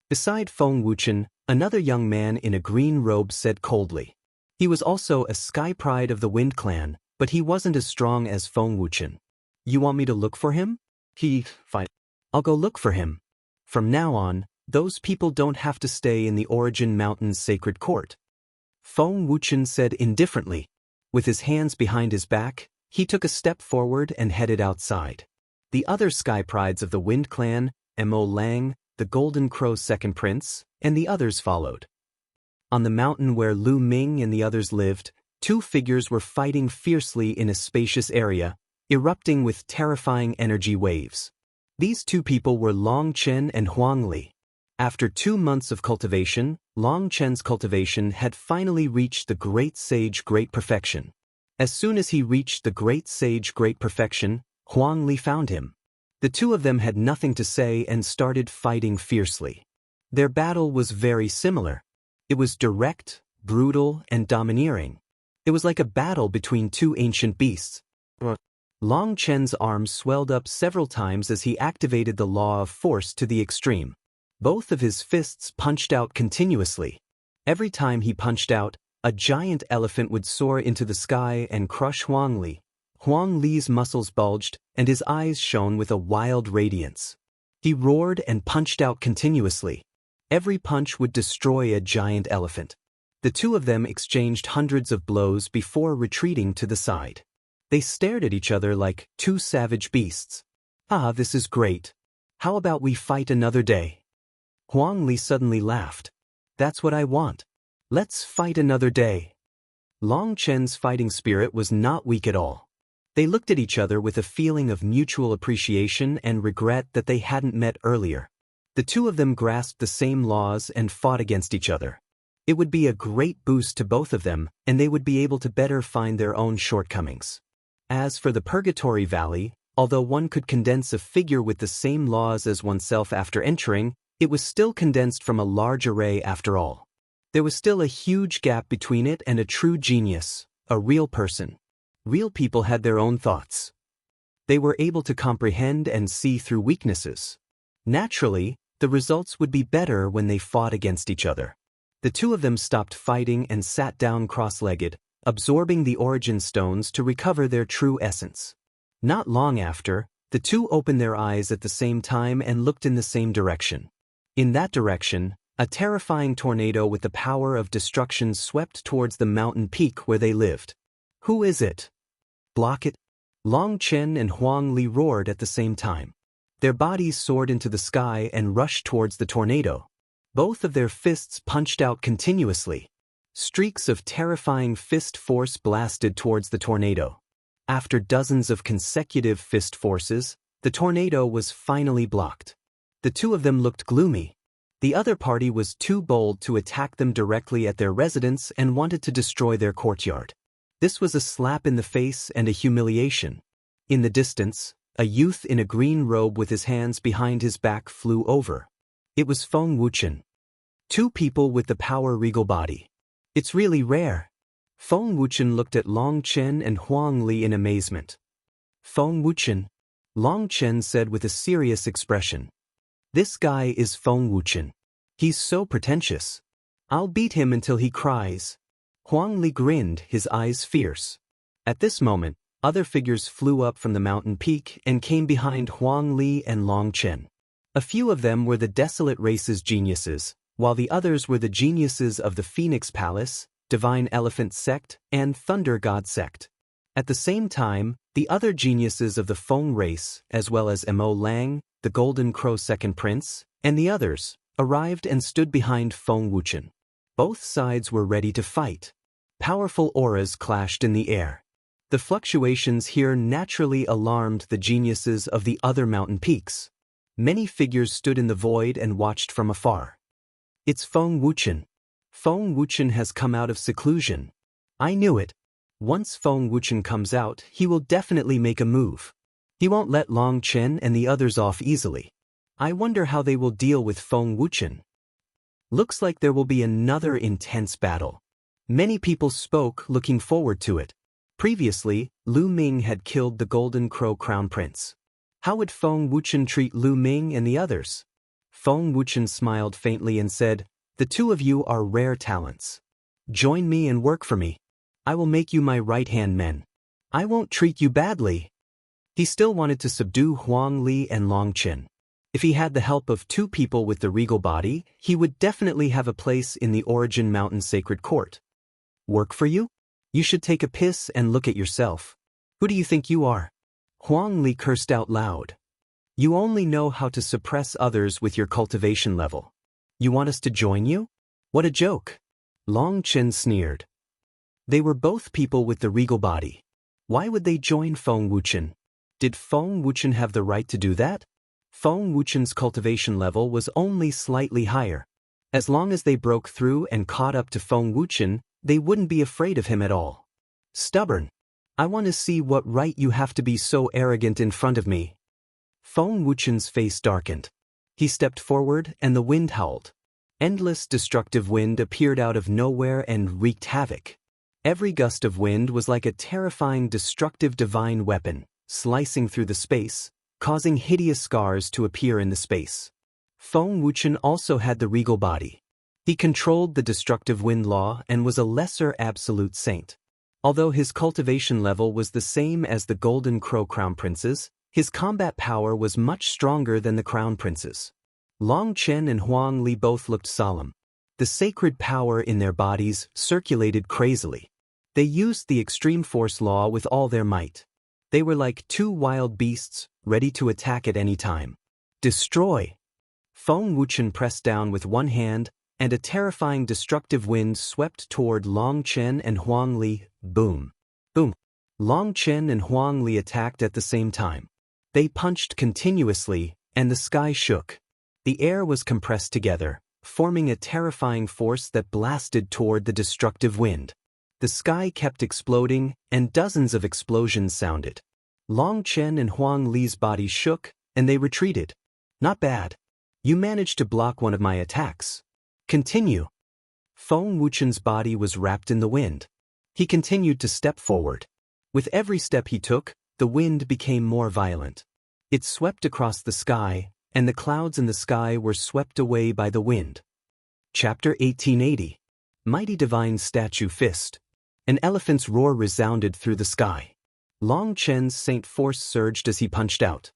Beside Feng Wuchen, another young man in a green robe said coldly. He was also a sky pride of the Wind clan, but he wasn't as strong as Feng Wuchen. You want me to look for him? Fine. I'll go look for him. From now on, those people don't have to stay in the Origin Mountain's sacred court. Feng Wuchen said indifferently. With his hands behind his back, he took a step forward and headed outside. The other sky prides of the Wind clan, Mo Lang, the Golden Crow Second Prince, and the others followed. On the mountain where Lu Ming and the others lived, 2 figures were fighting fiercely in a spacious area, erupting with terrifying energy waves. These 2 people were Long Chen and Huang Li. After 2 months of cultivation, Long Chen's cultivation had finally reached the Great Sage Great Perfection. As soon as he reached the Great Sage Great Perfection, Huang Li found him. The 2 of them had nothing to say and started fighting fiercely. Their battle was very similar. It was direct, brutal, and domineering. It was like a battle between 2 ancient beasts. Long Chen's arms swelled up several times as he activated the law of force to the extreme. Both of his fists punched out continuously. Every time he punched out, a giant elephant would soar into the sky and crush Huang Li. Huang Li's muscles bulged, and his eyes shone with a wild radiance. He roared and punched out continuously. Every punch would destroy a giant elephant. The 2 of them exchanged hundreds of blows before retreating to the side. They stared at each other like 2 savage beasts. This is great. How about we fight another day? Huang Li suddenly laughed. That's what I want. Let's fight another day. Long Chen's fighting spirit was not weak at all. They looked at each other with a feeling of mutual appreciation and regret that they hadn't met earlier. The two of them grasped the same laws and fought against each other. It would be a great boost to both of them, and they would be able to better find their own shortcomings. As for the Purgatory Valley, although one could condense a figure with the same laws as oneself after entering, it was still condensed from a large array after all. There was still a huge gap between it and a true genius, a real person. Real people had their own thoughts. They were able to comprehend and see through weaknesses. Naturally, the results would be better when they fought against each other. The two of them stopped fighting and sat down cross-legged, absorbing the origin stones to recover their true essence. Not long after, the two opened their eyes at the same time and looked in the same direction. In that direction, a terrifying tornado with the power of destruction swept towards the mountain peak where they lived. Who is it? Block it? Long Chen and Huang Li roared at the same time. Their bodies soared into the sky and rushed towards the tornado. Both of their fists punched out continuously. Streaks of terrifying fist force blasted towards the tornado. After dozens of consecutive fist forces, the tornado was finally blocked. The two of them looked gloomy. The other party was too bold to attack them directly at their residence and wanted to destroy their courtyard. This was a slap in the face and a humiliation. In the distance, a youth in a green robe with his hands behind his back flew over. It was Feng Wuchen. Two people with the power regal body. It's really rare. Feng Wuchen looked at Long Chen and Huang Li in amazement. Feng Wuchen? Long Chen said with a serious expression. This guy is Feng Wuchen. He's so pretentious. I'll beat him until he cries. Huang Li grinned, his eyes fierce. At this moment, other figures flew up from the mountain peak and came behind Huang Li and Long Chen. A few of them were the Desolate Race's geniuses, while the others were the geniuses of the Phoenix Palace, Divine Elephant Sect, and Thunder God Sect. At the same time, the other geniuses of the Feng race, as well as Mo Lang, the Golden Crow Second Prince, and the others, arrived and stood behind Feng Wuchen. Both sides were ready to fight. Powerful auras clashed in the air. The fluctuations here naturally alarmed the geniuses of the other mountain peaks. Many figures stood in the void and watched from afar. It's Feng Wuchen. Feng Wuchen has come out of seclusion. I knew it. Once Feng Wuchen comes out, he will definitely make a move. He won't let Long Chen and the others off easily. I wonder how they will deal with Feng Wuchen. Looks like there will be another intense battle. Many people spoke, looking forward to it. Previously, Lu Ming had killed the Golden Crow Crown Prince. How would Feng Wuchen treat Lu Ming and the others? Feng Wuchen smiled faintly and said, "The two of you are rare talents. Join me and work for me. I will make you my right-hand men. I won't treat you badly." He still wanted to subdue Huang Li and Long Chen. If he had the help of two people with the regal body, he would definitely have a place in the Origin Mountain Sacred Court. Work for you? You should take a piss and look at yourself. Who do you think you are? Huang Li cursed out loud. You only know how to suppress others with your cultivation level. You want us to join you? What a joke. Long Chen sneered. They were both people with the regal body. Why would they join Feng Wuchen? Did Feng Wuchen have the right to do that? Feng Wuchen's cultivation level was only slightly higher. As long as they broke through and caught up to Feng Wuchen, they wouldn't be afraid of him at all. Stubborn. I want to see what right you have to be so arrogant in front of me. Feng Wuchen's face darkened. He stepped forward and the wind howled. Endless destructive wind appeared out of nowhere and wreaked havoc. Every gust of wind was like a terrifying destructive divine weapon, slicing through the space, causing hideous scars to appear in the space. Feng Wuchen also had the regal body. He controlled the destructive wind law and was a lesser absolute saint. Although his cultivation level was the same as the Golden Crow Crown Prince's, his combat power was much stronger than the Crown Prince's. Long Chen and Huang Li both looked solemn. The sacred power in their bodies circulated crazily. They used the extreme force law with all their might. They were like two wild beasts, ready to attack at any time. Destroy! Feng Wuchen pressed down with one hand, and a terrifying destructive wind swept toward Long Chen and Huang Li. Boom. Boom. Long Chen and Huang Li attacked at the same time. They punched continuously, and the sky shook. The air was compressed together, forming a terrifying force that blasted toward the destructive wind. The sky kept exploding, and dozens of explosions sounded. Long Chen and Huang Li's bodies shook, and they retreated. Not bad. You managed to block one of my attacks. Continue. Feng Wuchen's body was wrapped in the wind. He continued to step forward. With every step he took, the wind became more violent. It swept across the sky, and the clouds in the sky were swept away by the wind. Chapter 1880. Mighty Divine Statue Fist. An elephant's roar resounded through the sky. Long Chen's Saint Force surged as he punched out.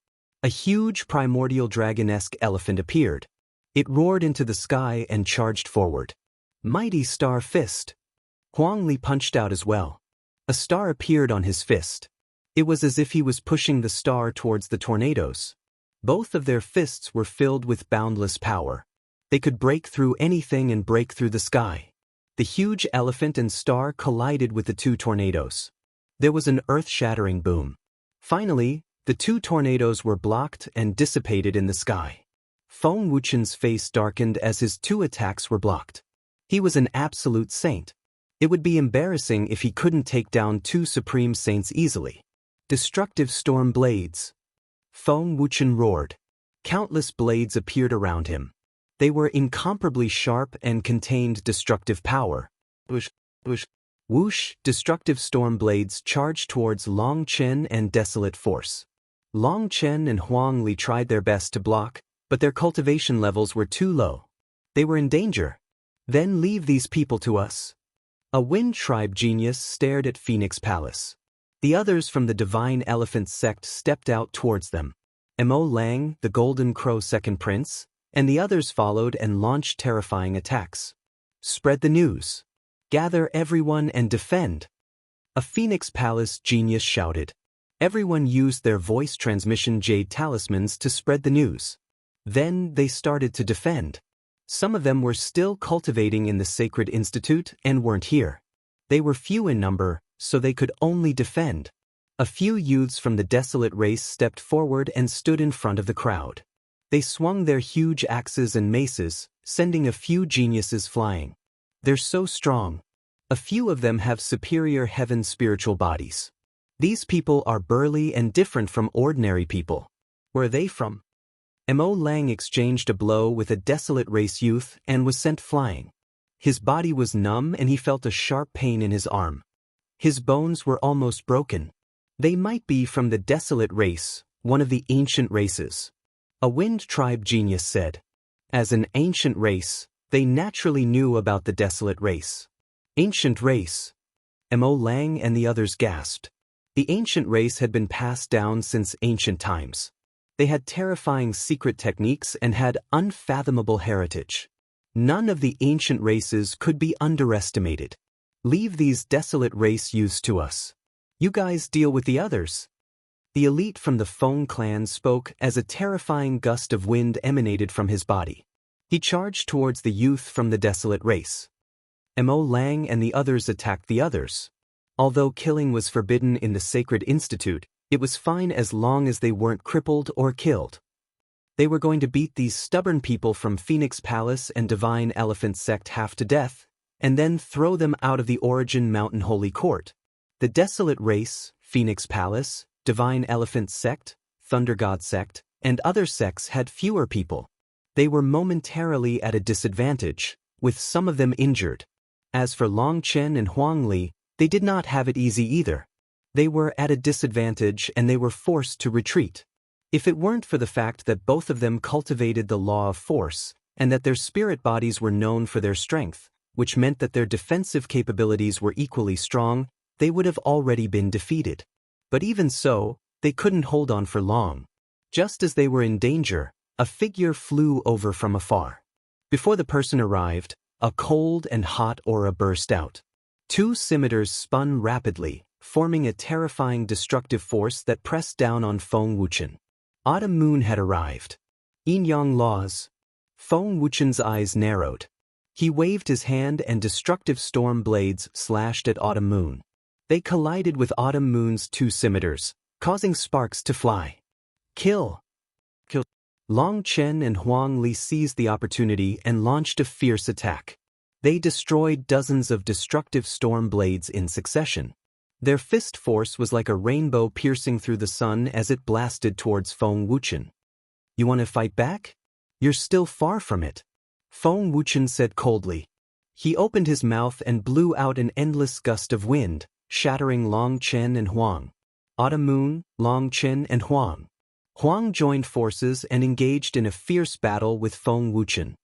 A huge primordial dragon-esque elephant appeared. It roared into the sky and charged forward. Mighty Star Fist. Huang Li punched out as well. A star appeared on his fist. It was as if he was pushing the star towards the tornadoes. Both of their fists were filled with boundless power. They could break through anything and break through the sky. The huge elephant and star collided with the two tornadoes. There was an earth-shattering boom. Finally, the two tornadoes were blocked and dissipated in the sky. Feng Wuchen's face darkened as his two attacks were blocked. He was an absolute saint. It would be embarrassing if he couldn't take down two supreme saints easily. Destructive storm blades. Feng Wuchen roared. Countless blades appeared around him. They were incomparably sharp and contained destructive power. Whoosh, whoosh, whoosh. Destructive storm blades charged towards Long Chen and Desolate Force. Long Chen and Huang Li tried their best to block, but their cultivation levels were too low. They were in danger. Then leave these people to us. A Wind Tribe genius stared at Phoenix Palace. The others from the Divine Elephant sect stepped out towards them. Mo Lang, the Golden Crow Second Prince, and the others followed and launched terrifying attacks. Spread the news. Gather everyone and defend. A Phoenix Palace genius shouted. Everyone used their voice transmission jade talismans to spread the news. Then they started to defend. Some of them were still cultivating in the Sacred Institute and weren't here. They were few in number, so they could only defend. A few youths from the Desolate race stepped forward and stood in front of the crowd. They swung their huge axes and maces, sending a few geniuses flying. They're so strong. A few of them have superior heaven spiritual bodies. These people are burly and different from ordinary people. Where are they from? Mo Lang exchanged a blow with a Desolate race youth and was sent flying. His body was numb and he felt a sharp pain in his arm. His bones were almost broken. They might be from the Desolate race, one of the ancient races. A Wind Tribe genius said. As an ancient race, they naturally knew about the Desolate race. Ancient race. Mo Lang and the others gasped. The ancient race had been passed down since ancient times. They had terrifying secret techniques and had unfathomable heritage. None of the ancient races could be underestimated. Leave these Desolate race youths to us. You guys deal with the others. The elite from the Feng clan spoke as a terrifying gust of wind emanated from his body. He charged towards the youth from the Desolate race. Mo Lang and the others attacked the others. Although killing was forbidden in the Sacred Institute, it was fine as long as they weren't crippled or killed. They were going to beat these stubborn people from Phoenix Palace and Divine Elephant sect half to death, and then throw them out of the Origin Mountain Holy Court. The Desolate race, Phoenix Palace, Divine Elephant sect, Thunder God sect, and other sects had fewer people. They were momentarily at a disadvantage, with some of them injured. As for Long Chen and Huang Li, they did not have it easy either. They were at a disadvantage and they were forced to retreat. If it weren't for the fact that both of them cultivated the law of force, and that their spirit bodies were known for their strength, which meant that their defensive capabilities were equally strong, they would have already been defeated. But even so, they couldn't hold on for long. Just as they were in danger, a figure flew over from afar. Before the person arrived, a cold and hot aura burst out. Two scimitars spun rapidly, forming a terrifying destructive force that pressed down on Feng Wuchen. Autumn moon had arrived. Yin-yang laws. Feng Wuchen's eyes narrowed. He waved his hand and destructive storm blades slashed at Autumn Moon. They collided with Autumn Moon's two scimitars, causing sparks to fly. Kill! Kill! Long Chen and Huang Li seized the opportunity and launched a fierce attack. They destroyed dozens of destructive storm blades in succession. Their fist force was like a rainbow piercing through the sun as it blasted towards Feng Wuchen. You want to fight back? You're still far from it, Feng Wuchen said coldly. He opened his mouth and blew out an endless gust of wind, shattering Long Chen and Huang. Autumn Moon, Long Chen and Huang. Huang joined forces and engaged in a fierce battle with Feng Wuchen.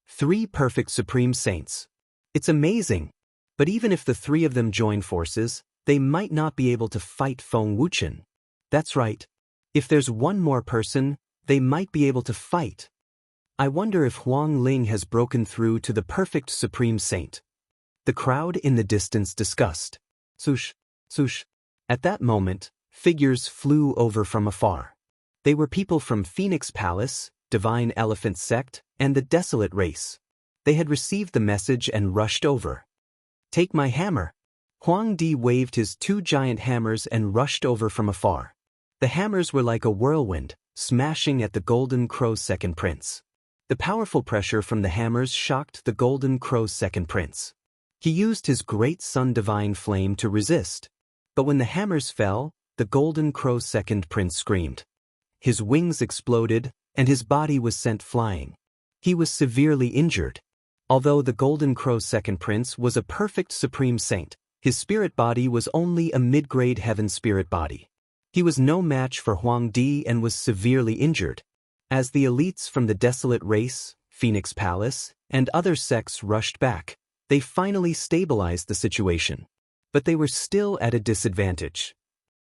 3 perfect Supreme Saints. It's amazing. But even if the 3 of them join forces, they might not be able to fight Feng Wuchen. That's right. If there's one more person, they might be able to fight. I wonder if Huang Ling has broken through to the perfect Supreme Saint. The crowd in the distance discussed. Swoosh, swoosh. At that moment, figures flew over from afar. They were people from Phoenix Palace, Divine Elephant Sect, and the Desolate Race. They had received the message and rushed over. Take my hammer. Huang Di waved his 2 giant hammers and rushed over from afar. The hammers were like a whirlwind, smashing at the Golden Crow's second prince. The powerful pressure from the hammers shocked the Golden Crow's second prince. He used his great sun divine flame to resist. But when the hammers fell, the Golden Crow's second prince screamed. His wings exploded, and his body was sent flying. He was severely injured. Although the Golden Crow's second prince was a perfect Supreme Saint, his spirit body was only a mid-grade heaven spirit body. He was no match for Huang Di and was severely injured. As the elites from the Desolate Race, Phoenix Palace, and other sects rushed back, they finally stabilized the situation. But they were still at a disadvantage.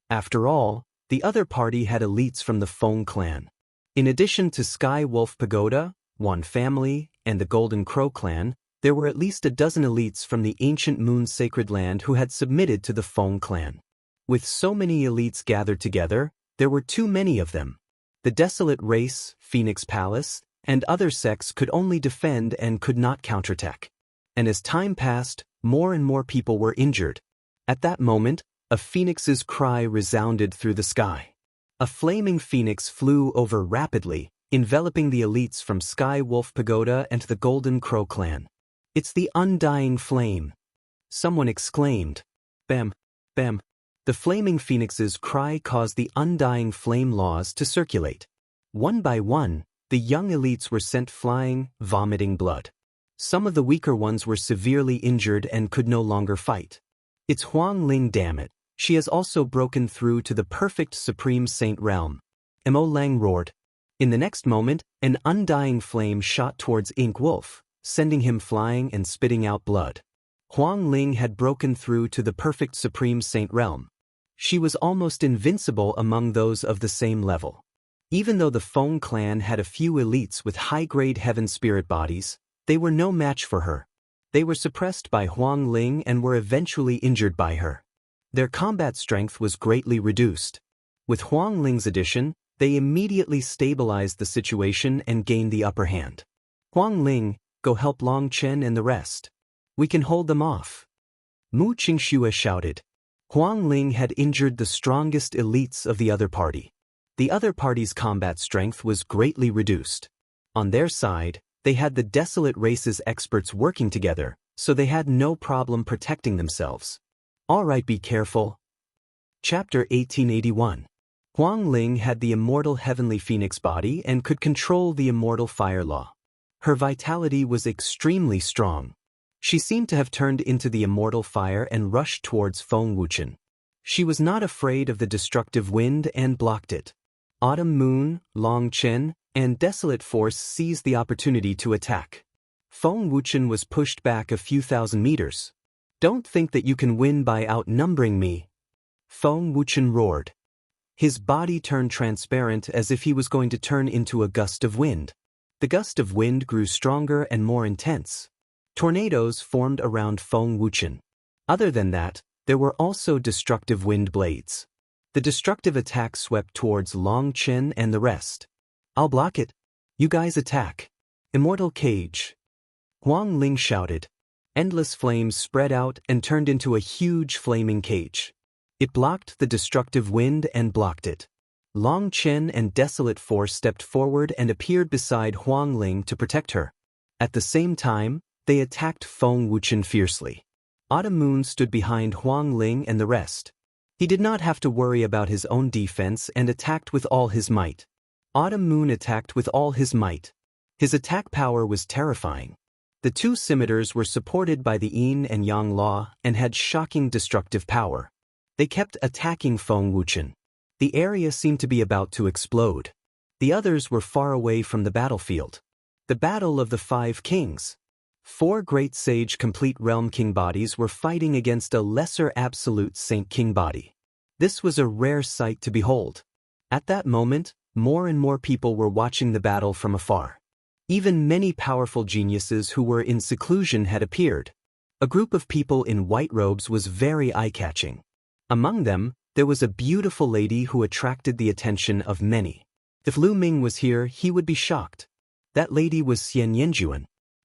After all, the other party had elites from the Feng clan. In addition to Sky Wolf Pagoda, One Family, and the Golden Crow clan, there were at least a dozen elites from the ancient Moon Sacred Land who had submitted to the Feng clan. With so many elites gathered together, there were too many of them. The Desolate Race, Phoenix Palace, and other sects could only defend and could not counterattack. And as time passed, more and more people were injured. At that moment, a phoenix's cry resounded through the sky. A flaming phoenix flew over rapidly, enveloping the elites from Sky Wolf Pagoda and the Golden Crow clan. It's the undying flame. Someone exclaimed. Bam, bam. The flaming phoenix's cry caused the undying flame laws to circulate. One by one, the young elites were sent flying, vomiting blood. Some of the weaker ones were severely injured and could no longer fight. It's Huang Ling, damn it. She has also broken through to the perfect Supreme Saint realm. Mo Lang roared. In the next moment, an undying flame shot towards Ink Wolf, sending him flying and spitting out blood. Huang Ling had broken through to the perfect Supreme Saint realm. She was almost invincible among those of the same level. Even though the Feng clan had a few elites with high-grade heaven spirit bodies, they were no match for her. They were suppressed by Huang Ling and were eventually injured by her. Their combat strength was greatly reduced. With Huang Ling's addition, they immediately stabilized the situation and gained the upper hand. Huang Ling, go help Long Chen and the rest. We can hold them off. Mu Qingxue shouted. Huang Ling had injured the strongest elites of the other party. The other party's combat strength was greatly reduced. On their side, they had the Desolate Race's experts working together, so they had no problem protecting themselves. All right, be careful. Chapter 1881. Huang Ling had the immortal heavenly phoenix body and could control the immortal fire law. Her vitality was extremely strong. She seemed to have turned into the immortal fire and rushed towards Feng Wuchen. She was not afraid of the destructive wind and blocked it. Autumn Moon, Long Chen, and Desolate Force seized the opportunity to attack. Feng Wuchen was pushed back a few thousand meters. Don't think that you can win by outnumbering me. Feng Wuchen roared. His body turned transparent as if he was going to turn into a gust of wind. The gust of wind grew stronger and more intense. Tornadoes formed around Feng Wuchen. Other than that, there were also destructive wind blades. The destructive attack swept towards Long Chen and the rest. I'll block it. You guys attack. Immortal cage. Huang Ling shouted. Endless flames spread out and turned into a huge flaming cage. It blocked the destructive wind and blocked it. Long Chen and Desolate Force stepped forward and appeared beside Huang Ling to protect her. At the same time, they attacked Feng Wuchen fiercely. Autumn Moon stood behind Huang Ling and the rest. He did not have to worry about his own defense and attacked with all his might. Autumn Moon attacked with all his might. His attack power was terrifying. The two scimitars were supported by the Yin and Yang Law and had shocking destructive power. They kept attacking Feng Wuchen. The area seemed to be about to explode. The others were far away from the battlefield. The Battle of the Five Kings. 4 great sage complete realm king bodies were fighting against a lesser absolute saint king body. This was a rare sight to behold. At that moment, more and more people were watching the battle from afar. Even many powerful geniuses who were in seclusion had appeared. A group of people in white robes was very eye-catching. Among them, there was a beautiful lady who attracted the attention of many. If Lu Ming was here, he would be shocked. That lady was Xian Yanjuan.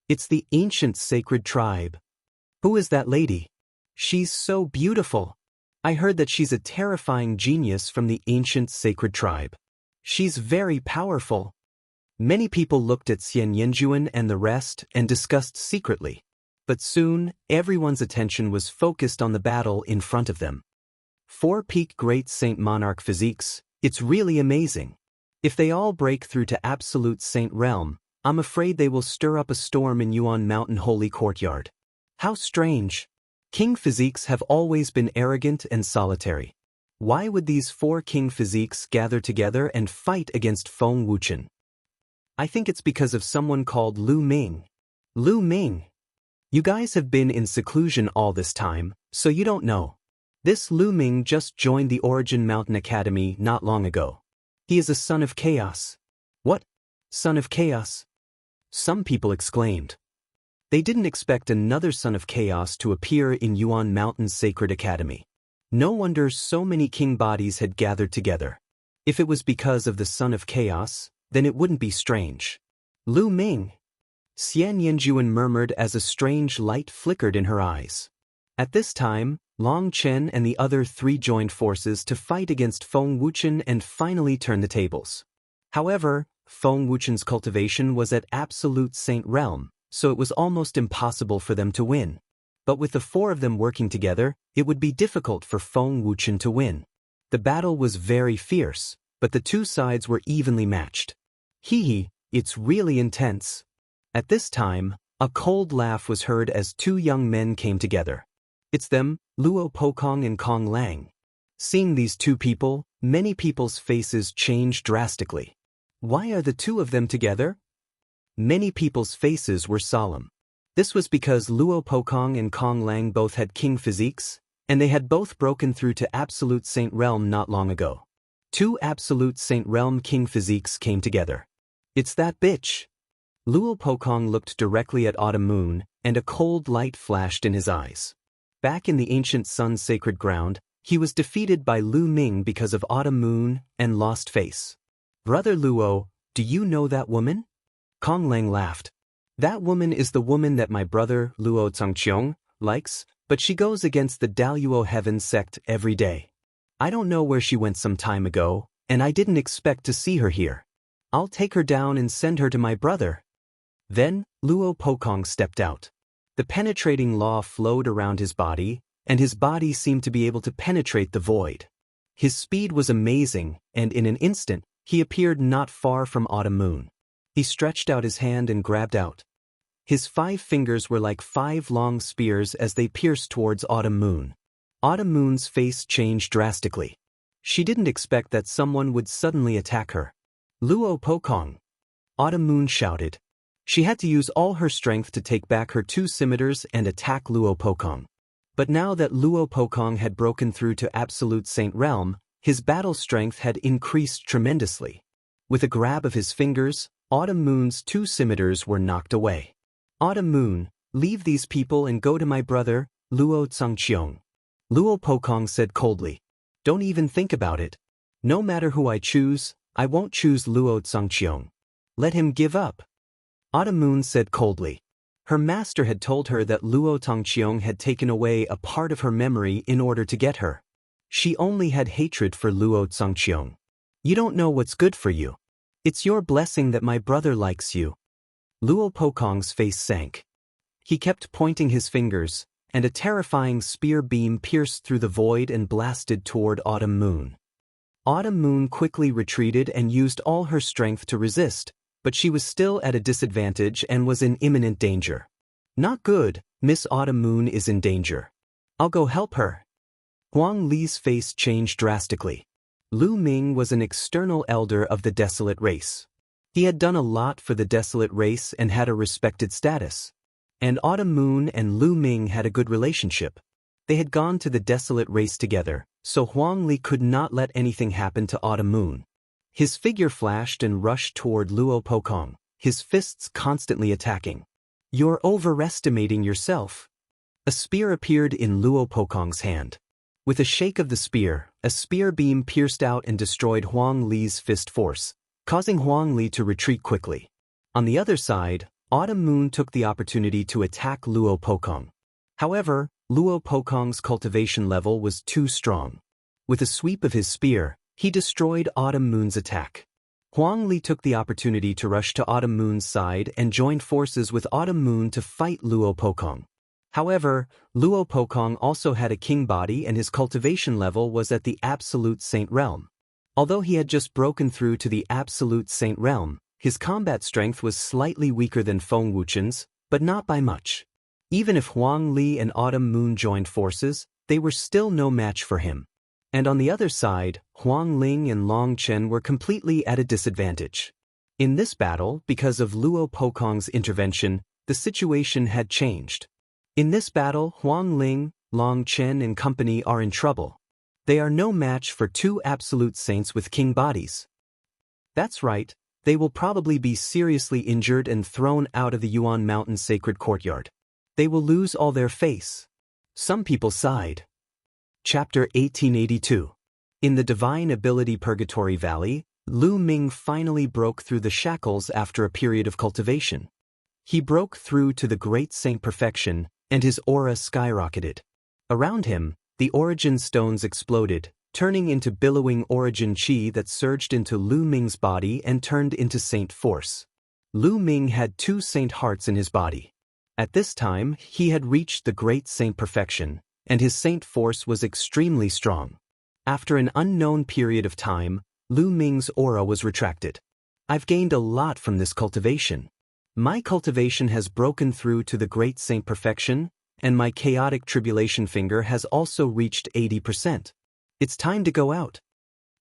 It's the ancient sacred tribe. Who is that lady? She's so beautiful. I heard that she's a terrifying genius from the ancient sacred tribe. She's very powerful. Many people looked at Xian Yanjuan and the rest and discussed secretly. But soon, everyone's attention was focused on the battle in front of them. 4-peak Great Saint Monarch physiques, it's really amazing. If they all break through to Absolute Saint Realm, I'm afraid they will stir up a storm in Yuan Mountain Holy Courtyard. How strange. King physiques have always been arrogant and solitary. Why would these 4 king physiques gather together and fight against Feng Wuchen? I think it's because of someone called Lu Ming. Lu Ming. You guys have been in seclusion all this time, so you don't know. This Lu Ming just joined the Origin Mountain Academy not long ago. He is a son of chaos. What? Son of chaos? Some people exclaimed. They didn't expect another son of chaos to appear in Yuan Mountain's Sacred Academy. No wonder so many king bodies had gathered together. If it was because of the son of chaos, then it wouldn't be strange. Lu Ming. Xian Yanjuan murmured as a strange light flickered in her eyes. At this time, Long Chen and the other 3 joined forces to fight against Feng Wuchen and finally turn the tables. However, Feng Wuchen's cultivation was at Absolute Saint Realm, so it was almost impossible for them to win. But with the 4 of them working together, it would be difficult for Feng Wuchen to win. The battle was very fierce, but the 2 sides were evenly matched. Hee, it's really intense. At this time, a cold laugh was heard as 2 young men came together. It's them, Luo Pokong and Kong Lang. Seeing these 2 people, many people's faces changed drastically. Why are the 2 of them together? Many people's faces were solemn. This was because Luo Pokong and Kong Lang both had king physiques, and they had both broken through to Absolute Saint Realm not long ago. 2 Absolute Saint Realm king physiques came together. It's that bitch. Luo Pokong looked directly at Autumn Moon, and a cold light flashed in his eyes. Back in the ancient Sun's sacred ground, he was defeated by Lu Ming because of Autumn Moon and Lost Face. Brother Luo, do you know that woman? Kong Lang laughed. That woman is the woman that my brother, Luo Changqiong, likes, but she goes against the Daluo Heaven sect every day. I don't know where she went some time ago, and I didn't expect to see her here. I'll take her down and send her to my brother. Then, Luo Pokong stepped out. The penetrating law flowed around his body, and his body seemed to be able to penetrate the void. His speed was amazing, and in an instant, he appeared not far from Autumn Moon. He stretched out his hand and grabbed out. His 5 fingers were like 5 long spears as they pierced towards Autumn Moon. Autumn Moon's face changed drastically. She didn't expect that someone would suddenly attack her. Luo Pokong. Autumn Moon shouted. She had to use all her strength to take back her 2 scimitars and attack Luo Pokong. But now that Luo Pokong had broken through to Absolute Saint Realm, his battle strength had increased tremendously. With a grab of his fingers, Autumn Moon's 2 scimitars were knocked away. Autumn Moon, leave these people and go to my brother, Luo Changqiong. Luo Pokong said coldly. Don't even think about it. No matter who I choose, I won't choose Luo Changqiong. Let him give up. Autumn Moon said coldly. Her master had told her that Luo Tongqiong had taken away a part of her memory in order to get her. She only had hatred for Luo Tongqiong. You don't know what's good for you. It's your blessing that my brother likes you. Luo Pokong's face sank. He kept pointing his fingers, and a terrifying spear beam pierced through the void and blasted toward Autumn Moon. Autumn Moon quickly retreated and used all her strength to resist, but she was still at a disadvantage and was in imminent danger. Not good, Miss Autumn Moon is in danger. I'll go help her. Huang Li's face changed drastically. Lu Ming was an external elder of the Desolate race. He had done a lot for the Desolate race and had a respected status. And Autumn Moon and Lu Ming had a good relationship. They had gone to the Desolate race together, so Huang Li could not let anything happen to Autumn Moon. His figure flashed and rushed toward Luo Pokong, his fists constantly attacking. You're overestimating yourself. A spear appeared in Luo Pokong's hand. With a shake of the spear, a spear beam pierced out and destroyed Huang Li's fist force, causing Huang Li to retreat quickly. On the other side, Autumn Moon took the opportunity to attack Luo Pokong. However, Luo Pokong's cultivation level was too strong. With a sweep of his spear, he destroyed Autumn Moon's attack. Huang Li took the opportunity to rush to Autumn Moon's side and joined forces with Autumn Moon to fight Luo Pokong. However, Luo Pokong also had a king body and his cultivation level was at the Absolute Saint Realm. Although he had just broken through to the Absolute Saint Realm, his combat strength was slightly weaker than Feng Wuchen's, but not by much. Even if Huang Li and Autumn Moon joined forces, they were still no match for him. And on the other side, Huang Ling and Long Chen were completely at a disadvantage. In this battle, because of Luo Pokong's intervention, the situation had changed. In this battle, Huang Ling, Long Chen and company are in trouble. They are no match for two absolute saints with king bodies. That's right, they will probably be seriously injured and thrown out of the Yuan Mountain Sacred Courtyard. They will lose all their face. Some people sighed. Chapter 1882. In the Divine Ability Purgatory Valley, Lu Ming finally broke through the shackles after a period of cultivation. He broke through to the Great Saint Perfection, and his aura skyrocketed. Around him, the origin stones exploded, turning into billowing origin chi that surged into Lu Ming's body and turned into saint force. Lu Ming had 2 saint hearts in his body. At this time, he had reached the Great Saint Perfection, and his saint force was extremely strong. After an unknown period of time, Lu Ming's aura was retracted. I've gained a lot from this cultivation. My cultivation has broken through to the Great Saint Perfection, and my chaotic tribulation finger has also reached 80%. It's time to go out.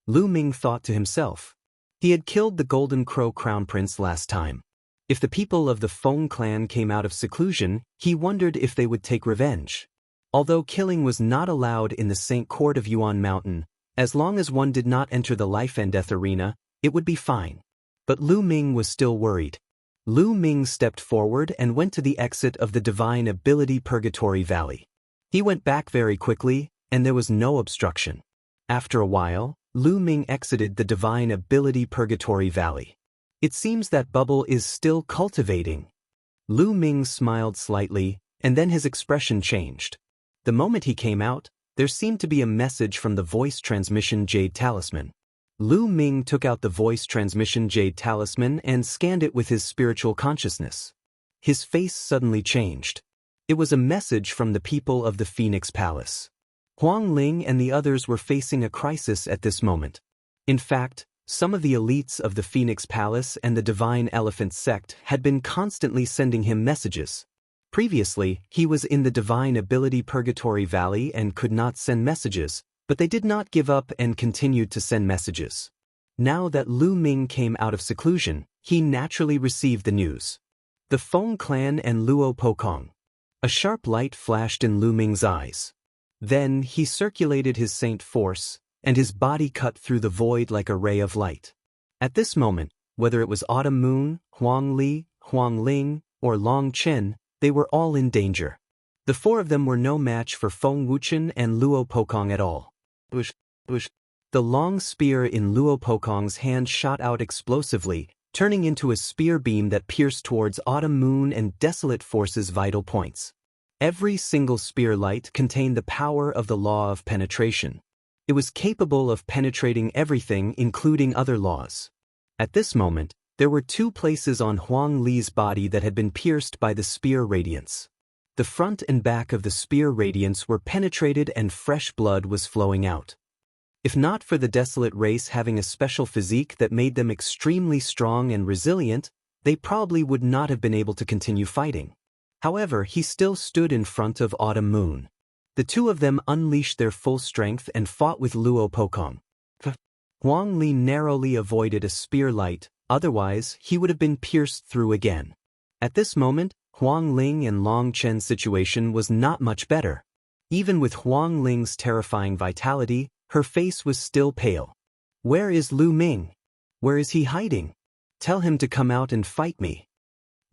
Lu Ming thought to himself. He had killed the Golden Crow Crown Prince last time. If the people of the Feng clan came out of seclusion, he wondered if they would take revenge. Although killing was not allowed in the Saint Court of Yuan Mountain, as long as one did not enter the life and death arena, it would be fine. But Lu Ming was still worried. Lu Ming stepped forward and went to the exit of the Divine Ability Purgatory Valley. He went back very quickly, and there was no obstruction. After a while, Lu Ming exited the Divine Ability Purgatory Valley. It seems that bubble is still cultivating. Lu Ming smiled slightly, and then his expression changed. The moment he came out, there seemed to be a message from the voice transmission Jade Talisman. Lu Ming took out the voice transmission Jade Talisman and scanned it with his spiritual consciousness. His face suddenly changed. It was a message from the people of the Phoenix Palace. Huang Ling and the others were facing a crisis at this moment. In fact, some of the elites of the Phoenix Palace and the Divine Elephant Sect had been constantly sending him messages. Previously, he was in the Divine Ability Purgatory Valley and could not send messages, but they did not give up and continued to send messages. Now that Lu Ming came out of seclusion, he naturally received the news. The Feng clan and Luo Pokong. A sharp light flashed in Lu Ming's eyes. Then he circulated his saint force, and his body cut through the void like a ray of light. At this moment, whether it was Autumn Moon, Huang Li, Huang Ling, or Long Chen, they were all in danger. The 4 of them were no match for Feng Wuchen and Luo Pokong at all. Bush. The long spear in Luo Pokong's hand shot out explosively, turning into a spear beam that pierced towards Autumn Moon and Desolate Force's vital points. Every single spear light contained the power of the law of penetration. It was capable of penetrating everything, including other laws. At this moment, there were two places on Huang Li's body that had been pierced by the spear radiance. The front and back of the spear radiance were penetrated and fresh blood was flowing out. If not for the Desolate race having a special physique that made them extremely strong and resilient, they probably would not have been able to continue fighting. However, he still stood in front of Autumn Moon. The two of them unleashed their full strength and fought with Luo Pokong. Huang Li narrowly avoided a spear light, otherwise he would have been pierced through again. At this moment, Huang Ling and Long Chen's situation was not much better. Even with Huang Ling's terrifying vitality, her face was still pale. "Where is Lu Ming? Where is he hiding? Tell him to come out and fight me."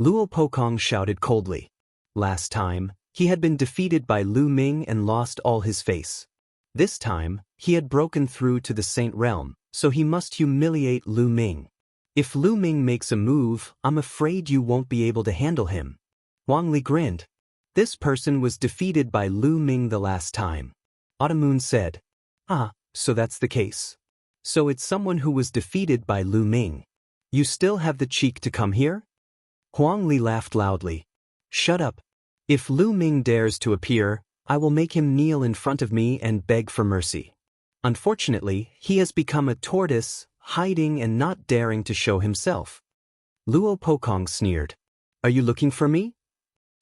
Luo Pokong shouted coldly. Last time, he had been defeated by Lu Ming and lost all his face. This time, he had broken through to the Saint Realm, so he must humiliate Lu Ming. "If Lu Ming makes a move, I'm afraid you won't be able to handle him." Huang Li grinned. "This person was defeated by Lu Ming the last time." Autumn Moon said, "Ah, so that's the case. So it's someone who was defeated by Lu Ming. You still have the cheek to come here?" Huang Li laughed loudly. "Shut up. If Lu Ming dares to appear, I will make him kneel in front of me and beg for mercy. Unfortunately, he has become a tortoise, hiding and not daring to show himself." Luo Pokong sneered. "Are you looking for me?"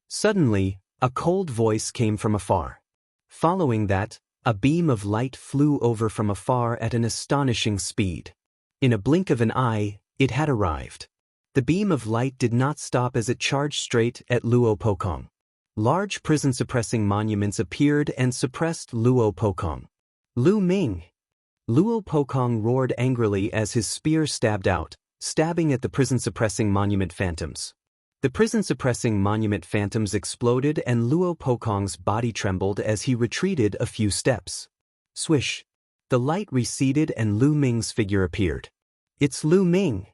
Suddenly, a cold voice came from afar. Following that, a beam of light flew over from afar at an astonishing speed. In a blink of an eye, it had arrived. The beam of light did not stop as it charged straight at Luo Pokong. Large prison-suppressing monuments appeared and suppressed Luo Pokong. "Lu Ming!" Luo Pokong roared angrily as his spear stabbed out, stabbing at the prison-suppressing monument phantoms. The prison-suppressing monument phantoms exploded and Luo Pokong's body trembled as he retreated a few steps. Swish! The light receded and Lu Ming's figure appeared. "It's Lu Ming!"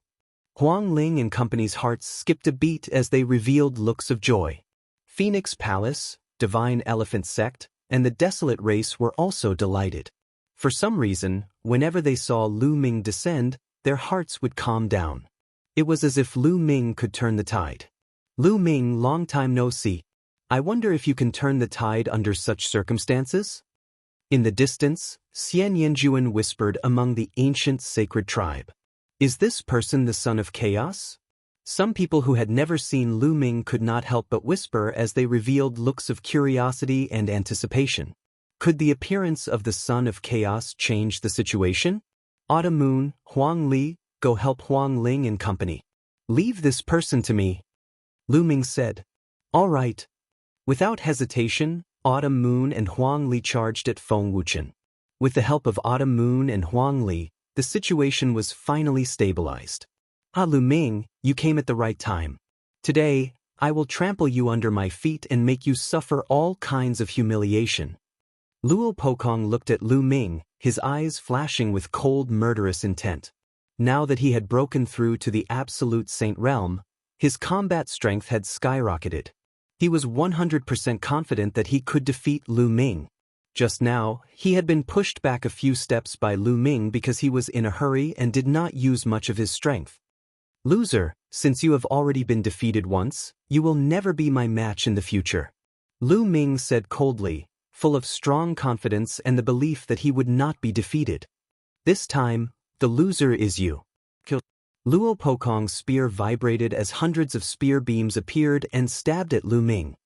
Huang Ling and company's hearts skipped a beat as they revealed looks of joy. Phoenix Palace, Divine Elephant Sect, and the Desolate race were also delighted. For some reason, whenever they saw Lu Ming descend, their hearts would calm down. It was as if Lu Ming could turn the tide. "Lu Ming, long time no see. I wonder if you can turn the tide under such circumstances?" In the distance, Xian Yanjuan whispered among the ancient sacred tribe. "Is this person the son of chaos?" Some people who had never seen Lu Ming could not help but whisper as they revealed looks of curiosity and anticipation. Could the appearance of the son of chaos change the situation? "Autumn Moon, Huang Li, go help Huang Ling and company." "Leave this person to me," Lu Ming said. "All right." Without hesitation, Autumn Moon and Huang Li charged at Feng Wuchen. With the help of Autumn Moon and Huang Li, the situation was finally stabilized. "Ah, Lu Ming, you came at the right time. Today, I will trample you under my feet and make you suffer all kinds of humiliation." Luo Pokong looked at Lu Ming, his eyes flashing with cold, murderous intent. Now that he had broken through to the absolute Saint Realm, his combat strength had skyrocketed. He was 100% confident that he could defeat Lu Ming. Just now, he had been pushed back a few steps by Lu Ming because he was in a hurry and did not use much of his strength. "Loser, since you have already been defeated once, you will never be my match in the future," Lu Ming said coldly, full of strong confidence and the belief that he would not be defeated. "This time, the loser is you." Luo Pokong's spear vibrated as hundreds of spear beams appeared and stabbed at Lu Ming.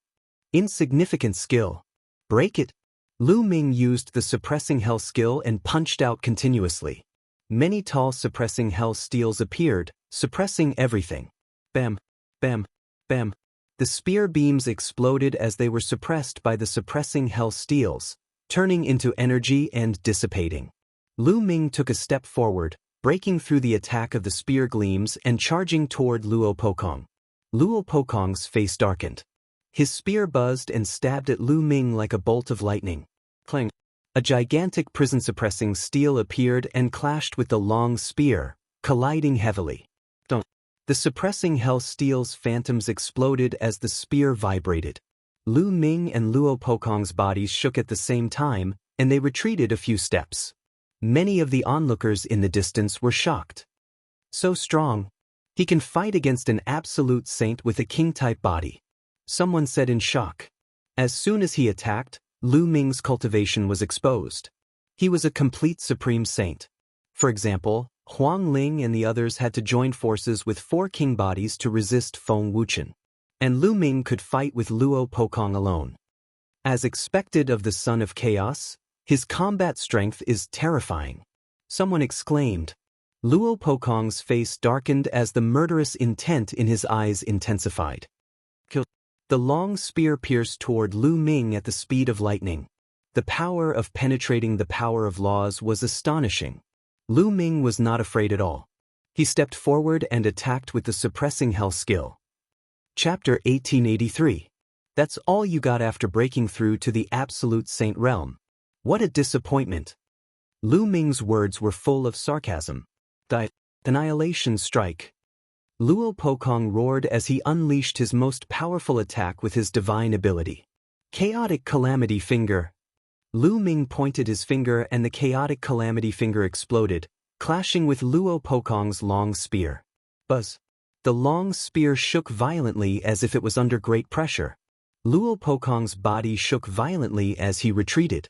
Insignificant skill. "Break it." Lu Ming used the suppressing hell skill and punched out continuously. Many tall suppressing hell steels appeared, suppressing everything. Bam, bam, bam. The spear beams exploded as they were suppressed by the suppressing hell steels, turning into energy and dissipating. Lu Ming took a step forward, breaking through the attack of the spear gleams and charging toward Luo Pokong. Luo Pokong's face darkened. His spear buzzed and stabbed at Lu Ming like a bolt of lightning. Clang! A gigantic prison-suppressing steel appeared and clashed with the long spear, colliding heavily. Dunk! The suppressing hell steel's phantoms exploded as the spear vibrated. Lu Ming and Luo Pokong's bodies shook at the same time, and they retreated a few steps. Many of the onlookers in the distance were shocked. So strong. He can fight against an absolute saint with a king-type body. Someone said in shock. As soon as he attacked, Lu Ming's cultivation was exposed. He was a complete supreme saint. For example, Huang Ling and the others had to join forces with 4 king bodies to resist Feng Wuchen. And Lu Ming could fight with Luo Pokong alone. As expected of the Son of Chaos, his combat strength is terrifying. Someone exclaimed. Luo Pokong's face darkened as the murderous intent in his eyes intensified. The long spear pierced toward Lu Ming at the speed of lightning. The power of penetrating the power of laws was astonishing. Lu Ming was not afraid at all. He stepped forward and attacked with the suppressing hell skill. Chapter 1883. That's all you got after breaking through to the absolute saint realm. What a disappointment. Lu Ming's words were full of sarcasm. The annihilation strike. Luo Pokong roared as he unleashed his most powerful attack with his divine ability. Chaotic Calamity Finger. Lu Ming pointed his finger and the Chaotic Calamity Finger exploded, clashing with Luo Pokong's long spear. Buzz. The long spear shook violently as if it was under great pressure. Luo Pokong's body shook violently as he retreated.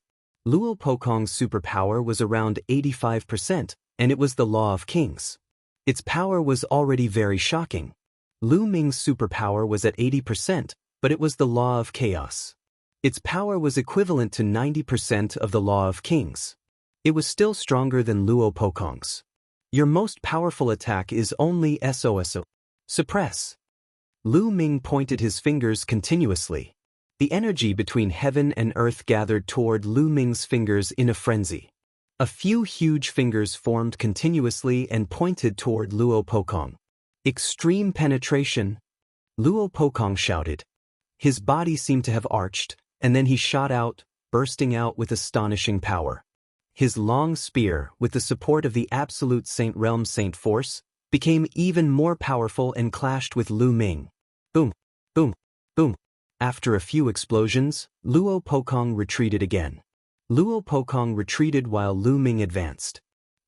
Luo Pokong's superpower was around 85%, and it was the Law of Kings. Its power was already very shocking. Lu Ming's superpower was at 80%, but it was the Law of Chaos. Its power was equivalent to 90% of the Law of Kings. It was still stronger than Luo Pokong's. Your most powerful attack is only SOSO. Suppress. Lu Ming pointed his fingers continuously. The energy between heaven and earth gathered toward Lu Ming's fingers in a frenzy. A few huge fingers formed continuously and pointed toward Luo Pokong. Extreme penetration. Luo Pokong shouted. His body seemed to have arched, and then he shot out, bursting out with astonishing power. His long spear, with the support of the absolute saint realm saint force, became even more powerful and clashed with Lu Ming. Boom, boom, boom. After a few explosions, Luo Pokong retreated again. Luo Pokong retreated while Lu Ming advanced.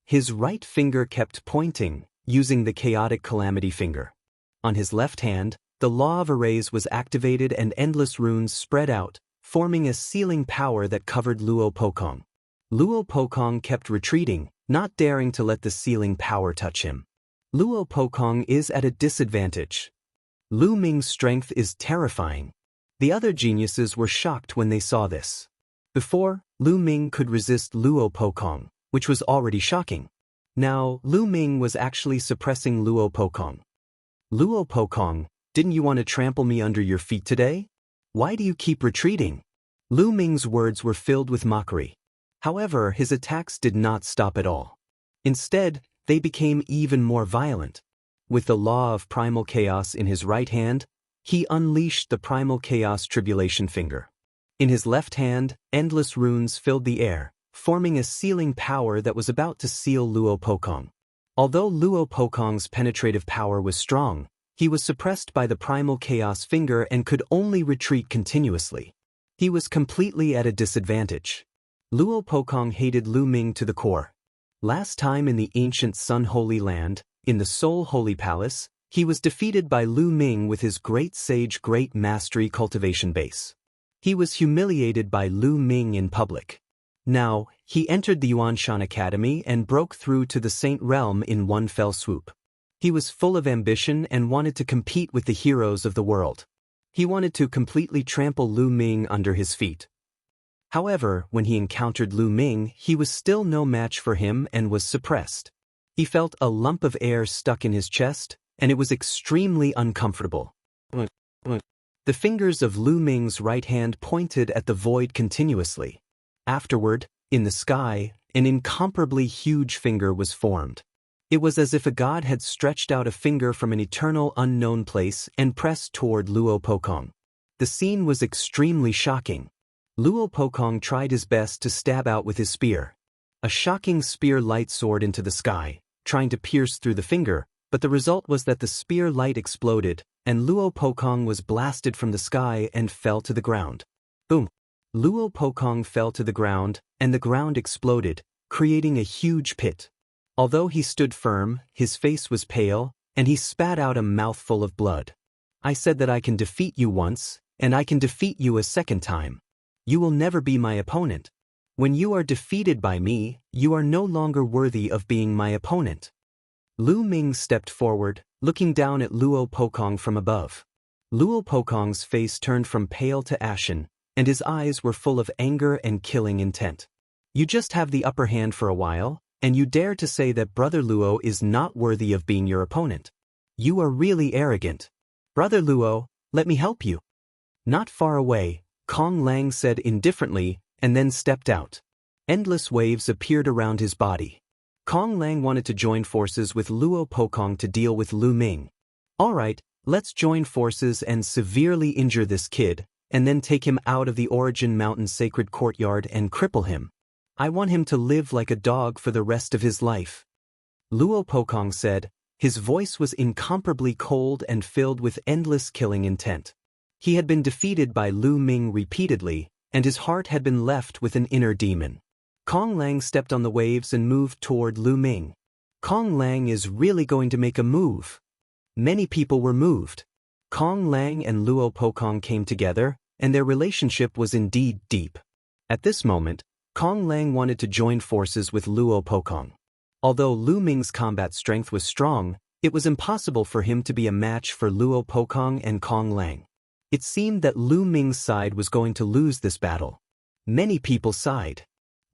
His right finger kept pointing, using the Chaotic Calamity Finger. On his left hand, the Law of Arrays was activated and endless runes spread out, forming a sealing power that covered Luo Pokong. Luo Pokong kept retreating, not daring to let the sealing power touch him. Luo Pokong is at a disadvantage. Lu Ming's strength is terrifying. The other geniuses were shocked when they saw this. Before, Lu Ming could resist Luo Pokong, which was already shocking. Now, Lu Ming was actually suppressing Luo Pokong. Luo Pokong, didn't you want to trample me under your feet today? Why do you keep retreating? Lu Ming's words were filled with mockery. However, his attacks did not stop at all. Instead, they became even more violent. With the Law of Primal Chaos in his right hand, he unleashed the Primal Chaos Tribulation Finger. In his left hand, endless runes filled the air, forming a sealing power that was about to seal Luo Pokong. Although Luo Pokong's penetrative power was strong, he was suppressed by the Primal Chaos Finger and could only retreat continuously. He was completely at a disadvantage. Luo Pokong hated Lu Ming to the core. Last time in the ancient Sun Holy Land, in the Soul Holy Palace, he was defeated by Lu Ming with his Great Sage Great Mastery cultivation base. He was humiliated by Lu Ming in public. Now, he entered the Yuanshan Academy and broke through to the Saint Realm in one fell swoop. He was full of ambition and wanted to compete with the heroes of the world. He wanted to completely trample Lu Ming under his feet. However, when he encountered Lu Ming, he was still no match for him and was suppressed. He felt a lump of air stuck in his chest, and it was extremely uncomfortable. The fingers of Lu Ming's right hand pointed at the void continuously. Afterward, in the sky, an incomparably huge finger was formed. It was as if a god had stretched out a finger from an eternal unknown place and pressed toward Luo Pokong. The scene was extremely shocking. Luo Pokong tried his best to stab out with his spear. A shocking spear light soared into the sky, trying to pierce through the finger, but the result was that the spear light exploded, and Luo Pokong was blasted from the sky and fell to the ground. Boom! Luo Pokong fell to the ground, and the ground exploded, creating a huge pit. Although he stood firm, his face was pale, and he spat out a mouthful of blood. I said that I can defeat you once, and I can defeat you a second time. You will never be my opponent. When you are defeated by me, you are no longer worthy of being my opponent. Lu Ming stepped forward, looking down at Luo Pokong from above. Luo Pokong's face turned from pale to ashen, and his eyes were full of anger and killing intent. You just have the upper hand for a while, and you dare to say that Brother Luo is not worthy of being your opponent. You are really arrogant. Brother Luo, let me help you. Not far away, Kong Lang said indifferently, and then stepped out. Endless waves appeared around his body. Kong Lang wanted to join forces with Luo Pokong to deal with Lu Ming. Alright, let's join forces and severely injure this kid, and then take him out of the Origin Mountain sacred courtyard and cripple him. I want him to live like a dog for the rest of his life. Luo Pokong said. His voice was incomparably cold and filled with endless killing intent. He had been defeated by Lu Ming repeatedly, and his heart had been left with an inner demon. Kong Lang stepped on the waves and moved toward Lu Ming. Kong Lang is really going to make a move. Many people were moved. Kong Lang and Luo Pokong came together, and their relationship was indeed deep. At this moment, Kong Lang wanted to join forces with Luo Pokong. Although Lu Ming's combat strength was strong, it was impossible for him to be a match for Luo Pokong and Kong Lang. It seemed that Lu Ming's side was going to lose this battle. Many people sighed.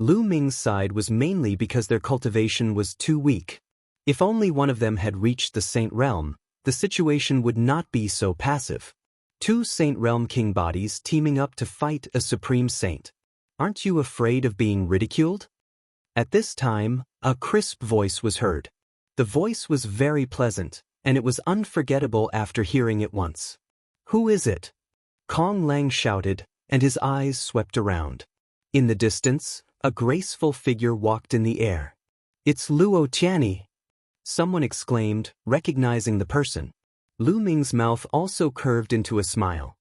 Lu Ming's side was mainly because their cultivation was too weak. If only one of them had reached the Saint Realm, the situation would not be so passive. Two Saint Realm King bodies teaming up to fight a Supreme Saint. Aren't you afraid of being ridiculed? At this time, a crisp voice was heard. The voice was very pleasant, and it was unforgettable after hearing it once. Who is it? Kong Lang shouted, and his eyes swept around. In the distance, a graceful figure walked in the air. It's Luo Tianyi! Someone exclaimed, recognizing the person. Lu Ming's mouth also curved into a smile.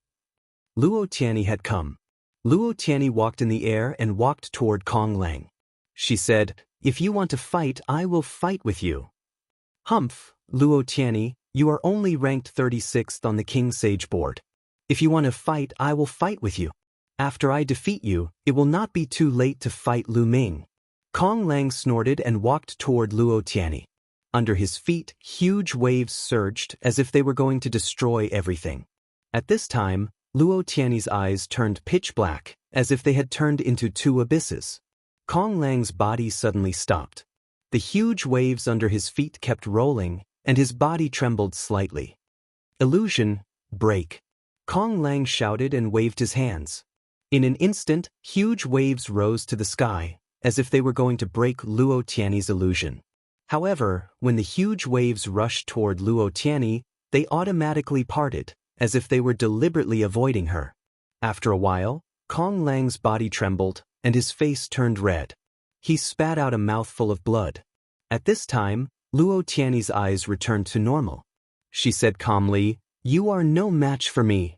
Luo Tianyi had come. Luo Tianyi walked in the air and walked toward Kong Lang. She said, if you want to fight, I will fight with you. Humph, Luo Tianyi, you are only ranked 36th on the King Sage board. If you want to fight, I will fight with you. After I defeat you, it will not be too late to fight Lu Ming. Kong Lang snorted and walked toward Luo Tianyi. Under his feet, huge waves surged as if they were going to destroy everything. At this time, Luo Tianyi's eyes turned pitch black, as if they had turned into two abysses. Kong Lang's body suddenly stopped. The huge waves under his feet kept rolling, and his body trembled slightly. Illusion, break. Kong Lang shouted and waved his hands. In an instant, huge waves rose to the sky, as if they were going to break Luo Tianyi's illusion. However, when the huge waves rushed toward Luo Tianyi, they automatically parted, as if they were deliberately avoiding her. After a while, Kong Lang's body trembled, and his face turned red. He spat out a mouthful of blood. At this time, Luo Tianyi's eyes returned to normal. She said calmly, "You are no match for me."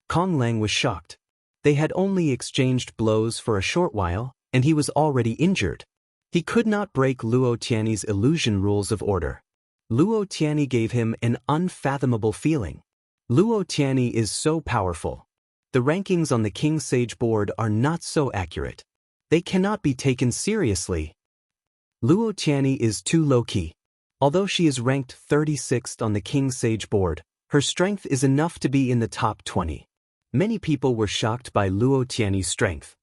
Kong Lang was shocked. They had only exchanged blows for a short while, and he was already injured. He could not break Luo Tianyi's illusion rules of order. Luo Tianyi gave him an unfathomable feeling. Luo Tianyi is so powerful. The rankings on the King Sage board are not so accurate. They cannot be taken seriously. Luo Tianyi is too low-key. Although she is ranked 36th on the King Sage board, her strength is enough to be in the top 20. Many people were shocked by Luo Tianyi's strength.